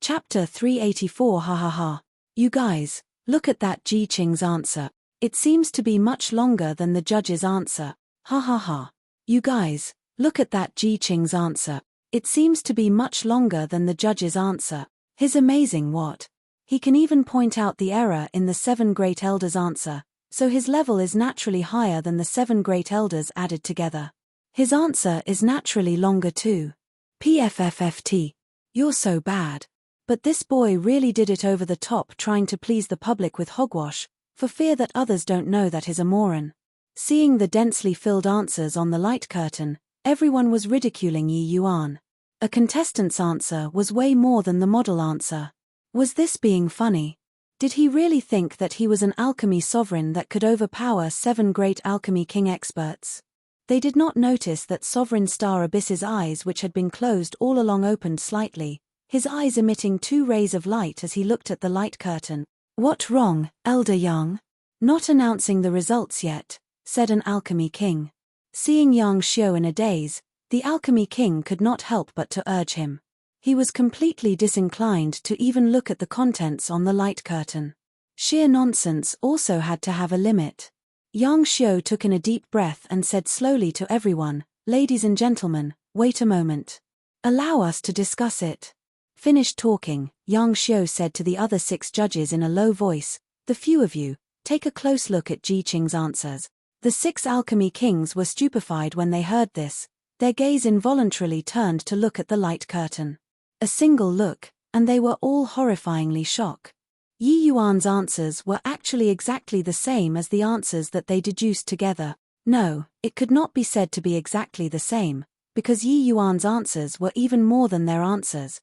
Chapter 384. Ha ha ha. You guys, look at that Ji Qing's answer. It seems to be much longer than the judge's answer. Ha ha ha. You guys, look at that Ji Qing's answer. It seems to be much longer than the judge's answer. His amazing what? He can even point out the error in the 7 great elders' answer, so his level is naturally higher than the 7 great elders added together. His answer is naturally longer too. PFFFT. You're so bad. But this boy really did it over the top, trying to please the public with hogwash, for fear that others don't know that he's a moron. Seeing the densely filled answers on the light curtain, everyone was ridiculing Yi Yuan. A contestant's answer was way more than the model answer. Was this being funny? Did he really think that he was an alchemy sovereign that could overpower 7 great alchemy king experts? They did not notice that Sovereign Star Abyss's eyes, which had been closed all along, opened slightly, his eyes emitting 2 rays of light as he looked at the light curtain. What wrong, Elder Yang? Not announcing the results yet, said an alchemy king. Seeing Yang Xiu in a daze, the alchemy king could not help but to urge him. He was completely disinclined to even look at the contents on the light curtain. Sheer nonsense also had to have a limit. Yang Xiu took in a deep breath and said slowly to everyone, "Ladies and gentlemen, wait a moment. Allow us to discuss it." Finished talking, Yang Xiu said to the other 6 judges in a low voice, "The few of you, take a close look at Ji Qing's answers." The 6 alchemy kings were stupefied when they heard this. Their gaze involuntarily turned to look at the light curtain. A single look, and they were all horrifyingly shocked. Yi Yuan's answers were actually exactly the same as the answers that they deduced together. No, it could not be said to be exactly the same, because Yi Yuan's answers were even more than their answers.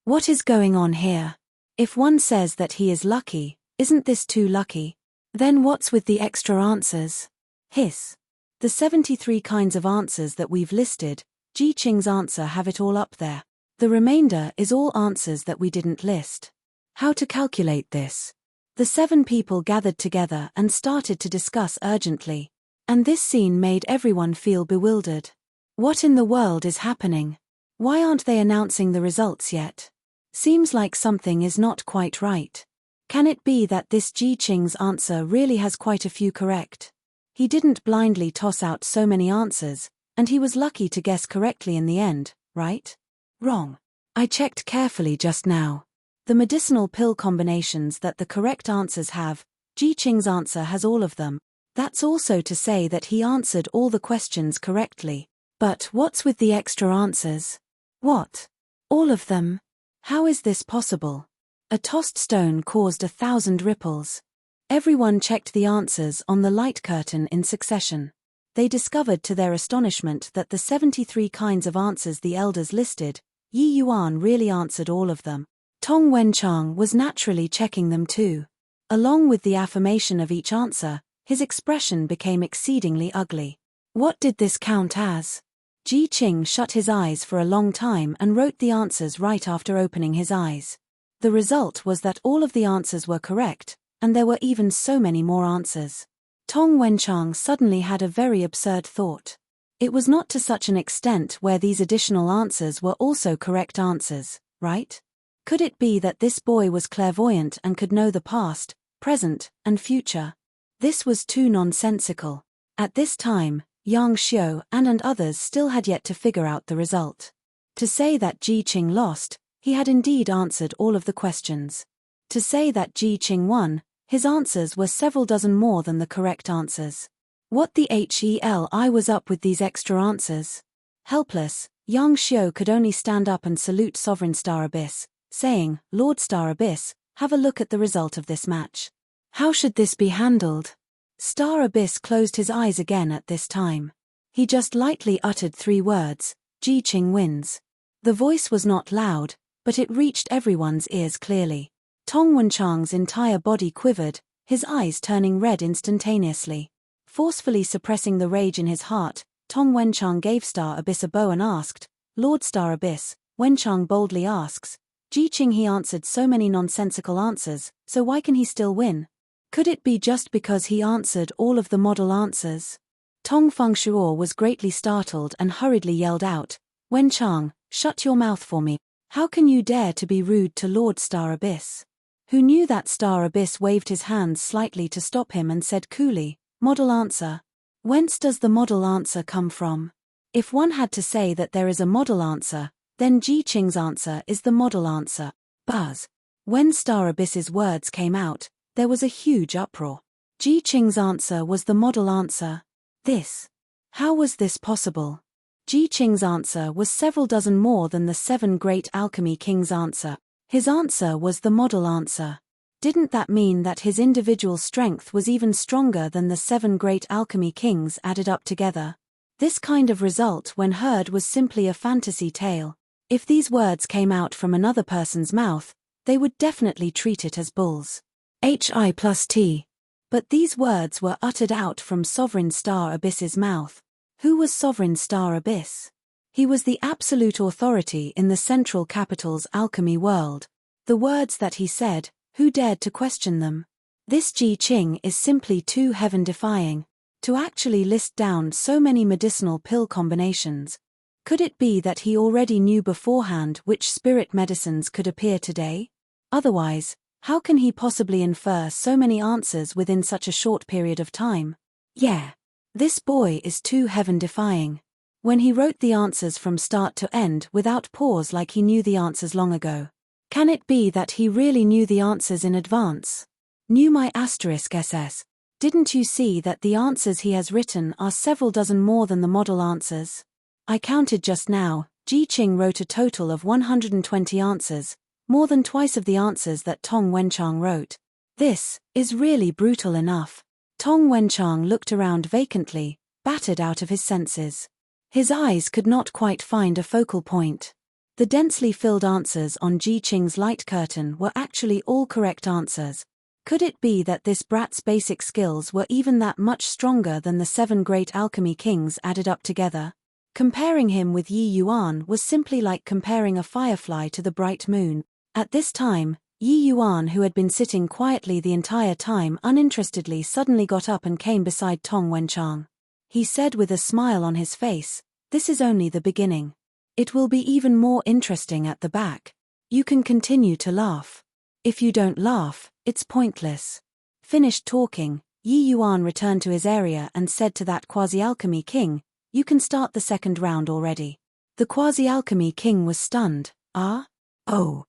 What is going on here? If one says that he is lucky, isn't this too lucky? Then what's with the extra answers? Hiss. The 73 kinds of answers that we've listed, Ji Qing's answer have it all up there. The remainder is all answers that we didn't list. How to calculate this? The 7 people gathered together and started to discuss urgently. And this scene made everyone feel bewildered. What in the world is happening? Why aren't they announcing the results yet? Seems like something is not quite right. Can it be that this Ji Qing's answer really has quite a few correct? He didn't blindly toss out so many answers, and he was lucky to guess correctly in the end, right? Wrong. I checked carefully just now. The medicinal pill combinations that the correct answers have, Ji Qing's answer has all of them. That's also to say that he answered all the questions correctly. But what's with the extra answers? What? All of them? How is this possible? A tossed stone caused 1,000 ripples. Everyone checked the answers on the light curtain in succession. They discovered to their astonishment that the 73 kinds of answers the elders listed, Yi Yuan really answered all of them. Tong Wenchang was naturally checking them too. Along with the affirmation of each answer, his expression became exceedingly ugly. What did this count as? Ji Qing shut his eyes for a long time and wrote the answers right after opening his eyes. The result was that all of the answers were correct, and there were even so many more answers. Tong Wenchang suddenly had a very absurd thought. It was not to such an extent where these additional answers were also correct answers, right? Could it be that this boy was clairvoyant and could know the past, present, and future? This was too nonsensical. At this time, Yang Xiu and others still had yet to figure out the result. To say that Ji Qing lost, he had indeed answered all of the questions. To say that Ji Qing won, his answers were several dozen more than the correct answers. What the hell was up with these extra answers? Helpless, Yang Xiu could only stand up and salute Sovereign Star Abyss, saying, "Lord Star Abyss, have a look at the result of this match. How should this be handled?" Star Abyss closed his eyes again at this time. He just lightly uttered 3 words, "Ji Qing wins." The voice was not loud, but it reached everyone's ears clearly. Tong Wenchang's entire body quivered, his eyes turning red instantaneously. Forcefully suppressing the rage in his heart, Tong Wenchang gave Star Abyss a bow and asked, "Lord Star Abyss, Wenchang boldly asks. Ji Qing, he answered so many nonsensical answers, so why can he still win? Could it be just because he answered all of the model answers? Tong Fengshuo was greatly startled and hurriedly yelled out, Wenchang, shut your mouth for me. How can you dare to be rude to Lord Star Abyss? Who knew that Star Abyss waved his hands slightly to stop him and said coolly, model answer. Whence does the model answer come from? If one had to say that there is a model answer, then Ji Qing's answer is the model answer. Buzz. When Star Abyss's words came out, there was a huge uproar. Ji Qing's answer was the model answer. How was this possible? Ji Qing's answer was several dozen more than the 7 great alchemy kings' answer. His answer was the model answer. Didn't that mean that his individual strength was even stronger than the 7 great alchemy kings added up together? This kind of result when heard was simply a fantasy tale. If these words came out from another person's mouth, they would definitely treat it as bulls. Hi+T. But these words were uttered out from Sovereign Star Abyss's mouth. Who was Sovereign Star Abyss? He was the absolute authority in the Central Capital's alchemy world. The words that he said, who dared to question them? This Ji Qing is simply too heaven-defying. To actually list down so many medicinal pill combinations. Could it be that he already knew beforehand which spirit medicines could appear today? Otherwise, how can he possibly infer so many answers within such a short period of time? Yeah. This boy is too heaven-defying. When he wrote the answers from start to end without pause like he knew the answers long ago. Can it be that he really knew the answers in advance? Knew my *SS. Didn't you see that the answers he has written are several dozen more than the model answers? I counted just now, Ji Qing wrote a total of 120 answers, more than twice of the answers that Tong Wenchang wrote. This is really brutal enough. Tong Wenchang looked around vacantly, battered out of his senses. His eyes could not quite find a focal point. The densely filled answers on Ji Qing's light curtain were actually all correct answers. Could it be that this brat's basic skills were even that much stronger than the 7 great alchemy kings added up together? Comparing him with Yi Yuan was simply like comparing a firefly to the bright moon. At this time, Yi Yuan, who had been sitting quietly the entire time uninterestedly, suddenly got up and came beside Tong Wenchang. He said with a smile on his face, "This is only the beginning. It will be even more interesting at the back. You can continue to laugh. If you don't laugh, it's pointless." Finished talking, Yi Yuan returned to his area and said to that quasi-alchemy king, "You can start the second round already." The quasi-alchemy king was stunned. "Ah? Oh.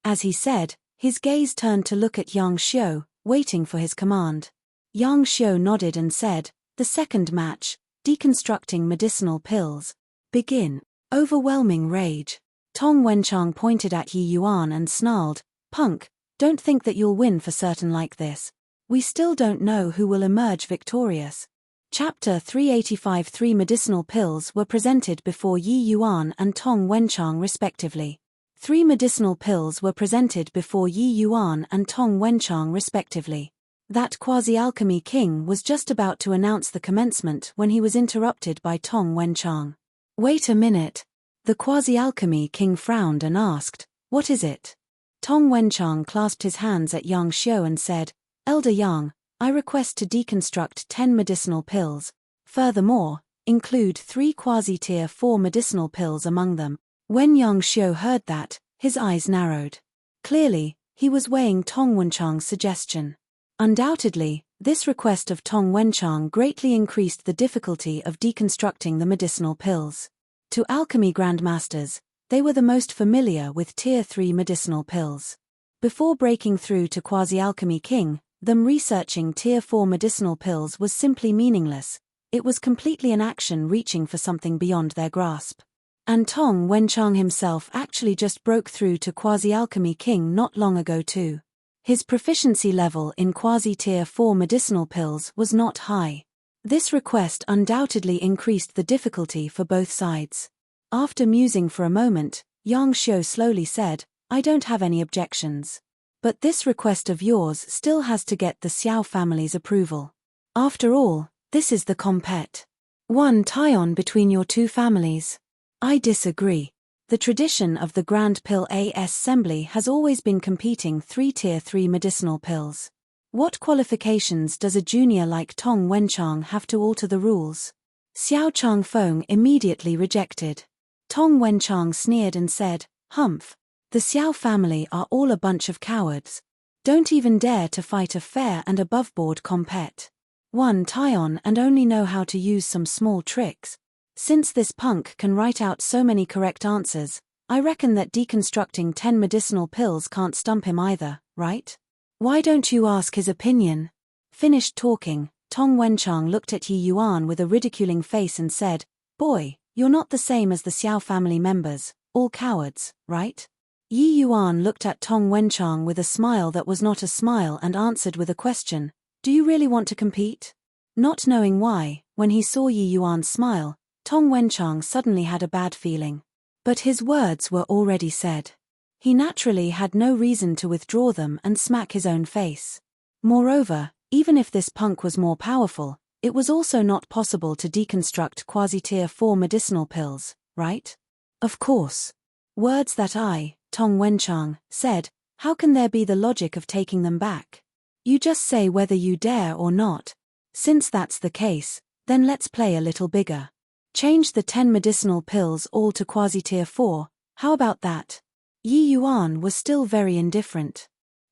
As he said, his gaze turned to look at Yang Xiu, waiting for his command. Yang Xiu nodded and said, "The second match, deconstructing medicinal pills. Begin." Overwhelming rage. Tong Wenchang pointed at Yi Yuan and snarled, "Punk, don't think that you'll win for certain like this. We still don't know who will emerge victorious." Chapter 385. 3 medicinal pills were presented before Yi Yuan and Tong Wenchang respectively. 3 medicinal pills were presented before Yi Yuan and Tong Wenchang respectively. That quasi-alchemy king was just about to announce the commencement when he was interrupted by Tong Wenchang. "Wait a minute." The quasi-alchemy king frowned and asked, "What is it?" Tong Wenchang clasped his hands at Yang Xiu and said, "Elder Yang, I request to deconstruct 10 medicinal pills. Furthermore, include 3 quasi-tier 4 medicinal pills among them." When Yang Xiu heard that, his eyes narrowed. Clearly, he was weighing Tong Wenchang's suggestion. Undoubtedly, this request of Tong Wenchang greatly increased the difficulty of deconstructing the medicinal pills. To alchemy grandmasters, they were the most familiar with Tier 3 medicinal pills. Before breaking through to quasi-alchemy king, them researching Tier 4 medicinal pills was simply meaningless. It was completely an action reaching for something beyond their grasp. And Tong Wenchang himself actually just broke through to quasi-alchemy king not long ago too. His proficiency level in quasi-tier 4 medicinal pills was not high. This request undoubtedly increased the difficulty for both sides. After musing for a moment, Yang Xiu slowly said, "I don't have any objections. But this request of yours still has to get the Xiao family's approval. After all, this is the compet. One tie-on between your two families." "I disagree. The tradition of the Grand Pill Assembly has always been competing 3 Tier 3 medicinal pills. What qualifications does a junior like Tong Wenchang have to alter the rules? Xiao Changfeng immediately rejected. Tong Wenchang sneered and said, "Humph. The Xiao family are all a bunch of cowards. Don't even dare to fight a fair and above-board compet. One tie-on and only know how to use some small tricks. Since this punk can write out so many correct answers, I reckon that deconstructing 10 medicinal pills can't stump him either, right? Why don't you ask his opinion?" Finished talking, Tong Wenchang looked at Yi Yuan with a ridiculing face and said, "Boy, you're not the same as the Xiao family members, all cowards, right?" Yi Yuan looked at Tong Wenchang with a smile that was not a smile and answered with a question, "Do you really want to compete?" Not knowing why, when he saw Yi Yuan smile, Tong Wenchang suddenly had a bad feeling. But his words were already said. He naturally had no reason to withdraw them and smack his own face. Moreover, even if this punk was more powerful, it was also not possible to deconstruct quasi-tier 4 medicinal pills, right? Of course. Words that I, Tong Wenchang, said, how can there be the logic of taking them back? You just say whether you dare or not. Since that's the case, then let's play a little bigger. Change the 10 medicinal pills all to quasi-tier 4, how about that? Yi Yuan was still very indifferent.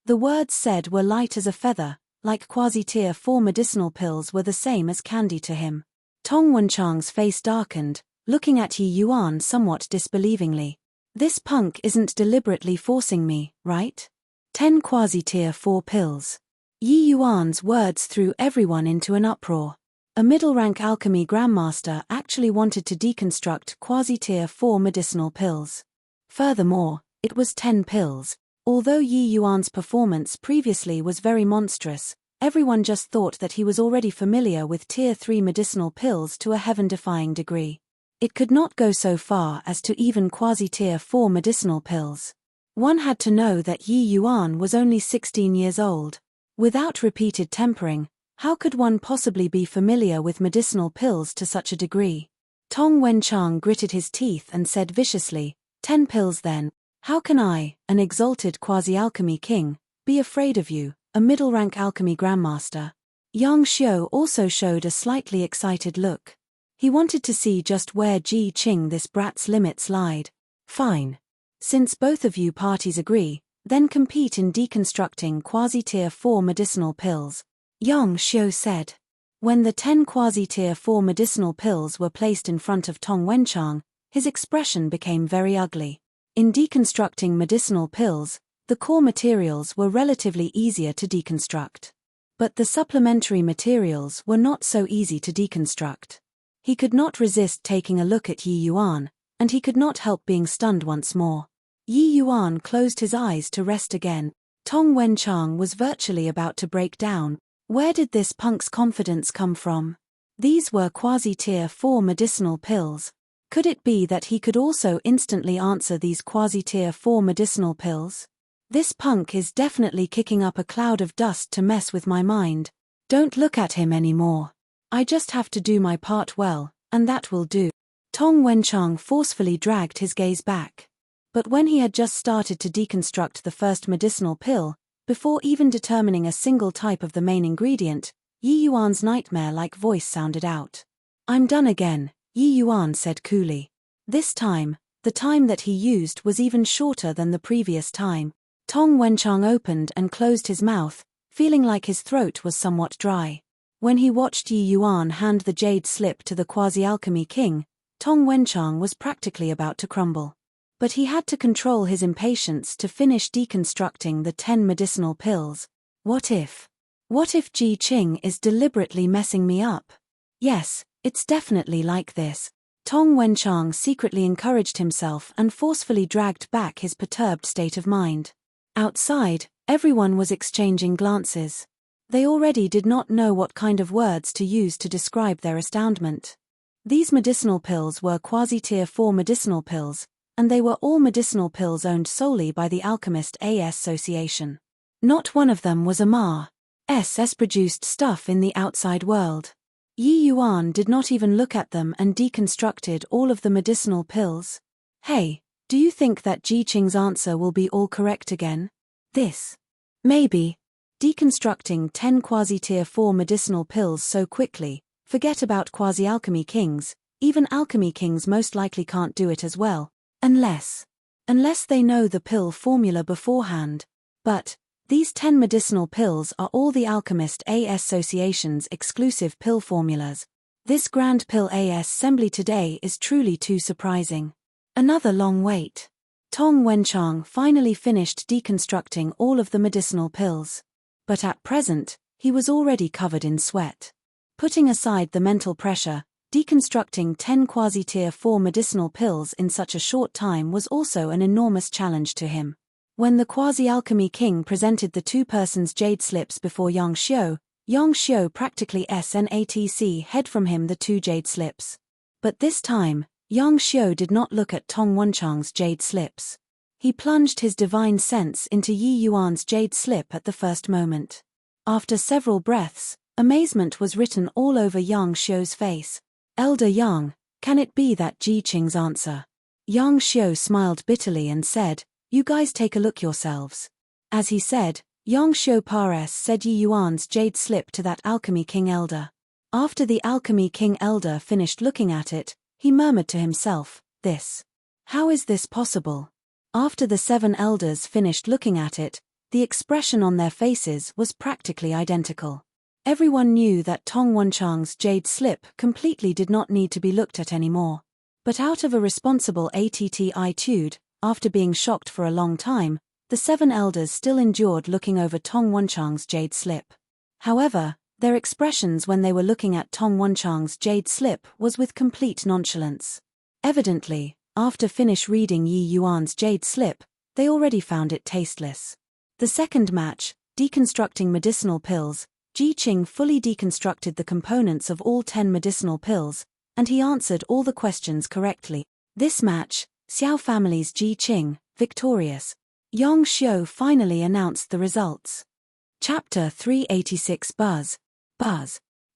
The words said were light as a feather, like quasi-tier 4 medicinal pills were the same as candy to him. Tong Wenchang's face darkened, looking at Yi Yuan somewhat disbelievingly. This punk isn't deliberately forcing me, right? 10 quasi-tier 4 pills. Yi Yuan's words threw everyone into an uproar. A middle-rank alchemy grandmaster actually wanted to deconstruct quasi-tier 4 medicinal pills. Furthermore, it was 10 pills. Although Yi Yuan's performance previously was very monstrous, everyone just thought that he was already familiar with tier 3 medicinal pills to a heaven-defying degree. It could not go so far as to even quasi-tier 4 medicinal pills. One had to know that Yi Yuan was only 16 years old. Without repeated tempering, how could one possibly be familiar with medicinal pills to such a degree? Tong Wenchang gritted his teeth and said viciously, 10 pills then. How can I, an exalted quasi-alchemy king, be afraid of you, a middle-rank alchemy grandmaster? Yang Xiu also showed a slightly excited look. He wanted to see just where Ji Qing this brat's limits lied. Fine. Since both of you parties agree, then compete in deconstructing quasi-tier 4 medicinal pills, Yang Xiu said. When the 10 quasi-tier 4 medicinal pills were placed in front of Tong Wenchang, his expression became very ugly. In deconstructing medicinal pills, the core materials were relatively easier to deconstruct. But the supplementary materials were not so easy to deconstruct. He could not resist taking a look at Yi Yuan, and he could not help being stunned once more. Yi Yuan closed his eyes to rest again. Tong Wenchang was virtually about to break down. Where did this punk's confidence come from? These were quasi-tier 4 medicinal pills. Could it be that he could also instantly answer these quasi-tier 4 medicinal pills? This punk is definitely kicking up a cloud of dust to mess with my mind. Don't look at him anymore. I just have to do my part well, and that will do. Tong Wenchang forcefully dragged his gaze back. But when he had just started to deconstruct the first medicinal pill, before even determining a single type of the main ingredient, Yi Yuan's nightmare-like voice sounded out. I'm done again, Yi Yuan said coolly. This time, the time that he used was even shorter than the previous time. Tong Wenchang opened and closed his mouth, feeling like his throat was somewhat dry. When he watched Yi Yuan hand the jade slip to the quasi-alchemy king, Tong Wenchang was practically about to crumble. But he had to control his impatience to finish deconstructing the 10 medicinal pills. What if Ji Qing is deliberately messing me up? Yes, it's definitely like this. Tong Wenchang secretly encouraged himself and forcefully dragged back his perturbed state of mind. Outside, everyone was exchanging glances. They already did not know what kind of words to use to describe their astoundment. These medicinal pills were quasi-tier 4 medicinal pills, and they were all medicinal pills owned solely by the Alchemist Association. Not one of them was produced stuff in the outside world. Yi Yuan did not even look at them and deconstructed all of the medicinal pills. Hey, Do you think that Ji Qing's answer will be all correct again? This. Maybe. Deconstructing 10 quasi-tier 4 medicinal pills so quickly, forget about quasi-alchemy kings, even alchemy kings most likely can't do it as well, unless they know the pill formula beforehand. But these 10 medicinal pills are all the Alchemist Association's exclusive pill formulas. This grand pill assembly today is truly too surprising. Another long wait. Tong Wenchang finally finished deconstructing all of the medicinal pills. But at present, he was already covered in sweat. Putting aside the mental pressure, deconstructing 10 quasi-tier 4 medicinal pills in such a short time was also an enormous challenge to him. When the quasi-alchemy king presented the two persons' jade slips before Yang Xiu practically snatc hid from him the two jade slips. But this time, Yang Xiu did not look at Tong Wenchang's jade slips. He plunged his divine sense into Yi Yuan's jade slip at the first moment. After several breaths, amazement was written all over Yang Xiu's face. Elder Yang, can it be that Ji Qing's answer? Yang Xiu smiled bitterly and said, you guys take a look yourselves. As he said, Yang Xiu Pares said Yi Yuan's jade slip to that alchemy king elder. After the alchemy king elder finished looking at it, he murmured to himself, this. How is this possible? After the 7 elders finished looking at it, the expression on their faces was practically identical. Everyone knew that Tong Wenchang's jade slip completely did not need to be looked at anymore. But out of a responsible attitude, after being shocked for a long time, the 7 elders still endured looking over Tong Wenchang's jade slip. However, their expressions when they were looking at Tong Wenchang's jade slip was with complete nonchalance. Evidently, after finish reading Yi Yuan's jade slip, they already found it tasteless. The second match, deconstructing medicinal pills, Ji Qing fully deconstructed the components of all 10 medicinal pills, and he answered all the questions correctly. This match, Xiao family's Ji Qing, victorious. Yang Xiu finally announced the results. Chapter 386 Buzz.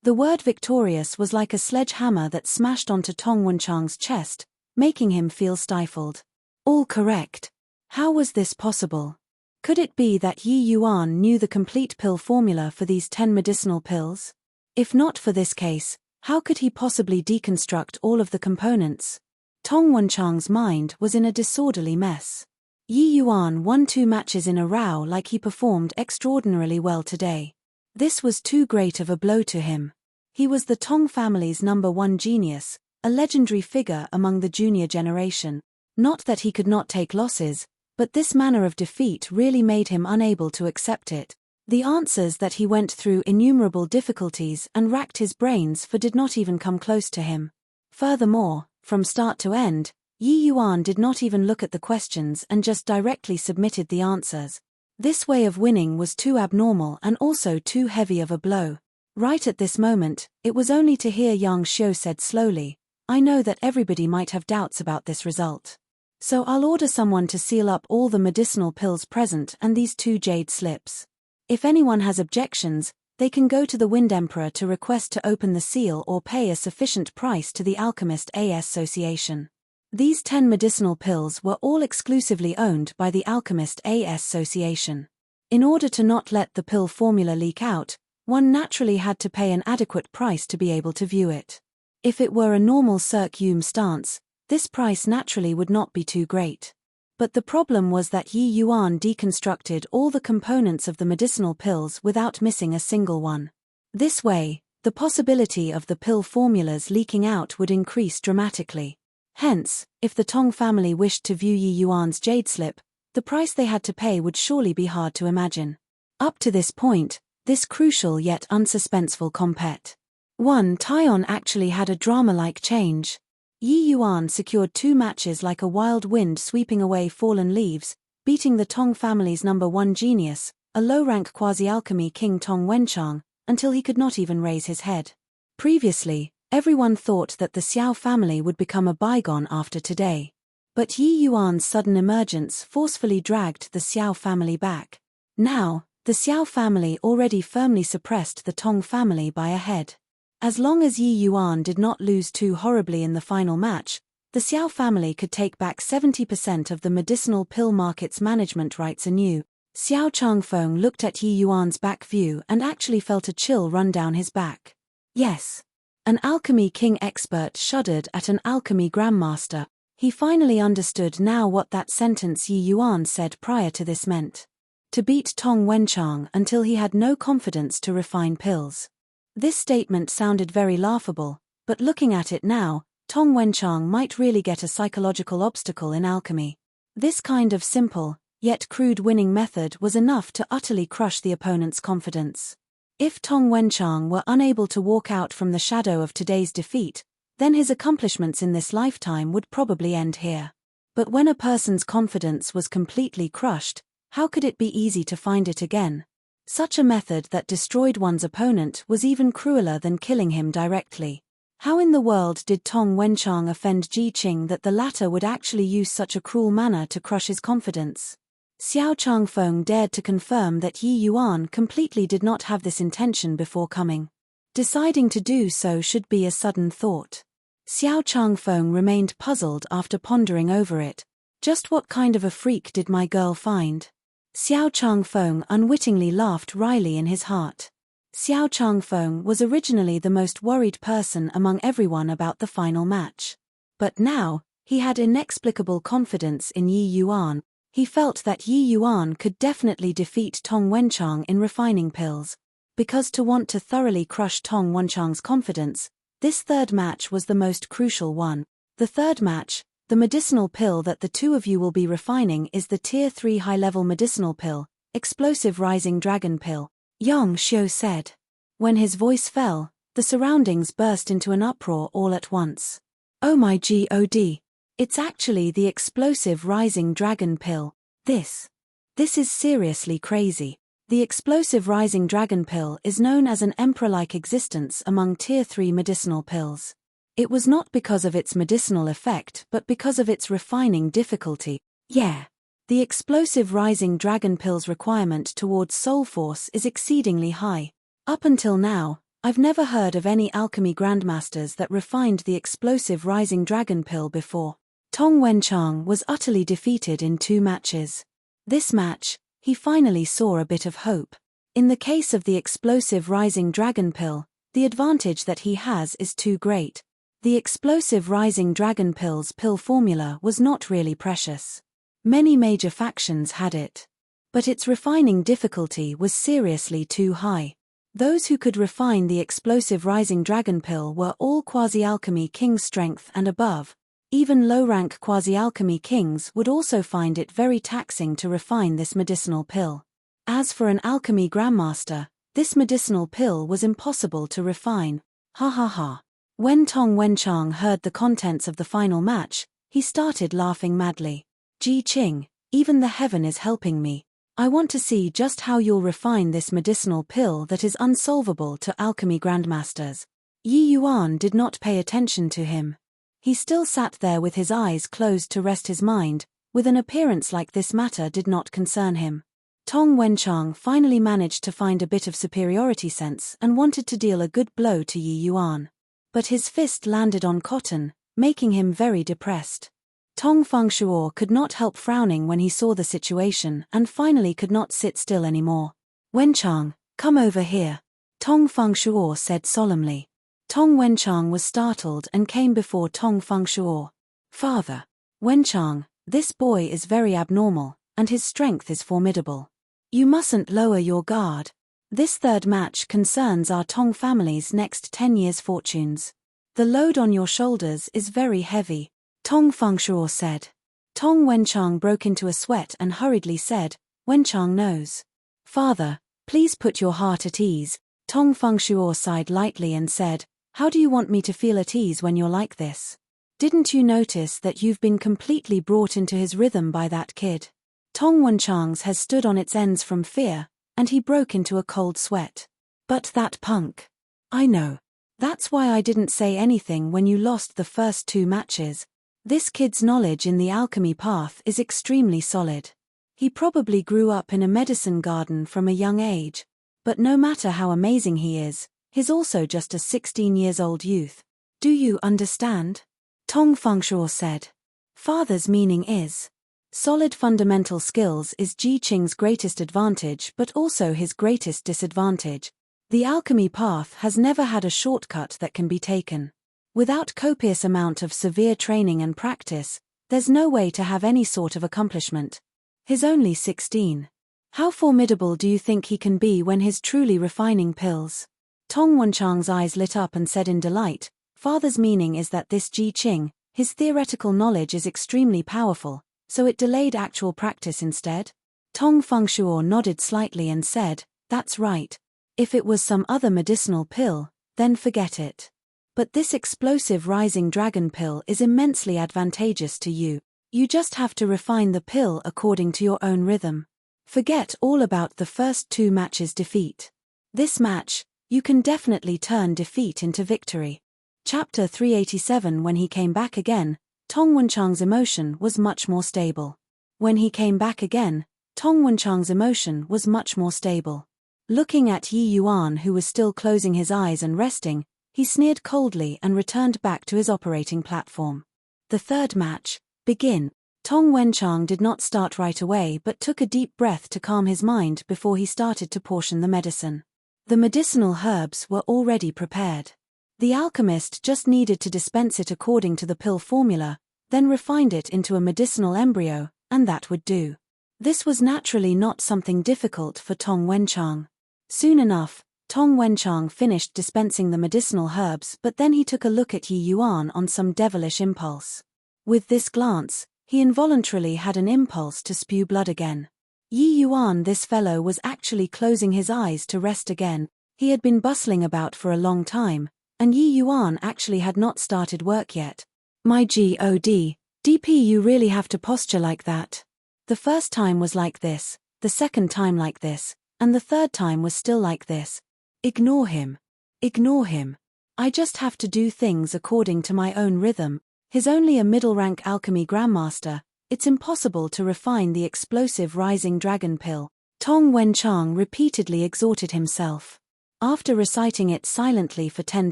The word victorious was like a sledgehammer that smashed onto Tong Wenchang's chest, making him feel stifled. All correct. How was this possible? Could it be that Yi Yuan knew the complete pill formula for these 10 medicinal pills? If not for this case, how could he possibly deconstruct all of the components? Tong Wenchang's mind was in a disorderly mess. Yi Yuan won 2 matches in a row like he performed extraordinarily well today. This was too great of a blow to him. He was the Tong family's #1 genius, a legendary figure among the junior generation. Not that he could not take losses, but this manner of defeat really made him unable to accept it. The answers that he went through innumerable difficulties and racked his brains for did not even come close to him. Furthermore, from start to end, Yi Yuan did not even look at the questions and just directly submitted the answers. This way of winning was too abnormal and also too heavy of a blow. Right at this moment, it was only to hear Yang Xiu said slowly, I know that everybody might have doubts about this result. So I'll order someone to seal up all the medicinal pills present and these 2 jade slips. If anyone has objections, they can go to the Wind Emperor to request to open the seal or pay a sufficient price to the Alchemist Association. These 10 medicinal pills were all exclusively owned by the Alchemist Association. In order to not let the pill formula leak out, one naturally had to pay an adequate price to be able to view it. If it were a normal circume stance, this price naturally would not be too great. But the problem was that Yi Yuan deconstructed all the components of the medicinal pills without missing a single one. This way, the possibility of the pill formulas leaking out would increase dramatically. Hence, if the Tong family wished to view Yi Yuan's jade slip, the price they had to pay would surely be hard to imagine. Up to this point, this crucial yet unsuspenseful compet. 1 Taion actually had a drama-like change. Yi Yuan secured 2 matches like a wild wind sweeping away fallen leaves, beating the Tong family's #1 genius, a low-rank quasi-alchemy king Tong Wenchang, until he could not even raise his head. Previously, everyone thought that the Xiao family would become a bygone after today. But Yi Yuan's sudden emergence forcefully dragged the Xiao family back. Now, the Xiao family already firmly suppressed the Tong family by a head. As long as Yi Yuan did not lose too horribly in the final match, the Xiao family could take back 70% of the medicinal pill market's management rights anew. Xiao Changfeng looked at Yi Yuan's back view and actually felt a chill run down his back. Yes. An alchemy king expert shuddered at an alchemy grandmaster. He finally understood now what that sentence Yi Yuan said prior to this meant. To beat Tong Wenchang until he had no confidence to refine pills. This statement sounded very laughable, but looking at it now, Tong Wenchang might really get a psychological obstacle in alchemy. This kind of simple, yet crude winning method was enough to utterly crush the opponent's confidence. If Tong Wenchang were unable to walk out from the shadow of today's defeat, then his accomplishments in this lifetime would probably end here. But when a person's confidence was completely crushed, how could it be easy to find it again? Such a method that destroyed one's opponent was even crueler than killing him directly. How in the world did Tong Wenchang offend Ji Qing that the latter would actually use such a cruel manner to crush his confidence? Xiao Changfeng dared to confirm that Yi Yuan completely did not have this intention before coming. Deciding to do so should be a sudden thought. Xiao Changfeng remained puzzled after pondering over it. Just what kind of a freak did my girl find? Xiao Changfeng unwittingly laughed wryly in his heart. Xiao Changfeng was originally the most worried person among everyone about the final match. But now, he had inexplicable confidence in Yi Yuan. He felt that Yi Yuan could definitely defeat Tong Wenchang in refining pills. Because to want to thoroughly crush Tong Wenchang's confidence, this third match was the most crucial one. The third match, the medicinal pill that the two of you will be refining, is the Tier 3 high-level medicinal pill, Explosive Rising Dragon Pill, Yang Xiu said. When his voice fell, the surroundings burst into an uproar all at once. Oh my god. It's actually the Explosive Rising Dragon Pill. This is seriously crazy. The Explosive Rising Dragon Pill is known as an emperor-like existence among Tier 3 medicinal pills. It was not because of its medicinal effect but because of its refining difficulty. Yeah. The Explosive Rising Dragon Pill's requirement towards soul force is exceedingly high. Up until now, I've never heard of any alchemy grandmasters that refined the Explosive Rising Dragon Pill before. Tong Wenchang was utterly defeated in 2 matches. This match, he finally saw a bit of hope. In the case of the Explosive Rising Dragon Pill, the advantage that he has is too great. The Explosive Rising Dragon Pill's pill formula was not really precious. Many major factions had it. But its refining difficulty was seriously too high. Those who could refine the Explosive Rising Dragon Pill were all quasi-alchemy king strength and above. Even low-rank quasi-alchemy kings would also find it very taxing to refine this medicinal pill. As for an alchemy grandmaster, this medicinal pill was impossible to refine. Ha ha ha. When Tong Wenchang heard the contents of the final match, he started laughing madly. Ji Qing, even the heaven is helping me. I want to see just how you'll refine this medicinal pill that is unsolvable to alchemy grandmasters. Yi Yuan did not pay attention to him. He still sat there with his eyes closed to rest his mind, with an appearance like this matter did not concern him. Tong Wenchang finally managed to find a bit of superiority sense and wanted to deal a good blow to Yi Yuan. But his fist landed on cotton, making him very depressed. Tong Fengshuo could not help frowning when he saw the situation and finally could not sit still anymore. Wenchang, come over here. Tong Fengshuo said solemnly. Tong Wenchang was startled and came before Tong Fengshuo. Father. Wenchang, this boy is very abnormal, and his strength is formidable. You mustn't lower your guard. This third match concerns our Tong family's next 10 years' fortunes. The load on your shoulders is very heavy, Tong Fengshuo said. Tong Wenchang broke into a sweat and hurriedly said, Wenchang knows. Father, please put your heart at ease. Tong Fengshuo sighed lightly and said, how do you want me to feel at ease when you're like this? Didn't you notice that you've been completely brought into his rhythm by that kid? Tong Wenchang's has stood on its ends from fear, and he broke into a cold sweat. But that punk. I know. That's why I didn't say anything when you lost the first 2 matches. This kid's knowledge in the alchemy path is extremely solid. He probably grew up in a medicine garden from a young age. But no matter how amazing he is, he's also just a 16-year-old youth. Do you understand? Tong Fengshuo said. Father's meaning is, solid fundamental skills is Ji Qing's greatest advantage but also his greatest disadvantage. The alchemy path has never had a shortcut that can be taken. Without copious amount of severe training and practice, there's no way to have any sort of accomplishment. He's only 16. How formidable do you think he can be when he's truly refining pills? Tong Wenchang's eyes lit up and said in delight, Father's meaning is that this Ji Qing, his theoretical knowledge is extremely powerful, so it delayed actual practice instead? Tong Fengshuo nodded slightly and said, that's right. If it was some other medicinal pill, then forget it. But this explosive rising dragon pill is immensely advantageous to you. You just have to refine the pill according to your own rhythm. Forget all about the first 2 matches defeat. This match, you can definitely turn defeat into victory. Chapter 387. When he came back again, Tong Wenchang's emotion was much more stable. When he came back again, Tong Wenchang's emotion was much more stable. Looking at Yi Yuan, who was still closing his eyes and resting, he sneered coldly and returned back to his operating platform. The third match, begin. Tong Wenchang did not start right away but took a deep breath to calm his mind before he started to portion the medicine. The medicinal herbs were already prepared. The alchemist just needed to dispense it according to the pill formula, then refined it into a medicinal embryo, and that would do. This was naturally not something difficult for Tong Wenchang. Soon enough, Tong Wenchang finished dispensing the medicinal herbs, but then he took a look at Yi Yuan on some devilish impulse. With this glance, he involuntarily had an impulse to spew blood again. Yi Yuan, this fellow was actually closing his eyes to rest again. He had been bustling about for a long time, and Yi Yuan actually had not started work yet. My God, DP, you really have to posture like that. The first time was like this, the second time like this, and the third time was still like this. Ignore him. Ignore him. I just have to do things according to my own rhythm. He's only a middle-rank alchemy grandmaster. It's impossible to refine the explosive rising dragon pill. Tong Wenchang repeatedly exhorted himself. After reciting it silently for 10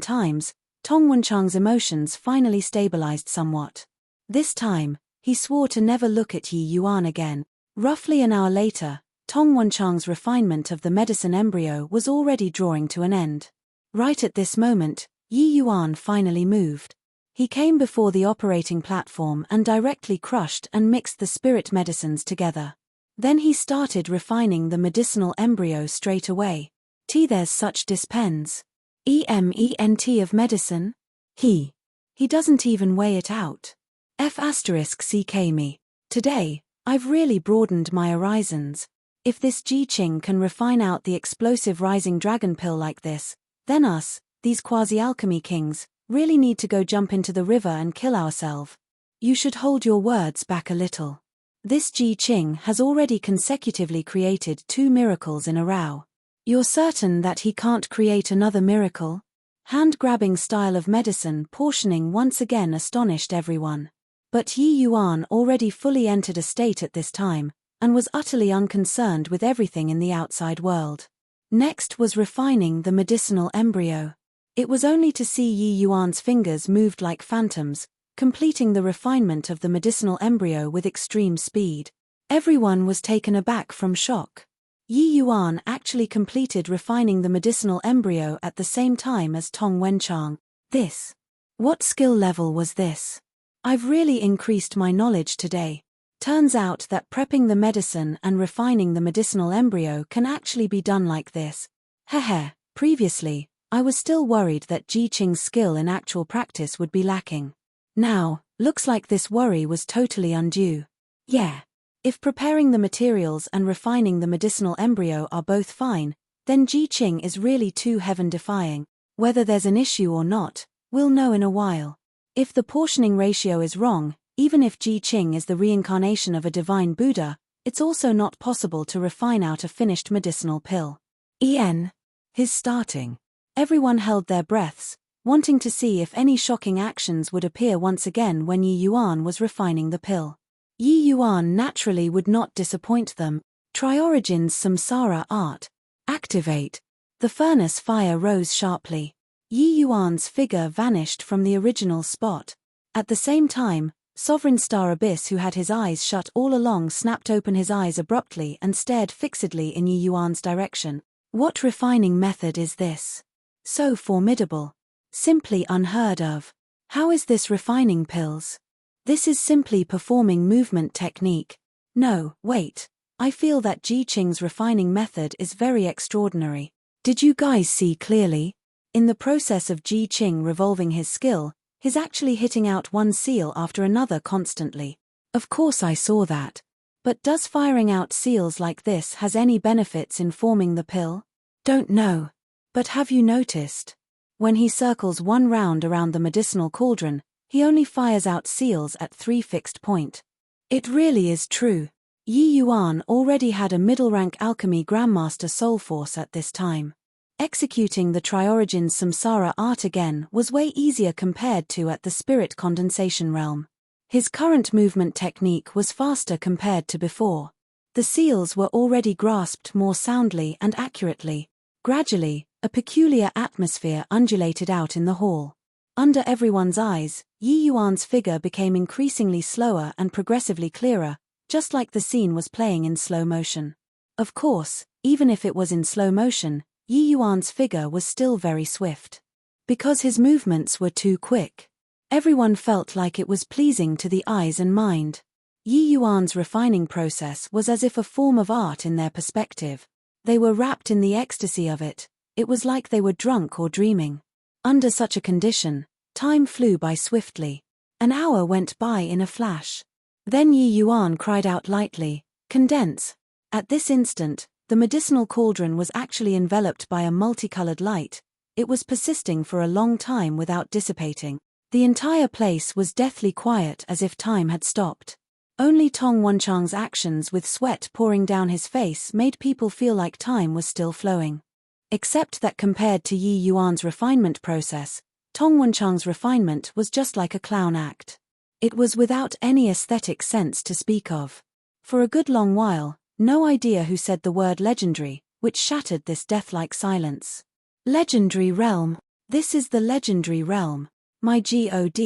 times, Tong Wenchang's emotions finally stabilized somewhat. This time, he swore to never look at Yi Yuan again. Roughly an hour later, Tong Wenchang's refinement of the medicine embryo was already drawing to an end. Right at this moment, Yi Yuan finally moved. He came before the operating platform and directly crushed and mixed the spirit medicines together. Then he started refining the medicinal embryo straight away. There's such dispens. EMENT of medicine? He doesn't even weigh it out. F***ck me. Today, I've really broadened my horizons. If this Ji Qing can refine out the explosive rising dragon pill like this, then us, these quasi-alchemy kings, really need to go jump into the river and kill ourselves. You should hold your words back a little. This Ji Qing has already consecutively created 2 miracles in a row. You're certain that he can't create another miracle? Hand-grabbing style of medicine portioning once again astonished everyone. But Yi Yuan already fully entered a state at this time, and was utterly unconcerned with everything in the outside world. Next was refining the medicinal embryo. It was only to see Yi Yuan's fingers moved like phantoms, completing the refinement of the medicinal embryo with extreme speed. Everyone was taken aback from shock. Yi Yuan actually completed refining the medicinal embryo at the same time as Tong Wenchang. What skill level was this? I've really increased my knowledge today. Turns out that prepping the medicine and refining the medicinal embryo can actually be done like this. Previously, I was still worried that Ji Qing's skill in actual practice would be lacking. Now, looks like this worry was totally undue. Yeah. If preparing the materials and refining the medicinal embryo are both fine, then Ji Qing is really too heaven-defying. Whether there's an issue or not, we'll know in a while. If the portioning ratio is wrong, even if Ji Qing is the reincarnation of a divine Buddha, it's also not possible to refine out a finished medicinal pill. His starting. Everyone held their breaths, wanting to see if any shocking actions would appear once again when Yi Yuan was refining the pill. Yi Yuan naturally would not disappoint them. Triorigin's Samsara art. Activate. The furnace fire rose sharply. Yi Yuan's figure vanished from the original spot. At the same time, Sovereign Star Abyss, who had his eyes shut all along, snapped open his eyes abruptly and stared fixedly in Yi Yuan's direction. What refining method is this? So formidable. Simply unheard of. How is this refining pills? This is simply performing movement technique. No, wait. I feel that Ji Qing's refining method is very extraordinary. Did you guys see clearly? In the process of Ji Qing revolving his skill, he's actually hitting out one seal after another constantly. Of course I saw that. But does firing out seals like this has any benefits in forming the pill? Don't know. But have you noticed? When he circles one round around the medicinal cauldron, he only fires out seals at 3 fixed points. It really is true. Yi Yuan already had a middle-rank alchemy grandmaster soul force at this time. Executing the Triorigin's samsara art again was way easier compared to at the spirit condensation realm. His current movement technique was faster compared to before. The seals were already grasped more soundly and accurately. Gradually, a peculiar atmosphere undulated out in the hall. Under everyone's eyes, Yi Yuan's figure became increasingly slower and progressively clearer, just like the scene was playing in slow motion. Of course, even if it was in slow motion, Yi Yuan's figure was still very swift. Because his movements were too quick. Everyone felt like it was pleasing to the eyes and mind. Yi Yuan's refining process was as if a form of art in their perspective. They were wrapped in the ecstasy of it. It was like they were drunk or dreaming. Under such a condition, time flew by swiftly. An hour went by in a flash. Then Yi Yuan cried out lightly, "Condense." At this instant, the medicinal cauldron was actually enveloped by a multicolored light. It was persisting for a long time without dissipating. The entire place was deathly quiet, as if time had stopped. Only Tong Wenchang's actions, with sweat pouring down his face, made people feel like time was still flowing. Except that compared to Yi Yuan's refinement process, Tong Wenchang's refinement was just like a clown act. It was without any aesthetic sense to speak of. For a good long while, no idea who said the word legendary, which shattered this death-like silence. Legendary realm. This is the legendary realm. My God,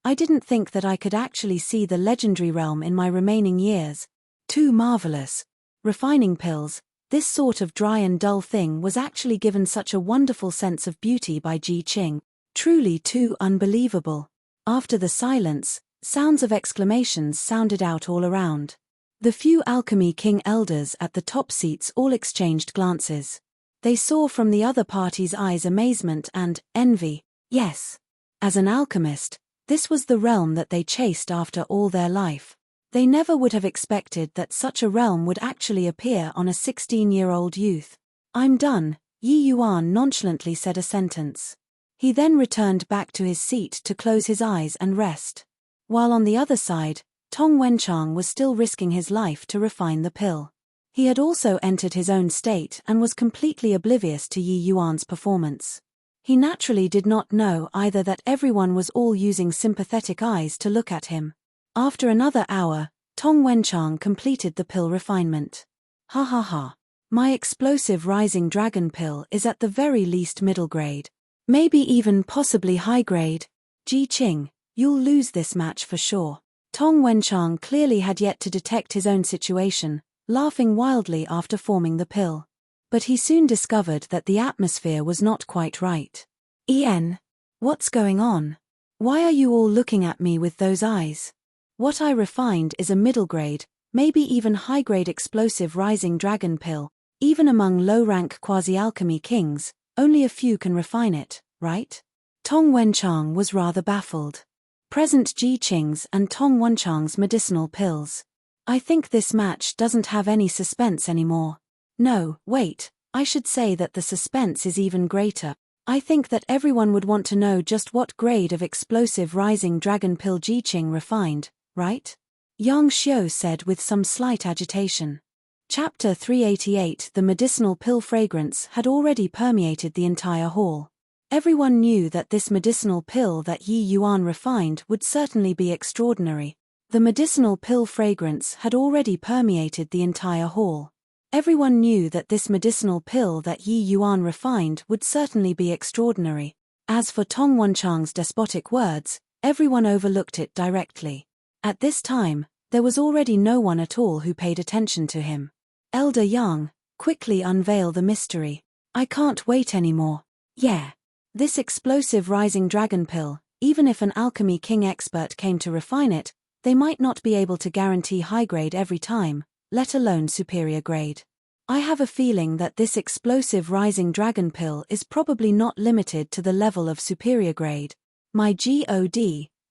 I didn't think that I could actually see the legendary realm in my remaining years. Too marvelous. Refining pills. This sort of dry and dull thing was actually given such a wonderful sense of beauty by Ji Qing. Truly too unbelievable. After the silence, sounds of exclamations sounded out all around. The few Alchemy King elders at the top seats all exchanged glances. They saw from the other party's eyes amazement and envy. Yes. As an alchemist, this was the realm that they chased after all their life. They never would have expected that such a realm would actually appear on a 16-year-old youth. "I'm done," Yi Yuan nonchalantly said a sentence. He then returned back to his seat to close his eyes and rest. While on the other side, Tong Wenchang was still risking his life to refine the pill. He had also entered his own state and was completely oblivious to Yi Yuan's performance. He naturally did not know either that everyone was all using sympathetic eyes to look at him. After another hour, Tong Wenchang completed the pill refinement. Ha ha ha. My explosive rising dragon pill is at the very least middle grade. Maybe even possibly high grade. Ji Qing, you'll lose this match for sure. Tong Wenchang clearly had yet to detect his own situation, laughing wildly after forming the pill. But he soon discovered that the atmosphere was not quite right. "Ian, what's going on? Why are you all looking at me with those eyes? What I refined is a middle grade, maybe even high grade explosive rising dragon pill. Even among low-rank quasi-alchemy kings, only a few can refine it, right?" Tong Wenchang was rather baffled. Present Ji Qing's and Tong Wenchang's medicinal pills. I think this match doesn't have any suspense anymore. No, wait, I should say that the suspense is even greater. I think that everyone would want to know just what grade of explosive rising dragon pill Ji Qing refined, right? Yang Xiu said with some slight agitation. Chapter 388. The medicinal pill fragrance had already permeated the entire hall. Everyone knew that this medicinal pill that Yi Yuan refined would certainly be extraordinary. The medicinal pill fragrance had already permeated the entire hall. Everyone knew that this medicinal pill that Yi Yuan refined would certainly be extraordinary. As for Tong Wenchang's despotic words, Everyone overlooked it directly. At this time, there was already no one at all who paid attention to him. Elder Yang, quickly unveil the mystery. I can't wait anymore. Yeah. This explosive rising dragon pill, even if an alchemy king expert came to refine it, they might not be able to guarantee high grade every time, let alone superior grade. I have a feeling that this explosive rising dragon pill is probably not limited to the level of superior grade. My God,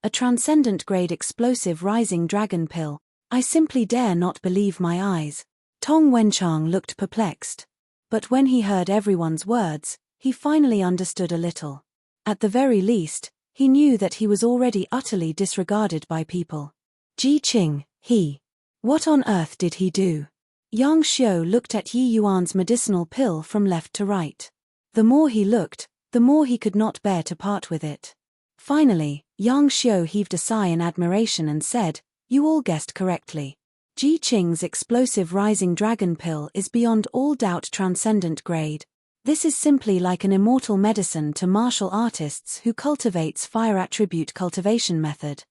a transcendent grade explosive rising dragon pill. I simply dare not believe my eyes. Tong Wenchang looked perplexed. But when he heard everyone's words, he finally understood a little. At the very least, he knew that he was already utterly disregarded by people. Ji Qing, what on earth did he do? Yang Xiu looked at Yi Yuan's medicinal pill from left to right. The more he looked, the more he could not bear to part with it. Finally, Yang Xiu heaved a sigh in admiration and said, "You all guessed correctly. Ji Qing's explosive rising dragon pill is beyond all doubt transcendent grade. This is simply like an immortal medicine to martial artists who cultivates fire attribute cultivation method."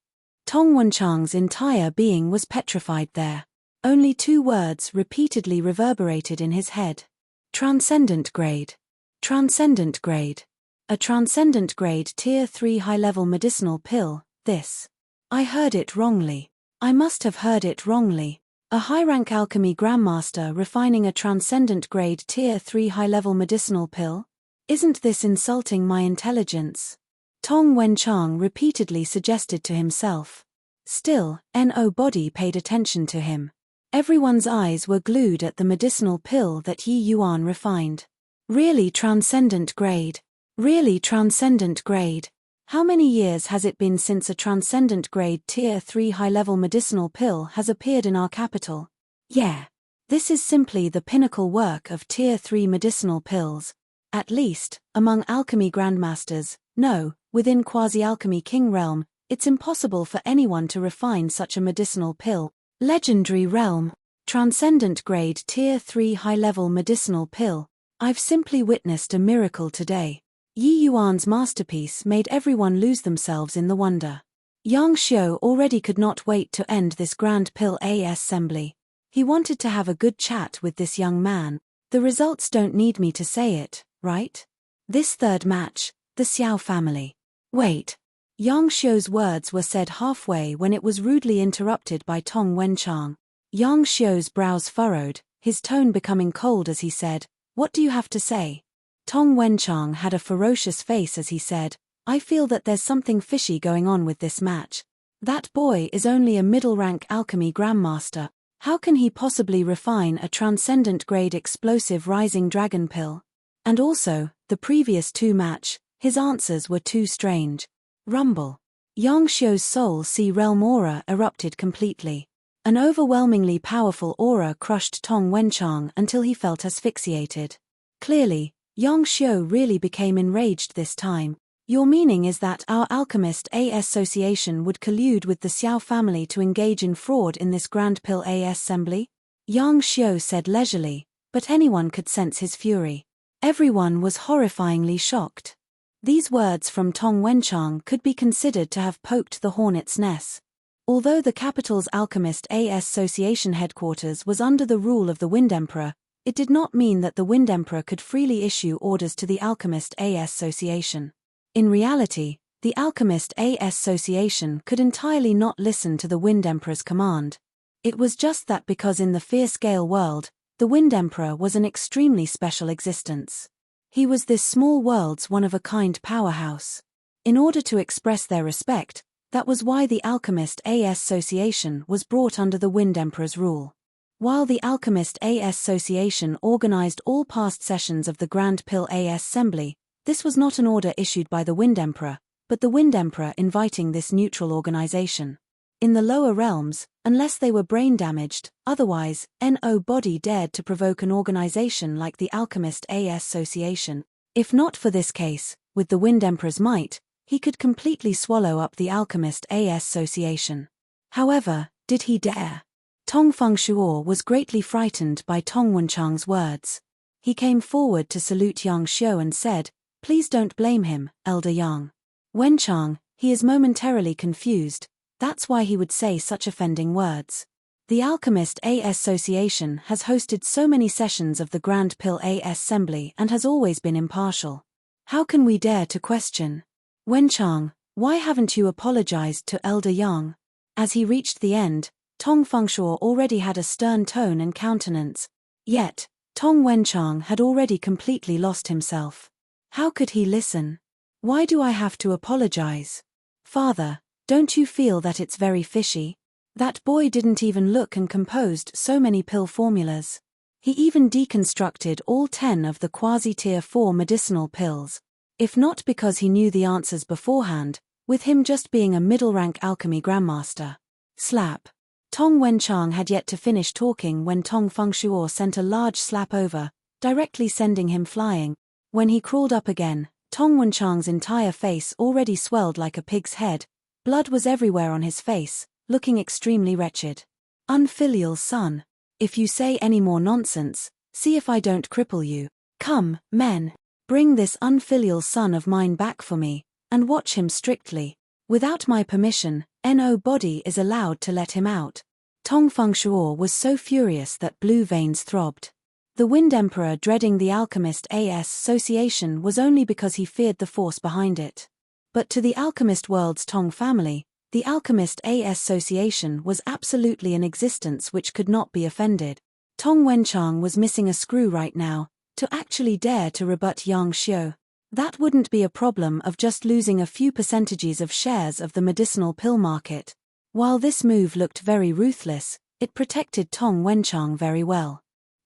Tong Wenchang's entire being was petrified there. Only two words repeatedly reverberated in his head. Transcendent grade. Transcendent grade. A transcendent grade tier 3 high-level medicinal pill, this. I heard it wrongly. I must have heard it wrongly. A high-rank alchemy grandmaster refining a transcendent grade tier 3 high-level medicinal pill? Isn't this insulting my intelligence? Tong Wenchang repeatedly suggested to himself. Still, nobody paid attention to him. Everyone's eyes were glued at the medicinal pill that Yi Yuan refined. Really transcendent grade. Really transcendent grade. How many years has it been since a transcendent grade tier 3 high-level medicinal pill has appeared in our capital? Yeah. This is simply the pinnacle work of tier 3 medicinal pills. At least, among alchemy grandmasters, no, within quasi-alchemy king realm, it's impossible for anyone to refine such a medicinal pill. Legendary realm. Transcendent grade tier 3 high-level medicinal pill. I've simply witnessed a miracle today. Yi Yuan's masterpiece made everyone lose themselves in the wonder. Yang Xiu already could not wait to end this grand pill assembly. He wanted to have a good chat with this young man. The results don't need me to say it, right? This third match, the Xiao family. Wait. Yang Xiu's words were said halfway when it was rudely interrupted by Tong Wenchang. Yang Xiu's brows furrowed, his tone becoming cold as he said, "What do you have to say?" Tong Wenchang had a ferocious face as he said, "I feel that there's something fishy going on with this match. That boy is only a middle-rank alchemy grandmaster. How can he possibly refine a transcendent grade explosive rising dragon pill? And also, the previous two match, his answers were too strange." Rumble. Yang Xiu's soul sea realm aura erupted completely. An overwhelmingly powerful aura crushed Tong Wenchang until he felt asphyxiated. Clearly, Yang Xiu really became enraged this time. "Your meaning is that our alchemist association would collude with the Xiao family to engage in fraud in this grand pill assembly?" Yang Xiu said leisurely, but anyone could sense his fury. Everyone was horrifyingly shocked. These words from Tong Wenchang could be considered to have poked the hornet's nest. Although the capital's alchemist association headquarters was under the rule of the Wind Emperor, it did not mean that the Wind Emperor could freely issue orders to the Alchemist Association. In reality, the Alchemist Association could entirely not listen to the Wind Emperor's command. It was just that because in the fair-scale world, the Wind Emperor was an extremely special existence. He was this small world's one-of-a-kind powerhouse. In order to express their respect, that was why the Alchemist Association was brought under the Wind Emperor's rule. While the Alchemist Association organized all past sessions of the Grand Pill Assembly, this was not an order issued by the Wind Emperor, but the Wind Emperor inviting this neutral organization. In the lower realms, unless they were brain damaged, otherwise, nobody dared to provoke an organization like the Alchemist Association. If not for this case, with the Wind Emperor's might, he could completely swallow up the Alchemist Association. However, did he dare? Tong Fengshuo was greatly frightened by Tong Wenchang's words. He came forward to salute Yang Xiu and said, "Please don't blame him, Elder Yang. Wenchang, He is momentarily confused, that's why he would say such offending words. The Alchemist Association has hosted so many sessions of the Grand Pill Assembly and has always been impartial. How can we dare to question? Wenchang, why haven't you apologized to Elder Yang? As he reached the end, Tong Fengshuo already had a stern tone and countenance. Yet, Tong Wenchang had already completely lost himself. How could he listen? Why do I have to apologize? Father, don't you feel that it's very fishy? That boy didn't even look and composed so many pill formulas. He even deconstructed all 10 of the quasi-tier 4 medicinal pills. If not because he knew the answers beforehand, with him just being a middle-rank alchemy grandmaster. Slap. Tong Wenchang had yet to finish talking when Tong Fengshuo sent a large slap over, directly sending him flying. When he crawled up again, Tong Wenchang's entire face already swelled like a pig's head. Blood was everywhere on his face, looking extremely wretched. Unfilial son. If you say any more nonsense, see if I don't cripple you. Come, men. Bring this unfilial son of mine back for me, and watch him strictly. Without my permission, nobody is allowed to let him out. Tong Fengshuo was so furious that blue veins throbbed. The Wind Emperor dreading the Alchemist Association was only because he feared the force behind it. But to the Alchemist world's Tong family, the Alchemist Association was absolutely an existence which could not be offended. Tong Wenchang was missing a screw right now, to actually dare to rebut Yang Xiu. That wouldn't be a problem of just losing a few percentages of shares of the medicinal pill market. While this move looked very ruthless, it protected Tong Wenchang very well.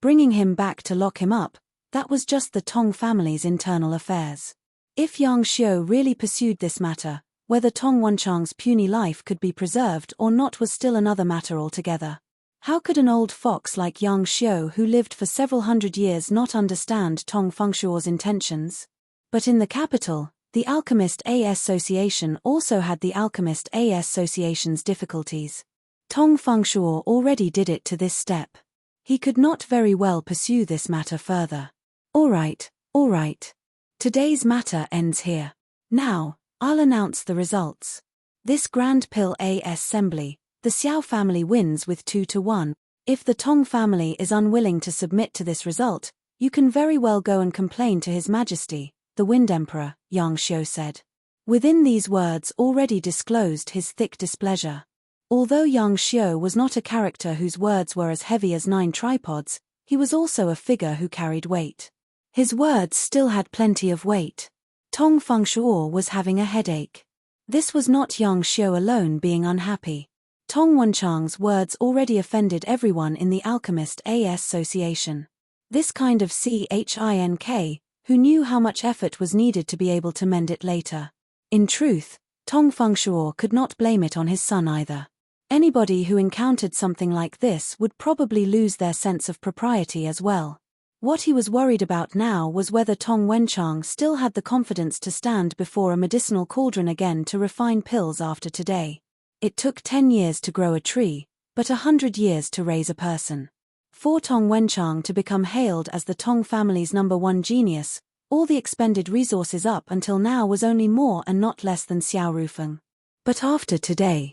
Bringing him back to lock him up, that was just the Tong family's internal affairs. If Yang Xiu really pursued this matter, whether Tong Wenchang's puny life could be preserved or not was still another matter altogether. How could an old fox like Yang Xiu who lived for several hundred years not understand Tong Fengshuo's intentions? But in the capital, the Alchemist Association also had the Alchemist Association's difficulties. Tong Fengshuo already did it to this step. He could not very well pursue this matter further. All right. Today's matter ends here. Now, I'll announce the results. This Grand Pill Assembly, the Xiao family wins with 2-1. If the Tong family is unwilling to submit to this result, you can very well go and complain to His Majesty, the Wind Emperor, Yang Xiu said. Within these words already disclosed his thick displeasure. Although Yang Xiu was not a character whose words were as heavy as 9 tripods, he was also a figure who carried weight. His words still had plenty of weight. Tong Fengshuo was having a headache. This was not Yang Xiu alone being unhappy. Tong Wenchang's words already offended everyone in the Alchemist Association. This kind of CHINK, who knew how much effort was needed to be able to mend it later. In truth, Tong Fengshuo could not blame it on his son either. Anybody who encountered something like this would probably lose their sense of propriety as well. What he was worried about now was whether Tong Wenchang still had the confidence to stand before a medicinal cauldron again to refine pills after today. It took 10 years to grow a tree, but 100 years to raise a person. For Tong Wenchang to become hailed as the Tong family's #1 genius, all the expended resources up until now was only more and not less than Xiao Rufeng. But after today.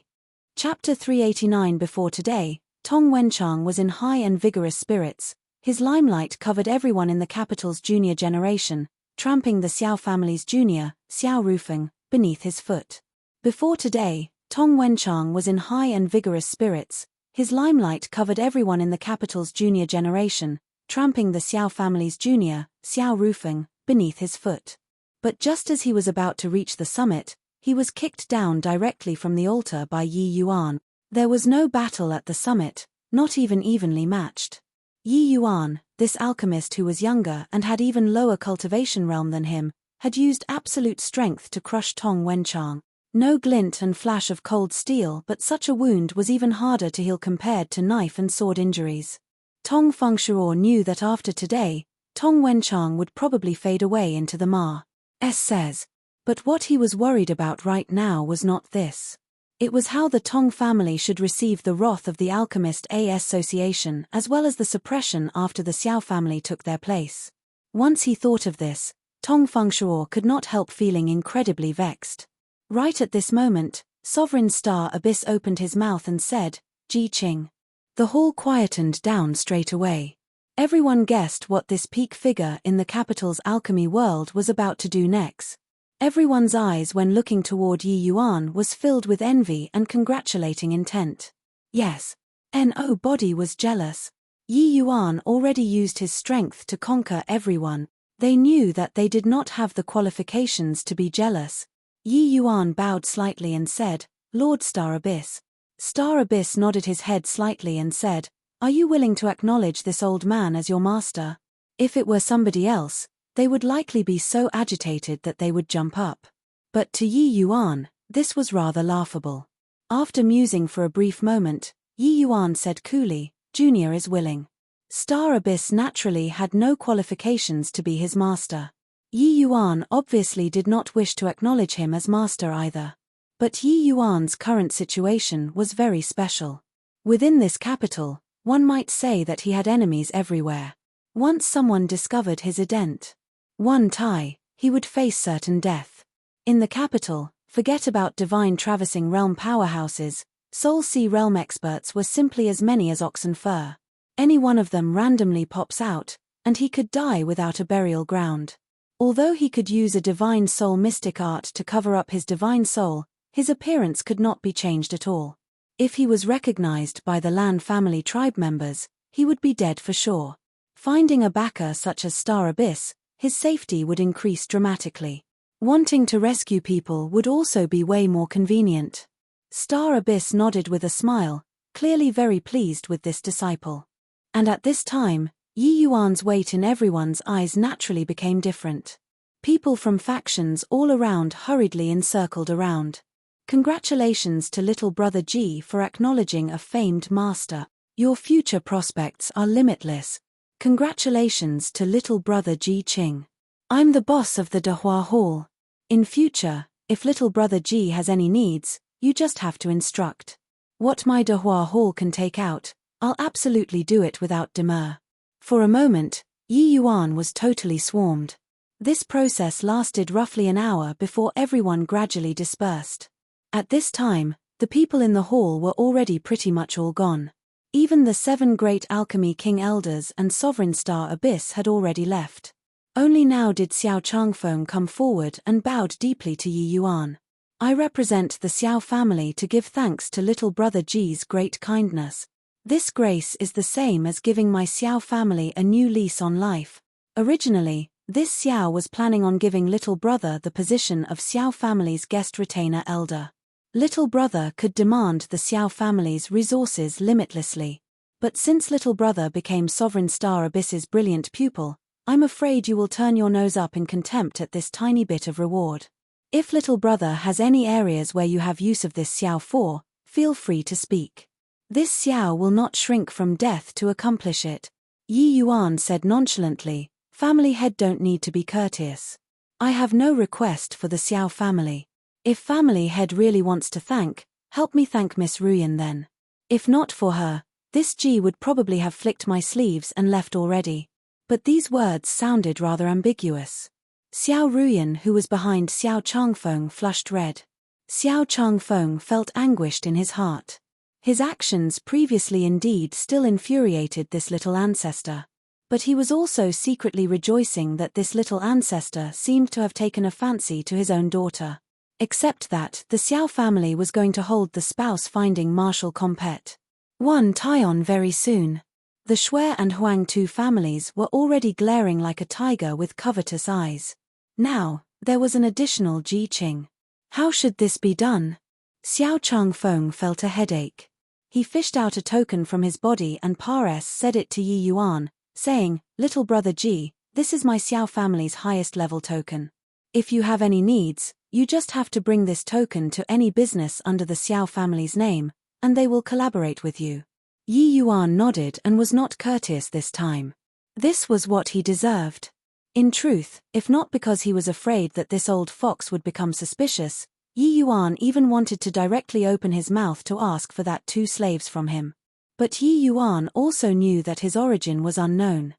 Chapter 389. Before today, Tong Wenchang was in high and vigorous spirits. His limelight covered everyone in the capital's junior generation, tramping the Xiao family's junior, Xiao Rufeng, beneath his foot. Before today, Tong Wenchang was in high and vigorous spirits. His limelight covered everyone in the capital's junior generation, tramping the Xiao family's junior, Xiao Rufeng, beneath his foot. But just as he was about to reach the summit, he was kicked down directly from the altar by Yi Yuan. There was no battle at the summit, not even evenly matched. Yi Yuan, this alchemist who was younger and had even lower cultivation realm than him, had used absolute strength to crush Tong Wenchang. No glint and flash of cold steel, but such a wound was even harder to heal compared to knife and sword injuries. Tong Fengshuo knew that after today, Tong Wenchang would probably fade away into the Ma. S says. But what he was worried about right now was not this. It was how the Tong family should receive the wrath of the Alchemist Association as well as the suppression after the Xiao family took their place. Once he thought of this, Tong Fengshuo could not help feeling incredibly vexed. Right at this moment, Sovereign Star Abyss opened his mouth and said, Ji Qing. The hall quietened down straight away. Everyone guessed what this peak figure in the capital's alchemy world was about to do next. Everyone's eyes when looking toward Yi Yuan was filled with envy and congratulating intent. Yes. No body was jealous. Yi Yuan already used his strength to conquer everyone. They knew that they did not have the qualifications to be jealous. Yi Yuan bowed slightly and said, Lord Star Abyss. Star Abyss nodded his head slightly and said, Are you willing to acknowledge this old man as your master? If it were somebody else, they would likely be so agitated that they would jump up. But to Yi Yuan, this was rather laughable. After musing for a brief moment, Yi Yuan said coolly, Junior is willing. Star Abyss naturally had no qualifications to be his master. Yi Yuan obviously did not wish to acknowledge him as master either. But Yi Yuan's current situation was very special. Within this capital, one might say that he had enemies everywhere. Once someone discovered his ident. One tie, he would face certain death. In the capital, forget about divine traversing realm powerhouses, Soul Sea realm experts were simply as many as oxen fur. Any one of them randomly pops out, and he could die without a burial ground. Although he could use a divine soul mystic art to cover up his divine soul, his appearance could not be changed at all. If he was recognized by the Lan family tribe members, he would be dead for sure. Finding a backer such as Star Abyss, his safety would increase dramatically. Wanting to rescue people would also be way more convenient. Star Abyss nodded with a smile, clearly very pleased with this disciple. And at this time, Yi Yuan's weight in everyone's eyes naturally became different. People from factions all around hurriedly encircled around. Congratulations to little brother Ji for acknowledging a famed master. Your future prospects are limitless. Congratulations to little brother Ji Qing. I'm the boss of the Dehua Hall. In future, if little brother Ji has any needs, you just have to instruct. What my Dehua Hall can take out, I'll absolutely do it without demur. For a moment, Yi Yuan was totally swarmed. This process lasted roughly an hour before everyone gradually dispersed. At this time, the people in the hall were already pretty much all gone. Even the 7 great alchemy king elders and sovereign Star Abyss had already left. Only now did Xiao Changfeng come forward and bowed deeply to Yi Yuan. I represent the Xiao family to give thanks to little brother Ji's great kindness. This grace is the same as giving my Xiao family a new lease on life. Originally, this Xiao was planning on giving little brother the position of Xiao family's guest retainer elder. Little brother could demand the Xiao family's resources limitlessly. But since little brother became Sovereign Star Abyss's brilliant pupil, I'm afraid you will turn your nose up in contempt at this tiny bit of reward. If little brother has any areas where you have use of this Xiao for, feel free to speak. This Xiao will not shrink from death to accomplish it. Yi Yuan said nonchalantly, family head don't need to be courteous. I have no request for the Xiao family. If family head really wants to thank, help me thank Miss Ruyan then. If not for her, this Ji would probably have flicked my sleeves and left already. But these words sounded rather ambiguous. Xiao Ruyan, who was behind Xiao Changfeng, flushed red. Xiao Changfeng felt anguished in his heart. His actions previously indeed still infuriated this little ancestor. But he was also secretly rejoicing that this little ancestor seemed to have taken a fancy to his own daughter. Except that the Xiao family was going to hold the spouse-finding martial compet. One tie-on very soon. The Shui and Huang Tu families were already glaring like a tiger with covetous eyes. Now, there was an additional Ji Qing. How should this be done? Xiao Changfeng felt a headache. He fished out a token from his body and Pares said it to Yi Yuan, saying, Little brother Ji, this is my Xiao family's highest level token. If you have any needs, you just have to bring this token to any business under the Xiao family's name, and they will collaborate with you. Yi Yuan nodded and was not courteous this time. This was what he deserved. In truth, if not because he was afraid that this old fox would become suspicious, Yi Yuan even wanted to directly open his mouth to ask for that 2 slaves from him. But Yi Yuan also knew that his origin was unknown.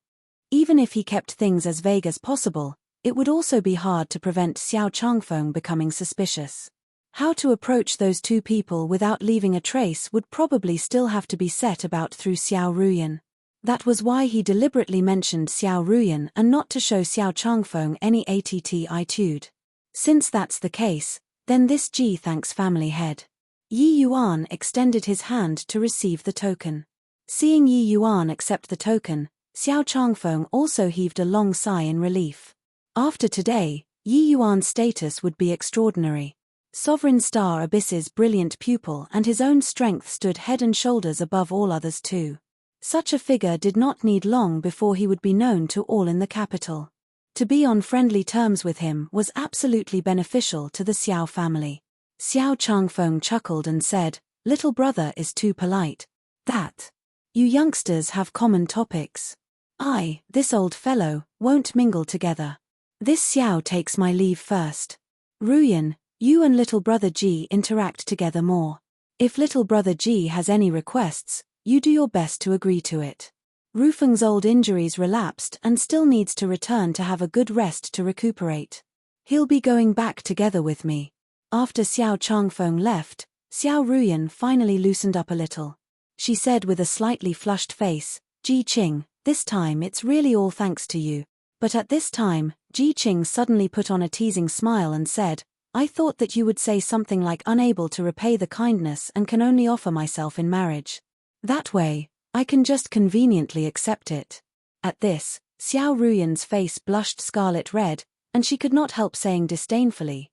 Even if he kept things as vague as possible, it would also be hard to prevent Xiao Changfeng becoming suspicious. How to approach those two people without leaving a trace would probably still have to be set about through Xiao Ruyan. That was why he deliberately mentioned Xiao Ruyan and not to show Xiao Changfeng any attitude. Since that's the case, then this Ji thanks family head. Yi Yuan extended his hand to receive the token. Seeing Yi Yuan accept the token, Xiao Changfeng also heaved a long sigh in relief. After today, Yi Yuan's status would be extraordinary. Sovereign Star Abyss's brilliant pupil and his own strength stood head and shoulders above all others too. Such a figure did not need long before he would be known to all in the capital. To be on friendly terms with him was absolutely beneficial to the Xiao family. Xiao Changfeng chuckled and said, "Little brother is too polite. That. You youngsters have common topics. This old fellow, won't mingle together. This Xiao takes my leave first. Ruyan, you and little brother Ji interact together more. If little brother Ji has any requests, you do your best to agree to it. Rufeng's old injuries relapsed and still needs to return to have a good rest to recuperate. He'll be going back together with me." After Xiao Changfeng left, Xiao Ruyan finally loosened up a little. She said with a slightly flushed face, "Ji Qing, this time it's really all thanks to you." But at this time, Ji Qing suddenly put on a teasing smile and said, "I thought that you would say something like unable to repay the kindness and can only offer myself in marriage. That way, I can just conveniently accept it." At this, Xiao Ruyan's face blushed scarlet red, and she could not help saying disdainfully,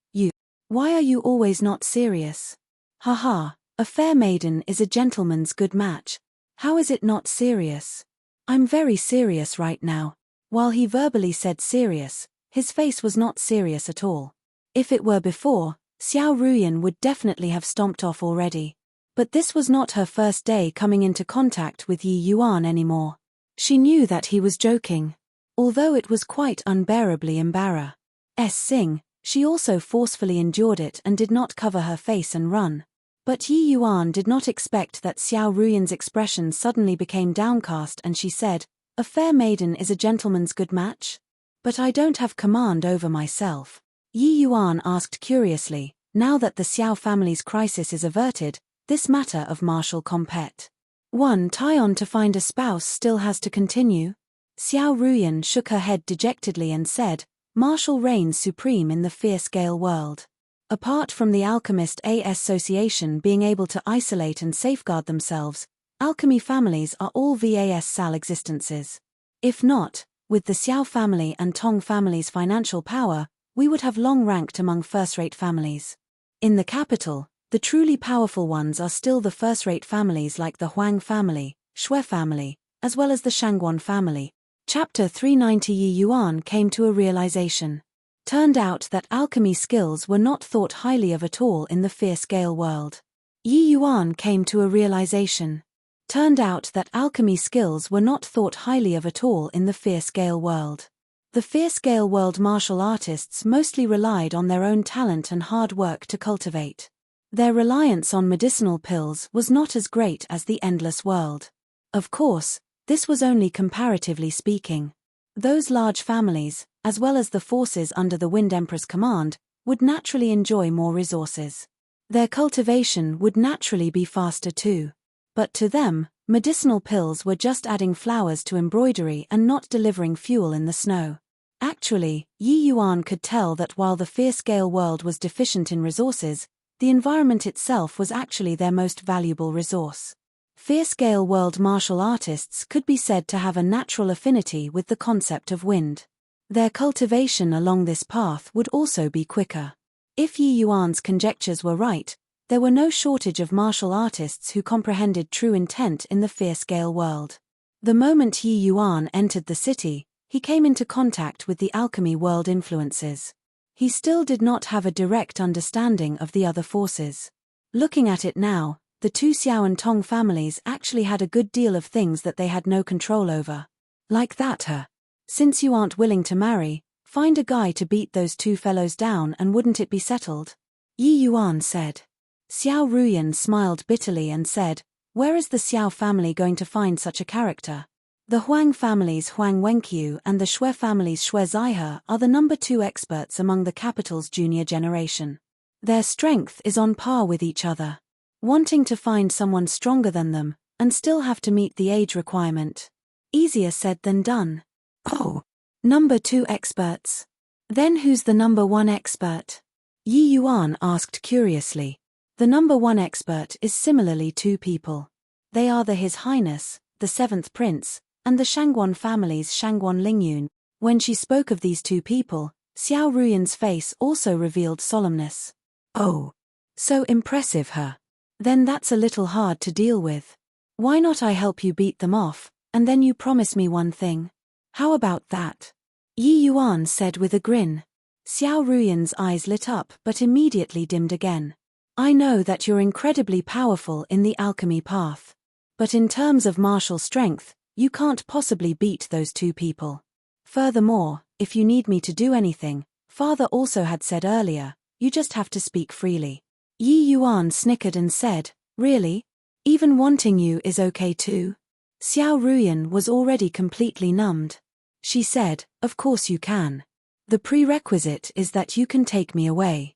Why are you always not serious? Haha, a fair maiden is a gentleman's good match. How is it not serious? I'm very serious right now." While he verbally said serious, his face was not serious at all. If it were before, Xiao Ruyan would definitely have stomped off already. But this was not her first day coming into contact with Yi Yuan anymore. She knew that he was joking. Although it was quite unbearably embarrassing, she also forcefully endured it and did not cover her face and run. But Yi Yuan did not expect that Xiao Ruyan's expression suddenly became downcast and she said, "A fair maiden is a gentleman's good match? But I don't have command over myself." Yi Yuan asked curiously, now that the Xiao family's crisis is averted, this matter of martial compet. One tie-on to find a spouse still has to continue? Xiao Ruyan shook her head dejectedly and said, "Martial reigns supreme in the fierce-scale world. Apart from the Alchemist Association being able to isolate and safeguard themselves, alchemy families are all vassal existences. If not, with the Xiao family and Tong family's financial power, we would have long ranked among first-rate families. In the capital, the truly powerful ones are still the first-rate families like the Huang family, Shui family, as well as the Shangguan family." Chapter 390. Yi Yuan came to a realization. Turned out that alchemy skills were not thought highly of at all in the fierce-scale world. Yi Yuan came to a realization. Turned out that alchemy skills were not thought highly of at all in the fierce-scale world. The fierce-scale world martial artists mostly relied on their own talent and hard work to cultivate. Their reliance on medicinal pills was not as great as the endless world. Of course, this was only comparatively speaking. Those large families, as well as the forces under the Wind Emperor's command, would naturally enjoy more resources. Their cultivation would naturally be faster too. But to them, medicinal pills were just adding flowers to embroidery and not delivering fuel in the snow. Actually, Yi Yuan could tell that while the fierce-scale world was deficient in resources, the environment itself was actually their most valuable resource. Fierce-scale world martial artists could be said to have a natural affinity with the concept of wind. Their cultivation along this path would also be quicker. If Yi Yuan's conjectures were right, there were no shortage of martial artists who comprehended true intent in the fierce-scale world. The moment Yi Yuan entered the city, he came into contact with the alchemy world influences. He still did not have a direct understanding of the other forces. Looking at it now, the two Xiao and Tong families actually had a good deal of things that they had no control over. Like that, since you aren't willing to marry, find a guy to beat those two fellows down and wouldn't it be settled? Yi Yuan said. Xiao Ruyan smiled bitterly and said, "Where is the Xiao family going to find such a character? The Huang family's Huang Wenqiu and the Shui family's Shui Zaihe are the number 2 experts among the capital's junior generation. Their strength is on par with each other. Wanting to find someone stronger than them, and still have to meet the age requirement. Easier said than done. Oh. Number 2 experts. Then who's the number 1 expert? Yi Yuan asked curiously. The number 1 expert is similarly 2 people. They are His Highness, the 7th Prince, and the Shangguan family's Shangguan Lingyun. When she spoke of these 2 people, Xiao Ruyan's face also revealed solemnness. Oh. So impressive her. Then that's a little hard to deal with. Why not I help you beat them off, and then you promise me one thing? How about that? Yi Yuan said with a grin. Xiao Ruyan's eyes lit up but immediately dimmed again. I know that you're incredibly powerful in the alchemy path. But in terms of martial strength, you can't possibly beat those 2 people. Furthermore, if you need me to do anything, Father also had said earlier, you just have to speak freely. Yi Yuan snickered and said, really? Even wanting you is okay too? Xiao Ruyan was already completely numbed. She said, of course you can. The prerequisite is that you can take me away.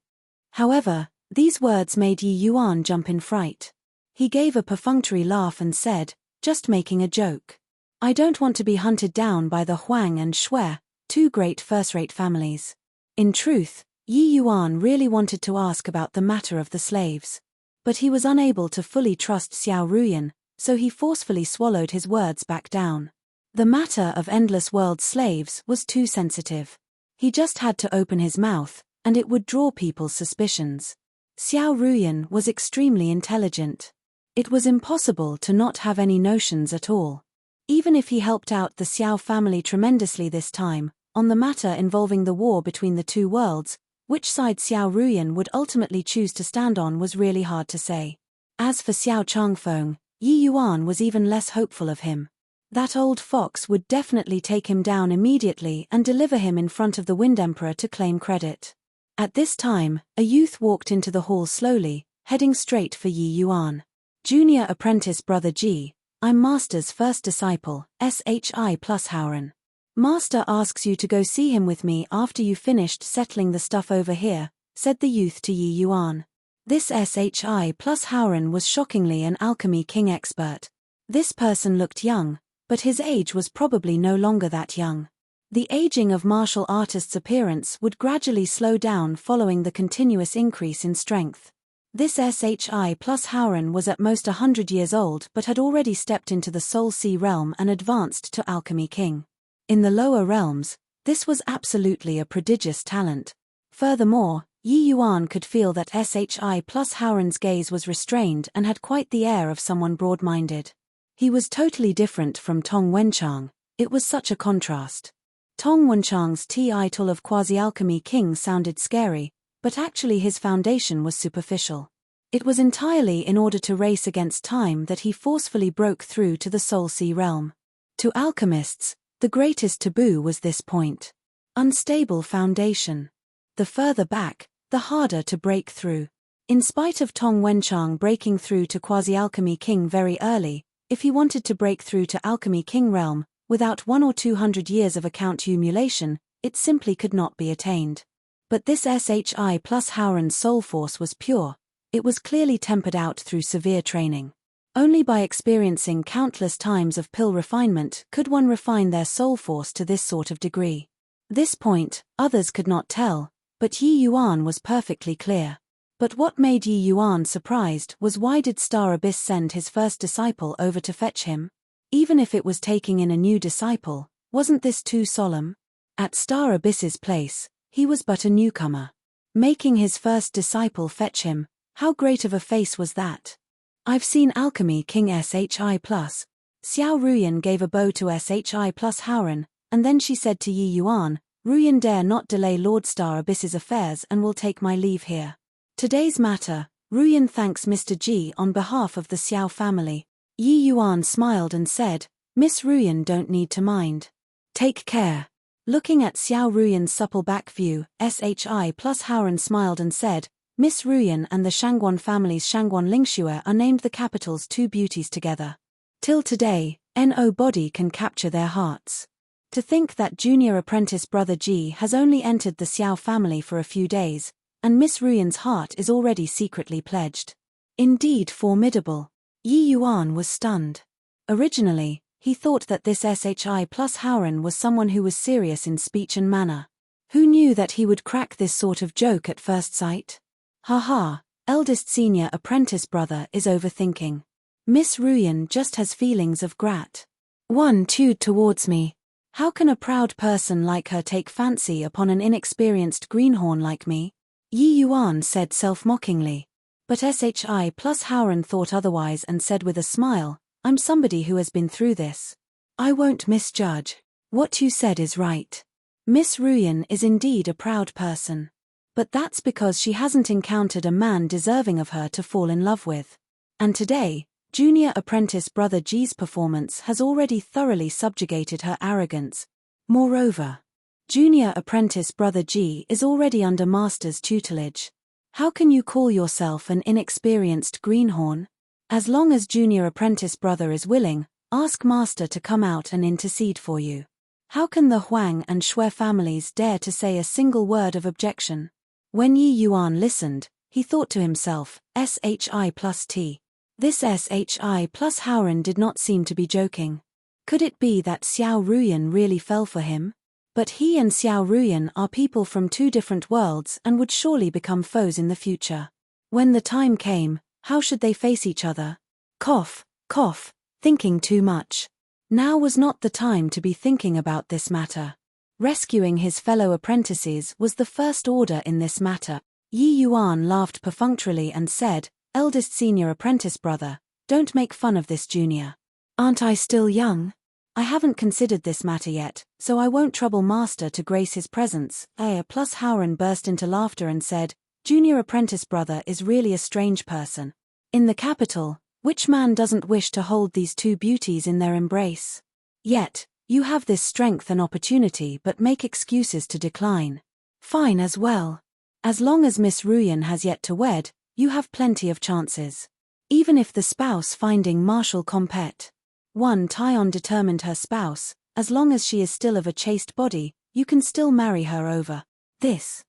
However, these words made Yi Yuan jump in fright. He gave a perfunctory laugh and said, just making a joke. I don't want to be hunted down by the Huang and Shui, 2 great first-rate families. In truth, Yi Yuan really wanted to ask about the matter of the slaves. But he was unable to fully trust Xiao Ruyan, so he forcefully swallowed his words back down. The matter of Endless World slaves was too sensitive. He just had to open his mouth, and it would draw people's suspicions. Xiao Ruyan was extremely intelligent. It was impossible to not have any notions at all. Even if he helped out the Xiao family tremendously this time, on the matter involving the war between the 2 worlds, which side Xiao Ruyan would ultimately choose to stand on was really hard to say. As for Xiao Changfeng, Yi Yuan was even less hopeful of him. That old fox would definitely take him down immediately and deliver him in front of the Wind Emperor to claim credit. At this time, a youth walked into the hall slowly, heading straight for Yi Yuan. Junior apprentice Brother Ji, I'm Master's first disciple, SHI plus Howren. Master asks you to go see him with me after you finished settling the stuff over here, said the youth to Yi Yuan. This SHI plus Howren was shockingly an alchemy king expert. This person looked young, but his age was probably no longer that young. The aging of martial artists' appearance would gradually slow down following the continuous increase in strength. This SHI plus Howren was at most 100 years old but had already stepped into the Soul Sea realm and advanced to Alchemy King. In the lower realms, this was absolutely a prodigious talent. Furthermore, Yi Yuan could feel that SHI plus Howren's gaze was restrained and had quite the air of someone broad-minded. He was totally different from Tong Wenchang. It was such a contrast. Tong Wenchang's title of quasi-alchemy king sounded scary, but actually his foundation was superficial. It was entirely in order to race against time that he forcefully broke through to the Soul Sea realm. To alchemists, the greatest taboo was this point. Unstable foundation. The further back, the harder to break through. In spite of Tong Wenchang breaking through to quasi-alchemy king very early, if he wanted to break through to alchemy king realm, without 100 or 200 years of accumulation, it simply could not be attained. But this SHI plus Howren's soul force was pure. It was clearly tempered out through severe training. Only by experiencing countless times of pill refinement could one refine their soul force to this sort of degree. This point, others could not tell, but Yi Yuan was perfectly clear. But what made Yi Yuan surprised was why did Star Abyss send his first disciple over to fetch him? Even if it was taking in a new disciple, wasn't this too solemn? At Star Abyss's place, he was but a newcomer. Making his first disciple fetch him, how great of a face was that? I've seen Alchemy King SHI+. Xiao Ruyan gave a bow to SHI plus Howren, and then she said to Yi Yuan, Ruyan dare not delay Lord Star Abyss's affairs and will take my leave here. Today's matter, Ruyan thanks Mr. Ji on behalf of the Xiao family. Yi Yuan smiled and said, Miss Ruyan don't need to mind. Take care. Looking at Xiao Ruyan's supple back view, SHI plus Howren smiled and said, Miss Ruyan and the Shangguan family's Shangguan Lingxue are named the capital's 2 beauties together. Till today, No body can capture their hearts. To think that junior apprentice Brother Ji has only entered the Xiao family for a few days, and Miss Ruyan's heart is already secretly pledged. Indeed formidable. Yi Yuan was stunned. Originally, he thought that this SHI plus Howren was someone who was serious in speech and manner. Who knew that he would crack this sort of joke at first sight? Haha, eldest senior apprentice brother is overthinking. Miss Ruyan just has feelings of gratitude towards me. How can a proud person like her take fancy upon an inexperienced greenhorn like me? Yi Yuan said self-mockingly. But SHI plus Howren thought otherwise and said with a smile, I'm somebody who has been through this. I won't misjudge. What you said is right. Miss Ruyan is indeed a proud person. But that's because she hasn't encountered a man deserving of her to fall in love with. And today, junior apprentice brother Ji's performance has already thoroughly subjugated her arrogance. Moreover, junior apprentice brother Ji is already under master's tutelage. How can you call yourself an inexperienced greenhorn? As long as junior apprentice brother is willing, ask master to come out and intercede for you. How can the Huang and Shui families dare to say a single word of objection? When Yi Yuan listened, he thought to himself, SHI plus T. This SHI plus Howren did not seem to be joking. Could it be that Xiao Ruyan really fell for him? But he and Xiao Ruyan are people from two different worlds and would surely become foes in the future. When the time came, how should they face each other? Cough, cough, thinking too much. Now was not the time to be thinking about this matter. Rescuing his fellow apprentices was the first order in this matter. Yi Yuan laughed perfunctorily and said, eldest senior apprentice brother, don't make fun of this junior. Aren't I still young? I haven't considered this matter yet, so I won't trouble master to grace his presence. Plus Howren burst into laughter and said, junior apprentice brother is really a strange person. In the capital, which man doesn't wish to hold these two beauties in their embrace? Yet, you have this strength and opportunity but make excuses to decline. Fine as well. As long as Miss Ruyan has yet to wed, you have plenty of chances. Even if the spouse finding martial compet. One Tyon determined her spouse, as long as she is still of a chaste body, you can still marry her over. This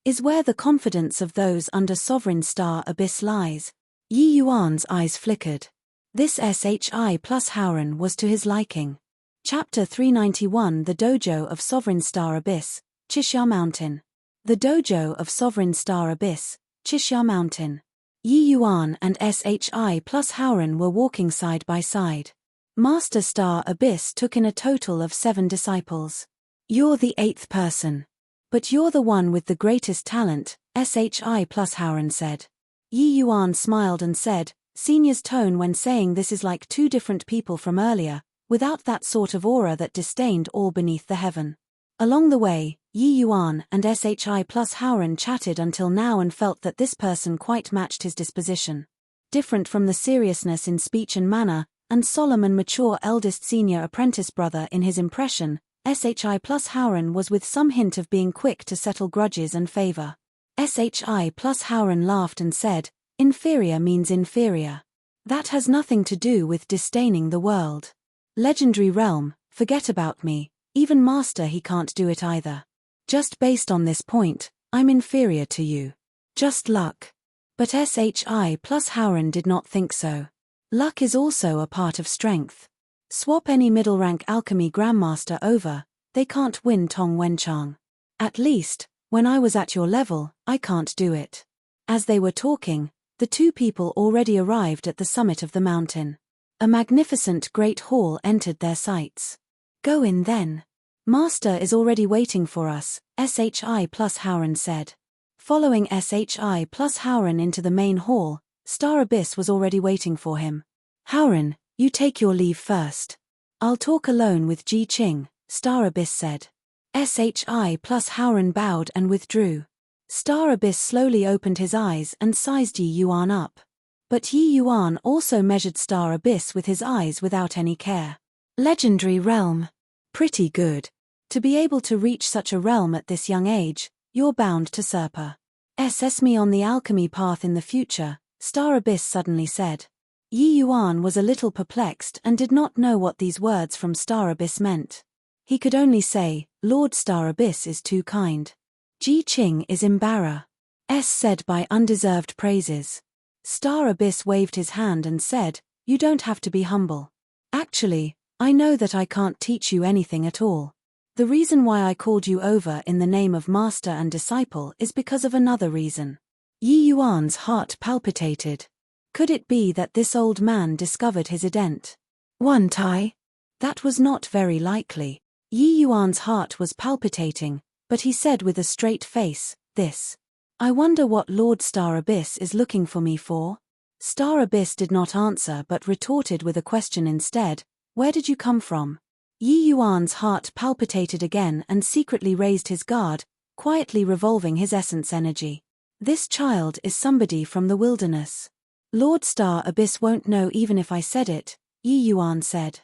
is where the confidence of those under Sovereign Star Abyss lies. Yi Yuan's eyes flickered. This SHI plus Howren was to his liking. Chapter 391 The Dojo of Sovereign Star Abyss, Chixia Mountain. The Dojo of Sovereign Star Abyss, Chixia Mountain. Yi Yuan and SHI plus Howren were walking side by side. Master Star Abyss took in a total of 7 disciples. You're the 8th person. But you're the one with the greatest talent, SHI plus Howren said. Yi Yuan smiled and said, senior's tone when saying this is like 2 different people from earlier, without that sort of aura that disdained all beneath the heaven. Along the way, Yi Yuan and SHI plus Howren chatted until now and felt that this person quite matched his disposition. Different from the seriousness in speech and manner, and solemn and mature eldest senior apprentice brother in his impression, SHI plus Howren was with some hint of being quick to settle grudges and favor. SHI plus Howren laughed and said, inferior means inferior. That has nothing to do with disdaining the world. Legendary realm, forget about me, even master he can't do it either. Just based on this point, I'm inferior to you. Just luck. But SHI plus Howren did not think so. Luck is also a part of strength. Swap any middle-rank alchemy grandmaster over, they can't win Tong Wenchang. At least, when I was at your level, I can't do it. As they were talking, the 2 people already arrived at the summit of the mountain. A magnificent great hall entered their sights. Go in then. Master is already waiting for us, SHI plus Howren said. Following SHI plus Howren into the main hall, Star Abyss was already waiting for him. Howren, you take your leave first. I'll talk alone with Ji Qing, Star Abyss said. SHI plus Howren bowed and withdrew. Star Abyss slowly opened his eyes and sized Yi Yuan up. But Yi Yuan also measured Star Abyss with his eyes without any care. Legendary realm. Pretty good. To be able to reach such a realm at this young age, you're bound to surpass me on the alchemy path in the future, Star Abyss suddenly said. Yi Yuan was a little perplexed and did not know what these words from Star Abyss meant. He could only say, Lord Star Abyss is too kind. Ji Qing is embarrassed. said by undeserved praises. Star Abyss waved his hand and said, "You don't have to be humble. Actually, I know that I can't teach you anything at all. The reason why I called you over in the name of master and disciple is because of another reason." Yi Yuan's heart palpitated. Could it be that this old man discovered his ident? One Tai? That was not very likely. Yi Yuan's heart was palpitating, but he said with a straight face, "This. I wonder what Lord Star Abyss is looking for me for?" Star Abyss did not answer but retorted with a question instead, "Where did you come from?" Yi Yuan's heart palpitated again and secretly raised his guard, quietly revolving his essence energy. This child is somebody from the wilderness. Lord Star Abyss won't know even if I said it, Yi Yuan said.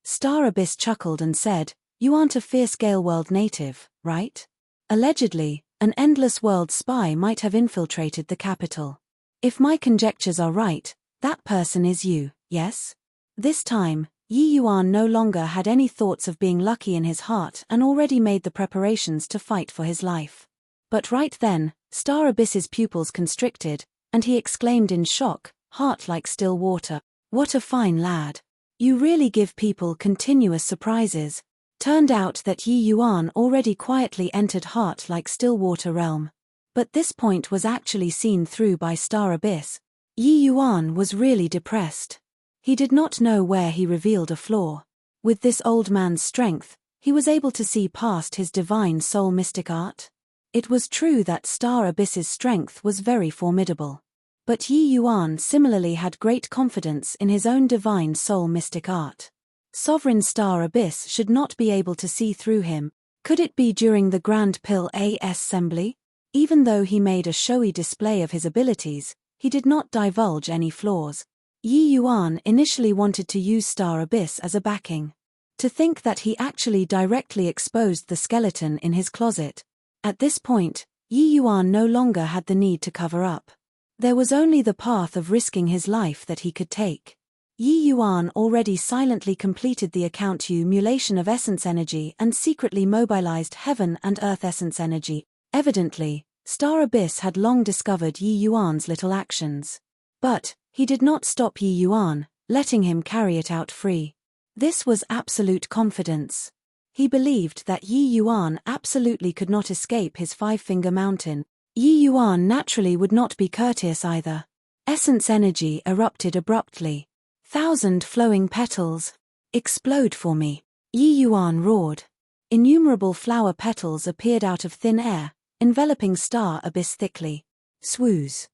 Star Abyss chuckled and said, "You aren't a fierce Gale World native, right? Allegedly, an endless world spy might have infiltrated the capital. If my conjectures are right, that person is you, yes?" This time, Yi Yuan no longer had any thoughts of being lucky in his heart and already made the preparations to fight for his life. But right then, Star Abyss's pupils constricted, and he exclaimed in shock, "Heart like still water. What a fine lad. You really give people continuous surprises." Turned out that Yi Yuan already quietly entered Heart like still water realm. But this point was actually seen through by Star Abyss. Yi Yuan was really depressed. He did not know where he revealed a flaw. With this old man's strength, he was able to see past his divine soul mystic art. It was true that Star Abyss's strength was very formidable. But Yi Yuan similarly had great confidence in his own divine soul mystic art. Sovereign Star Abyss should not be able to see through him. Could it be during the Grand Pill Assembly? Even though he made a showy display of his abilities, he did not divulge any flaws. Yi Yuan initially wanted to use Star Abyss as a backing. To think that he actually directly exposed the skeleton in his closet. At this point, Yi Yuan no longer had the need to cover up. There was only the path of risking his life that he could take. Yi Yuan already silently completed the accumulation of essence energy and secretly mobilized heaven and earth essence energy. Evidently, Star Abyss had long discovered Yi Yuan's little actions. But he did not stop Yi Yuan, letting him carry it out free. This was absolute confidence. He believed that Yi Yuan absolutely could not escape his five-finger mountain. Yi Yuan naturally would not be courteous either. Essence energy erupted abruptly. 1,000 flowing petals. Explode for me. Yi Yuan roared. Innumerable flower petals appeared out of thin air, enveloping Star Abyss thickly. Swoosh.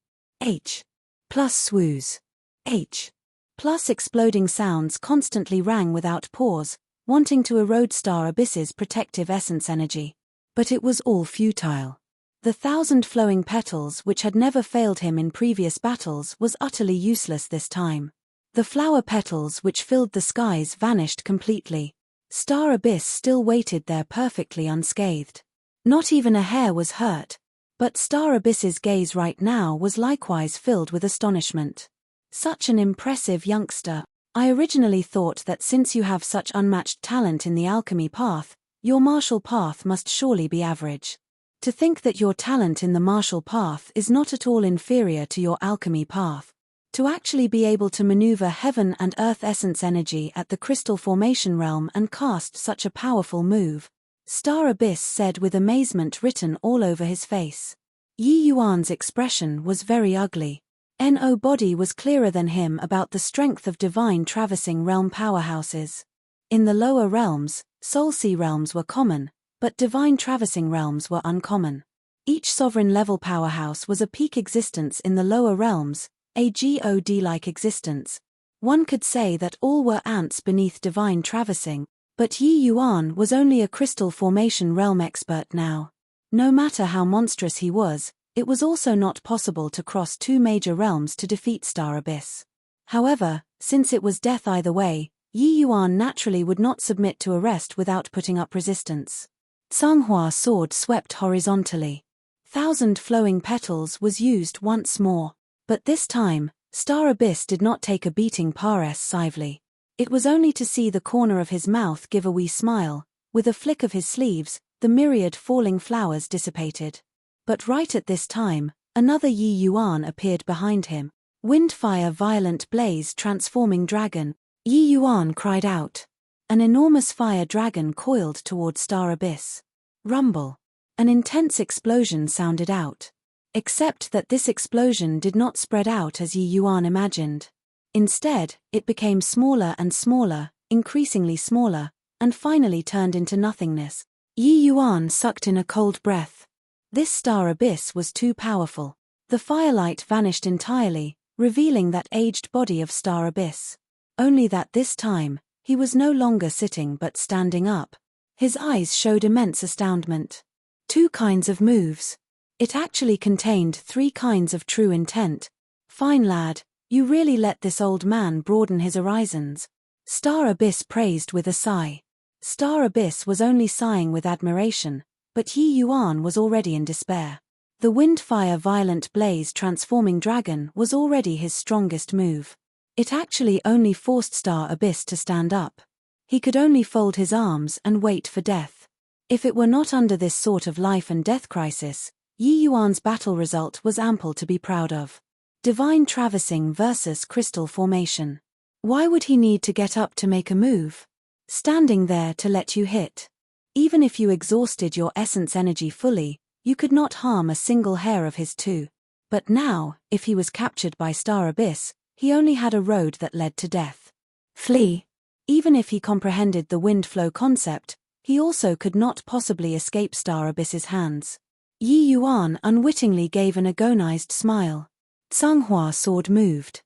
H. Plus swoosh. H. Plus exploding sounds constantly rang without pause, wanting to erode Star Abyss's protective essence energy. But it was all futile. The 1,000 flowing petals which had never failed him in previous battles was utterly useless this time. The flower petals which filled the skies vanished completely. Star Abyss still waited there perfectly unscathed. Not even a hair was hurt. But Star Abyss's gaze right now was likewise filled with astonishment. Such an impressive youngster. I originally thought that since you have such unmatched talent in the alchemy path, your martial path must surely be average. To think that your talent in the martial path is not at all inferior to your alchemy path. To actually be able to maneuver heaven and earth essence energy at the crystal formation realm and cast such a powerful move. Star Abyss said with amazement written all over his face. Yi Yuan's expression was very ugly. No body was clearer than him about the strength of divine traversing realm powerhouses. In the lower realms, soul sea realms were common, but divine traversing realms were uncommon. Each sovereign level powerhouse was a peak existence in the lower realms, a god-like existence. One could say that all were ants beneath divine traversing, but Yi Yuan was only a crystal formation realm expert now. No matter how monstrous he was, it was also not possible to cross two major realms to defeat Star Abyss. However, since it was death either way, Yi Yuan naturally would not submit to arrest without putting up resistance. Tsunghua sword swept horizontally. 1,000 flowing petals was used once more. But this time, Star Abyss did not take a beating passively. It was only to see the corner of his mouth give a wee smile. With a flick of his sleeves, the myriad falling flowers dissipated. But right at this time, Another Yi Yuan appeared behind him. Windfire violent blaze transforming dragon. Yi Yuan cried out. An enormous fire dragon coiled toward Star Abyss. Rumble. An intense explosion sounded out. Except that this explosion did not spread out as Yi Yuan imagined. Instead, it became smaller and smaller, increasingly smaller, and finally turned into nothingness. Yi Yuan sucked in a cold breath. This Star Abyss was too powerful. The firelight vanished entirely, revealing that aged body of Star Abyss. Only that this time, he was no longer sitting but standing up. His eyes showed immense astoundment. 2 kinds of moves. It actually contained 3 kinds of true intent. Fine lad, you really let this old man broaden his horizons. Star Abyss praised with a sigh. Star Abyss was only sighing with admiration, but Yi Yuan was already in despair. The windfire violent blaze transforming dragon was already his strongest move. It actually only forced Star Abyss to stand up. He could only fold his arms and wait for death. If it were not under this sort of life and death crisis, Yi Yuan's battle result was ample to be proud of. Divine traversing versus crystal formation. Why would he need to get up to make a move? Standing there to let you hit. Even if you exhausted your essence energy fully, you could not harm a single hair of his too. But now, if he was captured by Star Abyss, he only had a road that led to death. Flee. Even if he comprehended the wind flow concept, he also could not possibly escape Star Abyss's hands. Yi Yuan unwittingly gave an agonized smile. Tsunghua sword moved.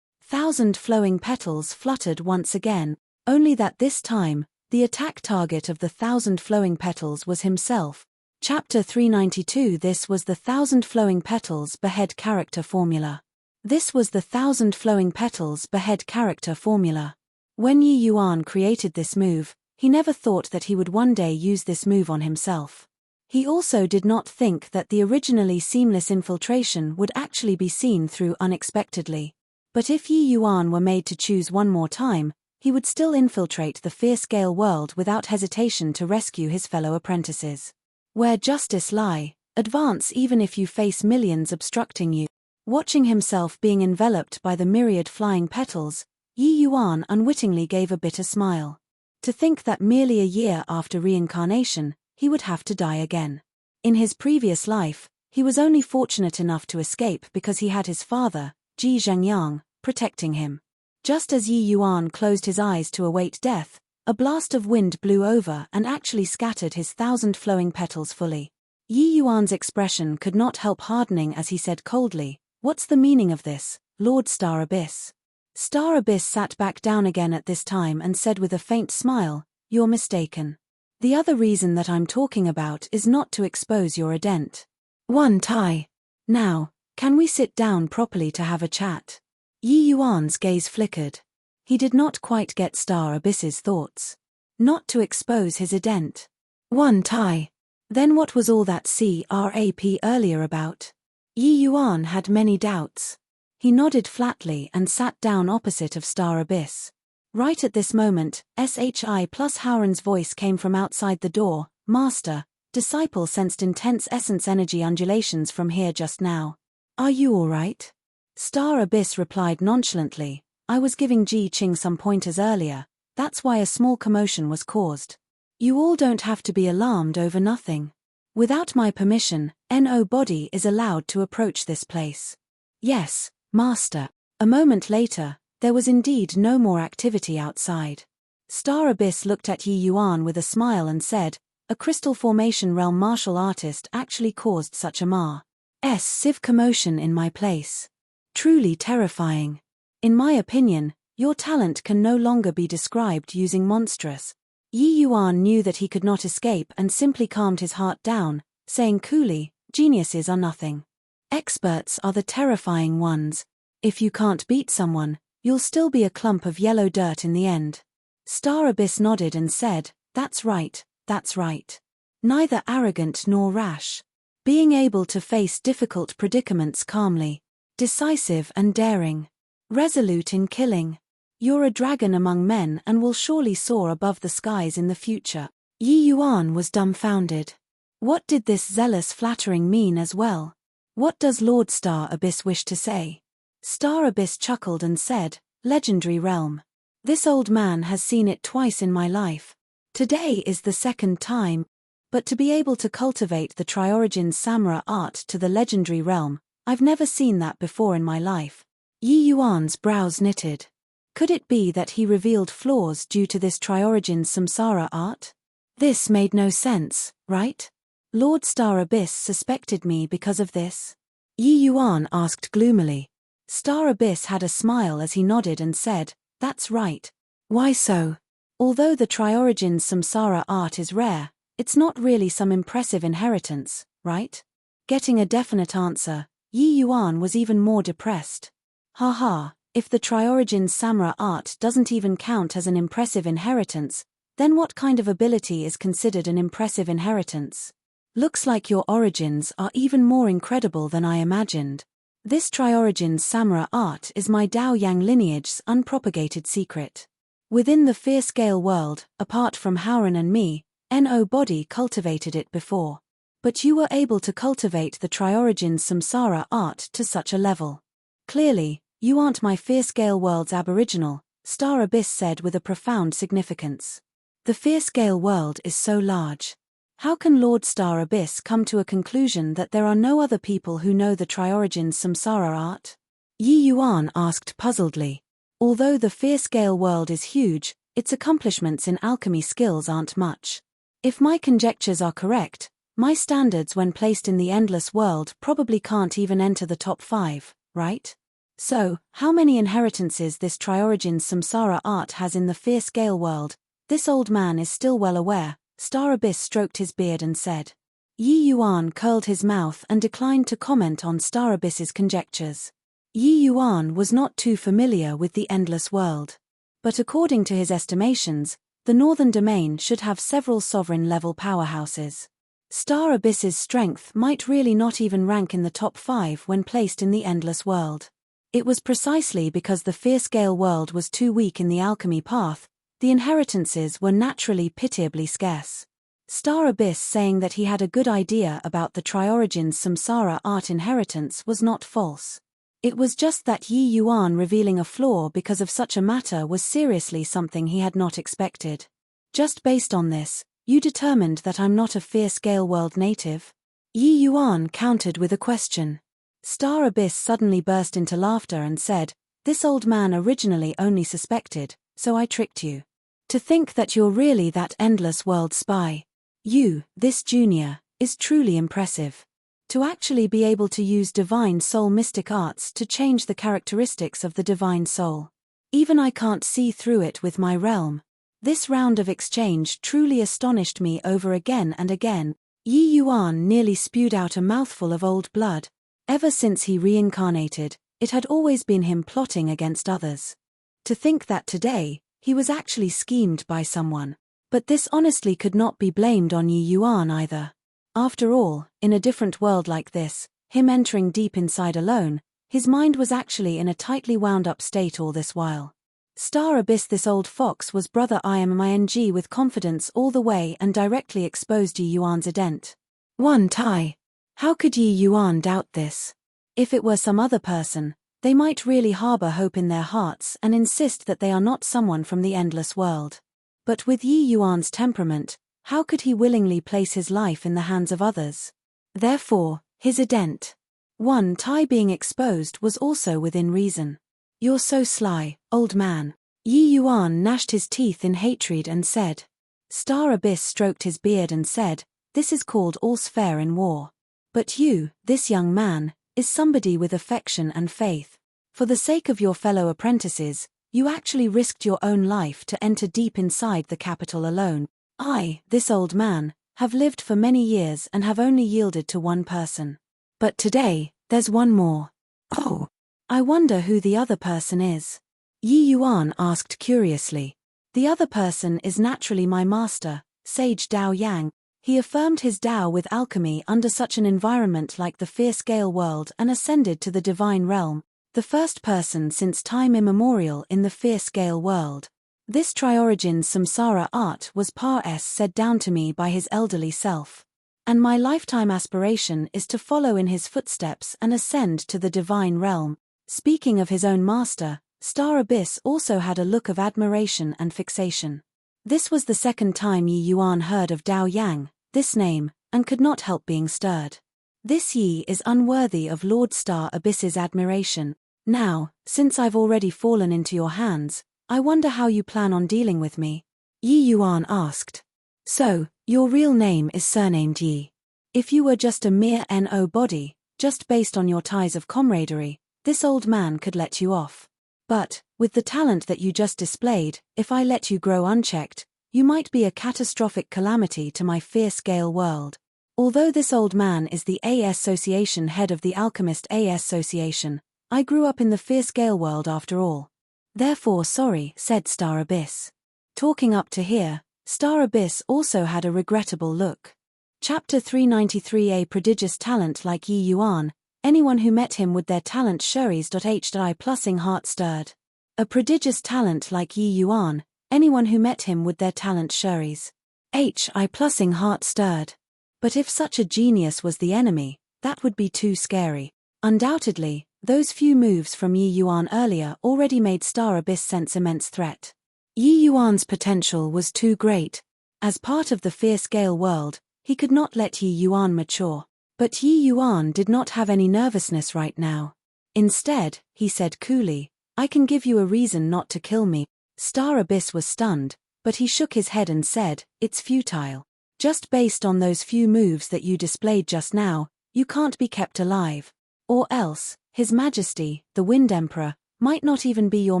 1,000 flowing petals fluttered once again, only that this time, the attack target of the 1,000 flowing petals was himself. Chapter 392. This was the 1,000 flowing petals behead character formula. This was the 1,000 flowing petals behead character formula. When Yi Yuan created this move, he never thought that he would one day use this move on himself. He also did not think that the originally seamless infiltration would actually be seen through unexpectedly. But if Yi Yuan were made to choose one more time, he would still infiltrate the fierce-scale world without hesitation to rescue his fellow apprentices. Where justice lie, advance even if you face millions obstructing you. Watching himself being enveloped by the myriad flying petals, Yi Yuan unwittingly gave a bitter smile. To think that merely a year after reincarnation, he would have to die again. In his previous life, he was only fortunate enough to escape because he had his father, Ji Zhengyang, protecting him. Just as Yi Yuan closed his eyes to await death, a blast of wind blew over and actually scattered his 1,000 flowing petals fully. Yi Yuan's expression could not help hardening as he said coldly, "What's the meaning of this, Lord Star Abyss?" Star Abyss sat back down again at this time and said with a faint smile, "You're mistaken. The other reason that I'm talking about is not to expose your ident. One Tai. Now, can we sit down properly to have a chat?" Yi Yuan's gaze flickered. He did not quite get Star Abyss's thoughts. Not to expose his ident. One Tai. Then what was all that crap earlier about? Yi Yuan had many doubts. He nodded flatly and sat down opposite of Star Abyss. Right at this moment, SHI plus Howren's voice came from outside the door. "Master, disciple sensed intense essence energy undulations from here just now. Are you all right?" Star Abyss replied nonchalantly, "I was giving Ji Qing some pointers earlier, that's why a small commotion was caused. You all don't have to be alarmed over nothing. Without my permission, no body is allowed to approach this place." "Yes, Master." A moment later, there was indeed no more activity outside. Star Abyss looked at Yi Yuan with a smile and said, "A crystal formation realm martial artist actually caused such a massive commotion in my place. Truly terrifying. In my opinion, your talent can no longer be described using monstrous." Yi Yuan knew that he could not escape and simply calmed his heart down, saying coolly, "Geniuses are nothing. Experts are the terrifying ones. If you can't beat someone, you'll still be a clump of yellow dirt in the end." Star Abyss nodded and said, "That's right, that's right. Neither arrogant nor rash. Being able to face difficult predicaments calmly. Decisive and daring. Resolute in killing. You're a dragon among men and will surely soar above the skies in the future." Yi Yuan was dumbfounded. What did this zealous flattering mean as well? What does Lord Star Abyss wish to say? Star Abyss chuckled and said, Legendary realm. This old man has seen it twice in my life. Today is the second time, but to be able to cultivate the Triorigin Samura art to the legendary realm, I've never seen that before in my life. Yi Yuan's brows knitted. Could it be that he revealed flaws due to this Triorigin Samsara art? This made no sense, right? Lord Star Abyss suspected me because of this? Yi Yuan asked gloomily. Star Abyss had a smile as he nodded and said, That's right. Why so? Although the Triorigin Samsara art is rare, it's not really some impressive inheritance, right? Getting a definite answer, Yi Yuan was even more depressed. Haha, if the Triorigin Samura art doesn't even count as an impressive inheritance, then what kind of ability is considered an impressive inheritance? Looks like your origins are even more incredible than I imagined. This Triorigin Samura art is my Dao Yang lineage's unpropagated secret. Within the Fear Scale world, apart from Howren and me, No body cultivated it before. But you were able to cultivate the Triorigin Samsara art to such a level. Clearly, you aren't my Fear Scale world's aboriginal, Star Abyss said with a profound significance. The Fear Scale world is so large. How can Lord Star Abyss come to a conclusion that there are no other people who know the Triorigin Samsara art? Yi Yuan asked puzzledly. Although the Fear Scale world is huge, its accomplishments in alchemy skills aren't much. If my conjectures are correct, my standards when placed in the Endless World probably can't even enter the top 5, right? So, how many inheritances this Triorigin Samsara art has in the Fear Scale world, this old man is still well aware. Star Abyss stroked his beard and said. Yi Yuan curled his mouth and declined to comment on Star Abyss's conjectures. Yi Yuan was not too familiar with the Endless World. But according to his estimations, the Northern Domain should have several sovereign-level powerhouses. Star Abyss's strength might really not even rank in the top 5 when placed in the Endless World. It was precisely because the Fear Scale world was too weak in the alchemy path, the inheritances were naturally pitiably scarce. Star Abyss saying that he had a good idea about the Triorigin Samsara art inheritance was not false. It was just that Yi Yuan revealing a flaw because of such a matter was seriously something he had not expected. Just based on this, you determined that I'm not a Fear Scale world native? Yi Yuan countered with a question. Star Abyss suddenly burst into laughter and said, This old man originally only suspected, so I tricked you. To think that you're really that Endless World spy. You, this junior, is truly impressive. To actually be able to use Divine Soul mystic arts to change the characteristics of the Divine Soul. Even I can't see through it with my realm. This round of exchange truly astonished me over again and again. Yi Yuan nearly spewed out a mouthful of old blood. Ever since he reincarnated, it had always been him plotting against others. To think that today, he was actually schemed by someone. But this honestly could not be blamed on Yi Yuan either. After all, in a different world like this, him entering deep inside alone, his mind was actually in a tightly wound-up state all this while. Star Abyss, this old fox was brother IMMING with confidence all the way and directly exposed Yi Yuan's ident. One Tai. How could Yi Yuan doubt this? If it were some other person, they might really harbor hope in their hearts and insist that they are not someone from the Endless World. But with Yi Yuan's temperament, how could he willingly place his life in the hands of others? Therefore, his ident. One Tai being exposed was also within reason. You're so sly, old man. Yi Yuan gnashed his teeth in hatred and said. Star Abyss stroked his beard and said, This is called all's fair in war. But you, this young man, is somebody with affection and faith. For the sake of your fellow apprentices, you actually risked your own life to enter deep inside the capital alone. I, this old man, have lived for many years and have only yielded to one person. But today, there's one more. Oh, I wonder who the other person is. Yi Yuan asked curiously. The other person is naturally my master, Sage Dao Yang. He affirmed his Dao with alchemy under such an environment like the Fear Scale world and ascended to the divine realm, the first person since time immemorial in the Fear Scale world. This Triorigin Samsara art was par s said down to me by his elderly self. And my lifetime aspiration is to follow in his footsteps and ascend to the divine realm. Speaking of his own master, Star Abyss also had a look of admiration and fixation. This was the second time Yi Yuan heard of Dao Yang, this name, and could not help being stirred. This Yi is unworthy of Lord Star Abyss's admiration. Now, since I've already fallen into your hands, I wonder how you plan on dealing with me? Yi Yuan asked. So, your real name is surnamed Yi. If you were just a mere No body, just based on your ties of camaraderie, this old man could let you off. But, with the talent that you just displayed, if I let you grow unchecked, you might be a catastrophic calamity to my fair-scale world. Although this old man is the Association head of the Alchemist Association, I grew up in the fair-scale world after all. Therefore sorry, said Star Abyss. Talking up to here, Star Abyss also had a regrettable look. Chapter 393. A prodigious talent like Yi Yuan, anyone who met him with their talent shuris.hi plusing heart stirred. A prodigious talent like Yi Yuan, anyone who met him with their talent shuris. Hi plusing heart stirred. But if such a genius was the enemy, that would be too scary. Undoubtedly, those few moves from Yi Yuan earlier already made Star Abyss sense immense threat. Yi Yuan's potential was too great. As part of the fair-scale world, he could not let Yi Yuan mature. But Yi Yuan did not have any nervousness right now. Instead, he said coolly, I can give you a reason not to kill me. Star Abyss was stunned, but he shook his head and said, it's futile. Just based on those few moves that you displayed just now, you can't be kept alive. Or else, His Majesty, the Wind Emperor, might not even be your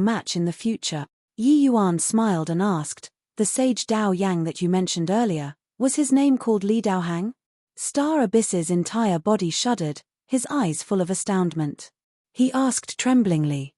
match in the future. Yi Yuan smiled and asked, the sage Dao Yang that you mentioned earlier, was his name called Li Daohang? Star Abyss's entire body shuddered, his eyes full of astoundment. He asked tremblingly,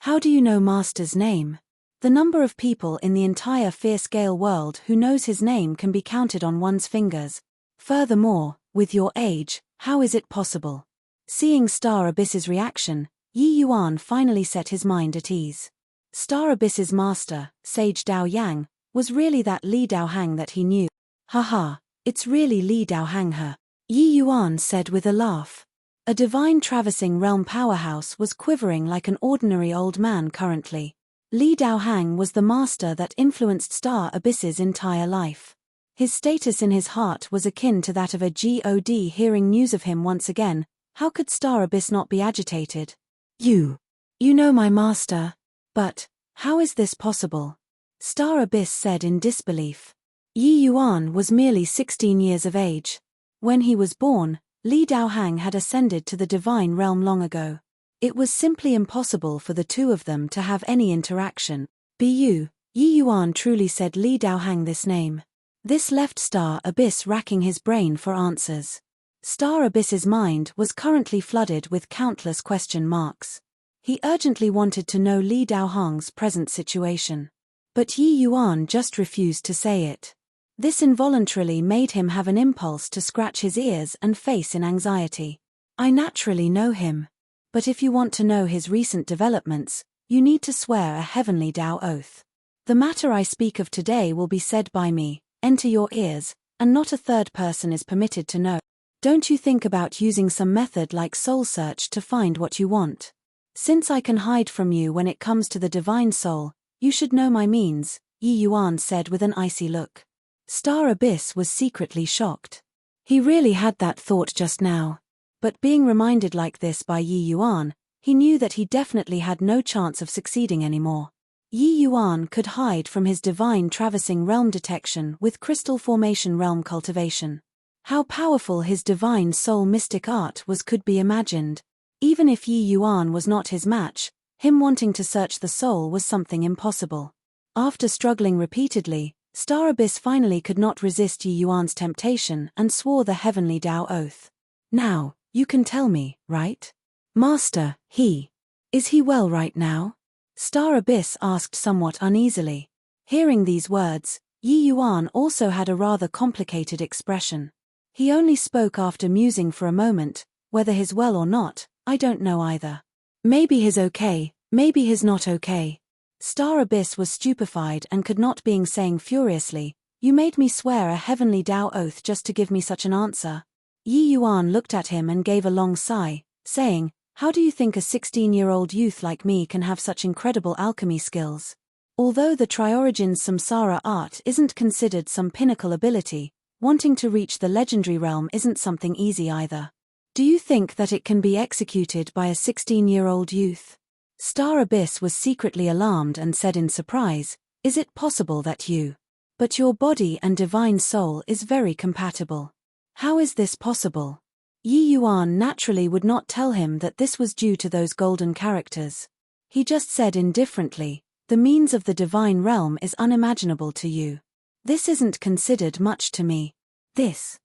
how do you know Master's name? The number of people in the entire fair-scale world who knows his name can be counted on one's fingers. Furthermore, with your age, how is it possible? Seeing Star Abyss's reaction, Yi Yuan finally set his mind at ease. Star Abyss's master, Sage Dao Yang, was really that Li Daohang that he knew. Haha, it's really Li Daohang her. Yi Yuan said with a laugh. A divine traversing realm powerhouse was quivering like an ordinary old man currently. Li Daohang was the master that influenced Star Abyss's entire life. His status in his heart was akin to that of a god hearing news of him once again. How could Star Abyss not be agitated? You know my master. But, how is this possible? Star Abyss said in disbelief. Yi Yuan was merely 16 years of age. When he was born, Li Daohang had ascended to the divine realm long ago. It was simply impossible for the two of them to have any interaction. Yi Yuan truly said Li Daohang this name. This left Star Abyss racking his brain for answers. Star Abyss's mind was currently flooded with countless question marks. He urgently wanted to know Li Daohang's present situation. But Yi Yuan just refused to say it. This involuntarily made him have an impulse to scratch his ears and face in anxiety. I naturally know him. But if you want to know his recent developments, you need to swear a heavenly Dao oath. The matter I speak of today will be said by me, enter your ears, and not a third person is permitted to know. Don't you think about using some method like soul search to find what you want. Since I can hide from you when it comes to the divine soul, you should know my means, Yi Yuan said with an icy look. Star Abyss was secretly shocked. He really had that thought just now. But being reminded like this by Yi Yuan, he knew that he definitely had no chance of succeeding anymore. Yi Yuan could hide from his divine traversing realm detection with crystal formation realm cultivation. How powerful his divine soul mystic art was could be imagined. Even if Yi Yuan was not his match, him wanting to search the soul was something impossible. After struggling repeatedly, Star Abyss finally could not resist Yi Yuan's temptation and swore the heavenly Dao oath. Now, you can tell me, right? Master, is he well right now? Star Abyss asked somewhat uneasily. Hearing these words, Yi Yuan also had a rather complicated expression. He only spoke after musing for a moment, whether he's well or not, I don't know either. Maybe he's okay, maybe he's not okay. Star Abyss was stupefied and could not being saying furiously, You made me swear a heavenly Tao oath just to give me such an answer. Yi Yuan looked at him and gave a long sigh, saying, how do you think a 16-year-old youth like me can have such incredible alchemy skills? Although the Triorigin's samsara art isn't considered some pinnacle ability, wanting to reach the legendary realm isn't something easy either. Do you think that it can be executed by a 16-year-old youth? Star Abyss was secretly alarmed and said in surprise, is it possible that you? But your body and divine soul is very compatible. How is this possible? Yi Yuan naturally would not tell him that this was due to those golden characters. He just said indifferently, the means of the divine realm is unimaginable to you. This isn't considered much to me. This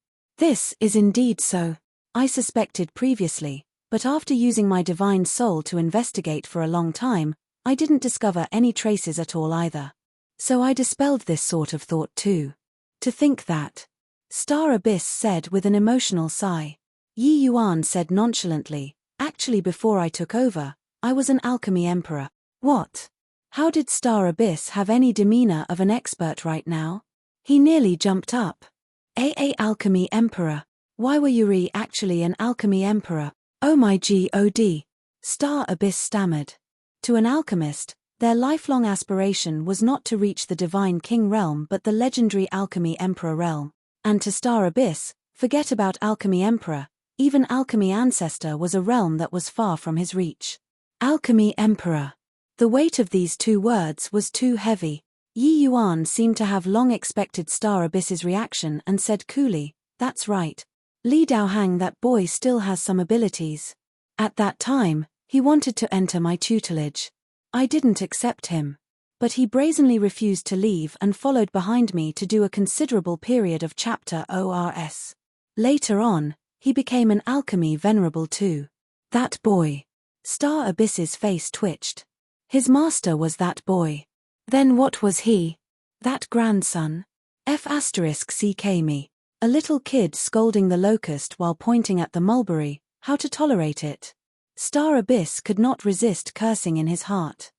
is indeed so. I suspected previously, but after using my divine soul to investigate for a long time, I didn't discover any traces at all either. So I dispelled this sort of thought too. To think that. Star Abyss said with an emotional sigh. Yi Yuan said nonchalantly, actually before I took over, I was an alchemy emperor. What? How did Star Abyss have any demeanor of an expert right now? He nearly jumped up. Alchemy emperor. Why were you actually an alchemy emperor? Oh my god. Star Abyss stammered. To an alchemist, their lifelong aspiration was not to reach the divine king realm but the legendary alchemy emperor realm. And to Star Abyss, forget about alchemy emperor, even alchemy ancestor was a realm that was far from his reach. Alchemy emperor. The weight of these two words was too heavy. Yi Yuan seemed to have long expected Star Abyss's reaction and said coolly, that's right. Li Daohang, that boy still has some abilities. At that time, he wanted to enter my tutelage. I didn't accept him. But he brazenly refused to leave and followed behind me to do a considerable period of chapter ORS. Later on, he became an alchemy venerable too. That boy. Star Abyss's face twitched. His master was that boy. Then what was he? That grandson? CK me. A little kid scolding the locust while pointing at the mulberry, how to tolerate it? Star Abyss could not resist cursing in his heart.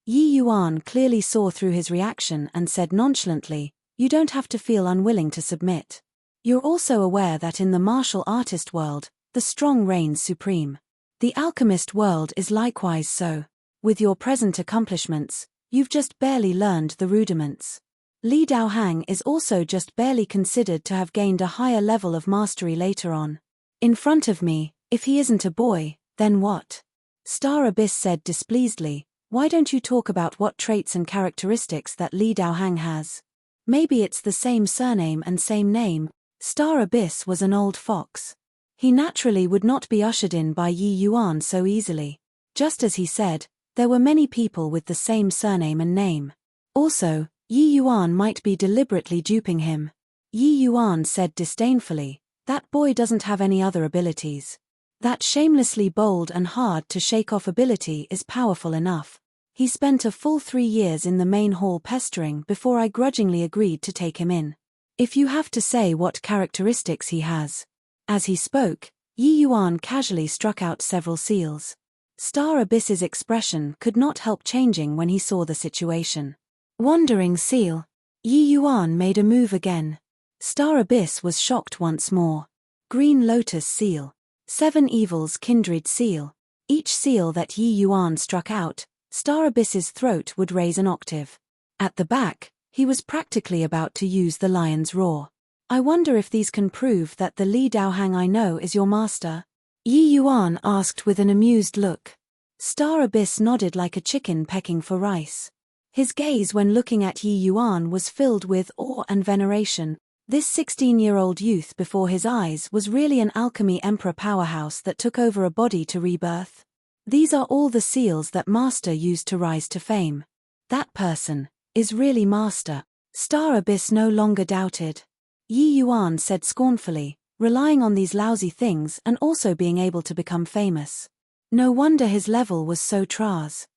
Yi Yuan clearly saw through his reaction and said nonchalantly, you don't have to feel unwilling to submit. You're also aware that in the martial artist world, the strong reigns supreme. The alchemist world is likewise so. With your present accomplishments, you've just barely learned the rudiments. Li Daohang is also just barely considered to have gained a higher level of mastery later on. In front of me, if he isn't a boy, then what? Star Abyss said displeasedly, why don't you talk about what traits and characteristics that Li Daohang has? Maybe it's the same surname and same name. Star Abyss was an old fox. He naturally would not be ushered in by Yi Yuan so easily. Just as he said, there were many people with the same surname and name. Also, Yi Yuan might be deliberately duping him. Yi Yuan said disdainfully, that boy doesn't have any other abilities. That shamelessly bold and hard to shake off ability is powerful enough. He spent a full 3 years in the main hall pestering before I grudgingly agreed to take him in. If you have to say what characteristics he has. As he spoke, Yi Yuan casually struck out several seals. Star Abyss's expression could not help changing when he saw the situation. Wandering seal. Yi Yuan made a move again. Star Abyss was shocked once more. Green Lotus seal. 7 Evils Kindred seal. Each seal that Yi Yuan struck out, Star Abyss's throat would raise an octave. At the back, he was practically about to use the lion's roar. I wonder if these can prove that the Li Daohang I know is your master? Yi Yuan asked with an amused look. Star Abyss nodded like a chicken pecking for rice. His gaze when looking at Yi Yuan was filled with awe and veneration. This 16-year-old youth before his eyes was really an alchemy emperor powerhouse that took over a body to rebirth. These are all the seals that Master used to rise to fame. That person is really Master. Star Abyss no longer doubted. Yi Yuan said scornfully, relying on these lousy things and also being able to become famous. No wonder his level was so tras.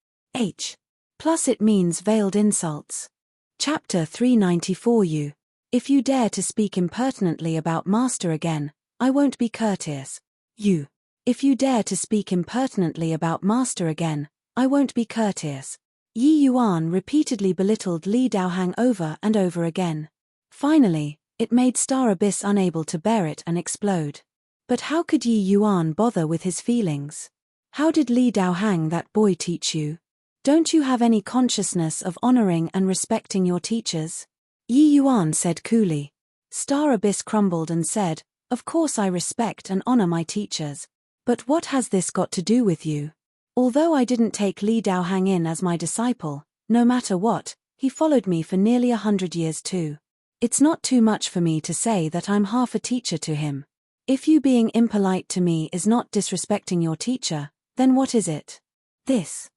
Plus it means veiled insults. Chapter 394 You. If you dare to speak impertinently about Master again, I won't be courteous. You. If you dare to speak impertinently about Master again, I won't be courteous. Yi Yuan repeatedly belittled Li Daohang over and over again. Finally, it made Star Abyss unable to bear it and explode. But how could Yi Yuan bother with his feelings? How did Li Daohang, that boy, teach you? Don't you have any consciousness of honoring and respecting your teachers? Yi Yuan said coolly. Star Abyss crumbled and said, of course I respect and honor my teachers. But what has this got to do with you? Although I didn't take Li Daohang in as my disciple, no matter what, he followed me for nearly 100 years too. It's not too much for me to say that I'm half a teacher to him. If you being impolite to me is not disrespecting your teacher, then what is it? This.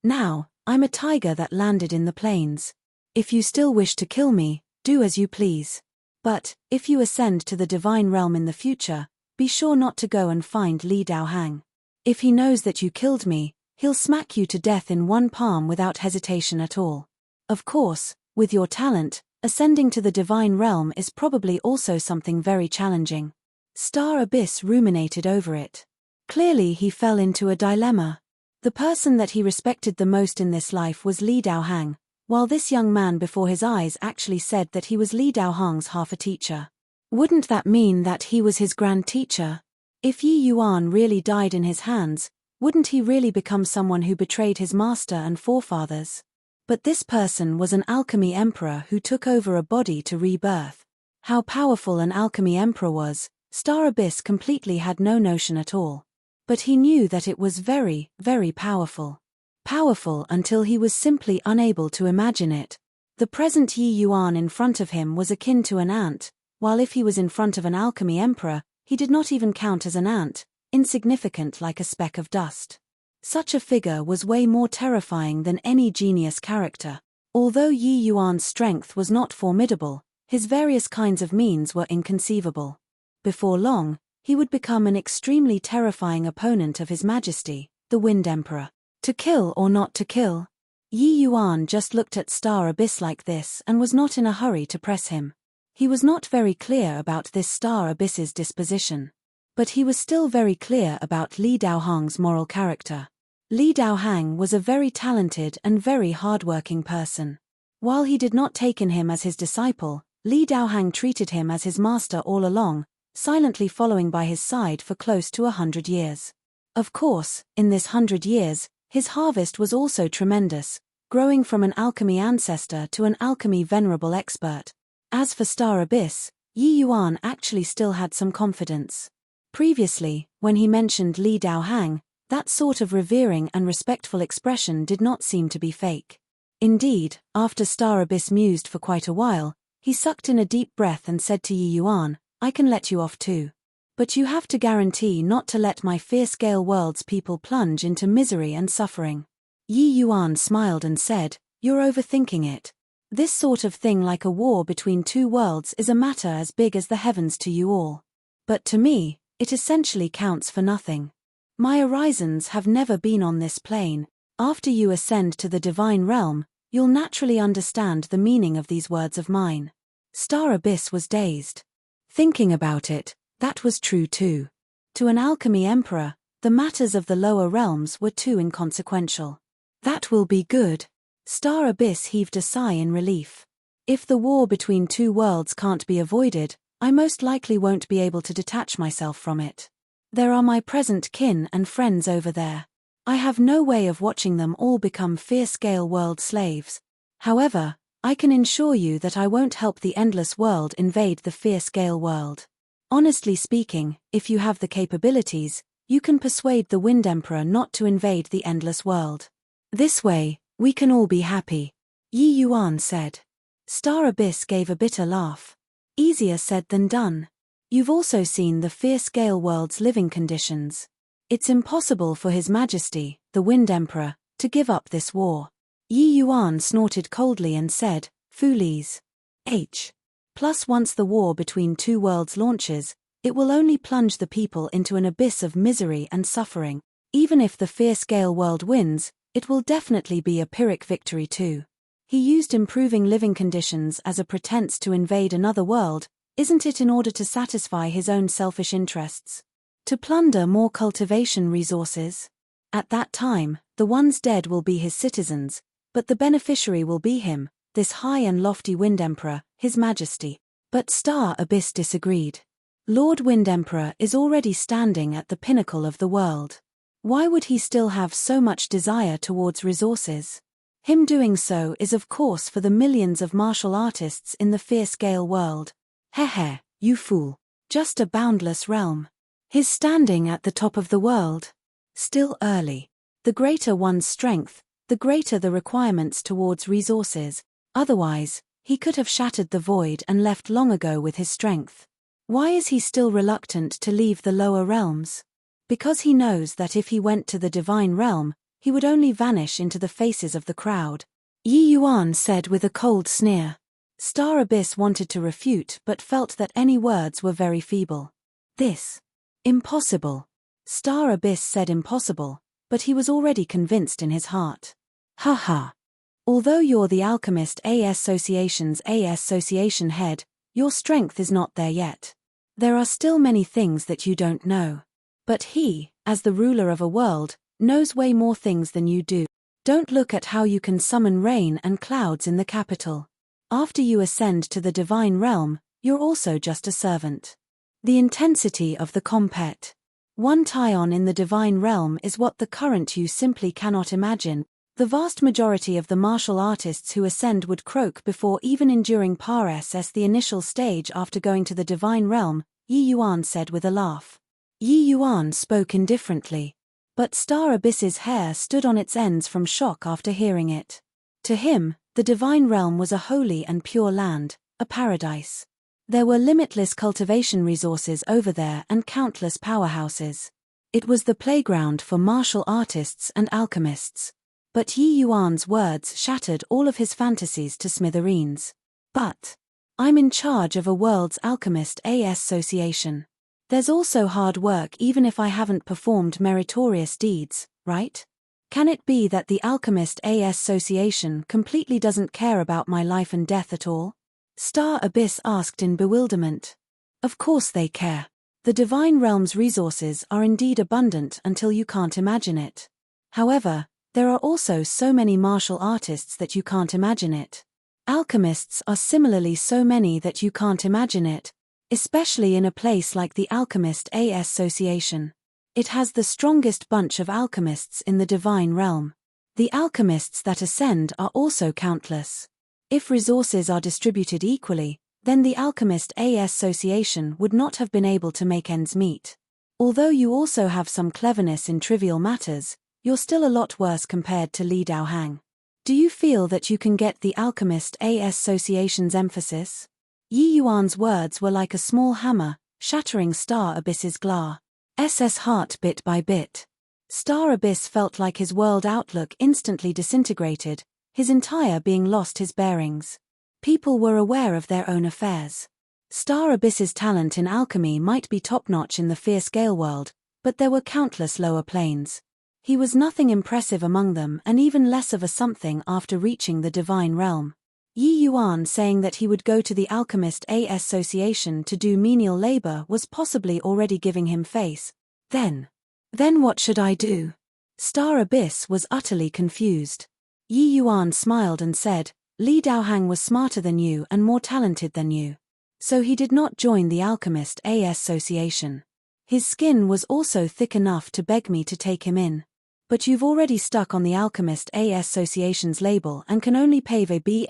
Now, I'm a tiger that landed in the plains. If you still wish to kill me, do as you please. But, if you ascend to the divine realm in the future, be sure not to go and find Li Daohang. If he knows that you killed me, he'll smack you to death in one palm without hesitation at all. Of course, with your talent, ascending to the divine realm is probably also something very challenging. Star Abyss ruminated over it. Clearly he fell into a dilemma. The person that he respected the most in this life was Li Daohang, while this young man before his eyes actually said that he was Li Daohang's half a teacher. Wouldn't that mean that he was his grand teacher? If Yi Yuan really died in his hands, wouldn't he really become someone who betrayed his master and forefathers? But this person was an alchemy emperor who took over a body to rebirth. How powerful an alchemy emperor was, Star Abyss completely had no notion at all. But he knew that it was very, very powerful. Powerful until he was simply unable to imagine it. The present Yi Yuan in front of him was akin to an ant, while if he was in front of an alchemy emperor, he did not even count as an ant, insignificant like a speck of dust. Such a figure was way more terrifying than any genius character. Although Yi Yuan's strength was not formidable, his various kinds of means were inconceivable. Before long, he would become an extremely terrifying opponent of His Majesty, the Wind Emperor. To kill or not to kill? Yi Yuan just looked at Star Abyss like this and was not in a hurry to press him. He was not very clear about this Star Abyss's disposition. But he was still very clear about Li Daohang's moral character. Li Daohang was a very talented and very hardworking person. While he did not take in him as his disciple, Li Daohang treated him as his master all along, silently following by his side for close to 100 years. Of course, in this 100 years, his harvest was also tremendous, growing from an alchemy ancestor to an alchemy venerable expert. As for Star Abyss, Yi Yuan actually still had some confidence. Previously, when he mentioned Li Daohang, that sort of revering and respectful expression did not seem to be fake. Indeed, after Star Abyss mused for quite a while, he sucked in a deep breath and said to Yi Yuan, I can let you off too. But you have to guarantee not to let my fierce-scale world's people plunge into misery and suffering. Yi Yuan smiled and said, you're overthinking it. This sort of thing like a war between two worlds is a matter as big as the heavens to you all. But to me, it essentially counts for nothing. My horizons have never been on this plane. After you ascend to the divine realm, you'll naturally understand the meaning of these words of mine. Star Abyss was dazed. Thinking about it, that was true too. To an alchemy emperor, the matters of the lower realms were too inconsequential. That will be good. Star Abyss heaved a sigh in relief. If the war between two worlds can't be avoided, I most likely won't be able to detach myself from it. There are my present kin and friends over there. I have no way of watching them all become fierce-scale world slaves. However, I can ensure you that I won't help the endless world invade the fierce-scale world. Honestly speaking, if you have the capabilities, you can persuade the Wind Emperor not to invade the endless world. This way, we can all be happy. Yi Yuan said. Star Abyss gave a bitter laugh. Easier said than done. You've also seen the fierce-scale world's living conditions. It's impossible for His Majesty, the Wind Emperor, to give up this war. Yi Yuan snorted coldly and said, Foolies. Plus once the war between two worlds launches, it will only plunge the people into an abyss of misery and suffering. Even if the fierce-scale world wins, it will definitely be a Pyrrhic victory too. He used improving living conditions as a pretense to invade another world, isn't it, in order to satisfy his own selfish interests? To plunder more cultivation resources? At that time, the ones dead will be his citizens, but the beneficiary will be him, this high and lofty Wind Emperor, His Majesty. But Star Abyss disagreed. Lord Wind Emperor is already standing at the pinnacle of the world. Why would he still have so much desire towards resources? Him doing so is of course for the millions of martial artists in the fierce Gale world. Heh, you fool. Just a boundless realm. His standing at the top of the world. Still early. The greater one's strength, the greater the requirements towards resources. Otherwise, he could have shattered the void and left long ago with his strength. Why is he still reluctant to leave the lower realms? Because he knows that if he went to the divine realm, he would only vanish into the faces of the crowd. Yi Yuan said with a cold sneer. Star Abyss wanted to refute but felt that any words were very feeble. This. Impossible. Star Abyss said impossible, but he was already convinced in his heart. Haha. Although you're the Alchemist Association's association head, your strength is not there yet. There are still many things that you don't know. But he, as the ruler of a world, knows way more things than you do. Don't look at how you can summon rain and clouds in the capital. After you ascend to the divine realm, you're also just a servant. The intensity of the compet. One Taion in the divine realm is what the current you simply cannot imagine. The vast majority of the martial artists who ascend would croak before even enduring Pares as the initial stage after going to the divine realm, Yi Yuan said with a laugh. Yi Yuan spoke indifferently. But Star Abyss's hair stood on its ends from shock after hearing it. To him, the divine realm was a holy and pure land, a paradise. There were limitless cultivation resources over there and countless powerhouses. It was the playground for martial artists and alchemists. But Yi Yuan's words shattered all of his fantasies to smithereens. But I'm in charge of a world's alchemist association. There's also hard work even if I haven't performed meritorious deeds, right? Can it be that the Alchemist Association completely doesn't care about my life and death at all? Star Abyss asked in bewilderment. Of course they care. The divine realm's resources are indeed abundant until you can't imagine it. However, there are also so many martial artists that you can't imagine it. Alchemists are similarly so many that you can't imagine it, especially in a place like the Alchemist Association. It has the strongest bunch of alchemists in the divine realm. The alchemists that ascend are also countless. If resources are distributed equally, then the Alchemist Association would not have been able to make ends meet. Although you also have some cleverness in trivial matters, you're still a lot worse compared to Li Daohang. Do you feel that you can get the Alchemist Association's emphasis? Yi Yuan's words were like a small hammer, shattering Star Abyss's glass heart bit by bit. Star Abyss felt like his world outlook instantly disintegrated, his entire being lost his bearings. People were aware of their own affairs. Star Abyss's talent in alchemy might be top-notch in the fierce Gale world, but there were countless lower planes. He was nothing impressive among them and even less of a something after reaching the divine realm. Yi Yuan saying that he would go to the Alchemist Association to do menial labor was possibly already giving him face. Then what should I do? Star Abyss was utterly confused. Yi Yuan smiled and said, Li Daohang was smarter than you and more talented than you. So he did not join the Alchemist Association. His skin was also thick enough to beg me to take him in. But you've already stuck on the Alchemist Association's label and can only pave a bloody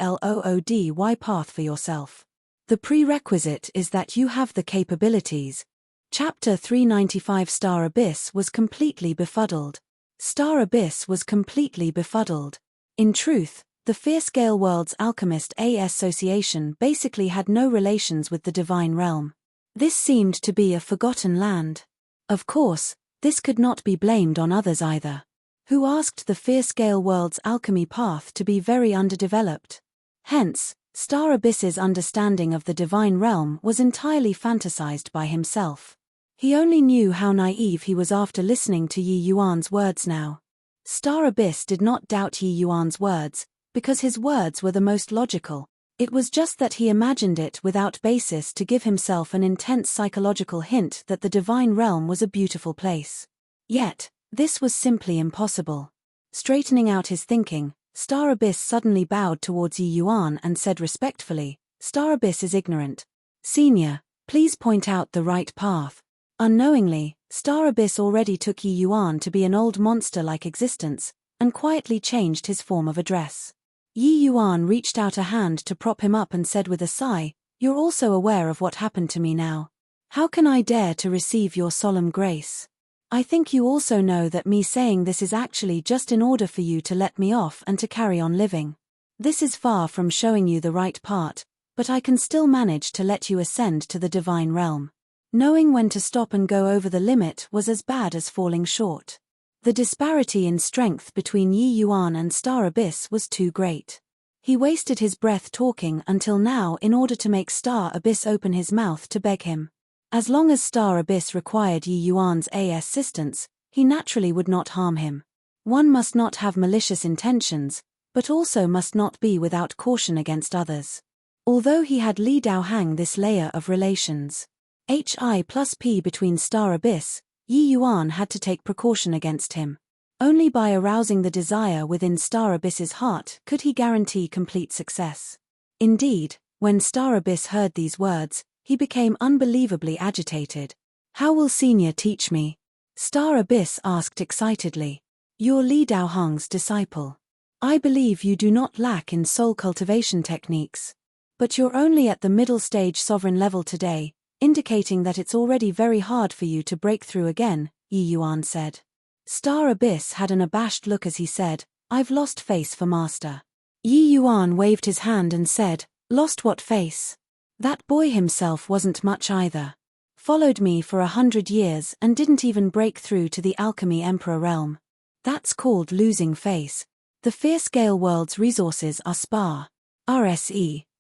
path for yourself. The prerequisite is that you have the capabilities. Chapter 395. Star Abyss was completely befuddled. Star Abyss was completely befuddled. In truth, the fierce Gale world's Alchemist Association basically had no relations with the divine realm. This seemed to be a forgotten land. Of course, this could not be blamed on others either. Who asked the fierce Gale world's alchemy path to be very underdeveloped. Hence, Star Abyss's understanding of the divine realm was entirely fantasized by himself. He only knew how naive he was after listening to Yi Yuan's words now. Star Abyss did not doubt Yi Yuan's words, because his words were the most logical. It was just that he imagined it without basis to give himself an intense psychological hint that the divine realm was a beautiful place. Yet, this was simply impossible. Straightening out his thinking, Star Abyss suddenly bowed towards Yi Yuan and said respectfully, Star Abyss is ignorant. Senior, please point out the right path. Unknowingly, Star Abyss already took Yi Yuan to be an old monster-like existence, and quietly changed his form of address. Yi Yuan reached out a hand to prop him up and said with a sigh, "You're also aware of what happened to me now. How can I dare to receive your solemn grace? I think you also know that me saying this is actually just in order for you to let me off and to carry on living. This is far from showing you the right part, but I can still manage to let you ascend to the divine realm." Knowing when to stop and go over the limit was as bad as falling short. The disparity in strength between Yi Yuan and Star Abyss was too great. He wasted his breath talking until now in order to make Star Abyss open his mouth to beg him. As long as Star Abyss required Yi Yuan's assistance, he naturally would not harm him. One must not have malicious intentions, but also must not be without caution against others. Although he had Li Daohang this layer of relations, Hi+P between Star Abyss, Yi Yuan had to take precaution against him. Only by arousing the desire within Star Abyss's heart could he guarantee complete success. Indeed, when Star Abyss heard these words, he became unbelievably agitated. "How will Senior teach me?" Star Abyss asked excitedly. "You're Li Daohang's disciple. I believe you do not lack in soul cultivation techniques. But you're only at the middle stage sovereign level today, indicating that it's already very hard for you to break through again," Yi Yuan said. Star Abyss had an abashed look as he said, "I've lost face for Master." Yi Yuan waved his hand and said, "Lost what face? That boy himself wasn't much either. Followed me for 100 years and didn't even break through to the Alchemy Emperor realm. That's called losing face. The fierce scale world's resources are sparse,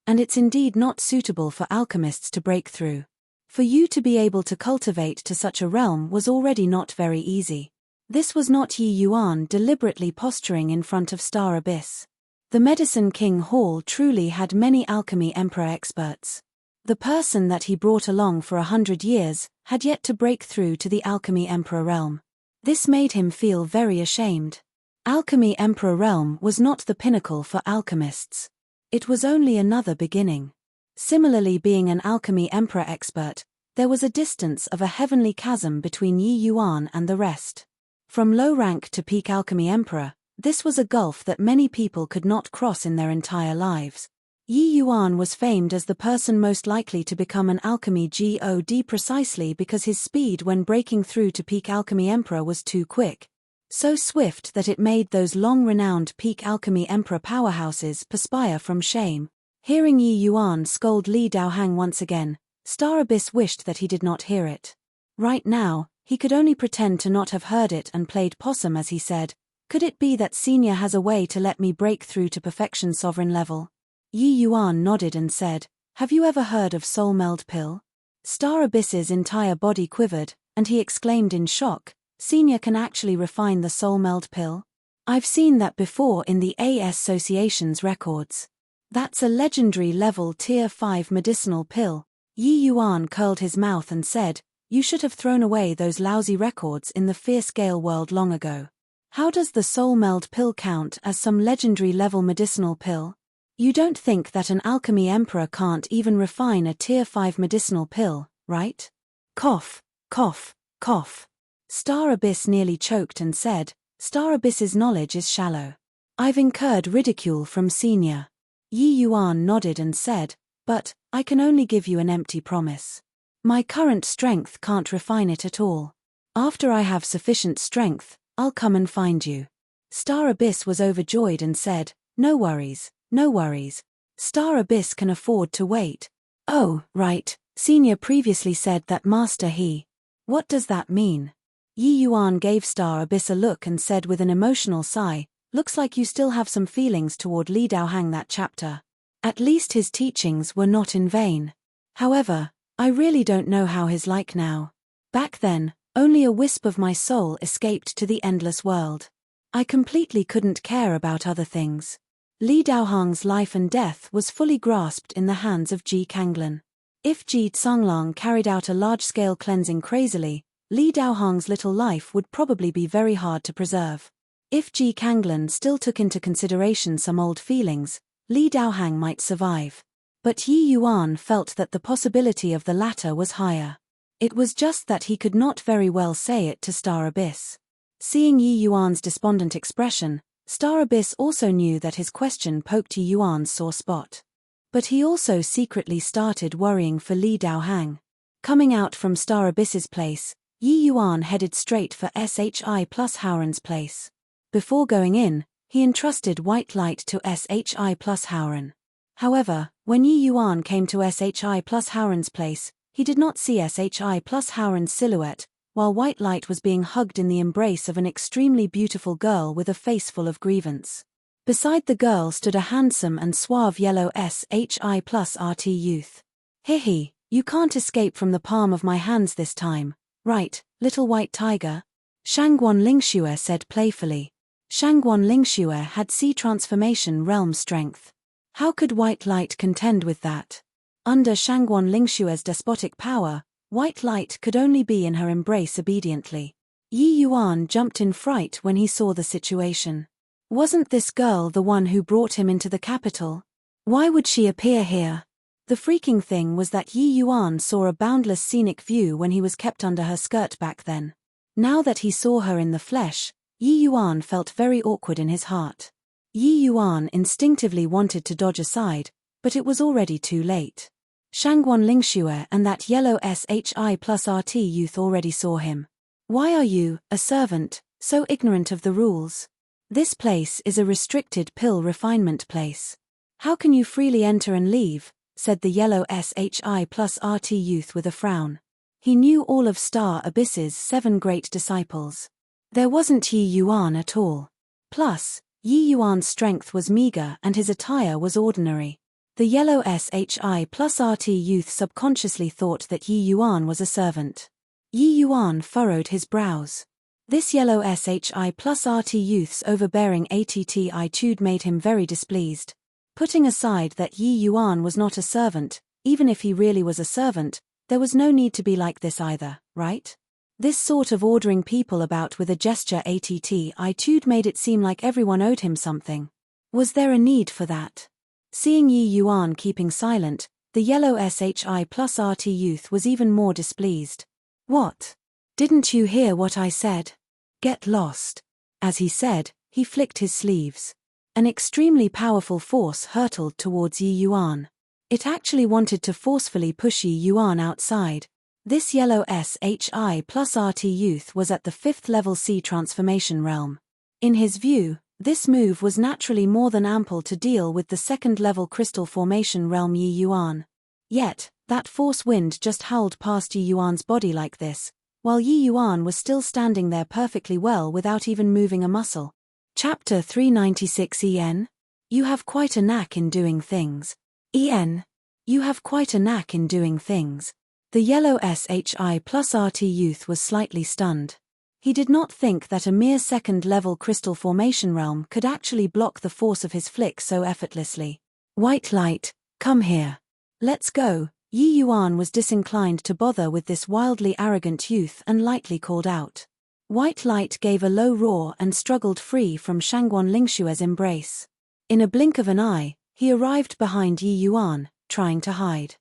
and it's indeed not suitable for alchemists to break through. For you to be able to cultivate to such a realm was already not very easy." This was not Yi Yuan deliberately posturing in front of Star Abyss. The Medicine King Hall truly had many Alchemy Emperor experts. The person that he brought along for 100 years had yet to break through to the Alchemy Emperor realm. This made him feel very ashamed. Alchemy Emperor realm was not the pinnacle for alchemists. It was only another beginning. Similarly, being an Alchemy Emperor expert, there was a distance of a heavenly chasm between Yi Yuan and the rest. From low rank to peak Alchemy Emperor, this was a gulf that many people could not cross in their entire lives. Yi Yuan was famed as the person most likely to become an Alchemy God precisely because his speed when breaking through to peak Alchemy Emperor was too quick. So swift that it made those long-renowned peak Alchemy Emperor powerhouses perspire from shame. Hearing Yi Yuan scold Li Daohang once again, Star Abyss wished that he did not hear it. Right now, he could only pretend to not have heard it and played possum as he said, "Could it be that Senior has a way to let me break through to perfection sovereign level?" Yi Yuan nodded and said, "Have you ever heard of Soul Meld Pill?" Star Abyss's entire body quivered, and he exclaimed in shock, "Senior can actually refine the Soul Meld Pill? I've seen that before in the Association's records. That's a legendary level Tier 5 medicinal pill." Yi Yuan curled his mouth and said, "You should have thrown away those lousy records in the fierce scale world long ago. How does the Soul Meld Pill count as some legendary level medicinal pill? You don't think that an Alchemy Emperor can't even refine a Tier 5 medicinal pill, right?" Cough, cough, cough. Star Abyss nearly choked and said, "Star Abyss's knowledge is shallow. I've incurred ridicule from Senior." Yi Yuan nodded and said, "But, I can only give you an empty promise. My current strength can't refine it at all. After I have sufficient strength, I'll come and find you." Star Abyss was overjoyed and said, "No worries, no worries. Star Abyss can afford to wait." "Oh, right, Senior previously said that Master he. What does that mean?" Yi Yuan gave Star Abyss a look and said with an emotional sigh, "Looks like you still have some feelings toward Li Daohang that chapter. At least his teachings were not in vain. However, I really don't know how he's like now. Back then, only a wisp of my soul escaped to the endless world. I completely couldn't care about other things. Li Daohang's life and death was fully grasped in the hands of Ji Kanglan. If Ji Tsanglang carried out a large-scale cleansing crazily, Li Daohang's little life would probably be very hard to preserve. If Ji Kanglan still took into consideration some old feelings, Li Daohang might survive. But Yi Yuan felt that the possibility of the latter was higher. It was just that he could not very well say it to Star Abyss. Seeing Yi Yuan's despondent expression, Star Abyss also knew that his question poked Yi Yuan's sore spot. But he also secretly started worrying for Li Daohang. Coming out from Star Abyss's place, Yi Yuan headed straight for SHI plus Howren's place. Before going in, he entrusted White Light to SHI plus Howren. However, when Yi Yuan came to SHI plus Howren's place, he did not see SHI plus Howren's silhouette, while White Light was being hugged in the embrace of an extremely beautiful girl with a face full of grievance. Beside the girl stood a handsome and suave yellow SHI plus RT youth. "Hihi, you can't escape from the palm of my hands this time, right, little white tiger?" Shangguan Lingxue said playfully. Shangguan Lingxue had sea transformation realm strength. How could White Light contend with that? Under Shangguan Lingxue's despotic power, White Light could only be in her embrace obediently. Yi Yuan jumped in fright when he saw the situation. Wasn't this girl the one who brought him into the capital? Why would she appear here? The freaking thing was that Yi Yuan saw a boundless scenic view when he was kept under her skirt back then. Now that he saw her in the flesh, Yi Yuan felt very awkward in his heart. Yi Yuan instinctively wanted to dodge aside, but it was already too late. Shangguan Lingxue and that yellow SHI plus RT youth already saw him. "Why are you, a servant, so ignorant of the rules? This place is a restricted pill refinement place. How can you freely enter and leave?" said the yellow SHI plus RT youth with a frown. He knew all of Star Abyss's 7 great disciples. There wasn't Yi Yuan at all. Plus, Yi Yuan's strength was meager and his attire was ordinary. The yellow SHI plus RT youth subconsciously thought that Yi Yuan was a servant. Yi Yuan furrowed his brows. This yellow SHI plus RT youth's overbearing attitude made him very displeased. Putting aside that Yi Yuan was not a servant, even if he really was a servant, there was no need to be like this either, right? This sort of ordering people about with a gesture attitude made it seem like everyone owed him something. Was there a need for that? Seeing Yi Yuan keeping silent, the yellow SHI plus RT youth was even more displeased. "What? Didn't you hear what I said? Get lost." As he said, he flicked his sleeves. An extremely powerful force hurtled towards Yi Yuan. It actually wanted to forcefully push Yi Yuan outside. This yellow SHI plus RT youth was at the 5th level sea transformation realm. In his view, this move was naturally more than ample to deal with the 2nd level crystal formation realm Yi Yuan. Yet, that force wind just howled past Yi Yuan's body like this, while Yi Yuan was still standing there perfectly well without even moving a muscle. Chapter 396 En. You have quite a knack in doing things. En. You have quite a knack in doing things. The yellow SHI plus RT youth was slightly stunned. He did not think that a mere 2nd level crystal formation realm could actually block the force of his flick so effortlessly. "White Light, come here. Let's go." Yi Yuan was disinclined to bother with this wildly arrogant youth and lightly called out. White Light gave a low roar and struggled free from Shangguan Lingxue's embrace. In a blink of an eye, he arrived behind Yi Yuan, trying to hide.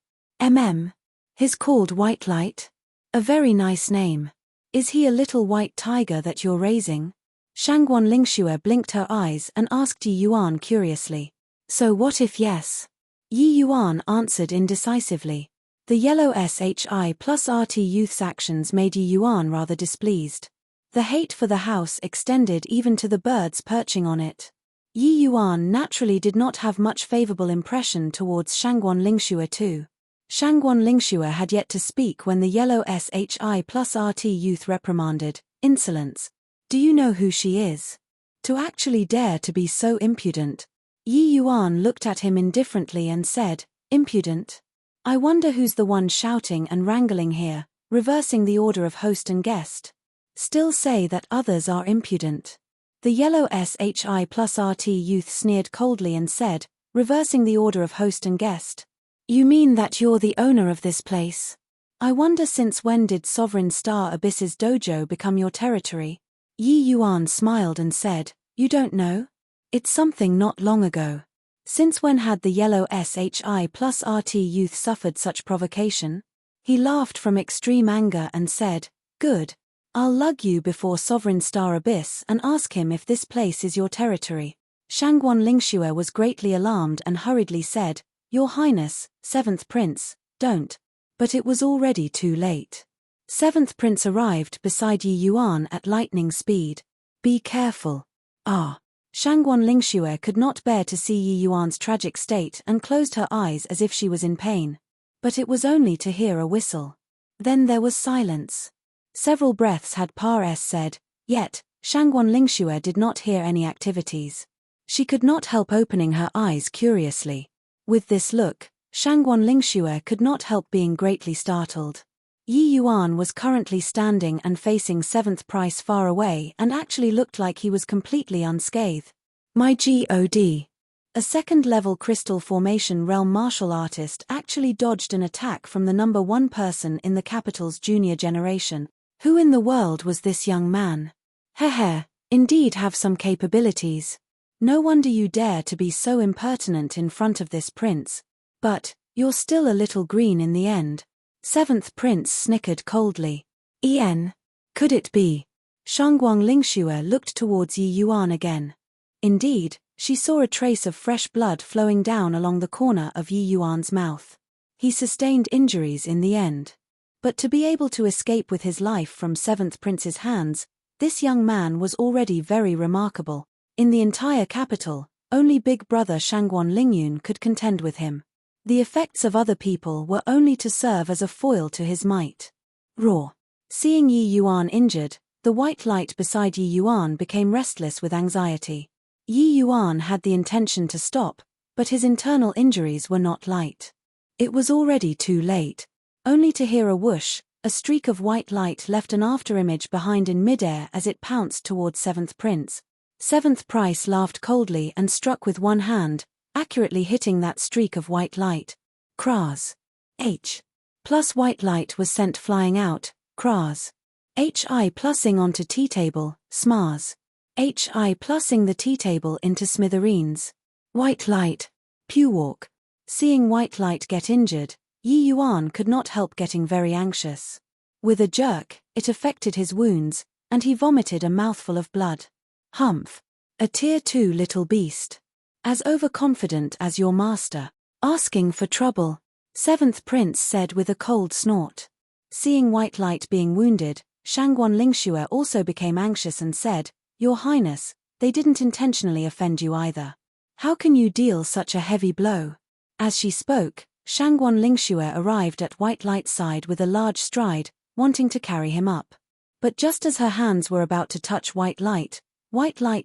He's called White Light? A very nice name. Is he a little white tiger that you're raising?" Shangguan Lingxue blinked her eyes and asked Yi Yuan curiously. "So what if yes?" Yi Yuan answered indecisively. The yellow SHI plus RT youth's actions made Yi Yuan rather displeased. The hate for the house extended even to the birds perching on it. Yi Yuan naturally did not have much favorable impression towards Shangguan Lingxue too. Shangguan Lingxue had yet to speak when the yellow SHI plus RT youth reprimanded, "Insolence. Do you know who she is? To actually dare to be so impudent." Yi Yuan looked at him indifferently and said, "Impudent? I wonder who's the one shouting and wrangling here, reversing the order of host and guest. Still say that others are impudent." The yellow SHI plus RT youth sneered coldly and said, "Reversing the order of host and guest? You mean that you're the owner of this place? I wonder since when did Sovereign Star Abyss's dojo become your territory?" Yi Yuan smiled and said, "You don't know? It's something not long ago. Since when had the yellow SHI plus RT youth suffered such provocation? He laughed from extreme anger and said, "Good. I'll lug you before Sovereign Star Abyss and ask him if this place is your territory." Shangguan Lingxue was greatly alarmed and hurriedly said, "Your Highness, Seventh Prince, don't." But it was already too late. Seventh Prince arrived beside Yi Yuan at lightning speed. "Be careful." Ah! Shangguan Lingxue could not bear to see Yi Yuan's tragic state and closed her eyes as if she was in pain. But it was only to hear a whistle. Then there was silence. Several breaths had said, yet, Shangguan Lingxue did not hear any activities. She could not help opening her eyes curiously. With this look, Shangguan Lingxue could not help being greatly startled. Yi Yuan was currently standing and facing Seventh Prince far away and actually looked like he was completely unscathed. My God! A second-level crystal formation realm martial artist actually dodged an attack from the number one person in the capital's junior generation. Who in the world was this young man? Heh, indeed have some capabilities. No wonder you dare to be so impertinent in front of this prince. But, you're still a little green in the end. Seventh Prince snickered coldly. Could it be? Shangguan Lingxue looked towards Yi Yuan again. Indeed, she saw a trace of fresh blood flowing down along the corner of Yi Yuan's mouth. He sustained injuries in the end. But to be able to escape with his life from Seventh Prince's hands, this young man was already very remarkable. In the entire capital, only big brother Shangguan Lingyun could contend with him. The effects of other people were only to serve as a foil to his might. Roar! Seeing Yi Yuan injured, the white light beside Yi Yuan became restless with anxiety. Yi Yuan had the intention to stop, but his internal injuries were not light. It was already too late. Only to hear a whoosh, a streak of white light left an afterimage behind in midair as it pounced towards Seventh Prince. Seventh Prince laughed coldly and struck with one hand, accurately hitting that streak of white light. Kras. H. Plus white light was sent flying out, Kras. HI plussing onto tea table, smars. HI plussing the tea table into smithereens. White light. Pewalk. Seeing white light get injured, Yi Yuan could not help getting very anxious. With a jerk, it affected his wounds, and he vomited a mouthful of blood. Humph. A tier 2 little beast. As overconfident as your master. Asking for trouble. Seventh Prince said with a cold snort. Seeing white light being wounded, Shangguan Lingxue also became anxious and said, "Your Highness, they didn't intentionally offend you either. How can you deal such a heavy blow?" As she spoke, Shangguan Lingxue arrived at white light's side with a large stride, wanting to carry him up. But just as her hands were about to touch white light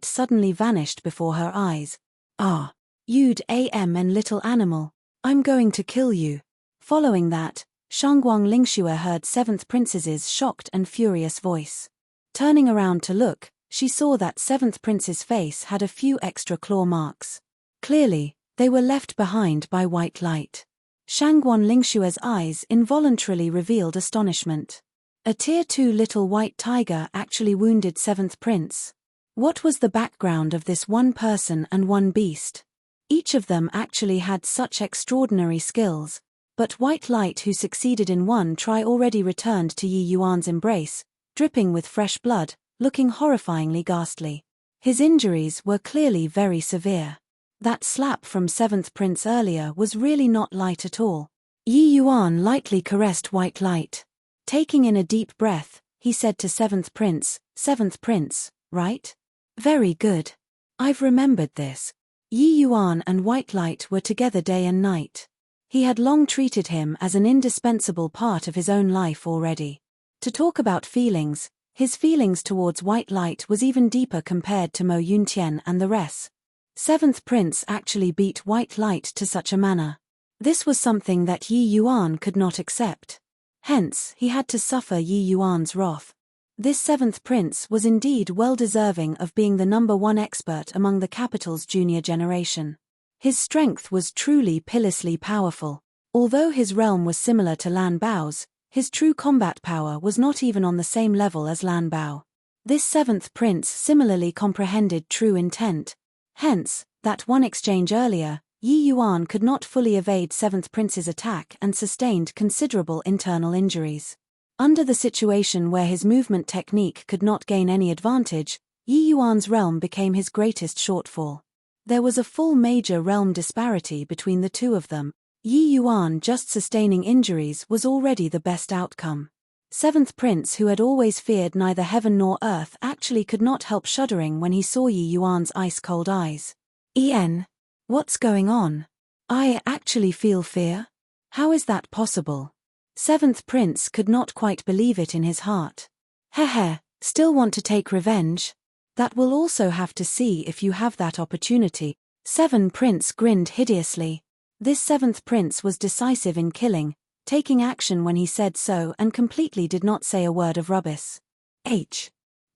suddenly vanished before her eyes. "Ah, you'd and little animal, I'm going to kill you." Following that, Shangguan Lingxue heard Seventh Prince's shocked and furious voice. Turning around to look, she saw that Seventh Prince's face had a few extra claw marks. Clearly, they were left behind by white light. Shangguan Lingxue's eyes involuntarily revealed astonishment. A tier 2 little white tiger actually wounded Seventh Prince. What was the background of this one person and one beast? Each of them actually had such extraordinary skills, but white light who succeeded in one try already returned to Yi Yuan's embrace, dripping with fresh blood, looking horrifyingly ghastly. His injuries were clearly very severe. That slap from Seventh Prince earlier was really not light at all. Yi Yuan lightly caressed white light. Taking in a deep breath, he said to Seventh Prince, "Seventh Prince, right? Very good. I've remembered this." Yi Yuan and white light were together day and night. He had long treated him as an indispensable part of his own life already. To talk about feelings, his feelings towards white light was even deeper compared to Mo Yuntian and the rest. Seventh Prince actually beat white light to such a manner. This was something that Yi Yuan could not accept. Hence, he had to suffer Yi Yuan's wrath. This Seventh Prince was indeed well deserving of being the number one expert among the capital's junior generation. His strength was truly pitilessly powerful. Although his realm was similar to Lan Bao's, his true combat power was not even on the same level as Lan Bao. This Seventh Prince similarly comprehended true intent. Hence, that one exchange earlier, Yi Yuan could not fully evade 7th Prince's attack and sustained considerable internal injuries. Under the situation where his movement technique could not gain any advantage, Yi Yuan's realm became his greatest shortfall. There was a full major realm disparity between the two of them. Yi Yuan just sustaining injuries was already the best outcome. 7th Prince, who had always feared neither heaven nor earth, actually could not help shuddering when he saw Yi Yuan's ice-cold eyes. What's going on? I actually feel fear? How is that possible? 7th Prince could not quite believe it in his heart. Heh, still want to take revenge? That will also have to see if you have that opportunity. 7th Prince grinned hideously. This 7th Prince was decisive in killing, taking action when he said so, and completely did not say a word of rubbish.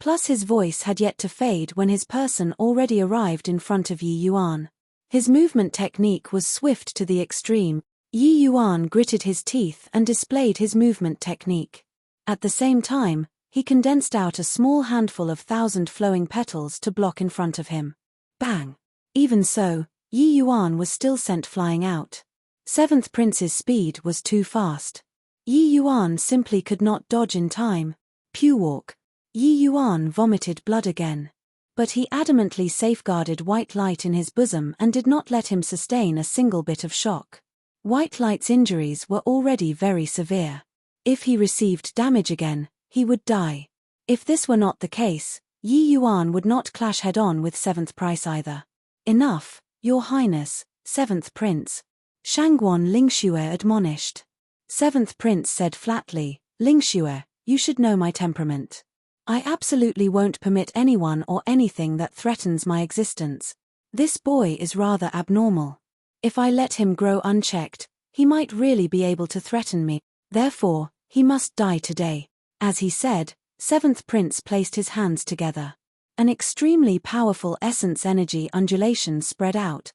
Plus his voice had yet to fade when his person already arrived in front of Yi Yuan. His movement technique was swift to the extreme. Yi Yuan gritted his teeth and displayed his movement technique. At the same time, he condensed out a small handful of 1,000 flowing petals to block in front of him. Bang! Even so, Yi Yuan was still sent flying out. 7th Prince's speed was too fast. Yi Yuan simply could not dodge in time. Pewalk. Yi Yuan vomited blood again. But he adamantly safeguarded White Light in his bosom and did not let him sustain a single bit of shock. White Light's injuries were already very severe. If he received damage again, he would die. If this were not the case, Yi Yuan would not clash head-on with 7th Prince either. Enough, Your Highness, 7th Prince. Shangguan Lingxue admonished. 7th Prince said flatly, Lingxue, you should know my temperament. I absolutely won't permit anyone or anything that threatens my existence. This boy is rather abnormal. If I let him grow unchecked, he might really be able to threaten me. Therefore, he must die today. As he said, 7th Prince placed his hands together. An extremely powerful essence energy undulation spread out,